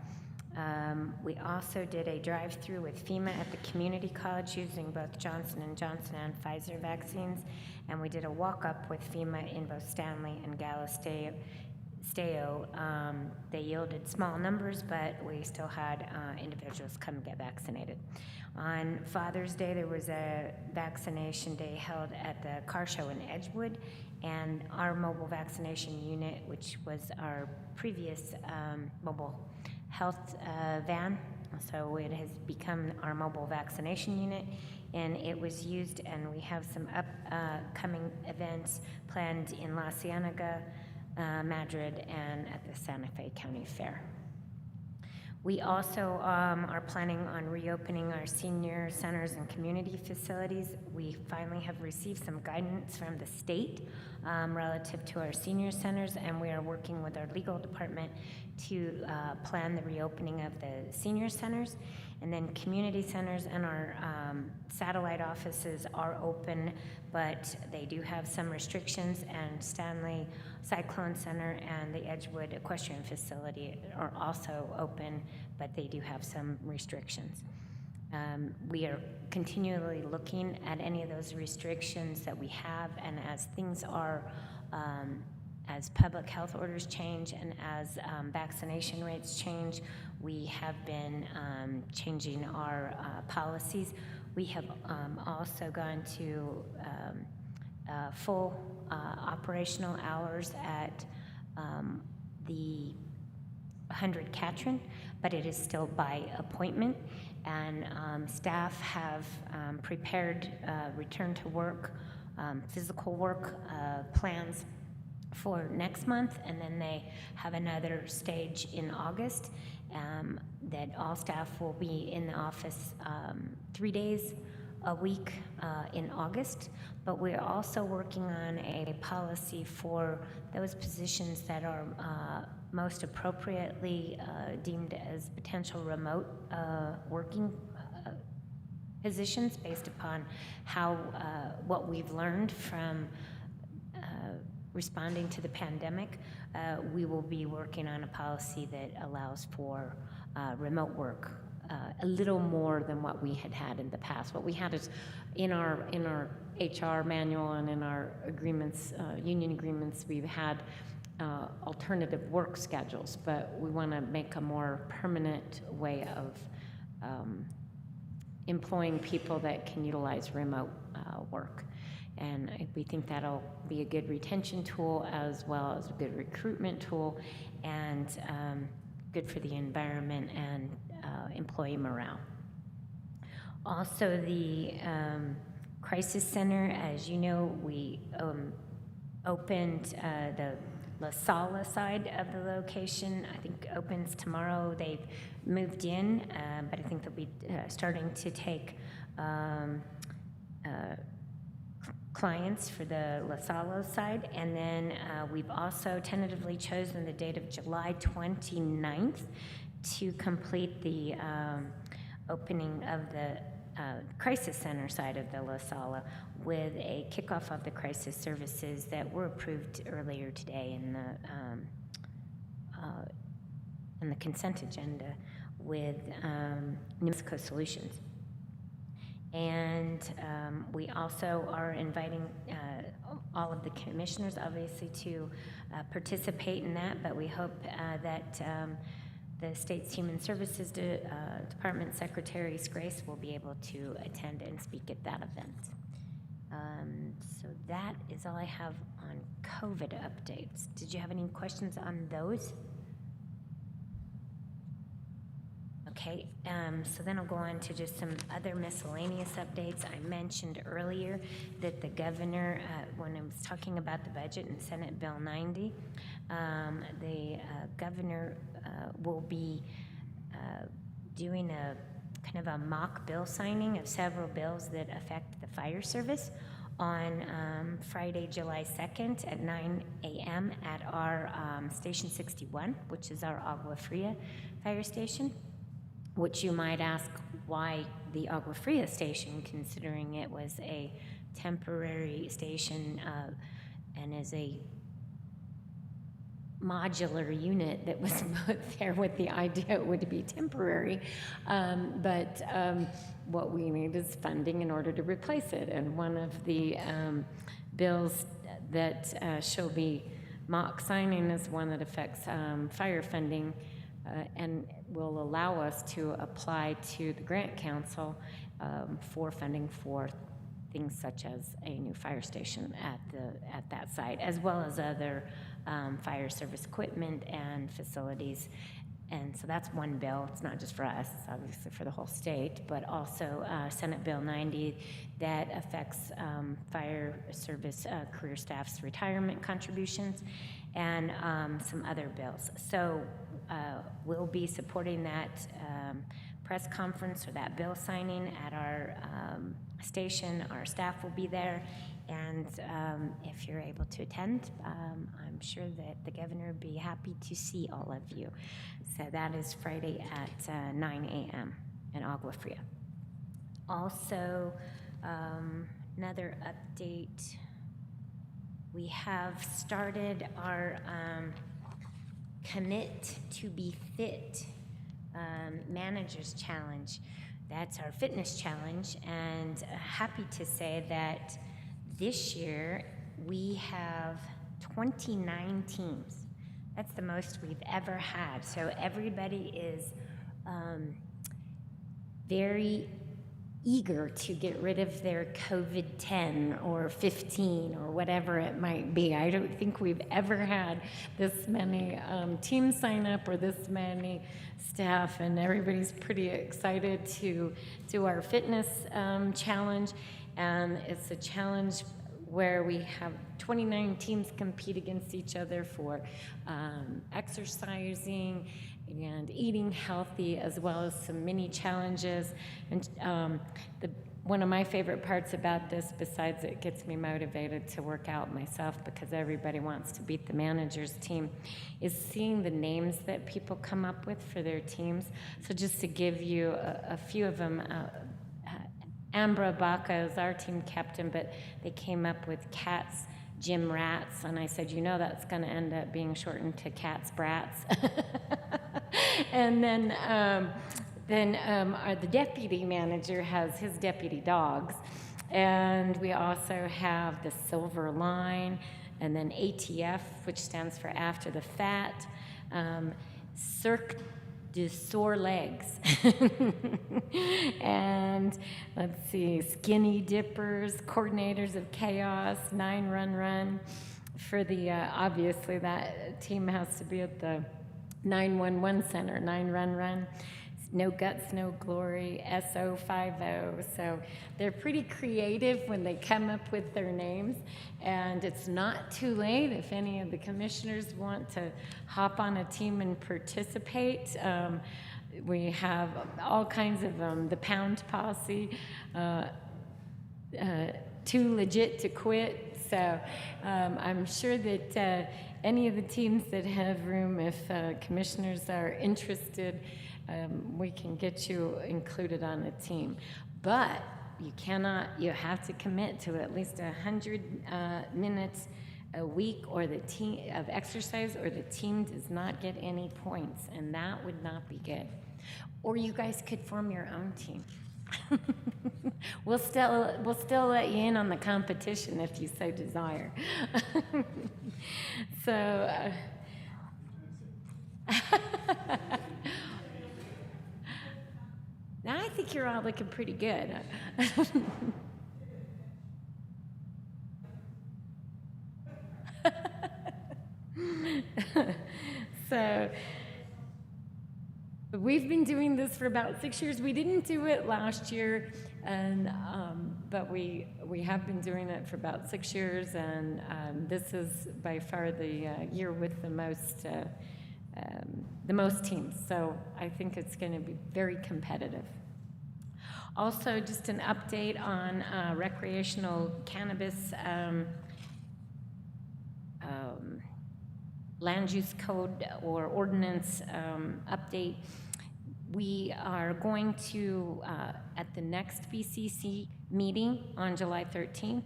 Speaker 4: We also did a drive-through with FEMA at the community college using both Johnson & Johnson and Pfizer vaccines, and we did a walk-up with FEMA in both Stanley and Galisteo. They yielded small numbers, but we still had individuals come get vaccinated. On Father's Day, there was a vaccination day held at the car show in Edgewood, and our mobile vaccination unit, which was our previous mobile health van, so it has become our mobile vaccination unit, and it was used, and we have some upcoming events planned in La Cienega, Madrid, and at the Santa Fe County Fair. We also are planning on reopening our senior centers and community facilities. We finally have received some guidance from the state relative to our senior centers, and we are working with our legal department to plan the reopening of the senior centers. And then community centers and our satellite offices are open, but they do have some restrictions, and Stanley Cyclone Center and the Edgewood Equestrian Facility are also open, but they do have some restrictions. We are continually looking at any of those restrictions that we have, and as things are, as public health orders change and as vaccination rates change, we have been changing our policies. We have also gone to full operational hours at the 100 Catron, but it is still by appointment, and staff have prepared return to work, physical work plans for next month, and then they have another stage in August that all staff will be in the office 3 days a week in August, but we're also working on a policy for those positions that are most appropriately deemed as potential remote working positions based upon how what we've learned from responding to the pandemic. We will be working on a policy that allows for remote work a little more than what we had in the past. What we had is in our HR manual and in our agreements, union agreements, we've had alternative work schedules, but we want to make a more permanent way of employing people that can utilize remote work. And we think that'll be a good retention tool as well as a good recruitment tool, and good for the environment and employee morale. Also, the Crisis Center, as you know, we opened the La Sala side of the location. I think opens tomorrow. They've moved in, but I think they'll be starting to take clients for the LaSalle side. And then we've also tentatively chosen the date of July 29th to complete the opening of the Crisis Center side of the LaSalle with a kickoff of the crisis services that were approved earlier today in the consent agenda with New Mexico Solutions. And we also are inviting all of the commissioners, obviously, to participate in that, but we hope that the state's Human Services Department Secretary Grace will be able to attend and speak at that event. So that is all I have on COVID updates. Did you have any questions on those? Okay, so then I'll go on to just some other miscellaneous updates. I mentioned earlier that the governor, when I was talking about the budget in Senate Bill 90, the governor will be doing a kind of a mock bill signing of several bills that affect the fire service on Friday, July 2nd at 9 a.m. at our Station 61, which is our Agua Fria fire station. Which you might ask, why the Agua Fria station, considering it was a temporary station and is a modular unit that was put there with the idea it would be temporary. But what we need is funding in order to replace it. And one of the bills that she'll be mock signing is one that affects fire funding and will allow us to apply to the Grant Council for funding for things such as a new fire station at that site, as well as other fire service equipment and facilities. And so that's one bill. It's not just for us, it's obviously for the whole state, but also Senate Bill 90 that affects fire service career staff's retirement contributions and some other bills. So we'll be supporting that press conference or that bill signing at our station. Our staff will be there. And if you're able to attend, I'm sure that the governor would be happy to see all of you. So that is Friday at 9 a.m. in Agua Fria. Also, another update, we have started our Commit to Be Fit Managers Challenge. That's our fitness challenge, and happy to say that this year we have 29 teams. That's the most we've ever had. So everybody is very eager to get rid of their COVID-10 or 15 or whatever it might be. I don't think we've ever had this many teams sign up or this many staff, and everybody's pretty excited to do our fitness challenge. And it's a challenge where we have 29 teams compete against each other for exercising and eating healthy, as well as some mini challenges. And one of my favorite parts about this, besides it gets me motivated to work out myself because everybody wants to beat the manager's team, is seeing the names that people come up with for their teams. So just to give you a few of them, Ambra Baca is our team captain, but they came up with Cats, Jim Rats, and I said, you know that's going to end up being shortened to Cats Brats. And then the deputy manager has his deputy dogs, and we also have the Silver Line, and then ATF, which stands for After the Fat, Cirque du Sore Legs, and let's see, Skinny Dippers, Coordinators of Chaos, 9 Run Run. For the, obviously that team has to be at the 911 center, 9 Run Run. No Guts, No Glory, SO50. So they're pretty creative when they come up with their names. And it's not too late if any of the commissioners want to hop on a team and participate.
Speaker 17: we have all kinds of them, the pound posse, too legit to quit. So I'm sure that any of the teams that have room, if commissioners are interested, we can get you included on a team. But you have to commit to at least 100 minutes a week or the team of exercise, or the team does not get any points, and that would not be good. Or you guys could form your own team. We'll still let you in on the competition if you so desire. So now I think you're all looking pretty good. So we've been doing this for about 6 years. We didn't do it last year, and but we have been doing it for about 6 years, and this is by far the year with the most teams. So I think it's going to be very competitive. Also, just an update on recreational cannabis land use code or ordinance update. We are going to, at the next BCC meeting on July 13th,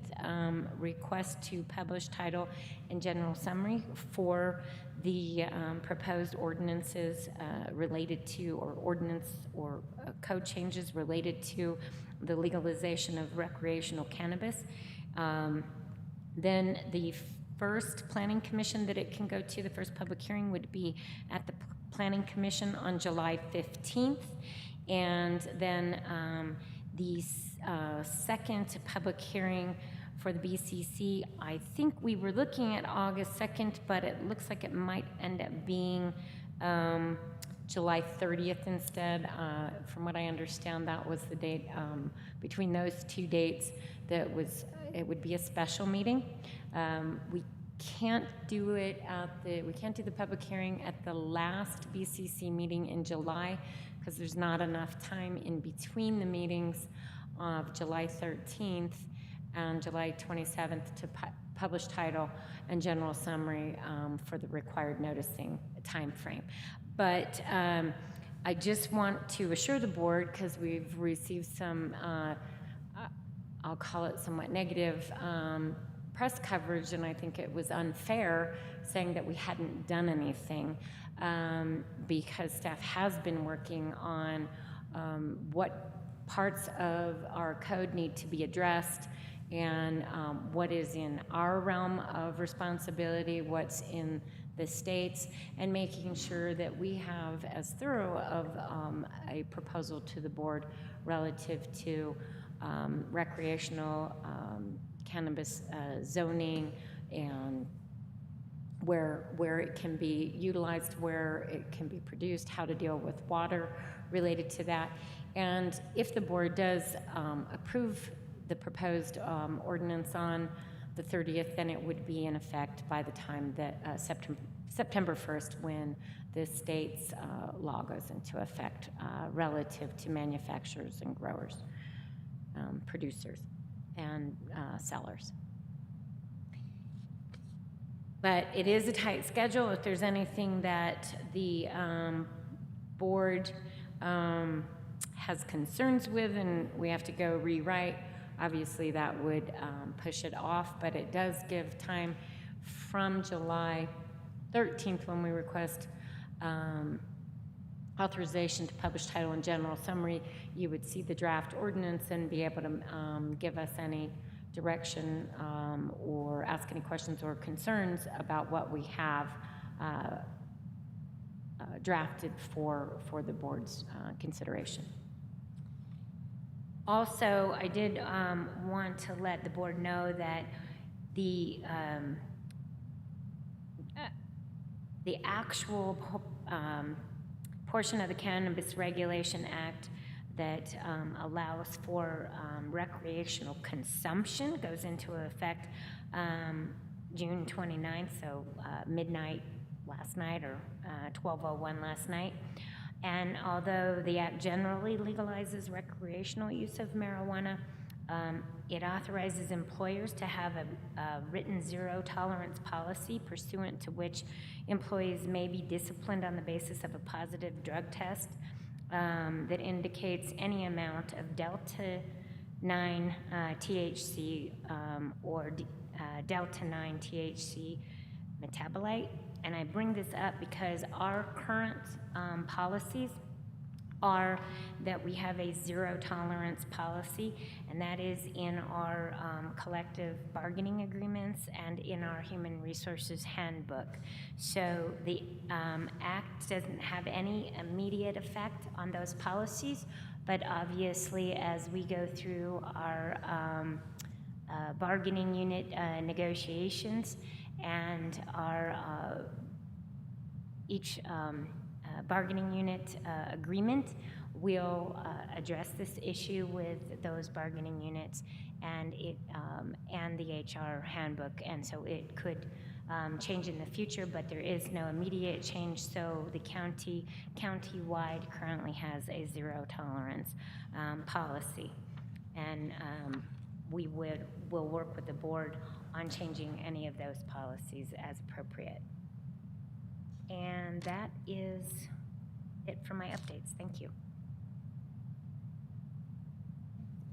Speaker 17: request to publish title and general summary for the proposed ordinances related to, or ordinance or code changes related to the legalization of recreational cannabis. Then the first planning commission that it can go to, the first public hearing would be at the Planning Commission on July 15th, and then the second public hearing for the BCC, I think we were looking at August 2nd, but it looks like it might end up being July 30th instead. From what I understand, that was the date. Between those two dates, it would be a special meeting. We can't do it we can't do the public hearing at the last BCC meeting in July, because there's not enough time in between the meetings of July 13th and July 27th to publish title and general summary for the required noticing time frame. But I just want to assure the board, because we've received some, I'll call it somewhat negative press coverage, and I think it was unfair saying that we hadn't done anything, because staff has been working on what parts of our code need to be addressed, and what is in our realm of responsibility, what's in the states, and making sure that we have as thorough of a proposal to the board relative to recreational cannabis zoning, and where it can be utilized, where it can be produced, how to deal with water related to that. And if the board does approve the proposed ordinance on the 30th, then it would be in effect by the time that September 1st, when the state's law goes into effect relative to manufacturers and growers, producers and sellers. But it is a tight schedule. If there's anything that the board has concerns with and we have to go rewrite, obviously that would push it off, but it does give time from July 13th, when we request authorization to publish title and general summary. You would see the draft ordinance and be able to give us any direction or ask any questions or concerns about what we have drafted for the board's consideration. Also, I did want to let the board know that the actual portion of the Cannabis Regulation Act that allows for recreational consumption goes into effect June 29th, so midnight last night, or 12:01 last night.
Speaker 4: And although the act generally legalizes recreational use of marijuana, it authorizes employers to have a written zero tolerance policy pursuant to which employees may be disciplined on the basis of a positive drug test that indicates any amount of Delta 9 THC or Delta 9 THC metabolite. And I bring this up because our current policies are that we have a zero tolerance policy, and that is in our collective bargaining agreements and in our human resources handbook. So the act doesn't have any immediate effect on those policies, but obviously as we go through our bargaining unit negotiations and our each bargaining unit agreement, we'll address this issue with those bargaining units and and the HR handbook, and so it could change in the future, but there is no immediate change. So the county-wide currently has a zero tolerance policy, and we'll work with the board on changing any of those policies as appropriate. And that is it for my updates. Thank you.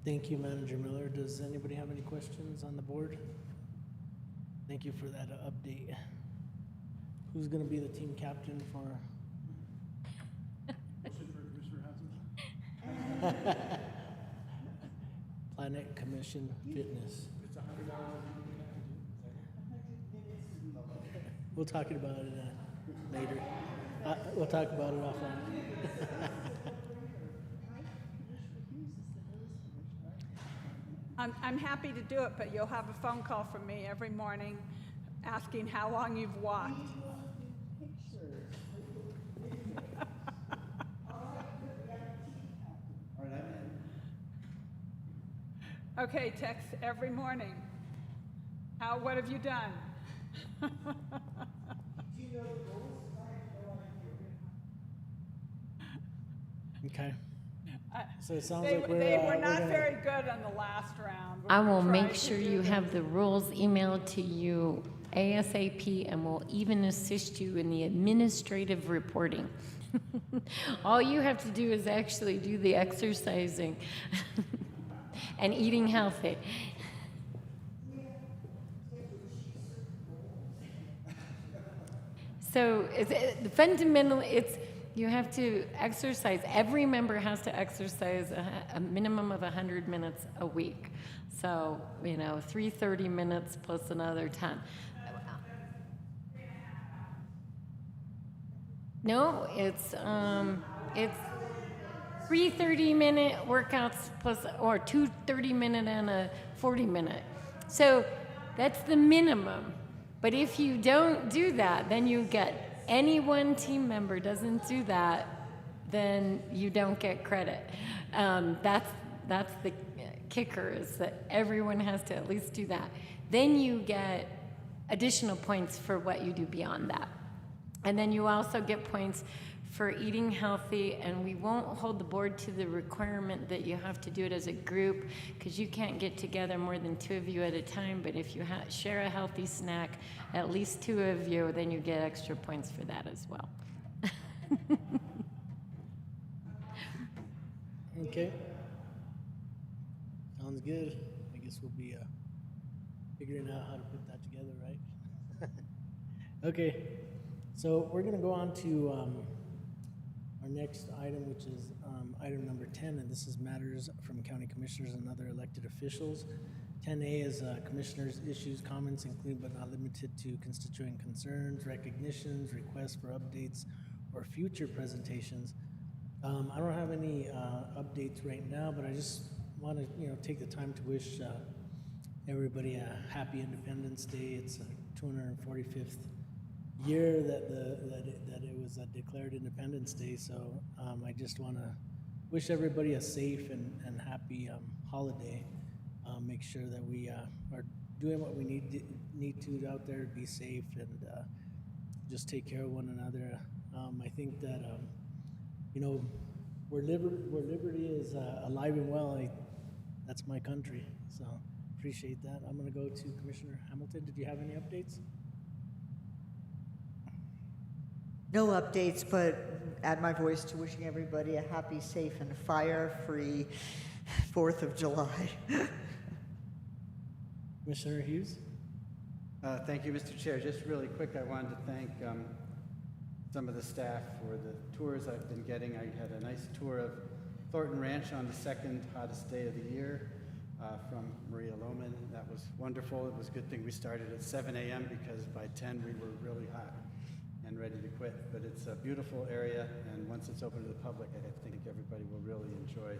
Speaker 1: Thank you, Manager Miller. Does anybody have any questions on the board? Thank you for that update. Who's going to be the team captain for? Planet Commission Fitness. We'll talk about it later. We'll talk about it offline.
Speaker 3: I'm happy to do it, but you'll have a phone call from me every morning asking how long you've walked. Okay, text every morning. What have you done?
Speaker 1: Okay. So it sounds
Speaker 3: They
Speaker 1: like
Speaker 3: were not very good on the last round.
Speaker 17: I
Speaker 3: We
Speaker 17: will
Speaker 3: tried
Speaker 17: make
Speaker 3: to
Speaker 17: sure
Speaker 3: do
Speaker 17: you
Speaker 3: this.
Speaker 17: have the rules emailed to you ASAP, and will even assist you in the administrative reporting. All you have to do is actually do the exercising and eating healthy. So fundamentally, you have to exercise. Every member has to exercise a minimum of 100 minutes a week. So, 330 minutes plus another 10. No, it's 3 30-minute workouts plus, or 2 30-minute and a 40-minute. So that's the minimum. But if you don't do that, then you get, any one team member doesn't do that, then you don't get credit. That's the kicker, is that everyone has to at least do that. Then you get additional points for what you do beyond that. And then you also get points for eating healthy, and we won't hold the board to the requirement that you have to do it as a group, because you can't get together more than 2 of you at a time. But if you share a healthy snack, at least 2 of you, then you get extra points for that as well.
Speaker 1: Okay. Sounds good. I guess we'll be figuring out how to put that together, right? Okay. So we're going to go on to our next item, which is item number 10, and this is matters from county commissioners and other elected officials. 10A is commissioners' issues, comments, including but not limited to constituent concerns, recognitions, requests for updates, or future presentations. I don't have any updates right now, but I just want to take the time to wish everybody a happy Independence Day. It's the 245th year that it was declared Independence Day, so I just want to wish everybody a safe and happy holiday. Make sure that we are doing what we need to out there to be safe, and just take care of one another. I think that you know, where liberty is alive and well, that's my country. So appreciate that. I'm going to go to Commissioner Hamilton. Did you have any updates?
Speaker 6: No updates, but add my voice to wishing everybody a happy, safe, and fire-free 4th of July.
Speaker 1: Commissioner Hughes?
Speaker 8: Thank you, Mr. Chair. Just really quick, I wanted to thank some of the staff for the tours I've been getting. I had a nice tour of Thornton Ranch on the second hottest day of the year from Maria Loman. That was wonderful. It was a good thing we started at 7 a.m. because by 10 we were really hot and ready to quit. But it's a beautiful area, and once it's open to the public, I think everybody will really enjoy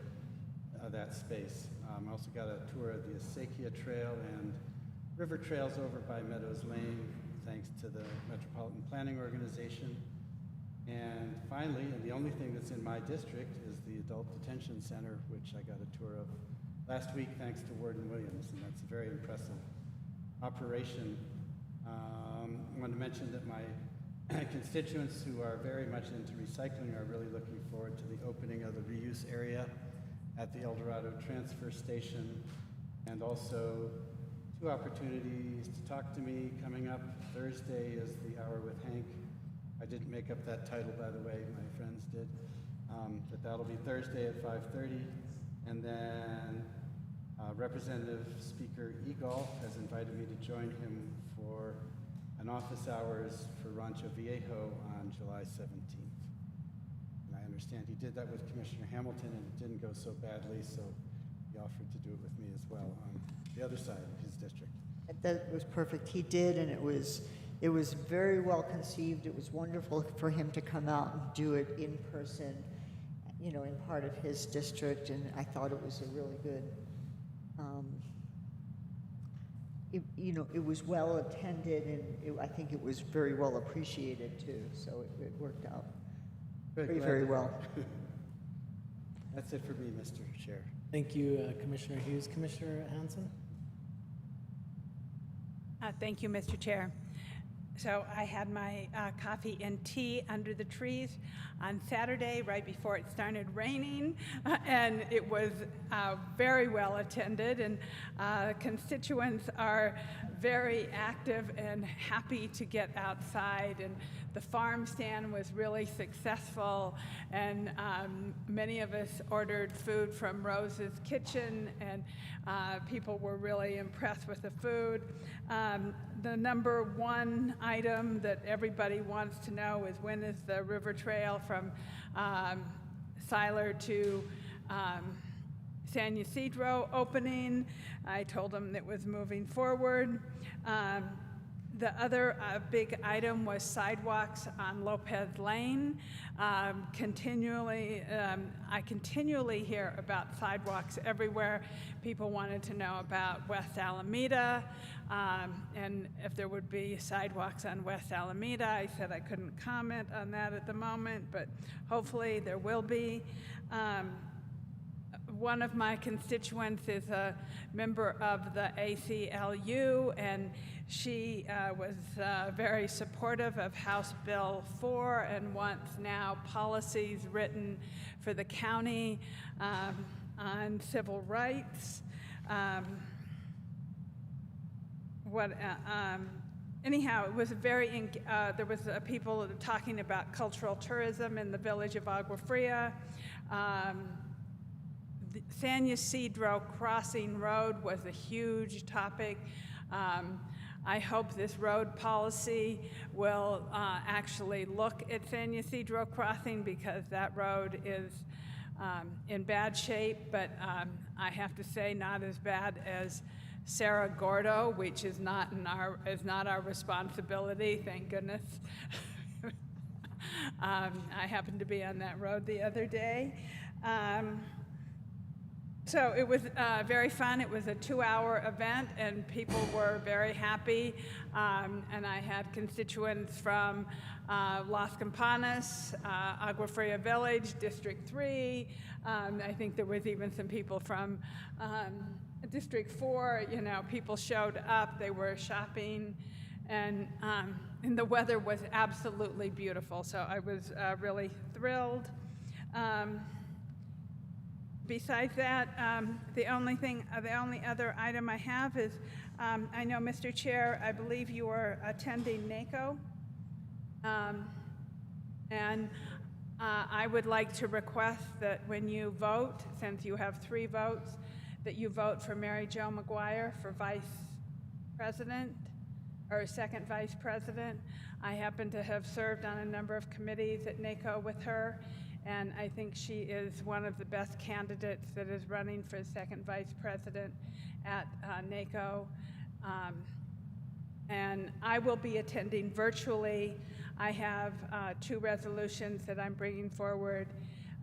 Speaker 8: that space. I also got a tour of the Acequia Trail and river trails over by Meadows Lane, thanks to the Metropolitan Planning Organization. And finally, and the only thing that's in my district, is the Adult Detention Center, which I got a tour of last week thanks to Warden Williams, and that's a very impressive operation. I want to mention that my constituents who are very much into recycling are really looking forward to the opening of the reuse area at the El Dorado Transfer Station, and also 2 opportunities to talk to me coming up. Thursday is the Hour with Hank. I didn't make up that title, by the way, my friends did. But that'll be Thursday at 5:30. And then Representative Speaker Egolf has invited me to join him for an office hours for Rancho Viejo on July 17th. And I understand he did that with Commissioner Hamilton, and it didn't go so badly, so he offered to do it with me as well on the other side of his district.
Speaker 6: That was perfect. He did, and it was very well conceived. It was wonderful for him to come out and do it in person, you know, in part of his district, and I thought it was a really good, it was well attended, and I think it was very well appreciated too, so it worked out very well.
Speaker 8: That's it for me, Mr. Chair.
Speaker 1: Thank you, Commissioner Hughes. Commissioner Hanson?
Speaker 12: Thank you, Mr. Chair. So I had my coffee and tea under the trees on Saturday, right before it started raining, and it was very well attended, and constituents are very active and happy to get outside, and the farm stand was really successful, and many of us ordered food from Rose's Kitchen, and people were really impressed with the food. The number one item that everybody wants to know is, when is the river trail from Siler to San Ysidro opening? I told them it was moving forward. The other big item was sidewalks on Lopez Lane. I continually hear about sidewalks everywhere. People wanted to know about West Alameda, and if there would be sidewalks on West Alameda. I said I couldn't comment on that at the moment, but hopefully there will be. One of my constituents is a member of the ACLU, and she was very supportive of House Bill 4 and wants now policies written for the county on civil rights. Anyhow, it was very, there was people talking about cultural tourism in the village of Agua Fria. The San Ysidro Crossing Road was a huge topic. I hope this road policy will actually look at San Ysidro Crossing, because that road is in bad shape, but I have to say not as bad as Cerro Gordo, which is not our responsibility, thank goodness. I happened to be on that road the other day. So it was very fun. It was a 2-hour event, and people were very happy. And I had constituents from Las Campanas, Agua Fria Village, District 3. I think there was even some people from District 4. You know, people showed up. They were shopping, and the weather was absolutely beautiful. So I was really thrilled. Besides that, the only other item I have is, I know, Mr. Chair, I believe you are attending NACO. And I would like to request that when you vote, since you have 3 votes, that you vote for Mary Jo McGuire for Vice President, or second Vice President. I happen to have served on a number of committees at NACO with her, and I think she is one of the best candidates that is running for second Vice President at NACO. And I will be attending virtually. I have 2 resolutions that I'm bringing forward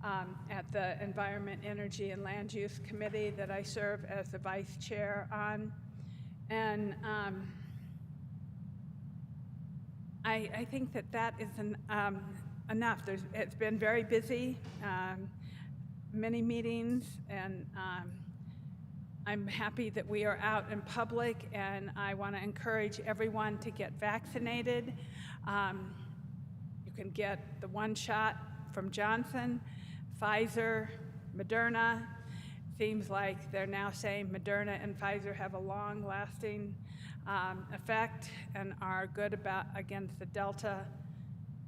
Speaker 12: at the Environment, Energy, and Land Use Committee that I serve as the vice chair on. And I think that is enough. It's been very busy, many meetings, and I'm happy that we are out in public, and I want to encourage everyone to get vaccinated. You can get the 1 shot from Johnson, Pfizer, Moderna. Seems like they're now saying Moderna and Pfizer have a long-lasting effect and are good against the Delta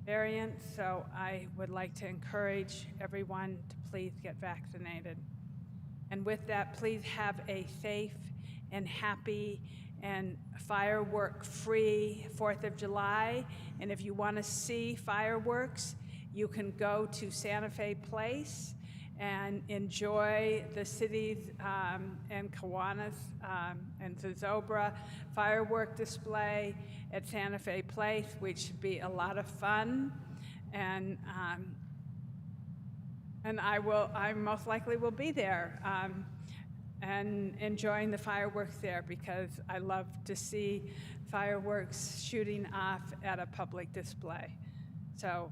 Speaker 12: variant. So I would like to encourage everyone to please get vaccinated. And with that, please have a safe and happy and firework-free 4th of July. And if you want to see fireworks, you can go to Santa Fe Place and enjoy the city's and Kiwanis and Zozobra firework display at Santa Fe Place, which should be a lot of fun. And I most likely will be there and enjoying the fireworks there, because I love to see fireworks shooting off at a public display. So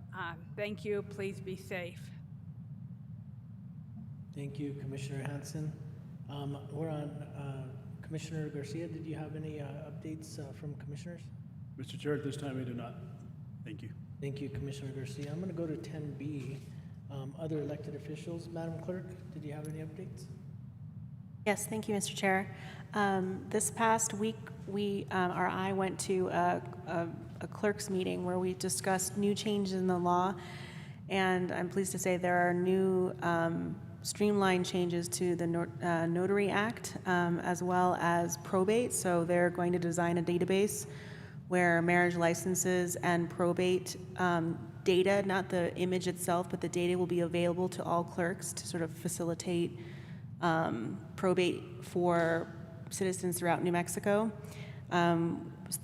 Speaker 12: thank you. Please be safe.
Speaker 1: Thank you, Commissioner Hanson. We're on Commissioner Garcia. Did you have any updates from commissioners?
Speaker 5: Mr. Chair, at this time I do not. Thank you.
Speaker 1: Thank you, Commissioner Garcia. I'm going to go to 10B, other elected officials. Madam Clerk, did you have any updates?
Speaker 2: Yes, thank you, Mr. Chair. This past week, I went to a clerk's meeting where we discussed new changes in the law, and I'm pleased to say there are new streamlined changes to the Notary Act, as well as probate. So they're going to design a database where marriage licenses and probate data, not the image itself, but the data will be available to all clerks to sort of facilitate probate for citizens throughout New Mexico. The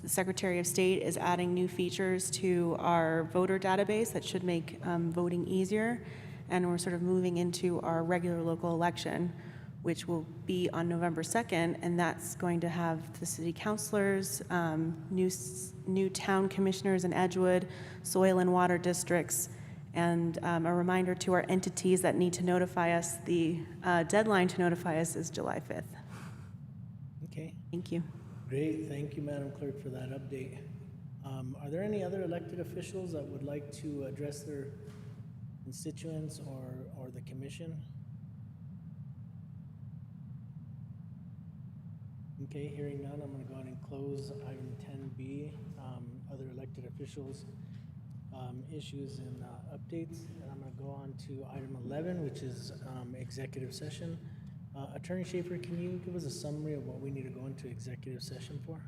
Speaker 2: Secretary of State is adding new features to our voter database that should make voting easier. And we're sort of moving into our regular local election, which will be on November 2nd, and that's going to have the city councilors, new town commissioners in Edgewood, soil and water districts, and a reminder to our entities that need to notify us. The deadline to notify us is July 5th.
Speaker 1: Okay.
Speaker 2: Thank you.
Speaker 1: Great. Thank you, Madam Clerk, for that update. Are there any other elected officials that would like to address their constituents or the commission? Okay, hearing none, I'm going to go ahead and close item 10B, other elected officials, issues and updates. And I'm going to go on to item 11, which is executive session. Attorney Schaefer, can you give us a summary of what we need to go into executive session for?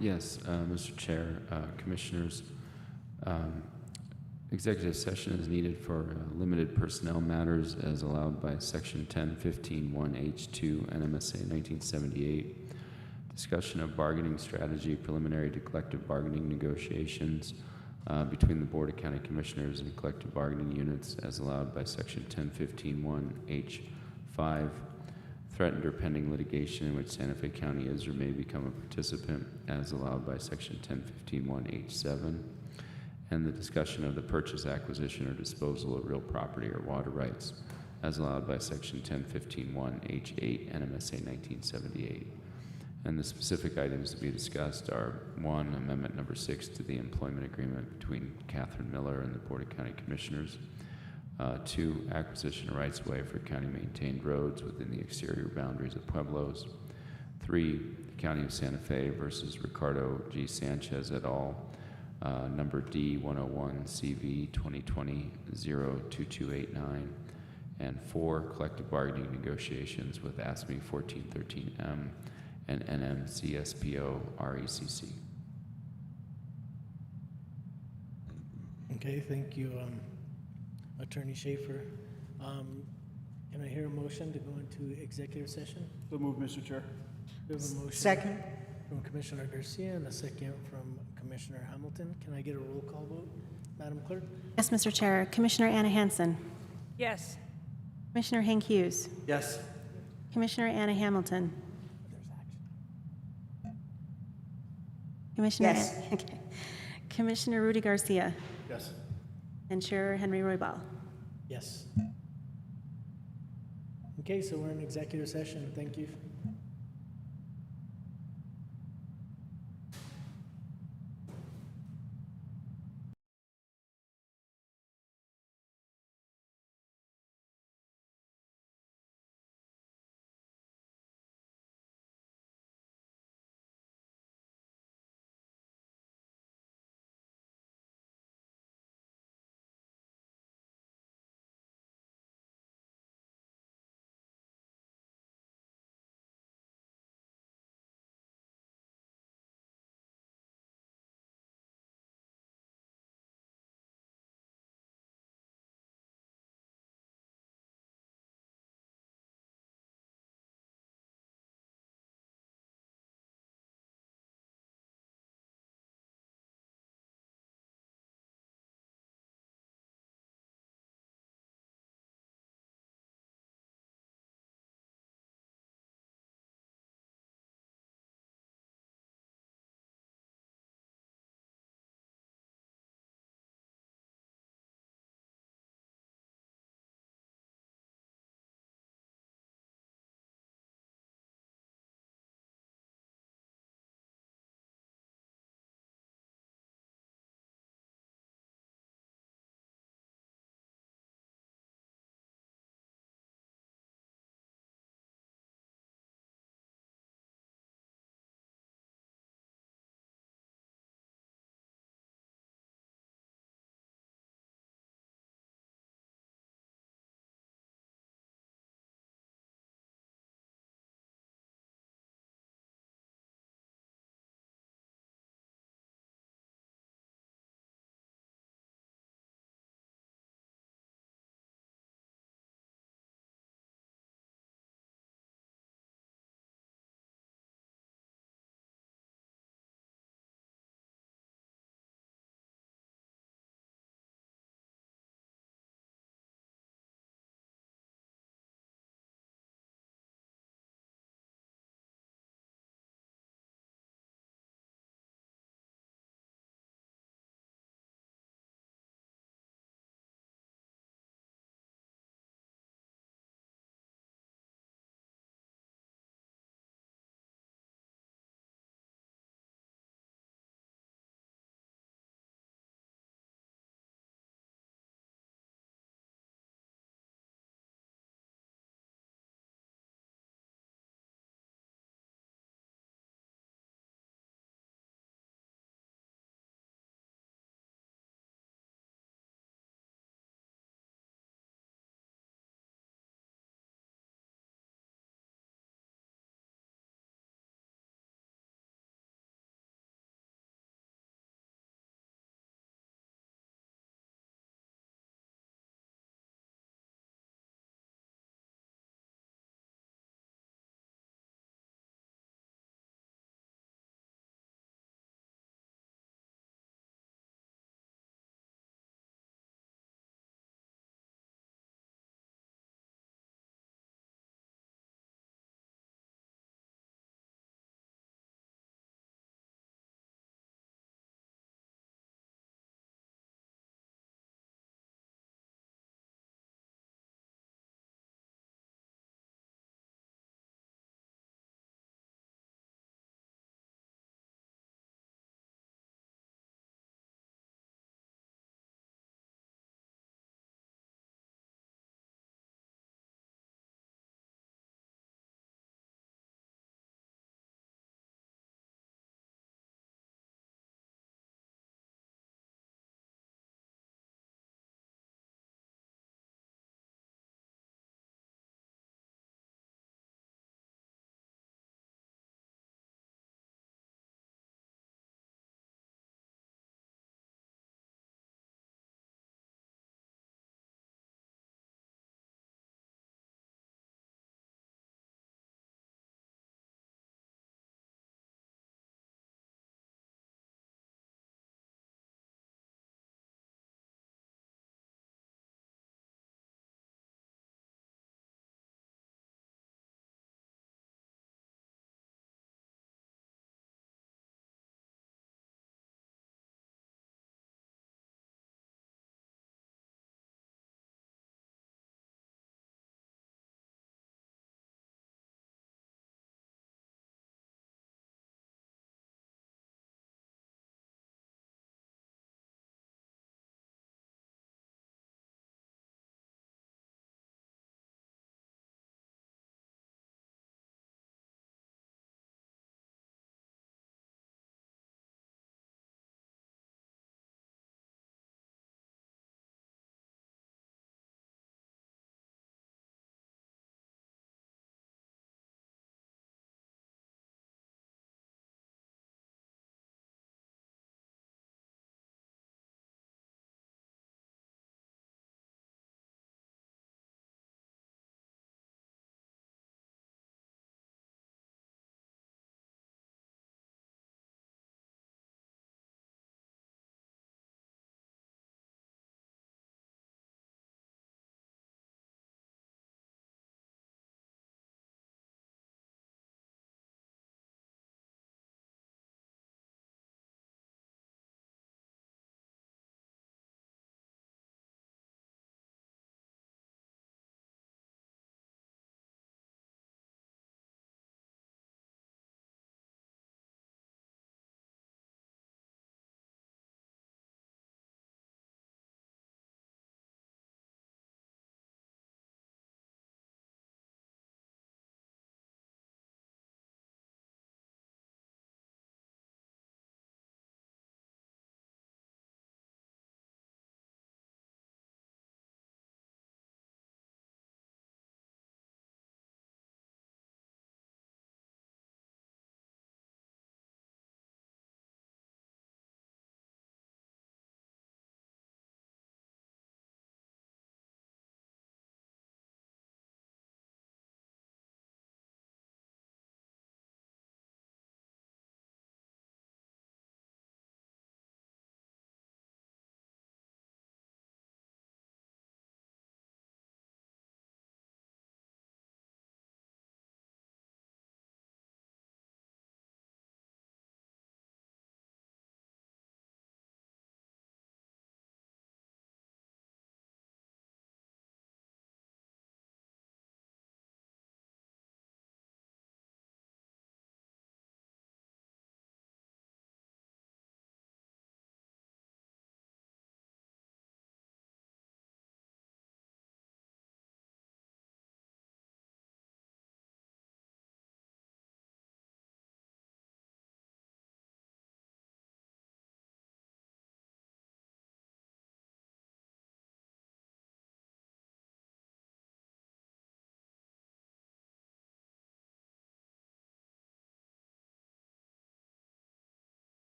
Speaker 14: Yes, Mr. Chair, Commissioners. Executive session is needed for limited personnel matters as allowed by Section 1015(1)(h)(2) NMSA 1978. Discussion of bargaining strategy preliminary to collective bargaining negotiations between the Board of County Commissioners and collective bargaining units as allowed by Section 1015(1)(h)(5). Threatened or pending litigation in which Santa Fe County is or may become a participant as allowed by Section 1015(1)(h)(7. And the discussion of the purchase, acquisition, or disposal of real property or water rights as allowed by Section 1015(1)(h)(8) NMSA 1978. And the specific items to be discussed are 1, Amendment number 6 to the employment agreement between Catherine Miller and the Board of County Commissioners. 2, acquisition of rights-of-way for county-maintained roads within the exterior boundaries of pueblos. 3, County of Santa Fe versus Ricardo G. Sanchez et al., number D101 CV 2020-02289. And 4, collective bargaining negotiations with ASME 1413M and NMCSPO RECC.
Speaker 1: Okay, thank you, Attorney Schaefer. Can I hear a motion to go into executive session?
Speaker 5: So move, Mr. Chair.
Speaker 1: We have a motion.
Speaker 6: Second.
Speaker 1: From Commissioner Garcia and a second from Commissioner Hamilton. Can I get a roll call vote, Madam Clerk?
Speaker 2: Yes, Mr. Chair. Commissioner Anna Hansen.
Speaker 12: Yes.
Speaker 2: Commissioner Hank Hughes.
Speaker 8: Yes.
Speaker 2: Commissioner Anna Hamilton. Commissioner.
Speaker 6: Yes.
Speaker 2: Okay. Commissioner Rudy Garcia.
Speaker 5: Yes.
Speaker 2: And Chair Henry Roybal.
Speaker 1: Yes. Okay, so we're in executive session. Thank you.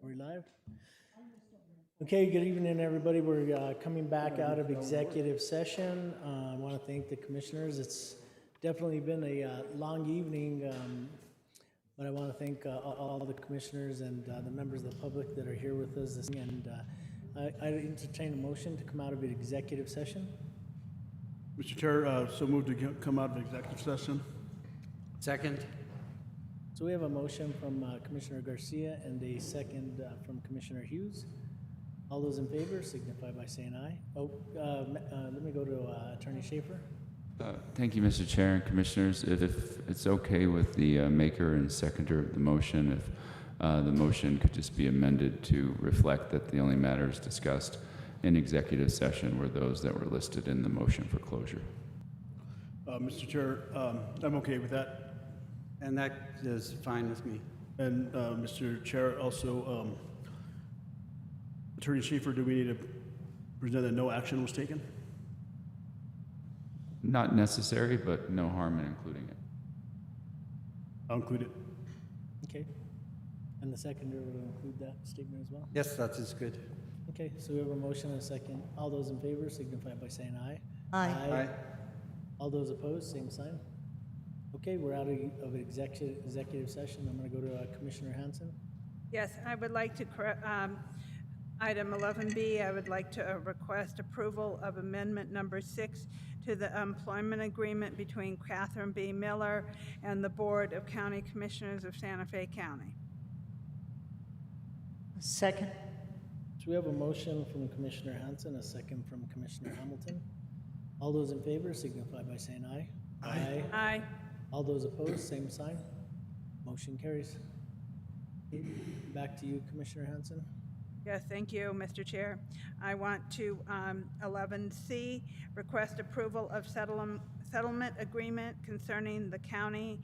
Speaker 1: Are we live? Okay, good evening, everybody. We're coming back out of executive session. I want to thank the commissioners. It's definitely been a long evening, but I want to thank all the commissioners and the members of the public that are here with us this evening. And I entertain a motion to come out of an executive session.
Speaker 5: Mr. Chair, so moved to come out of executive session.
Speaker 8: Second?
Speaker 1: So we have a motion from Commissioner Garcia and a second from Commissioner Hughes. All those in favor signify by saying aye. Let me go to Attorney Schaefer.
Speaker 14: Thank you, Mr. Chair and Commissioners. If it's okay with the maker and seconder of the motion, if the motion could just be amended to reflect that the only matters discussed in executive session were those that were listed in the motion for closure.
Speaker 5: Mr. Chair, I'm okay with that.
Speaker 8: And that is fine with me.
Speaker 5: And Mr. Chair, also, Attorney Schaefer, do we need to present that no action was taken?
Speaker 14: Not necessary, but no harm in including it.
Speaker 5: I'll include it.
Speaker 1: Okay. And the seconder will include that statement as well?
Speaker 8: Yes, that is good.
Speaker 1: Okay, so we have a motion and a second. All those in favor signify by saying aye.
Speaker 6: Aye.
Speaker 8: Aye.
Speaker 1: All those opposed, same sign. Okay, we're out of executive session. I'm going to go to Commissioner Hanson.
Speaker 12: Yes, I would like to, item 11B, I would like to request approval of amendment number 6 to the employment agreement between Catherine B. Miller and the Board of County Commissioners of Santa Fe County.
Speaker 6: Second.
Speaker 1: So we have a motion from Commissioner Hanson, a second from Commissioner Hamilton. All those in favor signify by saying aye. Aye.
Speaker 12: Aye.
Speaker 1: All those opposed, same sign. Motion carries. Back to you, Commissioner Hanson.
Speaker 12: Yes, thank you, Mr. Chair. I want to, 11C, request approval of settlement agreement concerning the County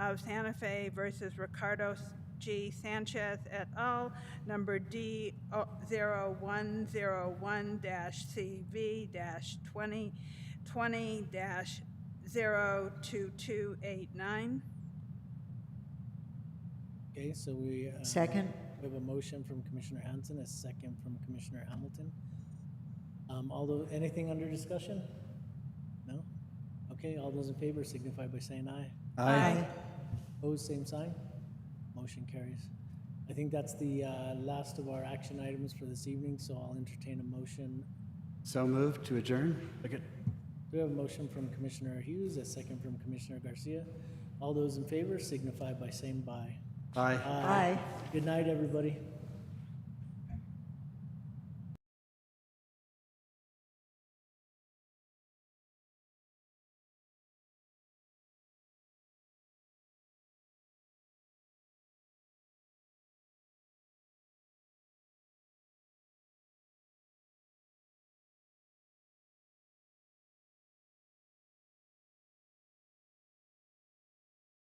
Speaker 12: of Santa Fe versus Ricardo G. Sanchez et al., number D0101-CV-2020-02289.
Speaker 1: Okay, so we
Speaker 6: Second.
Speaker 1: We have a motion from Commissioner Hanson, a second from Commissioner Hamilton. Anything under discussion? No? Okay, all those in favor signify by saying aye.
Speaker 8: Aye.
Speaker 1: Opposed, same sign. Motion carries. I think that's the last of our action items for this evening, so I'll entertain a motion.
Speaker 8: So moved to adjourn?
Speaker 5: Second.
Speaker 1: We have a motion from Commissioner Hughes, a second from Commissioner Garcia. All those in favor signify by saying aye.
Speaker 8: Aye.
Speaker 6: Aye.
Speaker 1: Good night, everybody.